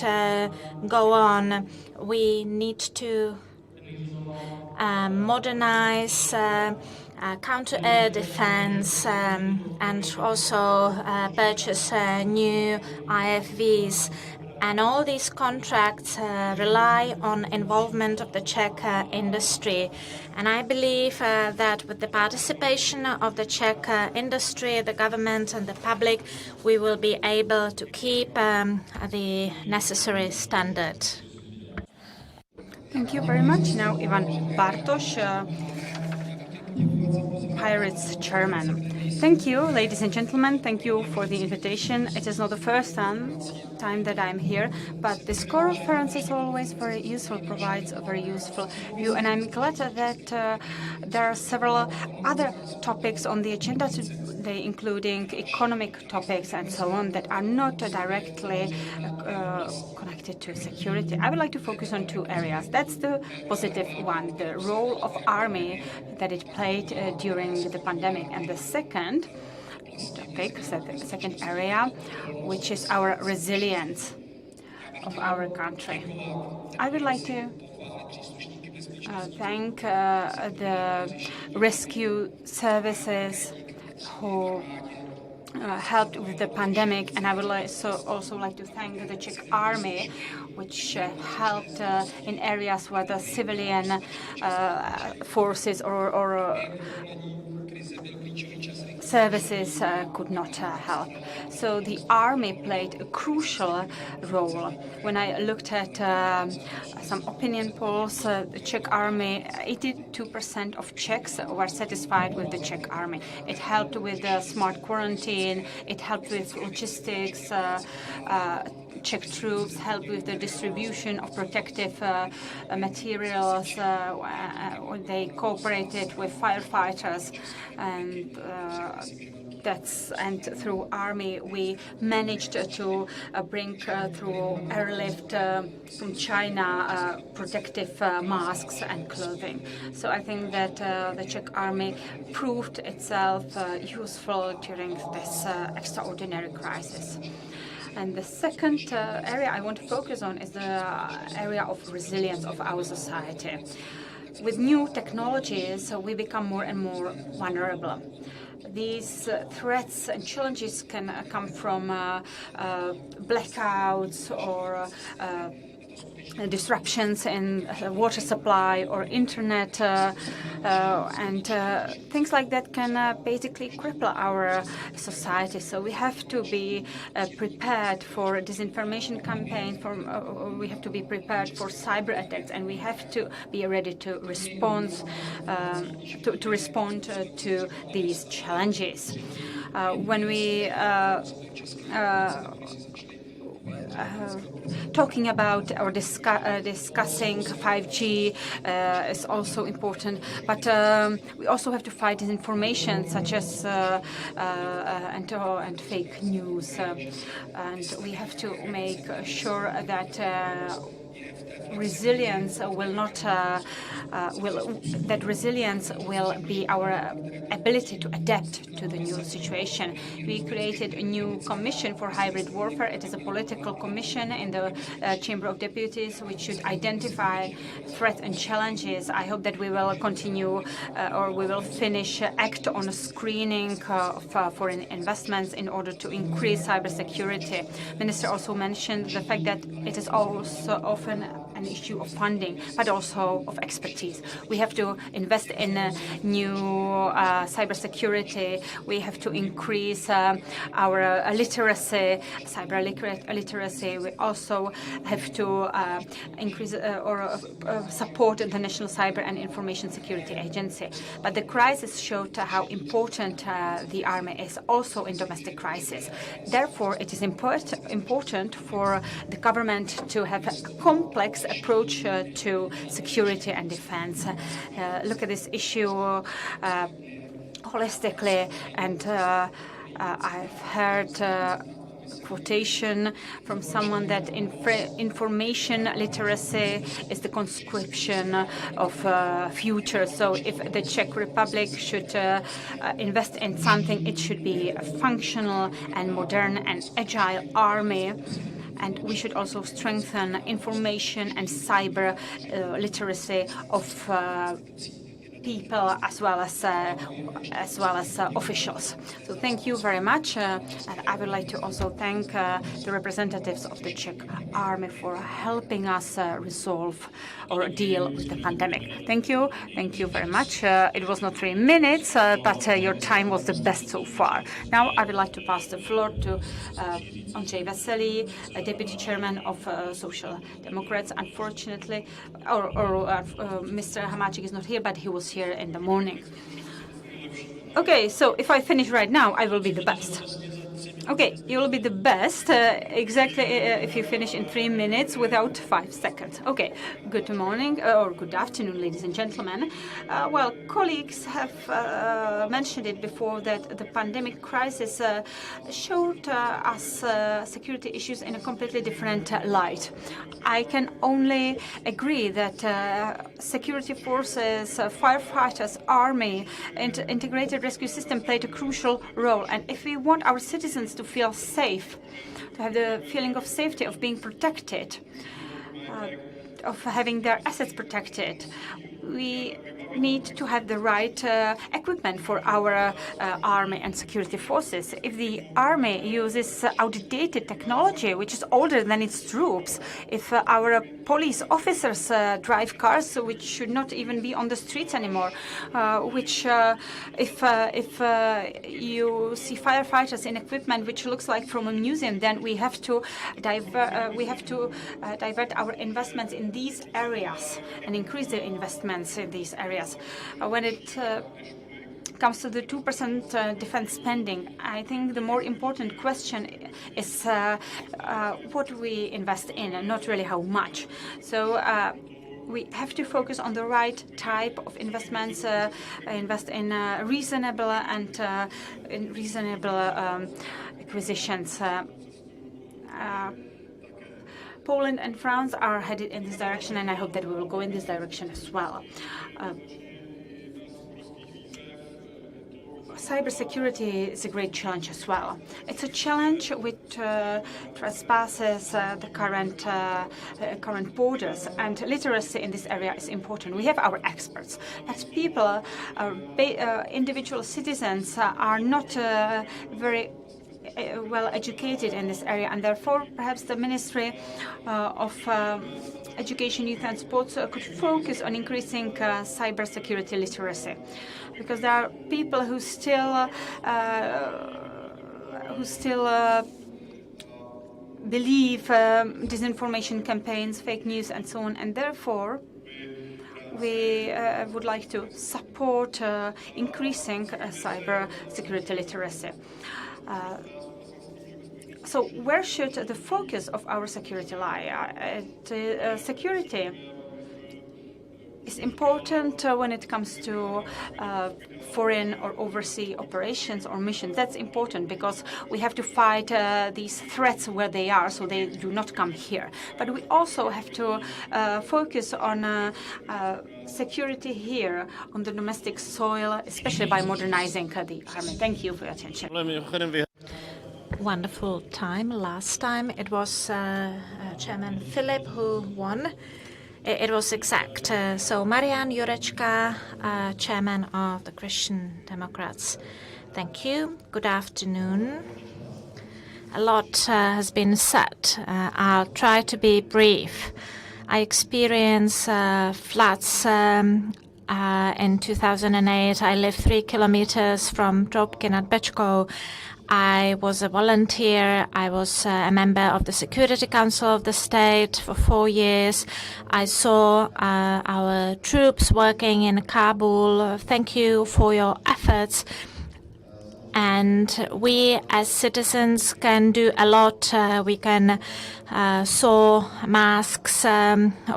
go on. We need to modernize counter-air defense and also purchase new IFVs. And all these contracts rely on involvement of the Czech industry. And I believe that with the participation of the Czech industry, the government and the public, we will be able to keep the necessary standard. Thank you very much. Now Ivan Bartoš, Pirates chairman. Thank you, ladies and gentlemen. Thank you for the invitation. It is not the first time that I'm here, but this conference is always very useful, provides a very useful view, and I'm glad that there are several other topics on the agenda today, including economic topics and so on, that are not directly connected to security. I would like to focus on two areas. That's the positive one, the role of army that it played during the pandemic, and the second topic, the second area, which is our resilience of our country. I would like to thank the rescue services who helped with the pandemic, and I would also like to thank the Czech army, which helped in areas where the civilian forces or services could not help. So the army played a crucial role. When I looked at some opinion polls, the Czech army, 82% of Czechs were satisfied with the Czech army. It helped with the smart quarantine, it helped with logistics, Czech troops helped with the distribution of protective materials. They cooperated with firefighters, and through army we managed to bring through airlift from China protective masks and clothing. So I think that the Czech army proved itself useful during this extraordinary crisis. And the second area I want to focus on is the area of resilience of our society. With new technologies, we become more and more vulnerable. These threats and challenges can come from blackouts or disruptions in water supply or internet, and things like that can basically cripple our society. So we have to be prepared for disinformation campaigns, we have to be prepared for cyber attacks, and we have to be ready to respond to these challenges. When we talking about or discussing 5G is also important, but we also have to fight disinformation such as and fake news, and we have to make sure that resilience will be our ability to adapt to the new situation. We created a new commission for hybrid warfare. It is a political commission in the Chamber of Deputies, which should identify threats and challenges. I hope that we will continue or we will finish act on a screening of foreign investments in order to increase cybersecurity. Minister also mentioned the fact that it is also often an issue of funding, but also of expertise. We have to invest in new cybersecurity. We have to increase our literacy, cyber literacy. We also have to increase or support the National Cyber and Information Security Agency. But the crisis showed how important the army is also in domestic crisis. Therefore, it is important for the government to have a complex approach to security and defense. Look at this issue holistically, and I've heard quotation from someone that information literacy is the conscription of future. So if the Czech Republic should invest in something, it should be a functional and modern and agile army. And we should also strengthen information and cyber literacy of people as well as officials. So thank you very much, and I would like to also thank the representatives of the Czech army for helping us resolve or deal with the pandemic. Thank you very much. It was not 3 minutes, but your time was the best so far. Now I would like to pass the floor to Ondřej Veselý, Deputy Chairman of Social Democrats. Unfortunately, Mr. Hamáček is not here, but he was here in the morning. Okay, so if I finish right now, I will be the best. Okay, you will be the best exactly if you finish in 3 minutes without 5 seconds. Okay, good morning or good afternoon, ladies and gentlemen. Well, colleagues have mentioned it before that the pandemic crisis showed us security issues in a completely different light. I can only agree that security forces, firefighters, army, and integrated rescue system played a crucial role. And if we want our citizens to feel safe, to have the feeling of safety, of being protected, of having their assets protected, we need to have the right equipment for our army and security forces. If the army uses outdated technology, which is older than its troops, if our police officers drive cars which should not even be on the streets anymore, if you see firefighters in equipment which looks like from a museum, then we have to divert our investments in these areas and increase the investments in these areas. When it comes to the 2% defense spending, I think the more important question is what we invest in and not really how much. So we have to focus on the right type of investments, invest in reasonable acquisitions. Poland and France are headed in this direction, and I hope that we will go in this direction as well. Cybersecurity is a great challenge as well. It's a challenge which trespasses the current borders, and literacy in this area is important. We have our experts, but people, individual citizens, are not very well educated in this area, and therefore perhaps the Ministry of Education, Youth and Sports could focus on increasing cybersecurity literacy, because there are people who still believe disinformation campaigns, fake news, and so on, and therefore we would like to support increasing cybersecurity literacy. So where should the focus of our security lie? Security is important when it comes to foreign or overseas operations or missions. That's important because we have to fight these threats where they are, so they do not come here. But we also have to focus on security here on the domestic soil, especially by modernizing the army. Thank you for your attention. Wonderful time. Last time it was Chairman Filip who won. It was exact. So Marian Jurečka, Chairman of the Christian Democrats. Thank you. Good afternoon. A lot has been said. I'll try to be brief. I experienced floods in 2008. I lived 3 kilometers from Trubky nad Bečkou. I was a volunteer. I was a member of the Security Council of the state for 4 years. I saw our troops working in Kabul. Thank you for your efforts. And we as citizens can do a lot. We can sew masks,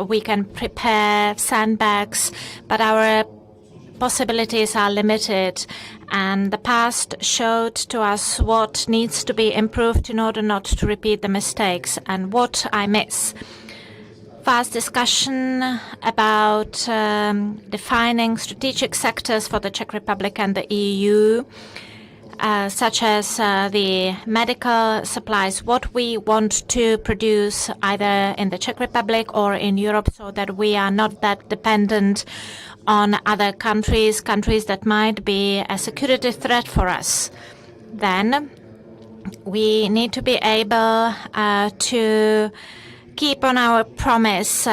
we can prepare sandbags, but our possibilities are limited. And the past showed to us what needs to be improved in order not to repeat the mistakes. And what I miss: vast discussion about defining strategic sectors for the Czech Republic and the EU, such as the medical supplies, what we want to produce either in the Czech Republic or in Europe, so that we are not that dependent on other countries that might be a security threat for us. Then we need to be able to keep on our promise,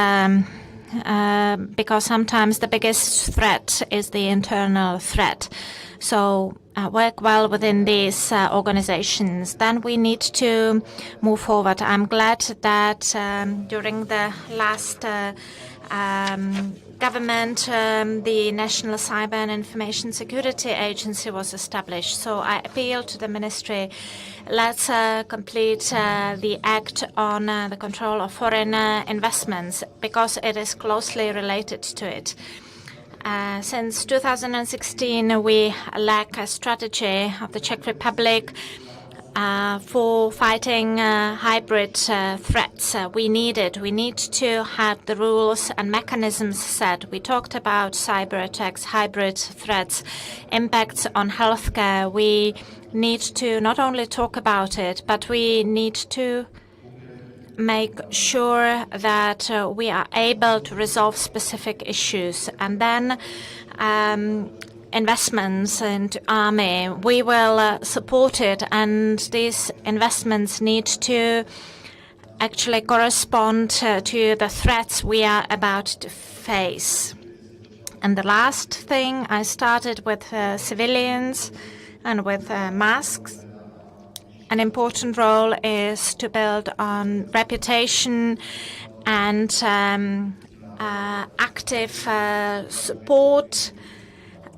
because sometimes the biggest threat is the internal threat. So work well within these organizations. Then we need to move forward. I'm glad that during the last government, the National Cyber and Information Security Agency was established. So I appeal to the ministry, let's complete the act on the control of foreign investments, because it is closely related to it. Since 2016, we lack a strategy of the Czech Republic for fighting hybrid threats. We need it. We need to have the rules and mechanisms set. We talked about cyber attacks, hybrid threats, impacts on healthcare. We need to not only talk about it, but we need to make sure that we are able to resolve specific issues. And then investments into army, we will support it, and these investments need to actually correspond to the threats we are about to face. And the last thing, I started with civilians and with masks. An important role is to build on reputation and active support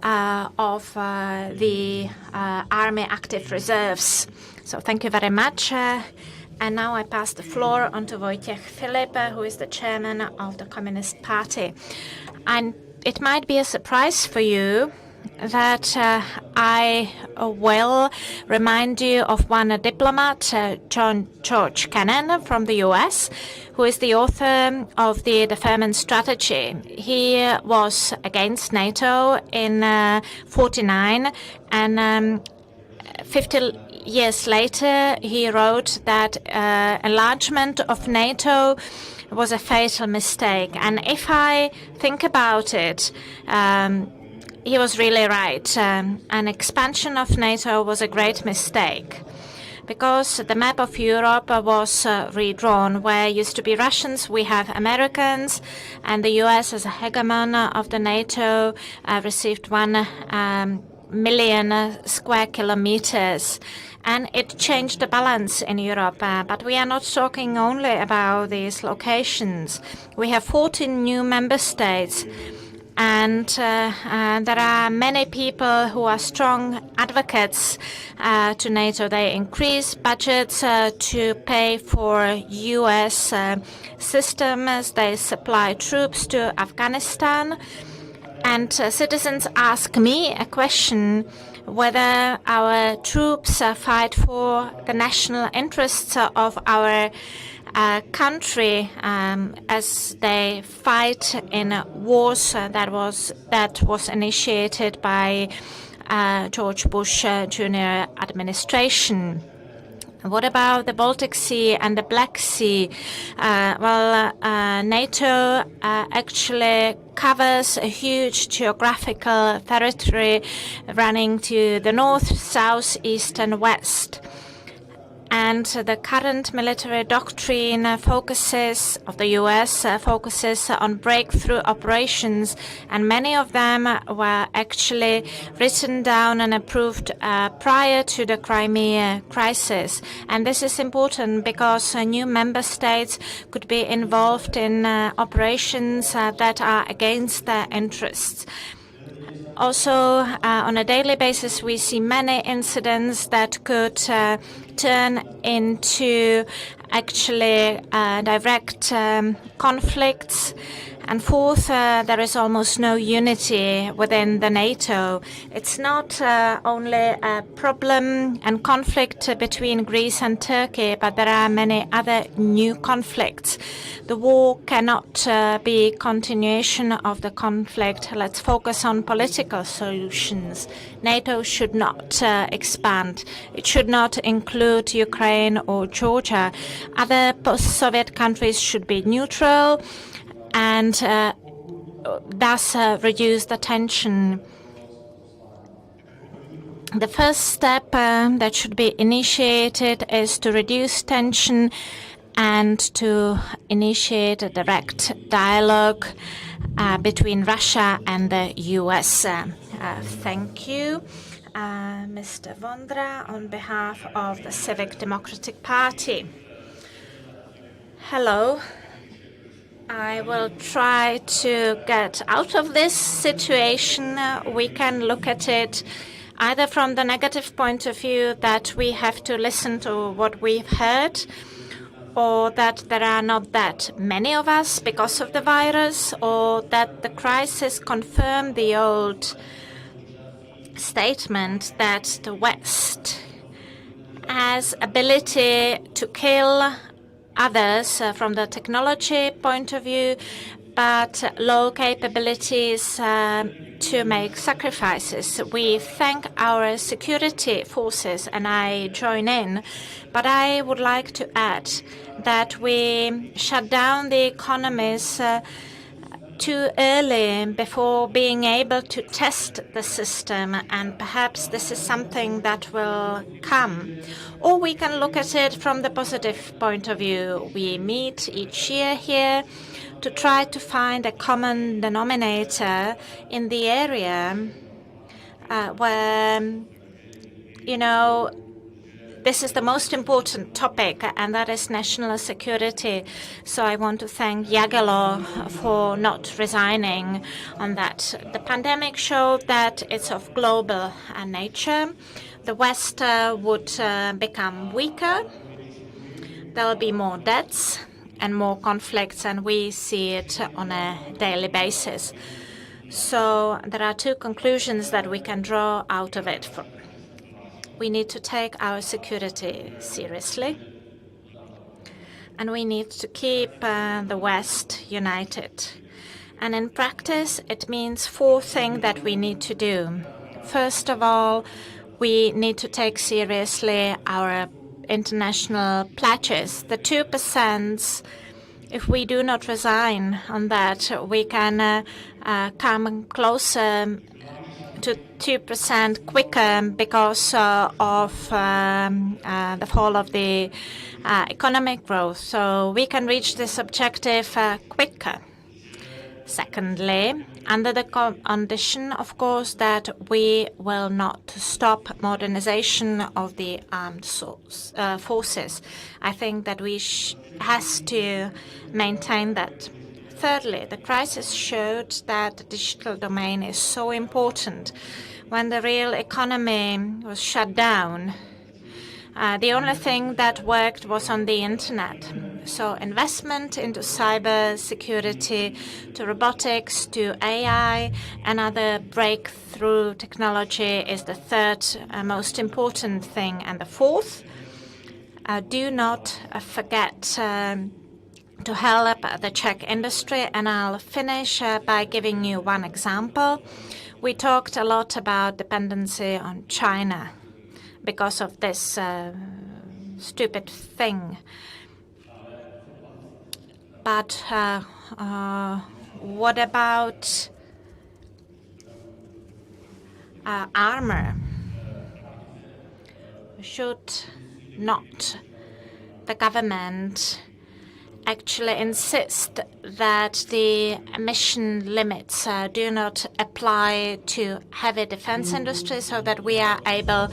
of the Army Active Reserves. So thank you very much. And now I pass the floor on to Wojciech Filip, who is the chairman of the Communist Party. And it might be a surprise for you that I will remind you of one diplomat, George Kennan from the US, who is the author of the deferment strategy. He was against NATO in 1949, and 50 years later he wrote that enlargement of NATO was a fatal mistake. And if I think about it, he was really right. An expansion of NATO was a great mistake, because the map of Europe was redrawn. Where used to be Russians, we have Americans, and the US as a hegemon of the NATO received 1 million square kilometers. And it changed the balance in Europe. But we are not talking only about these locations. We have 14 new member states. And there are many people who are strong advocates to NATO. They increase budgets to pay for US systems. They supply troops to Afghanistan. And citizens ask me a question whether our troops fight for the national interests of our country as they fight in wars that was initiated by George Bush Jr. administration. What about the Baltic Sea and the Black Sea? NATO actually covers a huge geographical territory running to the north, south, east, and west. And the current military doctrine of the US focuses on breakthrough operations, and many of them were actually written down and approved prior to the Crimea crisis. And this is important because new member states could be involved in operations that are against their interests. Also, on a daily basis, we see many incidents that could turn into actually direct conflicts. And fourth, there is almost no unity within the NATO. It's not only a problem and conflict between Greece and Turkey, but there are many other new conflicts. The war cannot be continuation of the conflict. Let's focus on political solutions. NATO should not expand. It should not include Ukraine or Georgia. Other post-Soviet countries should be neutral and thus reduce the tension. The first step that should be initiated is to reduce tension and to initiate a direct dialogue between Russia and the US. Thank you. Mr. Vondra, on behalf of the Civic Democratic Party. Hello. I will try to get out of this situation. We can look at it either from the negative point of view that we have to listen to what we've heard, or that there are not that many of us because of the virus, or that the crisis confirmed the old statement that the West has ability to kill others from the technology point of view, but low capabilities to make sacrifices. We thank our security forces, and I join in, but I would like to add that we shut down the economies too early before being able to test the system, and perhaps this is something that will come. Or we can look at it from the positive point of view. We meet each year here to try to find a common denominator in the area where, this is the most important topic, and that is national security. So I want to thank Jagelo for not resigning on that. The pandemic showed that it's of global nature. The West would become weaker. There will be more deaths and more conflicts, and we see it on a daily basis. So there are two conclusions that we can draw out of it. We need to take our security seriously, and we need to keep the West united. And in practice, it means 4 things that we need to do. First of all, we need to take seriously our international pledges. The 2%, if we do not resign on that, we can come closer to 2% quicker because of the fall of the economic growth. So we can reach this objective quicker. Secondly, under the condition, of course, that we will not stop modernization of the armed forces. I think that we has to maintain that. Thirdly, the crisis showed that the digital domain is so important. When the real economy was shut down, the only thing that worked was on the internet. So investment into cyber security, to robotics, to AI, and other breakthrough technology is the third most important thing. And the fourth, do not forget to help the Czech industry. And I'll finish by giving you one example. We talked a lot about dependency on China because of this stupid thing. But what about armor? Should not the government actually insist that the emission limits do not apply to heavy defense industry so that we are able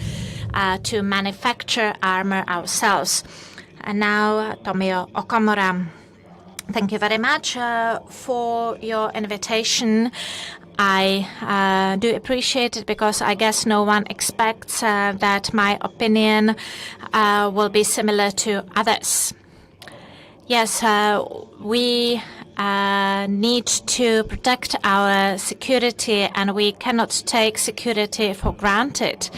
to manufacture armor ourselves? And now, Tomio Okamura. Thank you very much for your invitation. I do appreciate it because I guess no one expects that my opinion will be similar to others. Yes, we need to protect our security, and we cannot take security for granted.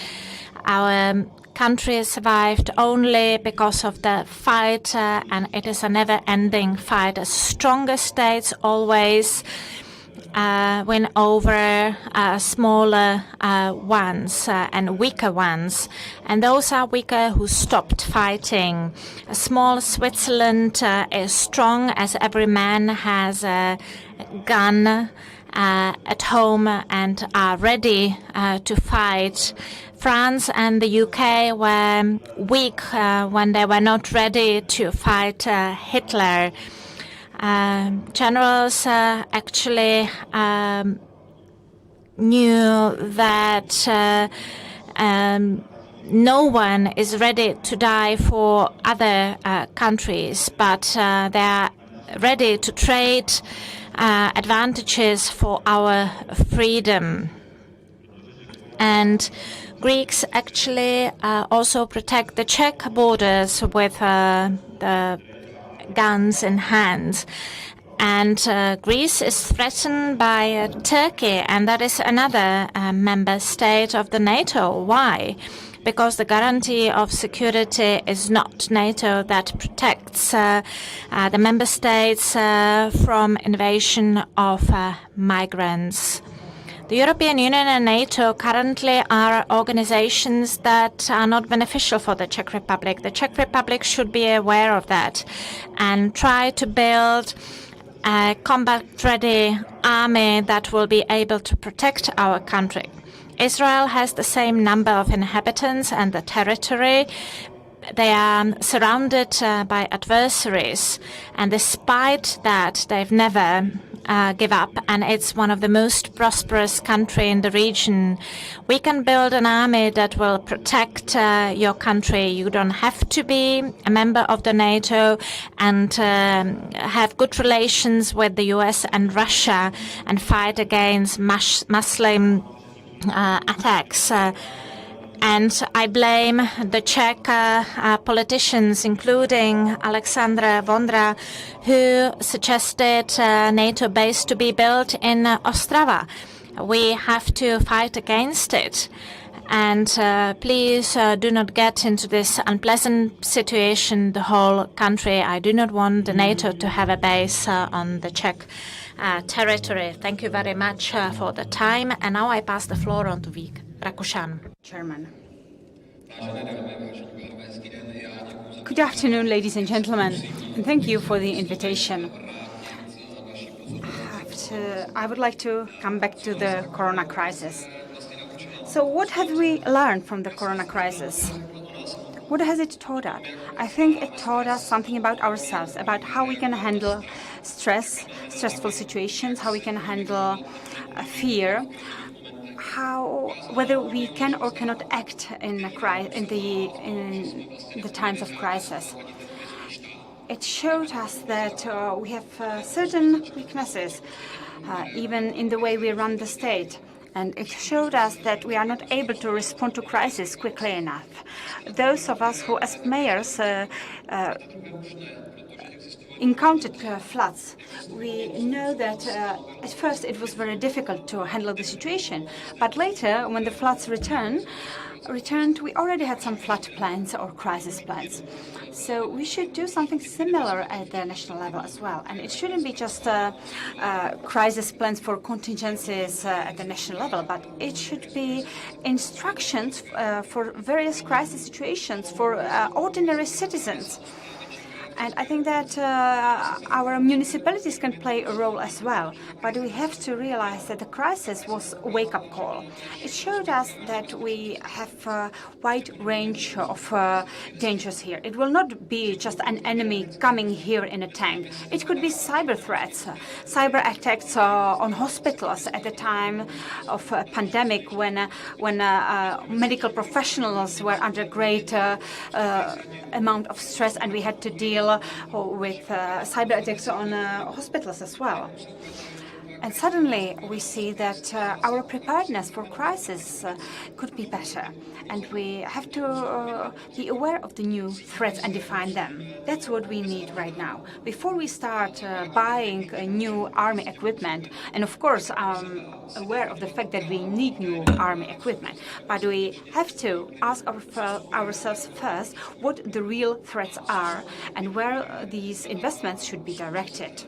Our country survived only because of the fight, and it is a never-ending fight. The stronger states always win over smaller ones and weaker ones, and those are weaker who stopped fighting. A small Switzerland is strong as every man has a gun at home and are ready to fight. France and the UK were weak when they were not ready to fight Hitler. Generals actually knew that no one is ready to die for other countries, but they are ready to trade advantages for our freedom. And Greeks actually also protect the Czech borders with the guns in hand. And Greece is threatened by Turkey, and that is another member state of the NATO. Why? Because the guarantee of security is not NATO that protects the member states from invasion of migrants. The European Union and NATO currently are organizations that are not beneficial for the Czech Republic. The Czech Republic should be aware of that and try to build a combat-ready army that will be able to protect our country. Israel has the same number of inhabitants and the territory. They are surrounded by adversaries, and despite that, they've never give up, and it's one of the most prosperous countries in the region. We can build an army that will protect your country. You don't have to be a member of the NATO and have good relations with the US and Russia and fight against Muslim attacks. And I blame the Czech politicians, including Alexandra Vondra, who suggested a NATO base to be built in Ostrava. We have to fight against it. And please do not get into this unpleasant situation, the whole country. I do not want the NATO to have a base on the Czech territory. Thank you very much for the time. And now I pass the floor on to Vík Rakušan. Chairman. Good afternoon, ladies and gentlemen, and thank you for the invitation. I would like to come back to the corona crisis. So what have we learned from the corona crisis? What has it taught us? I think it taught us something about ourselves, about how we can handle stressful situations, how we can handle fear, whether we can or cannot act in the times of crisis. It showed us that we have certain weaknesses, even in the way we run the state. And it showed us that we are not able to respond to crisis quickly enough. Those of us who, as mayors, encountered floods, we know that at first it was very difficult to handle the situation. But later, when the floods returned, we already had some flood plans or crisis plans. So we should do something similar at the national level as well. And it shouldn't be just crisis plans for contingencies at the national level, but it should be instructions for various crisis situations for ordinary citizens. And I think that our municipalities can play a role as well. But we have to realize that the crisis was a wake-up call. It showed us that we have a wide range of dangers here. It will not be just an enemy coming here in a tank. It could be cyber threats, cyber attacks on hospitals at the time of a pandemic when medical professionals were under great amount of stress, and we had to deal with cyber attacks on hospitals as well. And suddenly we see that our preparedness for crisis could be better. And we have to be aware of the new threats and define them. That's what we need right now. Before we start buying new army equipment, and of course I'm aware of the fact that we need new army equipment, but we have to ask ourselves first what the real threats are and where these investments should be directed.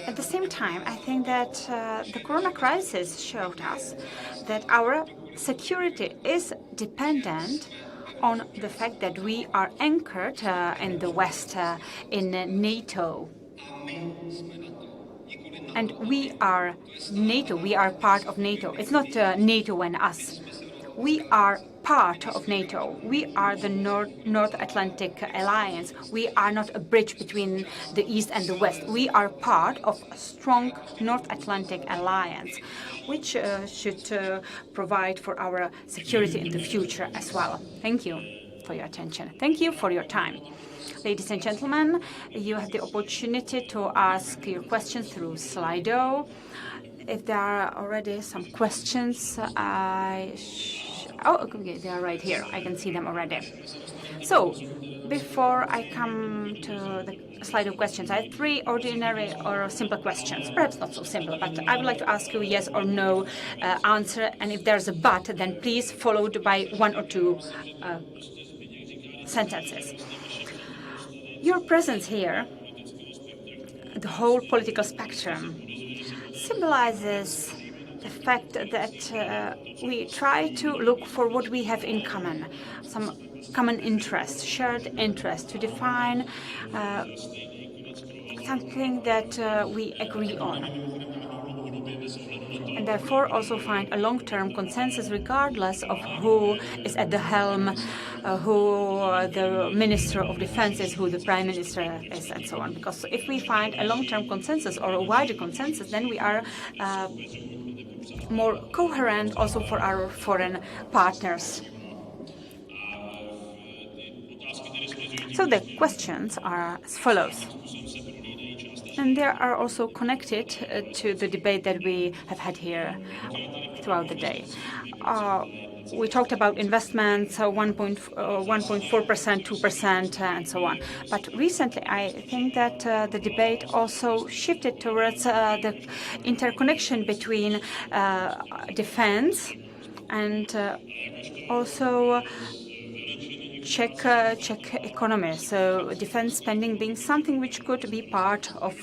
At the same time, I think that the corona crisis showed us that our security is dependent on the fact that we are anchored in the West, in NATO. And we are NATO, we are part of NATO. It's not NATO and us. We are part of NATO. We are the North Atlantic Alliance. We are not a bridge between the East and the West. We are part of a strong North Atlantic Alliance, which should provide for our security in the future as well. Thank you. for your attention. Thank you for your time. Ladies and gentlemen, you have the opportunity to ask your questions through Slido. If there are already some questions, oh, okay, they are right here. I can see them already. So, before I come to the slide of questions, I have 3 ordinary or simple questions. Perhaps not so simple, but I would like to ask you yes or no answer. And if there's a but, then please followed by 1 or 2 sentences. Your presence here, the whole political spectrum, symbolizes the fact that we try to look for what we have in common, some common interest, shared interest, to define something that we agree on. And therefore also find a long-term consensus regardless of who is at the helm, who the Minister of Defense is, who the Prime Minister is, and so on. Because if we find a long-term consensus or a wider consensus, then we are more coherent also for our foreign partners. So the questions are as follows. And they are also connected to the debate that we have had here throughout the day. We talked about investments, 1.4%, 2%, and so on. But recently, I think that the debate also shifted towards the interconnection between defense and also Czech economy. So defense spending being something which could be part of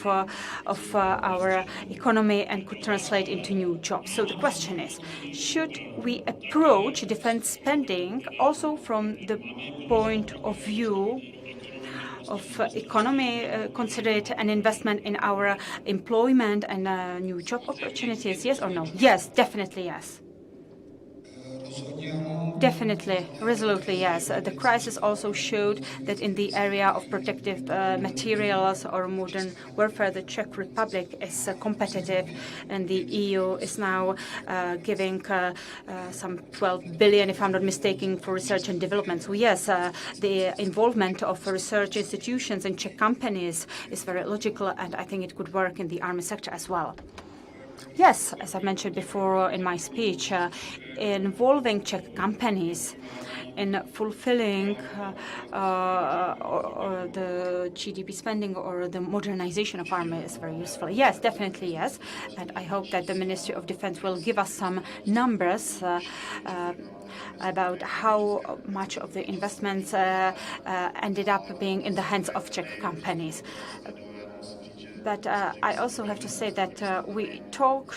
our economy and could translate into new jobs. So the question is, should we approach defense spending also from the point of view of economy, consider it an investment in our employment and new job opportunities? Yes or no? Yes, definitely yes. Definitely, resolutely, yes. The crisis also showed that in the area of protective materials or modern warfare, the Czech Republic is competitive, and the EU is now giving some 12 billion, if I'm not mistaken, for research and development. So yes, the involvement of research institutions and Czech companies is very logical, and I think it could work in the army sector as well. Yes, as I mentioned before in my speech, involving Czech companies in fulfilling the GDP spending or the modernization of army is very useful. Yes, definitely yes. And I hope that the Ministry of Defense will give us some numbers about how much of the investments ended up being in the hands of Czech companies. But I also have to say that we talk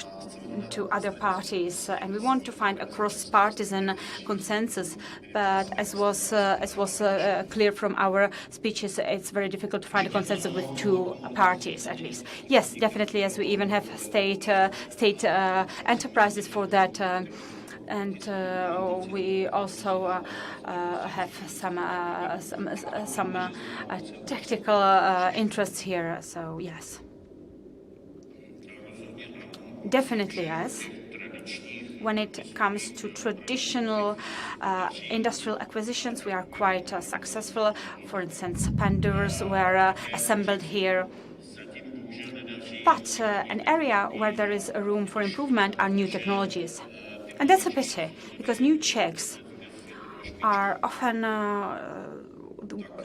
to other parties and we want to find a cross-partisan consensus. But as was clear from our speeches, it's very difficult to find a consensus with 2 parties at least. Yes, definitely. Yes, we even have state enterprises for that. And we also have some tactical interests here. So yes, definitely yes. When it comes to traditional industrial acquisitions, we are quite successful. For instance, Pandours were assembled here. But an area where there is a room for improvement are new technologies. And that's a pity, because new Czechs are often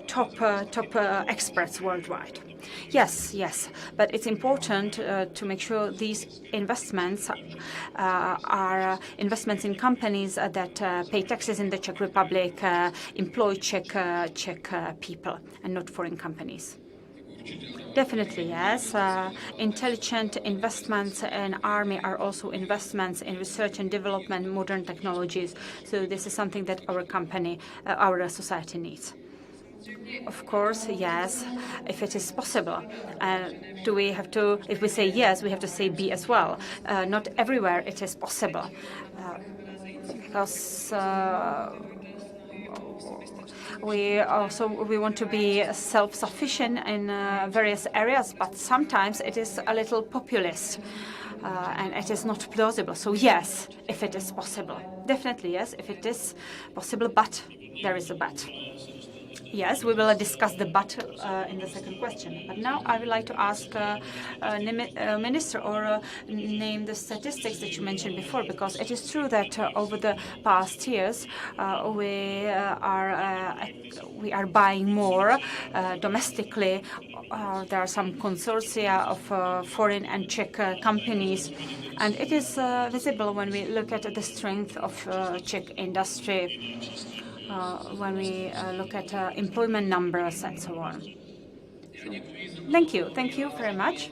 top experts worldwide. Yes, but it's important to make sure these investments are investments in companies that pay taxes in the Czech Republic, employ Czech people, and not foreign companies. Definitely, yes. Intelligent investments in army are also investments in research and development, modern technologies. So this is something that our company, our society needs. Of course, yes, if it is possible. Do we have to, if we say yes, we have to say B as well. Not everywhere it is possible. Because we want to be self-sufficient in various areas, but sometimes it is a little populist and it is not plausible. So yes, if it is possible. Definitely yes, if it is possible, but there is a but. Yes, we will discuss the but in the second question. But now I would like to ask Minister or name the statistics that you mentioned before, because it is true that over the past years we are buying more domestically. There are some consortia of foreign and Czech companies, and it is visible when we look at the strength of Czech industry. When we look at employment numbers and so on. Thank you very much.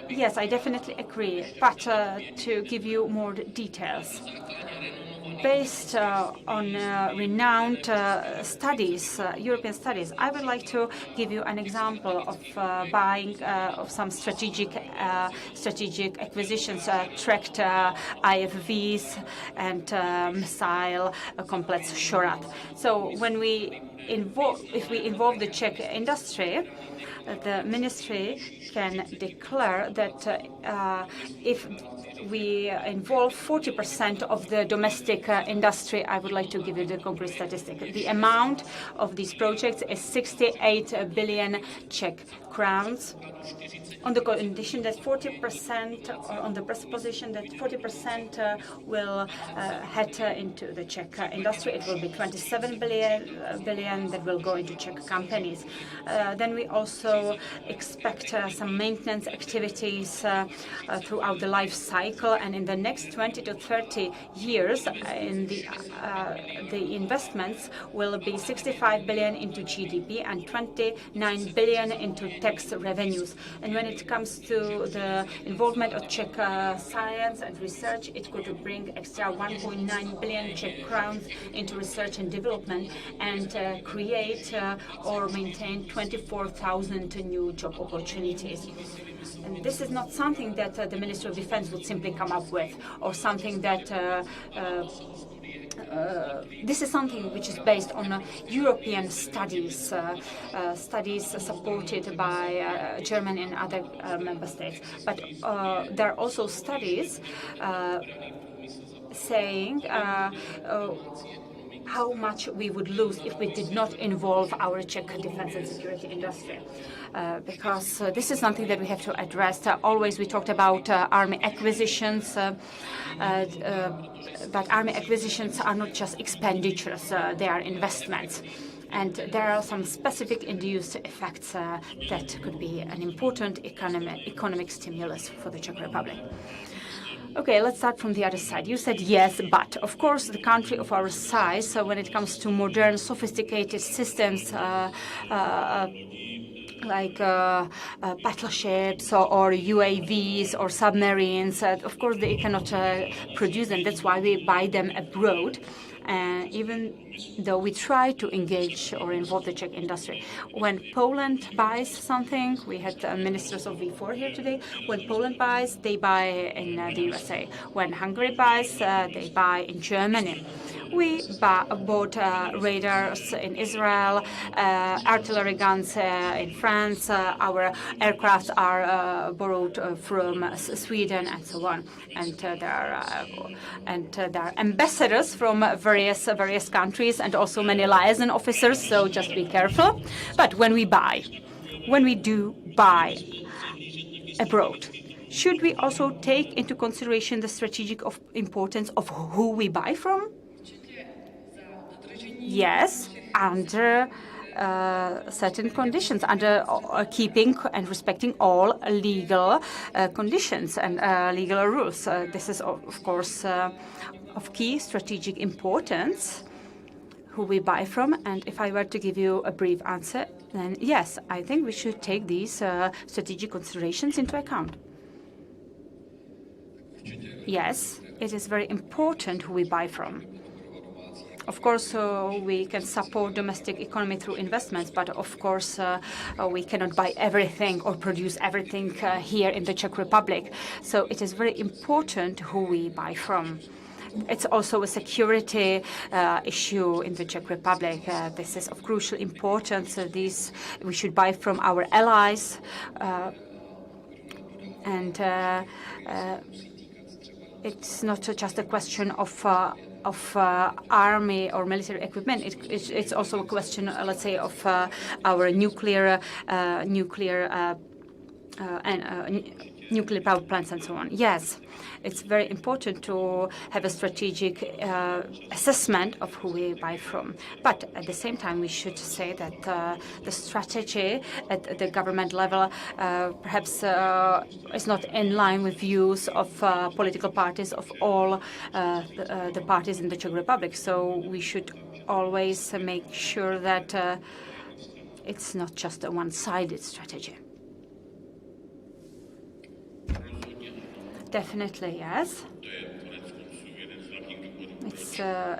Yes, I definitely agree, but to give you more details. Based on renowned studies, European studies, I would like to give you an example of buying of some strategic acquisitions, tracked IFVs and missile complex Shorat. So when if we involve the Czech industry, the ministry can declare that if we involve 40% of the domestic industry. I would like to give you the concrete statistic. The amount of these projects is 68 billion Czech crowns. On the condition that 40%, or on the presupposition that 40% will head into the Czech industry, it will be 27 billion that will go into Czech companies. Then we also expect some maintenance activities throughout the life cycle, and in the next 20 to 30 years, in the investments will be 65 billion into GDP and 29 billion into tax revenues. And when it comes to the involvement of Czech science and research, it could bring extra 1.9 billion Czech crowns into research and development and create or maintain 24,000 new job opportunities. And this is not something that the Ministry of Defense would simply come up with, or something that this is something which is based on European studies, studies supported by Germany and other member states. But there are also studies saying how much we would lose if we did not involve our Czech defense and security industry. Because this is something that we have to address. Always we talked about army acquisitions, but army acquisitions are not just expenditures, they are investments. And there are some specific induced effects that could be an important economic stimulus for the Czech Republic. Okay, let's start from the other side. You said yes, but of course the country of our size, so when it comes to modern, sophisticated systems like battleships or UAVs or submarines, of course they cannot produce them. That's why we buy them abroad. Even though we try to engage or involve the Czech industry. When Poland buys something, we had ministers of V4 here today, when Poland buys, they buy in the USA. When Hungary buys, they buy in Germany. We bought radars in Israel, artillery guns in France, our aircraft are borrowed from Sweden and so on. And there are ambassadors from various countries and also many liaison officers, so just be careful. But when we do buy abroad, should we also take into consideration the strategic importance of who we buy from? Yes, under certain conditions, under keeping and respecting all legal conditions and legal rules. This is, of course, of key strategic importance, who we buy from. And if I were to give you a brief answer, then yes, I think we should take these strategic considerations into account. Yes, it is very important who we buy from. Of course, we can support domestic economy through investments, but of course, we cannot buy everything or produce everything here in the Czech Republic. So it is very important who we buy from. It's also a security issue in the Czech Republic. This is of crucial importance. We should buy from our allies, and it's not just a question of of army or military equipment. It's also a question, let's say, of our nuclear power plants and so on. Yes, it's very important to have a strategic assessment of who we buy from. But at the same time, we should say that the strategy at the government level perhaps is not in line with views of political parties of all the parties in the Czech Republic. So we should always make sure that it's not just a one-sided strategy. Definitely, yes.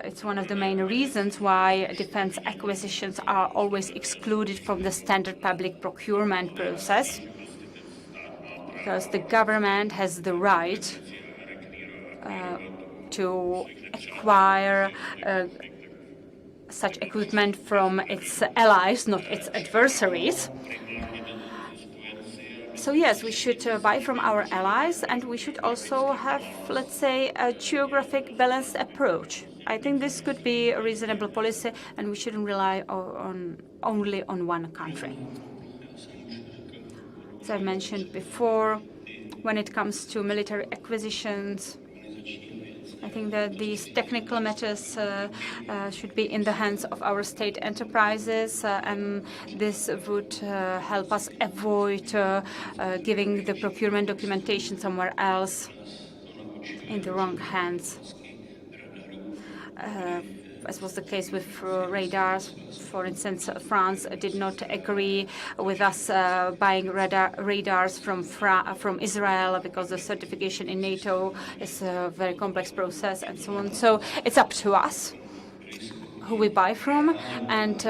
It's one of the main reasons why defense acquisitions are always excluded from the standard public procurement process, because the government has the right to acquire such equipment from its allies, not its adversaries. So yes, we should buy from our allies, and we should also have, let's say, a geographic balanced approach. I think this could be a reasonable policy, and we shouldn't rely only on one country. As I mentioned before, when it comes to military acquisitions, I think that these technical matters should be in the hands of our state enterprises, and this would help us avoid giving the procurement documentation somewhere else in the wrong hands. As was the case with radars. For instance, France did not agree with us buying radars from Israel because the certification in NATO is a very complex process and so on. So it's up to us who we buy from, and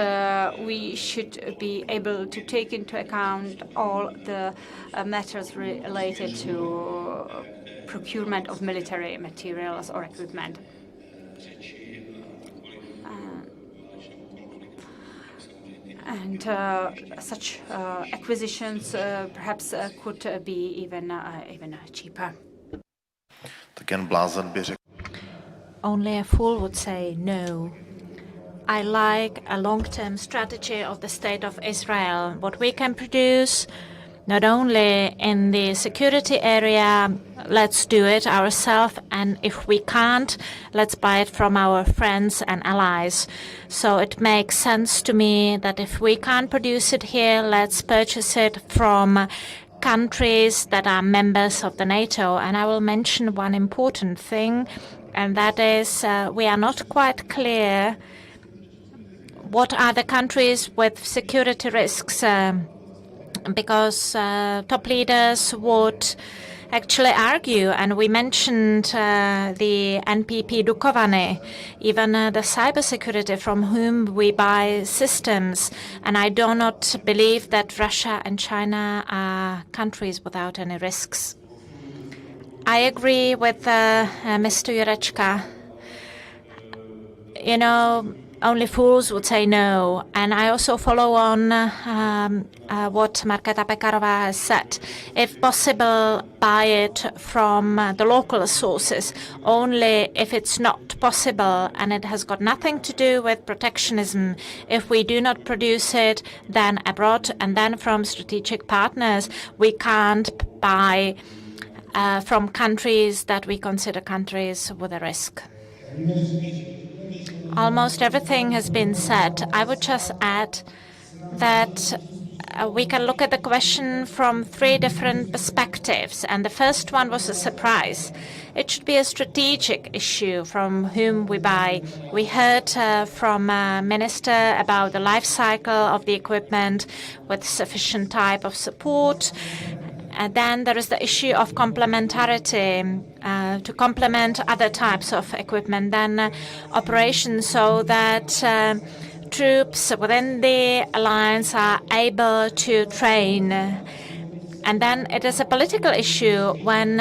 we should be able to take into account all the matters related to procurement of military materials or equipment. And such acquisitions perhaps could be even cheaper. Only a fool would say no. I like a long-term strategy of the State of Israel. What we can produce, not only in the security area, let's do it ourselves, and if we can't, let's buy it from our friends and allies. So it makes sense to me that if we can't produce it here, let's purchase it from countries that are members of the NATO. And I will mention one important thing, and that is we are not quite clear what are the countries with security risks, because top leaders would actually argue, and we mentioned the NPP Dukovany, even the cybersecurity from whom we buy systems, and I do not believe that Russia and China are countries without any risks. I agree with Mr. Jurečka. You know, only fools would say no. And I also follow on what Markéta Pekarová has said. If possible, buy it from the local sources. Only if it's not possible and it has got nothing to do with protectionism. If we do not produce it, then abroad, and then from strategic partners. We can't buy from countries that we consider countries with a risk. Almost everything has been said. I would just add that we can look at the question from three different perspectives, and the first one was a surprise. It should be a strategic issue from whom we buy. We heard from a minister about the life cycle of the equipment with sufficient type of support. And then there is the issue of complementarity, to complement other types of equipment than operations, so that troops within the alliance are able to train. And then it is a political issue when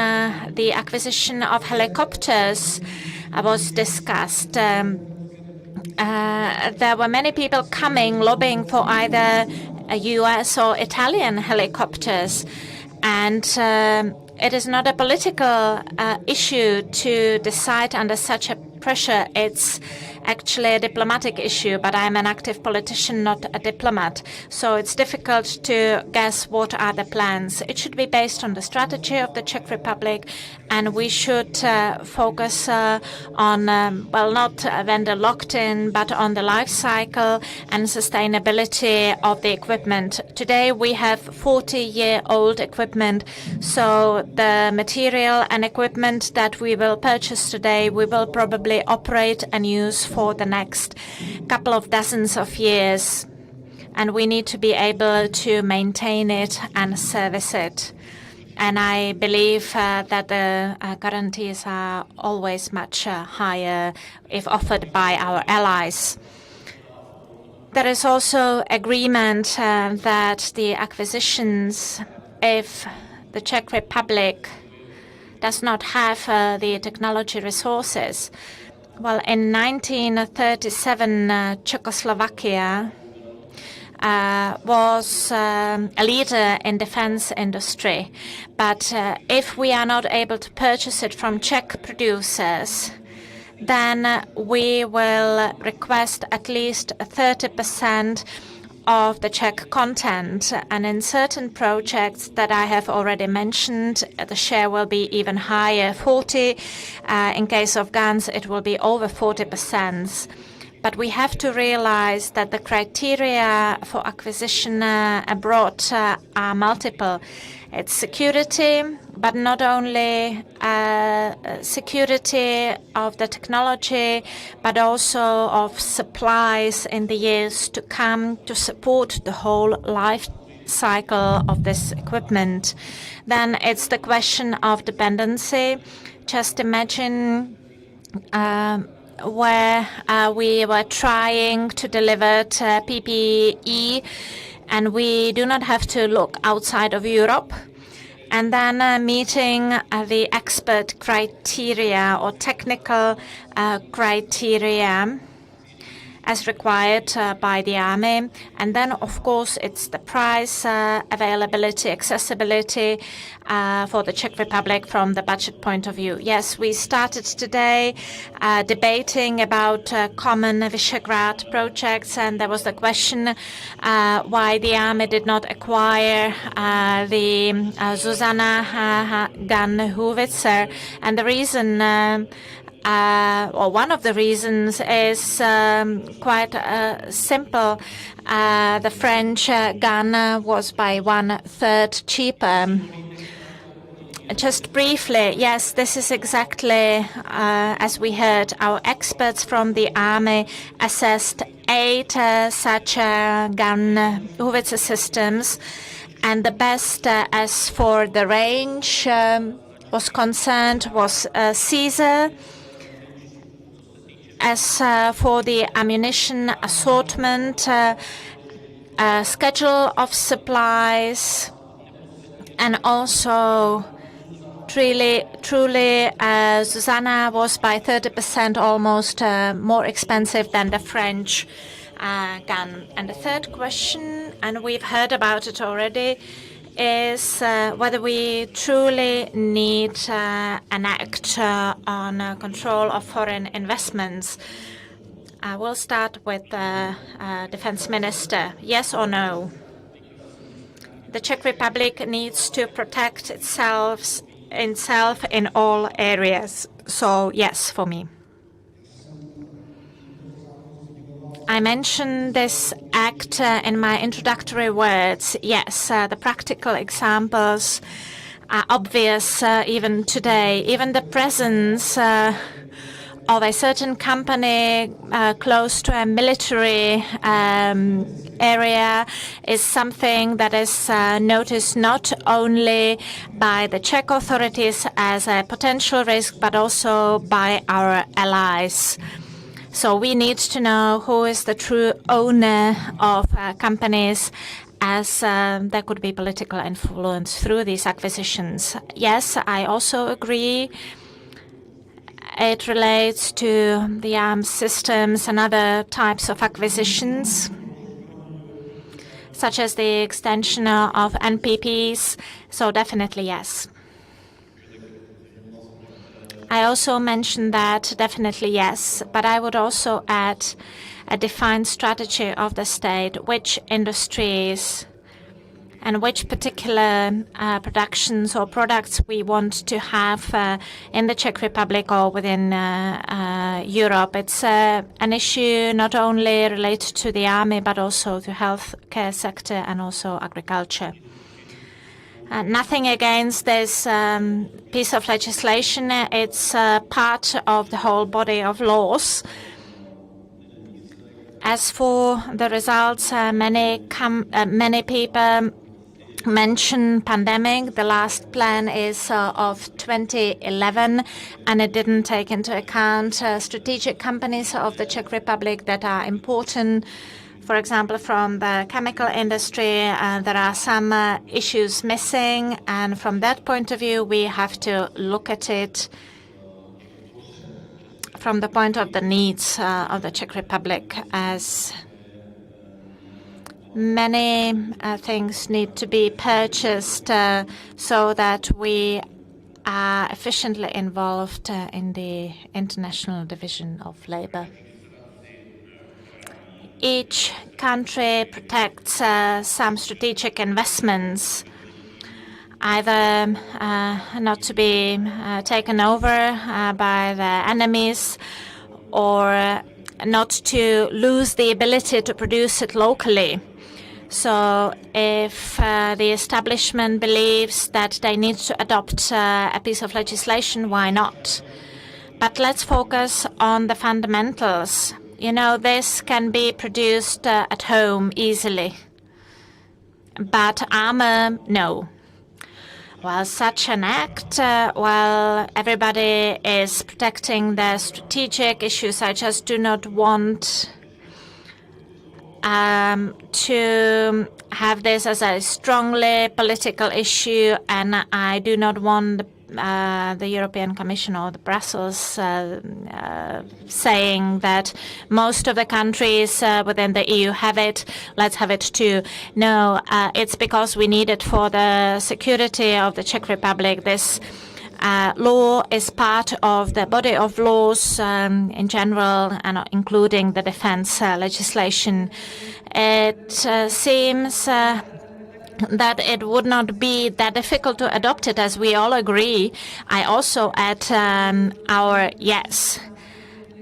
the acquisition of helicopters was discussed. There were many people coming, lobbying for either US or Italian helicopters. And it is not a political issue to decide under such a pressure. It's actually a diplomatic issue, but I'm an active politician, not a diplomat. So it's difficult to guess what are the plans. It should be based on the strategy of the Czech Republic, and we should focus on, well, not vendor locked-in, but on the life cycle and sustainability of the equipment. Today we have 40-year-old equipment, so the material and equipment that we will purchase today, we will probably operate and use for the next couple of dozens of years, and we need to be able to maintain it and service it. And I believe that the guarantees are always much higher if offered by our allies. There is also agreement that the acquisitions, if the Czech Republic does not have the technology resources. Well, in 1937, Czechoslovakia was a leader in defense industry. But if we are not able to purchase it from Czech producers, then we will request at least 30% of the Czech content. And in certain projects that I have already mentioned, the share will be even higher, 40. In case of guns, it will be over 40%. But we have to realize that the criteria for acquisition abroad are multiple. It's security, but not only security of the technology, but also of supplies in the years to come to support the whole life cycle of this equipment. Then it's the question of dependency. Just imagine where we were trying to deliver PPE, and we do not have to look outside of Europe, and then meeting the expert criteria or technical criteria as required by the army. And then, of course, it's the price, availability, accessibility for the Czech Republic from the budget point of view. Yes, we started today debating about common Visegrad projects, and there was the question why the army did not acquire the Zuzana gun howitzer. And the reason or one of the reasons is quite simple. The French gun was by 1/3 cheaper. Just briefly, yes, this is exactly as we heard. Our experts from the army assessed 8 such gun howitzer systems, and the best as for the range was concerned was Caesar. As for the ammunition assortment, schedule of supplies, and also truly, Zuzana was by 30% almost more expensive than the French gun. And the third question, and we've heard about it already, is whether we truly need an act on control of foreign investments. We'll start with the defense minister. Yes or no? The Czech Republic needs to protect itself in all areas. So yes, for me. I mentioned this act in my introductory words. Yes, the practical examples are obvious even today. Even the presence of a certain company close to a military area is something that is noticed not only by the Czech authorities as a potential risk, but also by our allies. So we need to know who is the true owner of companies, as there could be political influence through these acquisitions. Yes, I also agree. It relates to the arms systems and other types of acquisitions, such as the extension of NPPs. So definitely yes. I also mentioned that definitely yes, but I would also add a defined strategy of the state, which industries and which particular productions or products we want to have in the Czech Republic or within Europe. It's an issue not only related to the army, but also to healthcare sector and also agriculture. Nothing against this piece of legislation. It's part of the whole body of laws. As for the results, many people mention pandemic. The last plan is of 2011, and it didn't take into account strategic companies of the Czech Republic that are important. For example, from the chemical industry, there are some issues missing, and from that point of view, we have to look at it from the point of the needs of the Czech Republic, as many things need to be purchased so that we are efficiently involved in the international division of labor. Each country protects some strategic investments, either not to be taken over by the enemies or not to lose the ability to produce it locally. So if the establishment believes that they need to adopt a piece of legislation, why not? But let's focus on the fundamentals. You know, this can be produced at home easily, but armor, no. Well, such an act, while everybody is protecting their strategic issues, I just do not want to have this as a strongly political issue, and I do not want the European Commission or the Brussels saying that most of the countries within the EU have it, let's have it too. No, it's because we need it for the security of the Czech Republic. This law is part of the body of laws in general, and including the defense legislation. It seems that it would not be that difficult to adopt it, as we all agree. I also add our yes.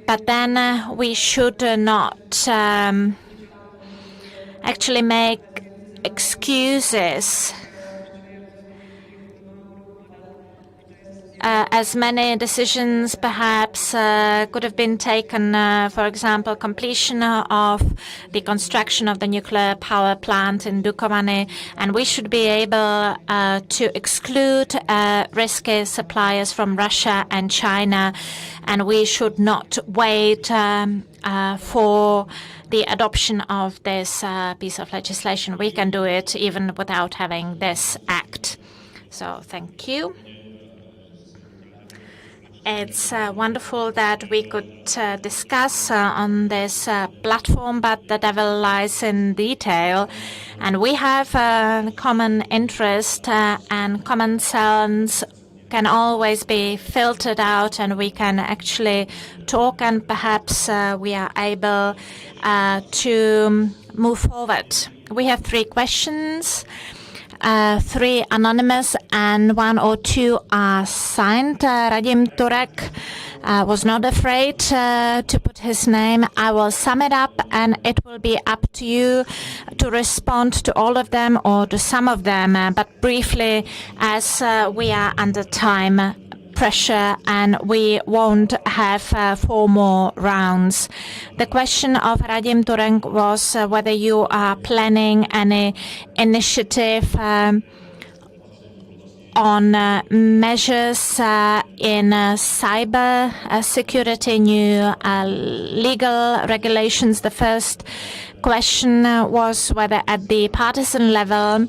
But then we should not actually make excuses. As many decisions perhaps could have been taken, for example, completion of the construction of the nuclear power plant in Dukovany, and we should be able to exclude risky suppliers from Russia and China, and we should not wait for the adoption of this piece of legislation. We can do it even without having this act. So thank you. It's wonderful that we could discuss on this platform, but the devil lies in detail. And we have a common interest, and common sense can always be filtered out, and we can actually talk, and perhaps we are able to move forward. We have 3 questions. 3 anonymous and 1 or 2 are signed. Radim Turek was not afraid to put his name. I will sum it up, and it will be up to you to respond to all of them or to some of them, but briefly, as we are under time pressure and we won't have 4 more rounds. The question of Radim Turek was whether you are planning any initiative on measures in cyber security, new legal regulations. The first question was whether at the partisan level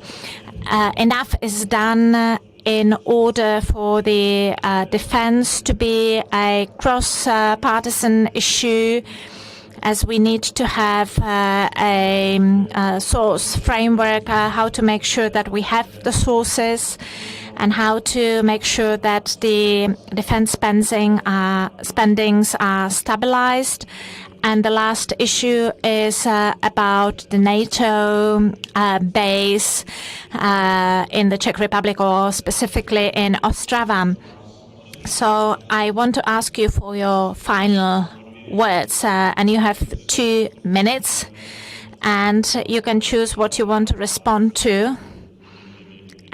enough is done in order for the defense to be a cross-partisan issue, as we need to have a source framework, how to make sure that we have the sources. and how to make sure that the defense spendings are stabilized. And the last issue is about the NATO base in the Czech Republic, or specifically in Ostrava. So I want to ask you for your final words, and you have 2 minutes, and you can choose what you want to respond to.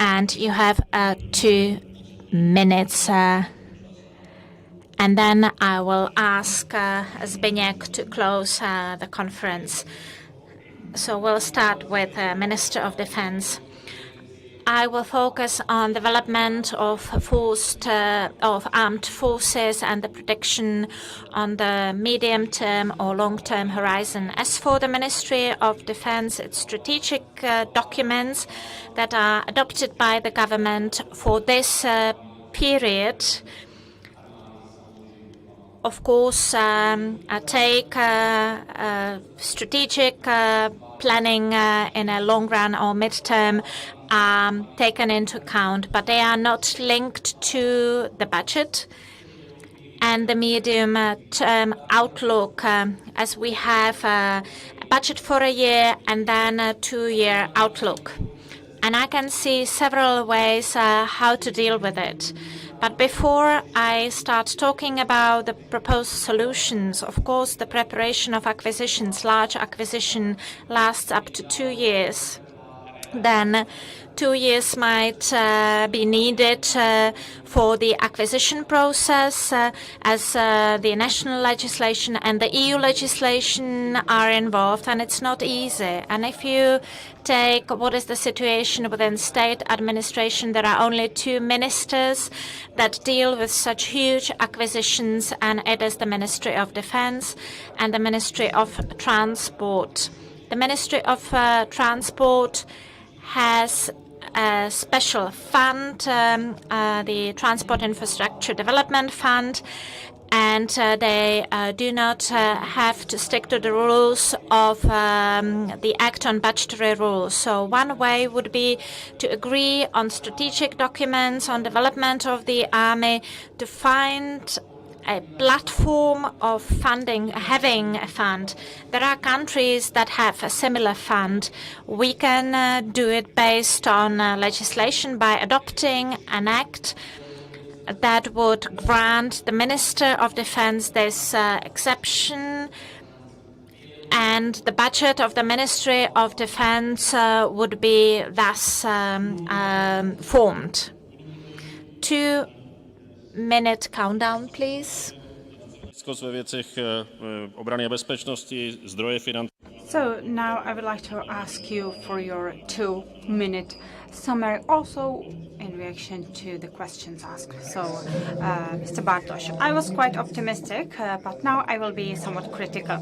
And you have 2 minutes, and then I will ask Zbigněk to close the conference. So we'll start with Minister of Defense. I will focus on development of armed forces and the prediction on the medium-term or long-term horizon. As for the Ministry of Defense, its strategic documents that are adopted by the government for this period, of course, take strategic planning in a long run or mid-term taken into account, but they are not linked to the budget and the medium-term outlook, as we have a budget for a year and then a 2-year outlook. And I can see several ways how to deal with it. But before I start talking about the proposed solutions, of course, the preparation of acquisitions, large acquisition, lasts up to 2 years. Then 2 years might be needed for the acquisition process, as the national legislation and the EU legislation are involved, and it's not easy. And if you take what is the situation within state administration, there are only 2 ministers that deal with such huge acquisitions, and it is the Ministry of Defense and the Ministry of Transport. The Ministry of Transport has a special fund, the Transport Infrastructure Development Fund, and they do not have to stick to the rules of the Act on Budgetary Rules. So one way would be to agree on strategic documents on development of the army, to find a platform of funding, having a fund. There are countries that have a similar fund. We can do it based on legislation by adopting an act that would grant the Minister of Defense this exception, and the budget of the Ministry of Defense would be thus formed. 2-minute countdown, please. So now I would like to ask you for your 2-minute summary, also in reaction to the questions asked. So, Mr. Bartosz, I was quite optimistic, but now I will be somewhat critical.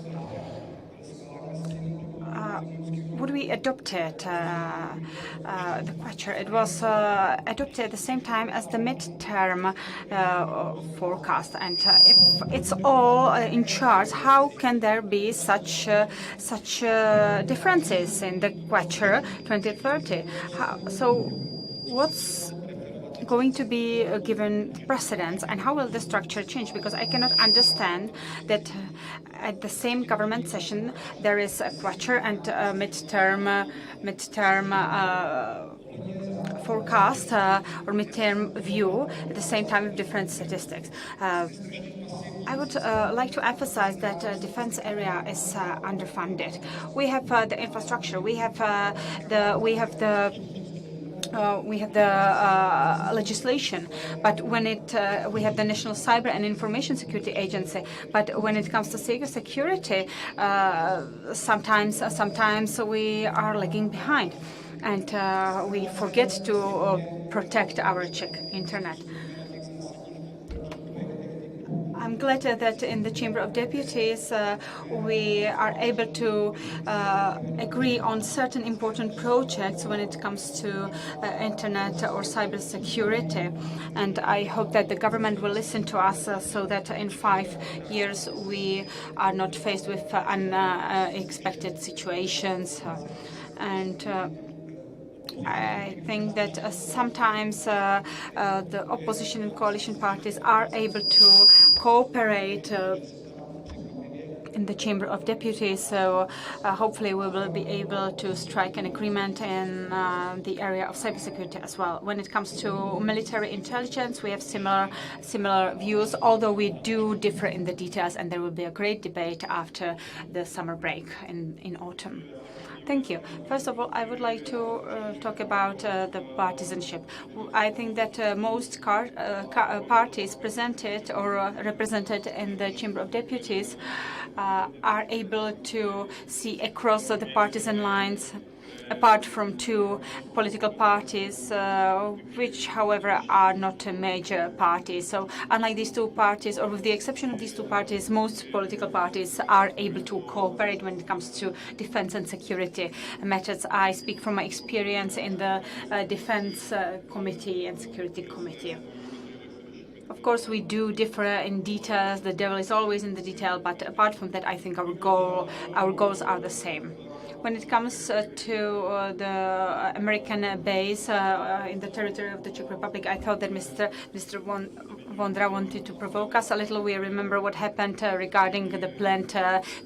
Would we adopted the Quacher? It was adopted at the same time as the mid-term forecast, and if it's all in charge, how can there be such differences in the Quacher 2030? So, what's going to be given precedence, and how will the structure change? Because I cannot understand that at the same government session there is a Quacher and a mid-term forecast or mid-term view at the same time with different statistics. I would like to emphasize that the defense area is underfunded. We have the infrastructure. We have the legislation, but when we have the National Cyber and Information Security Agency, but when it comes to security, sometimes we are lagging behind, and we forget to protect our Czech internet. I'm glad that in the Chamber of Deputies we are able to agree on certain important projects when it comes to internet or cyber security, and I hope that the government will listen to us so that in 5 years we are not faced with unexpected situations. And I think that sometimes the opposition and coalition parties are able to cooperate in the Chamber of Deputies, so hopefully we will be able to strike an agreement in the area of cybersecurity as well. When it comes to military intelligence, we have similar views, although we do differ in the details, and there will be a great debate after the summer break in autumn. Thank you. First of all, I would like to talk about the partisanship. I think that most parties presented or represented in the Chamber of Deputies are able to see across the partisan lines, apart from two political parties, which, however, are not major parties. So unlike these two parties, or with the exception of these two parties, most political parties are able to cooperate when it comes to defense and security matters. I speak from my experience in the Defense Committee and Security Committee. Of course, we do differ in details. The devil is always in the detail, but apart from that, I think our goals are the same. When it comes to the American base in the territory of the Czech Republic, I thought that Mr. Vondra wanted to provoke us a little. We remember what happened regarding the planned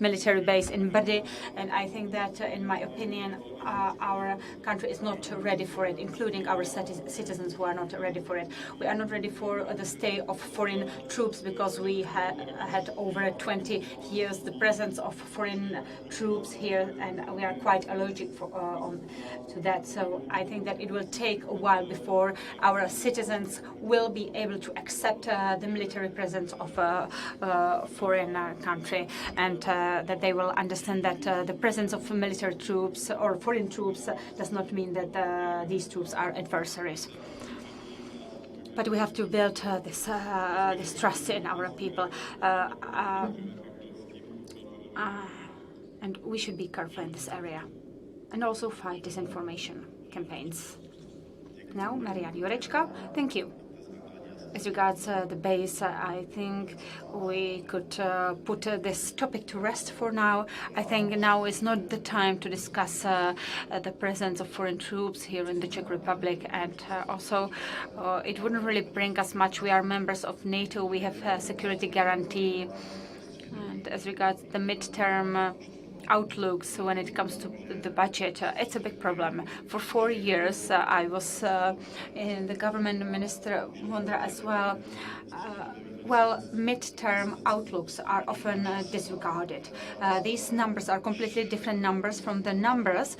military base in Brdy, and I think that, in my opinion, our country is not ready for it, including our citizens who are not ready for it. We are not ready for the stay of foreign troops because we had over 20 years the presence of foreign troops here, and we are quite allergic to that. So I think that it will take a while before our citizens will be able to accept the military presence of a foreign country, and that they will understand that the presence of military troops or foreign troops does not mean that these troops are adversaries. But we have to build this trust in our people. And we should be careful in this area, and also fight disinformation campaigns. Now, Marian Jurečka, thank you. As regards the base, I think we could put this topic to rest for now. I think now is not the time to discuss the presence of foreign troops here in the Czech Republic, and also it wouldn't really bring us much. We are members of NATO, we have a security guarantee, and as regards the midterm outlooks when it comes to the budget, it's a big problem. For 4 years, I was in the government, Minister Vondra as well. Well, midterm outlooks are often disregarded. These numbers are completely different numbers from the numbers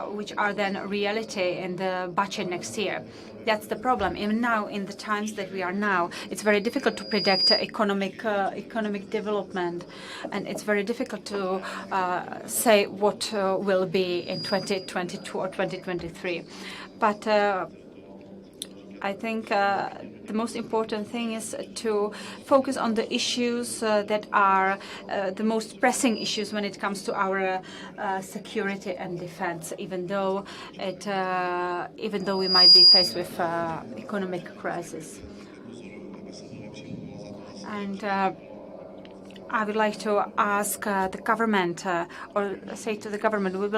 which are then reality in the budget next year. That's the problem. Even now, in the times that we are now, it's very difficult to predict economic development, and it's very difficult to say what will be in 2022 or 2023. But I think the most important thing is to focus on the issues that are the most pressing issues when it comes to our security and defense, even though we might be faced with economic crisis. And I would like to ask the government, or say to the government, we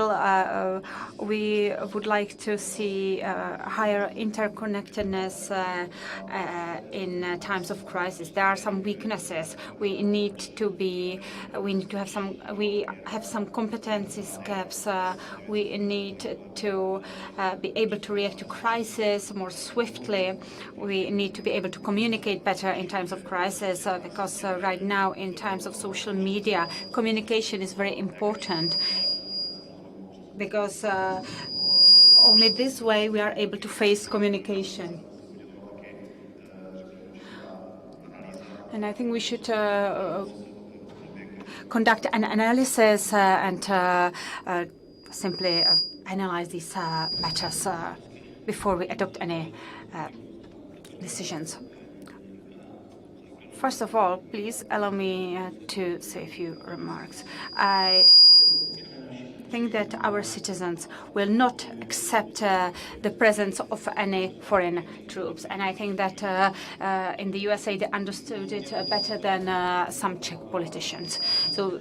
would like to see higher interconnectedness in times of crisis. There are some weaknesses. We have some competencies gaps. We need to be able to react to crisis more swiftly. We need to be able to communicate better in times of crisis, because right now, in times of social media, communication is very important, because only this way we are able to face communication. And I think we should conduct an analysis and simply analyze these matters before we adopt any decisions. First of all, please allow me to say a few remarks. I think that our citizens will not accept the presence of any foreign troops. And I think that in the USA they understood it better than some Czech politicians. So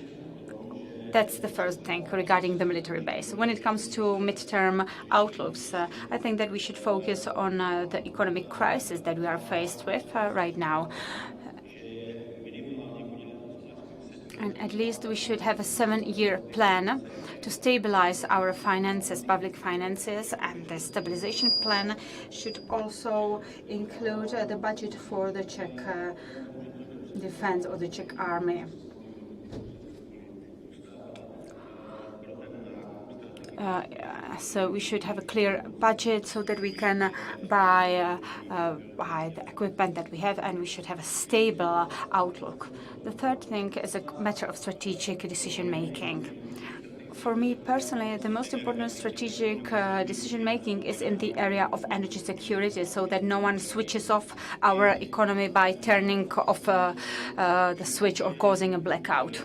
That's the first thing regarding the military base. When it comes to midterm outlooks, I think that we should focus on the economic crisis that we are faced with right now. And at least we should have a 7-year plan to stabilize our finances, public finances, and the stabilization plan should also include the budget for the Czech defense or the Czech army. So we should have a clear budget so that we can buy the equipment that we have, and we should have a stable outlook. The third thing is a matter of strategic decision-making. For me personally, the most important strategic decision-making is in the area of energy security, so that no one switches off our economy by turning off the switch or causing a blackout.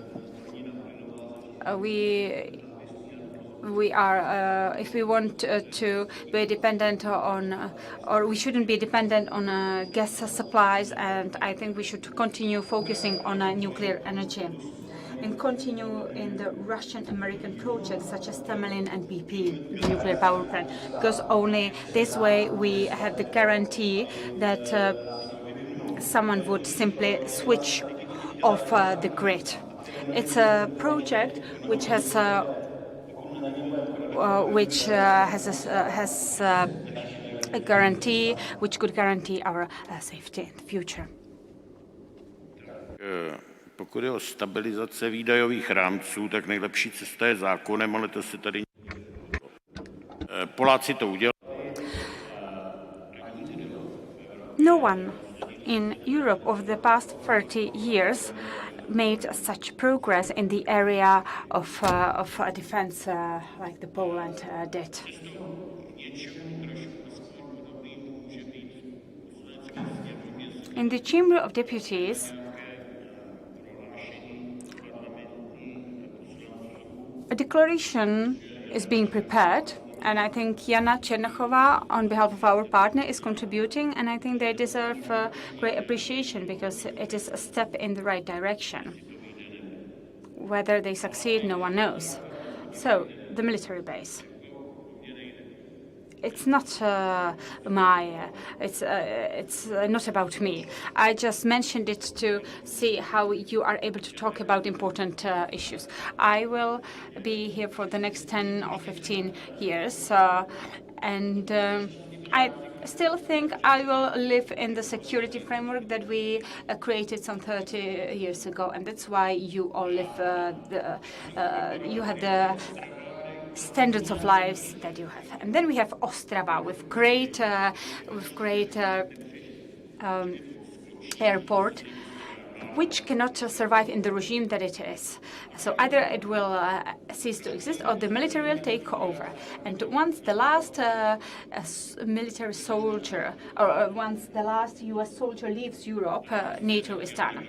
We are, if we want to be dependent on, or we shouldn't be dependent on gas supplies, and I think we should continue focusing on nuclear energy and continue in the Russian-American projects such as Temelin and BP, the nuclear power plant, because only this way we have the guarantee that someone would simply switch off the grid. It's a project which has a guarantee, which could guarantee our safety in the future. Pokud je o stabilizace výdajových rámců, tak nejlepší cesta je zákonem, ale to se tady Poláci to udělali. No one in Europe over the past 30 years made such progress in the area of defense like the Poland did. In the Chamber of Deputies, a declaration is being prepared, and I think Jana Černochová, on behalf of our partner, is contributing, and I think they deserve great appreciation because it is a step in the right direction. Whether they succeed, no one knows. So, the military base. It's not it's not about me. I just mentioned it to see how you are able to talk about important issues. I will be here for the next 10 or 15 years, and I still think I will live in the security framework that we created some 30 years ago, and that's why you all live. You have the standards of lives that you have. And then we have Ostrava with great airport, which cannot survive in the regime that it is. So either it will cease to exist or the military will take over. And once the last military soldier, or once the last US soldier leaves Europe, NATO is done.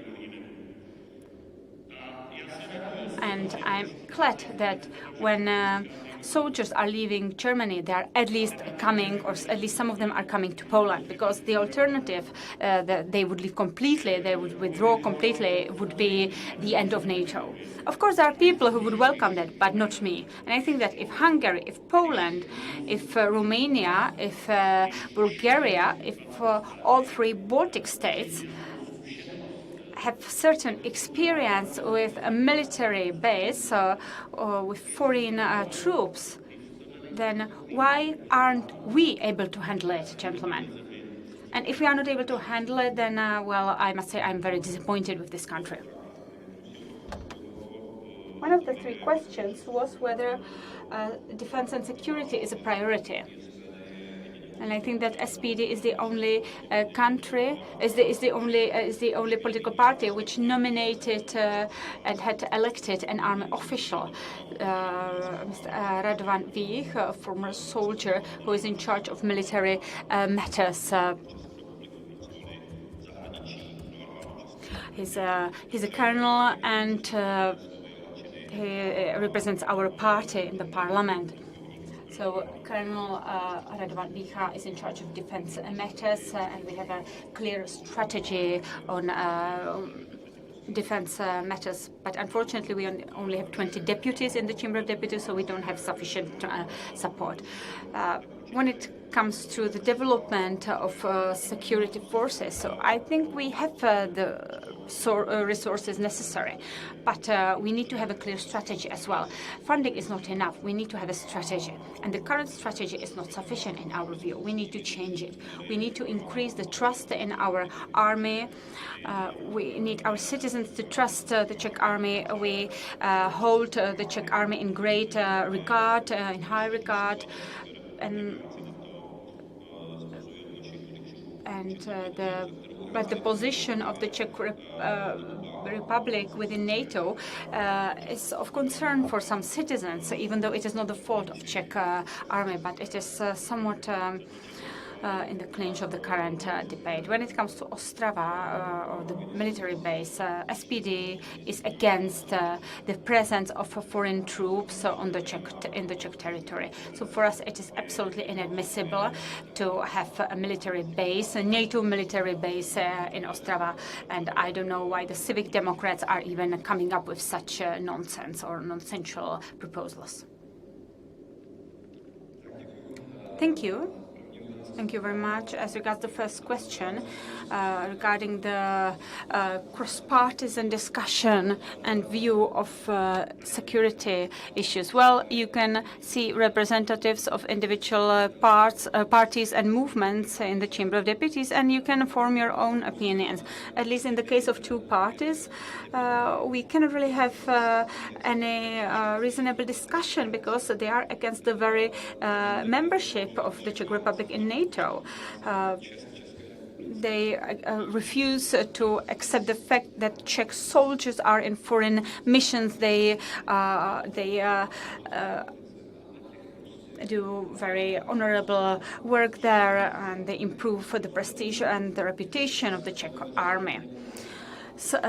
And I'm glad that when soldiers are leaving Germany, they are at least coming, or at least some of them are coming to Poland, because the alternative, that they would leave completely, they would withdraw completely, would be the end of NATO. Of course, there are people who would welcome that, but not me. And I think that if Hungary, if Poland, if Romania, if Bulgaria, if all three Baltic states have certain experience with a military base or with foreign troops, then why aren't we able to handle it, gentlemen? And if we are not able to handle it, then, well, I must say I'm very disappointed with this country. One of the three questions was whether defense and security is a priority. And I think that SPD is the only is the only political party which nominated and had elected an army official, Mr. Radovan Vích, a former soldier who is in charge of military matters. He's a colonel, and he represents our party in the parliament. So Colonel Radovan Vích is in charge of defense matters, and we have a clear strategy on defense matters. But unfortunately, we only have 20 deputies in the Chamber of Deputies, so we don't have sufficient support. When it comes to the development of security forces, so I think we have the resources necessary, but we need to have a clear strategy as well. Funding is not enough. We need to have a strategy, and the current strategy is not sufficient in our view. We need to change it. We need to increase the trust in our army. We need our citizens to trust the Czech army. We hold the Czech army in great regard, in high regard, but the position of the Czech Republic within NATO is of concern for some citizens, even though it is not the fault of Czech army, but it is somewhat in the clinch of the current debate. When it comes to Ostrava or the military base, SPD is against the presence of foreign troops in the Czech territory. So for us, it is absolutely inadmissible to have a military base, a NATO military base in Ostrava, and I don't know why the Civic Democrats are even coming up with such nonsense or nonsensical proposals. Thank you. Thank you very much. As regards the first question regarding the cross-partisan discussion and view of security issues, well, you can see representatives of individual parties and movements in the Chamber of Deputies, and you can form your own opinions. At least in the case of two parties, we cannot really have any reasonable discussion because they are against the very membership of the Czech Republic in NATO. They refuse to accept the fact that Czech soldiers are in foreign missions. They do very honorable work there, and they improve the prestige and the reputation of the Czech army. So,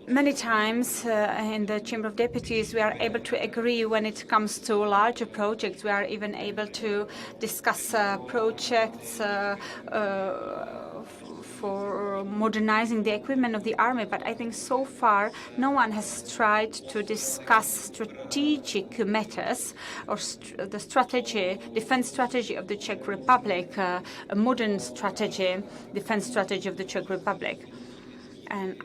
many times in the Chamber of Deputies, we are able to agree when it comes to larger projects. We are even able to discuss projects for modernizing the equipment of the army. But I think so far no one has tried to discuss strategic matters or the strategy, defense strategy of the Czech Republic, a modern strategy, defense strategy of the Czech Republic. And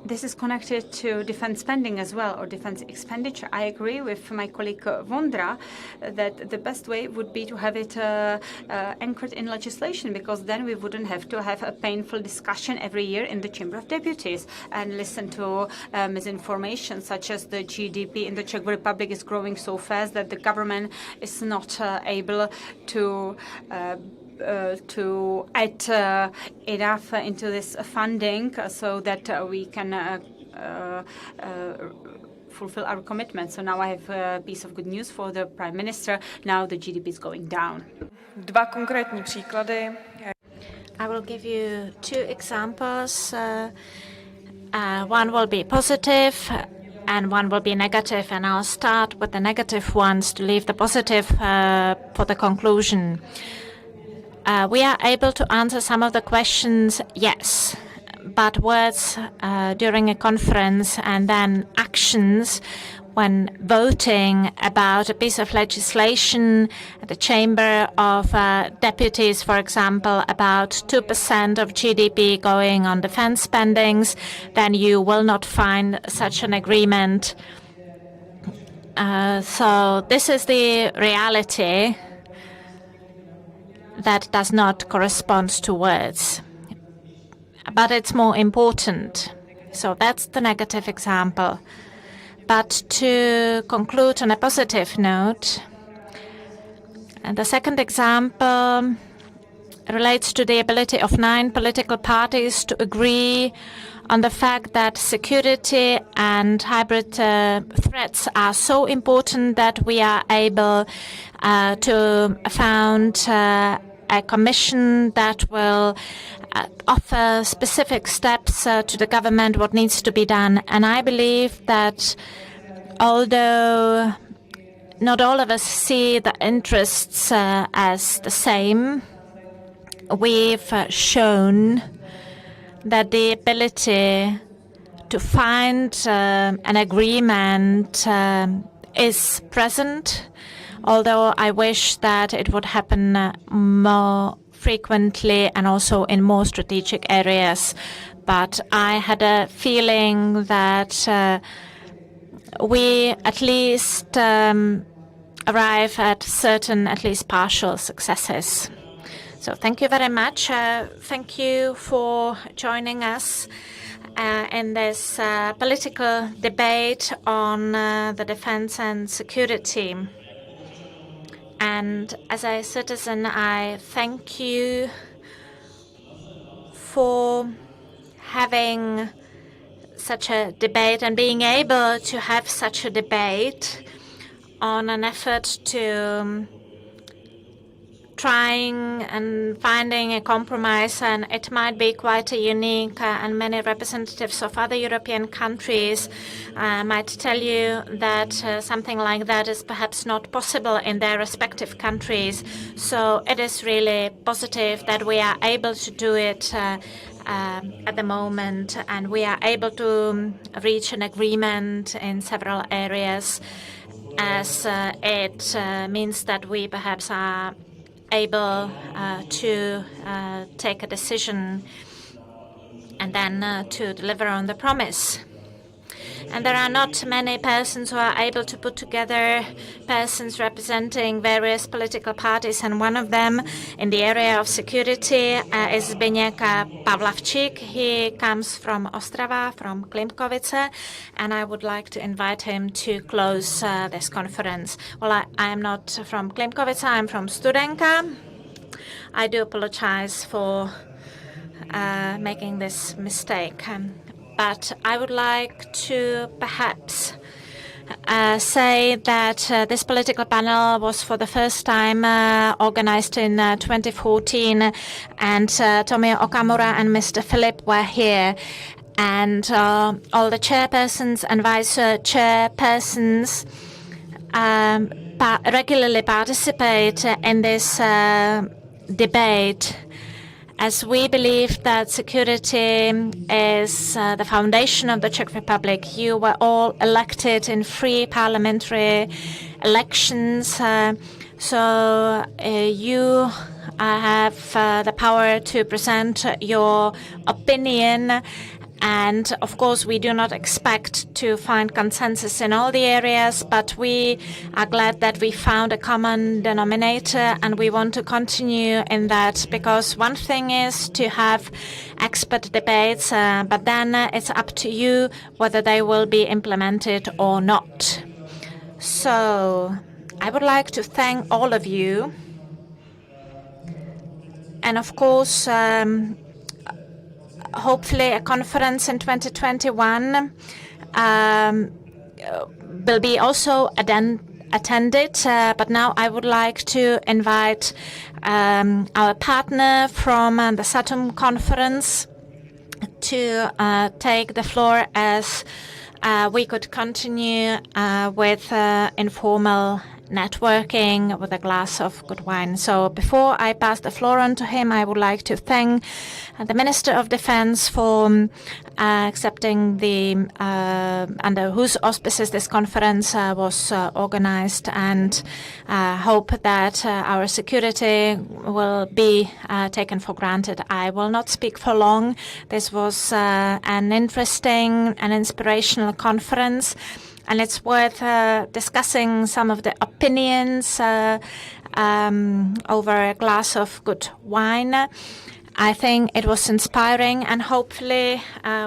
this is connected to defense spending as well, or defense expenditure. I agree with my colleague Vondra that the best way would be to have it anchored in legislation, because then we wouldn't have to have a painful discussion every year in the Chamber of Deputies and listen to misinformation, such as the GDP in the Czech Republic is growing so fast that the government is not able to add enough into this funding so that we can fulfill our commitments. So now I have a piece of good news for the Prime Minister. Now the GDP is going down. Dva konkrétní příklady. I will give you two examples. One will be positive and one will be negative, and I'll start with the negative ones to leave the positive for the conclusion. We are able to answer some of the questions, yes, but words during a conference and then actions when voting about a piece of legislation at the Chamber of Deputies, for example, about 2% of GDP going on defense spendings, then you will not find such an agreement. So this is the reality that does not correspond to words. But it's more important. So that's the negative example. But to conclude on a positive note, the second example relates to the ability of 9 political parties to agree on the fact that security and hybrid threats are so important that we are able to found a commission that will offer specific steps to the government what needs to be done. And I believe that although not all of us see the interests as the same, we've shown that the ability to find an agreement is present, although I wish that it would happen more frequently and also in more strategic areas. But I had a feeling that we at least arrive at certain, at least partial successes. So thank you very much. Thank you for joining us in this political debate on the defense and security. And as a citizen, I thank you for having such a debate and being able to have such a debate on an effort to trying and finding a compromise, and it might be quite unique, and many representatives of other European countries might tell you that something like that is perhaps not possible in their respective countries. So it is really positive that we are able to do it at the moment, and we are able to reach an agreement in several areas, as it means that we perhaps are able to take a decision and then to deliver on the promise. And there are not many persons who are able to put together persons representing various political parties, and one of them in the area of security is Zbigněk Pavlavčík. He comes from Ostrava, from Klimkovice, and I would like to invite him to close this conference. Well, I am not from Klimkovice, I'm from Studenka. I do apologize for making this mistake. But I would like to perhaps say that this political panel was for the first time organized in 2014, and Tomio Okamura and Mr. Philip were here. And all the chairpersons and vice chairpersons regularly participate in this debate, as we believe that security is the foundation of the Czech Republic. You were all elected in free parliamentary elections, so you have the power to present your opinion. And of course, we do not expect to find consensus in all the areas, but we are glad that we found a common denominator, and we want to continue in that, because one thing is to have expert debates, but then it's up to you whether they will be implemented or not. So I would like to thank all of you. And of course, hopefully a conference in 2021 will be also attended. But now I would like to invite our partner from the Saturn conference to take the floor, as we could continue with informal networking with a glass of good wine. So before I pass the floor on to him, I would like to thank the Minister of Defense for accepting the under whose auspices this conference was organized, and hope that our security will be taken for granted. I will not speak for long. This was an interesting and inspirational conference, and it's worth discussing some of the opinions over a glass of good wine. I think it was inspiring, and hopefully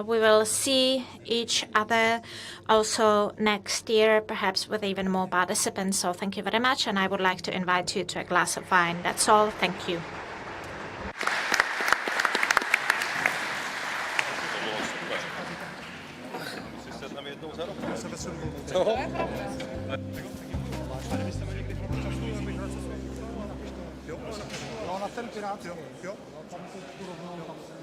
we will see each other also next year, perhaps with even more participants. So thank you very much, and I would like to invite you to a glass of wine. That's all. Thank you. No, na ten pirát, jo. Tam to rovnou.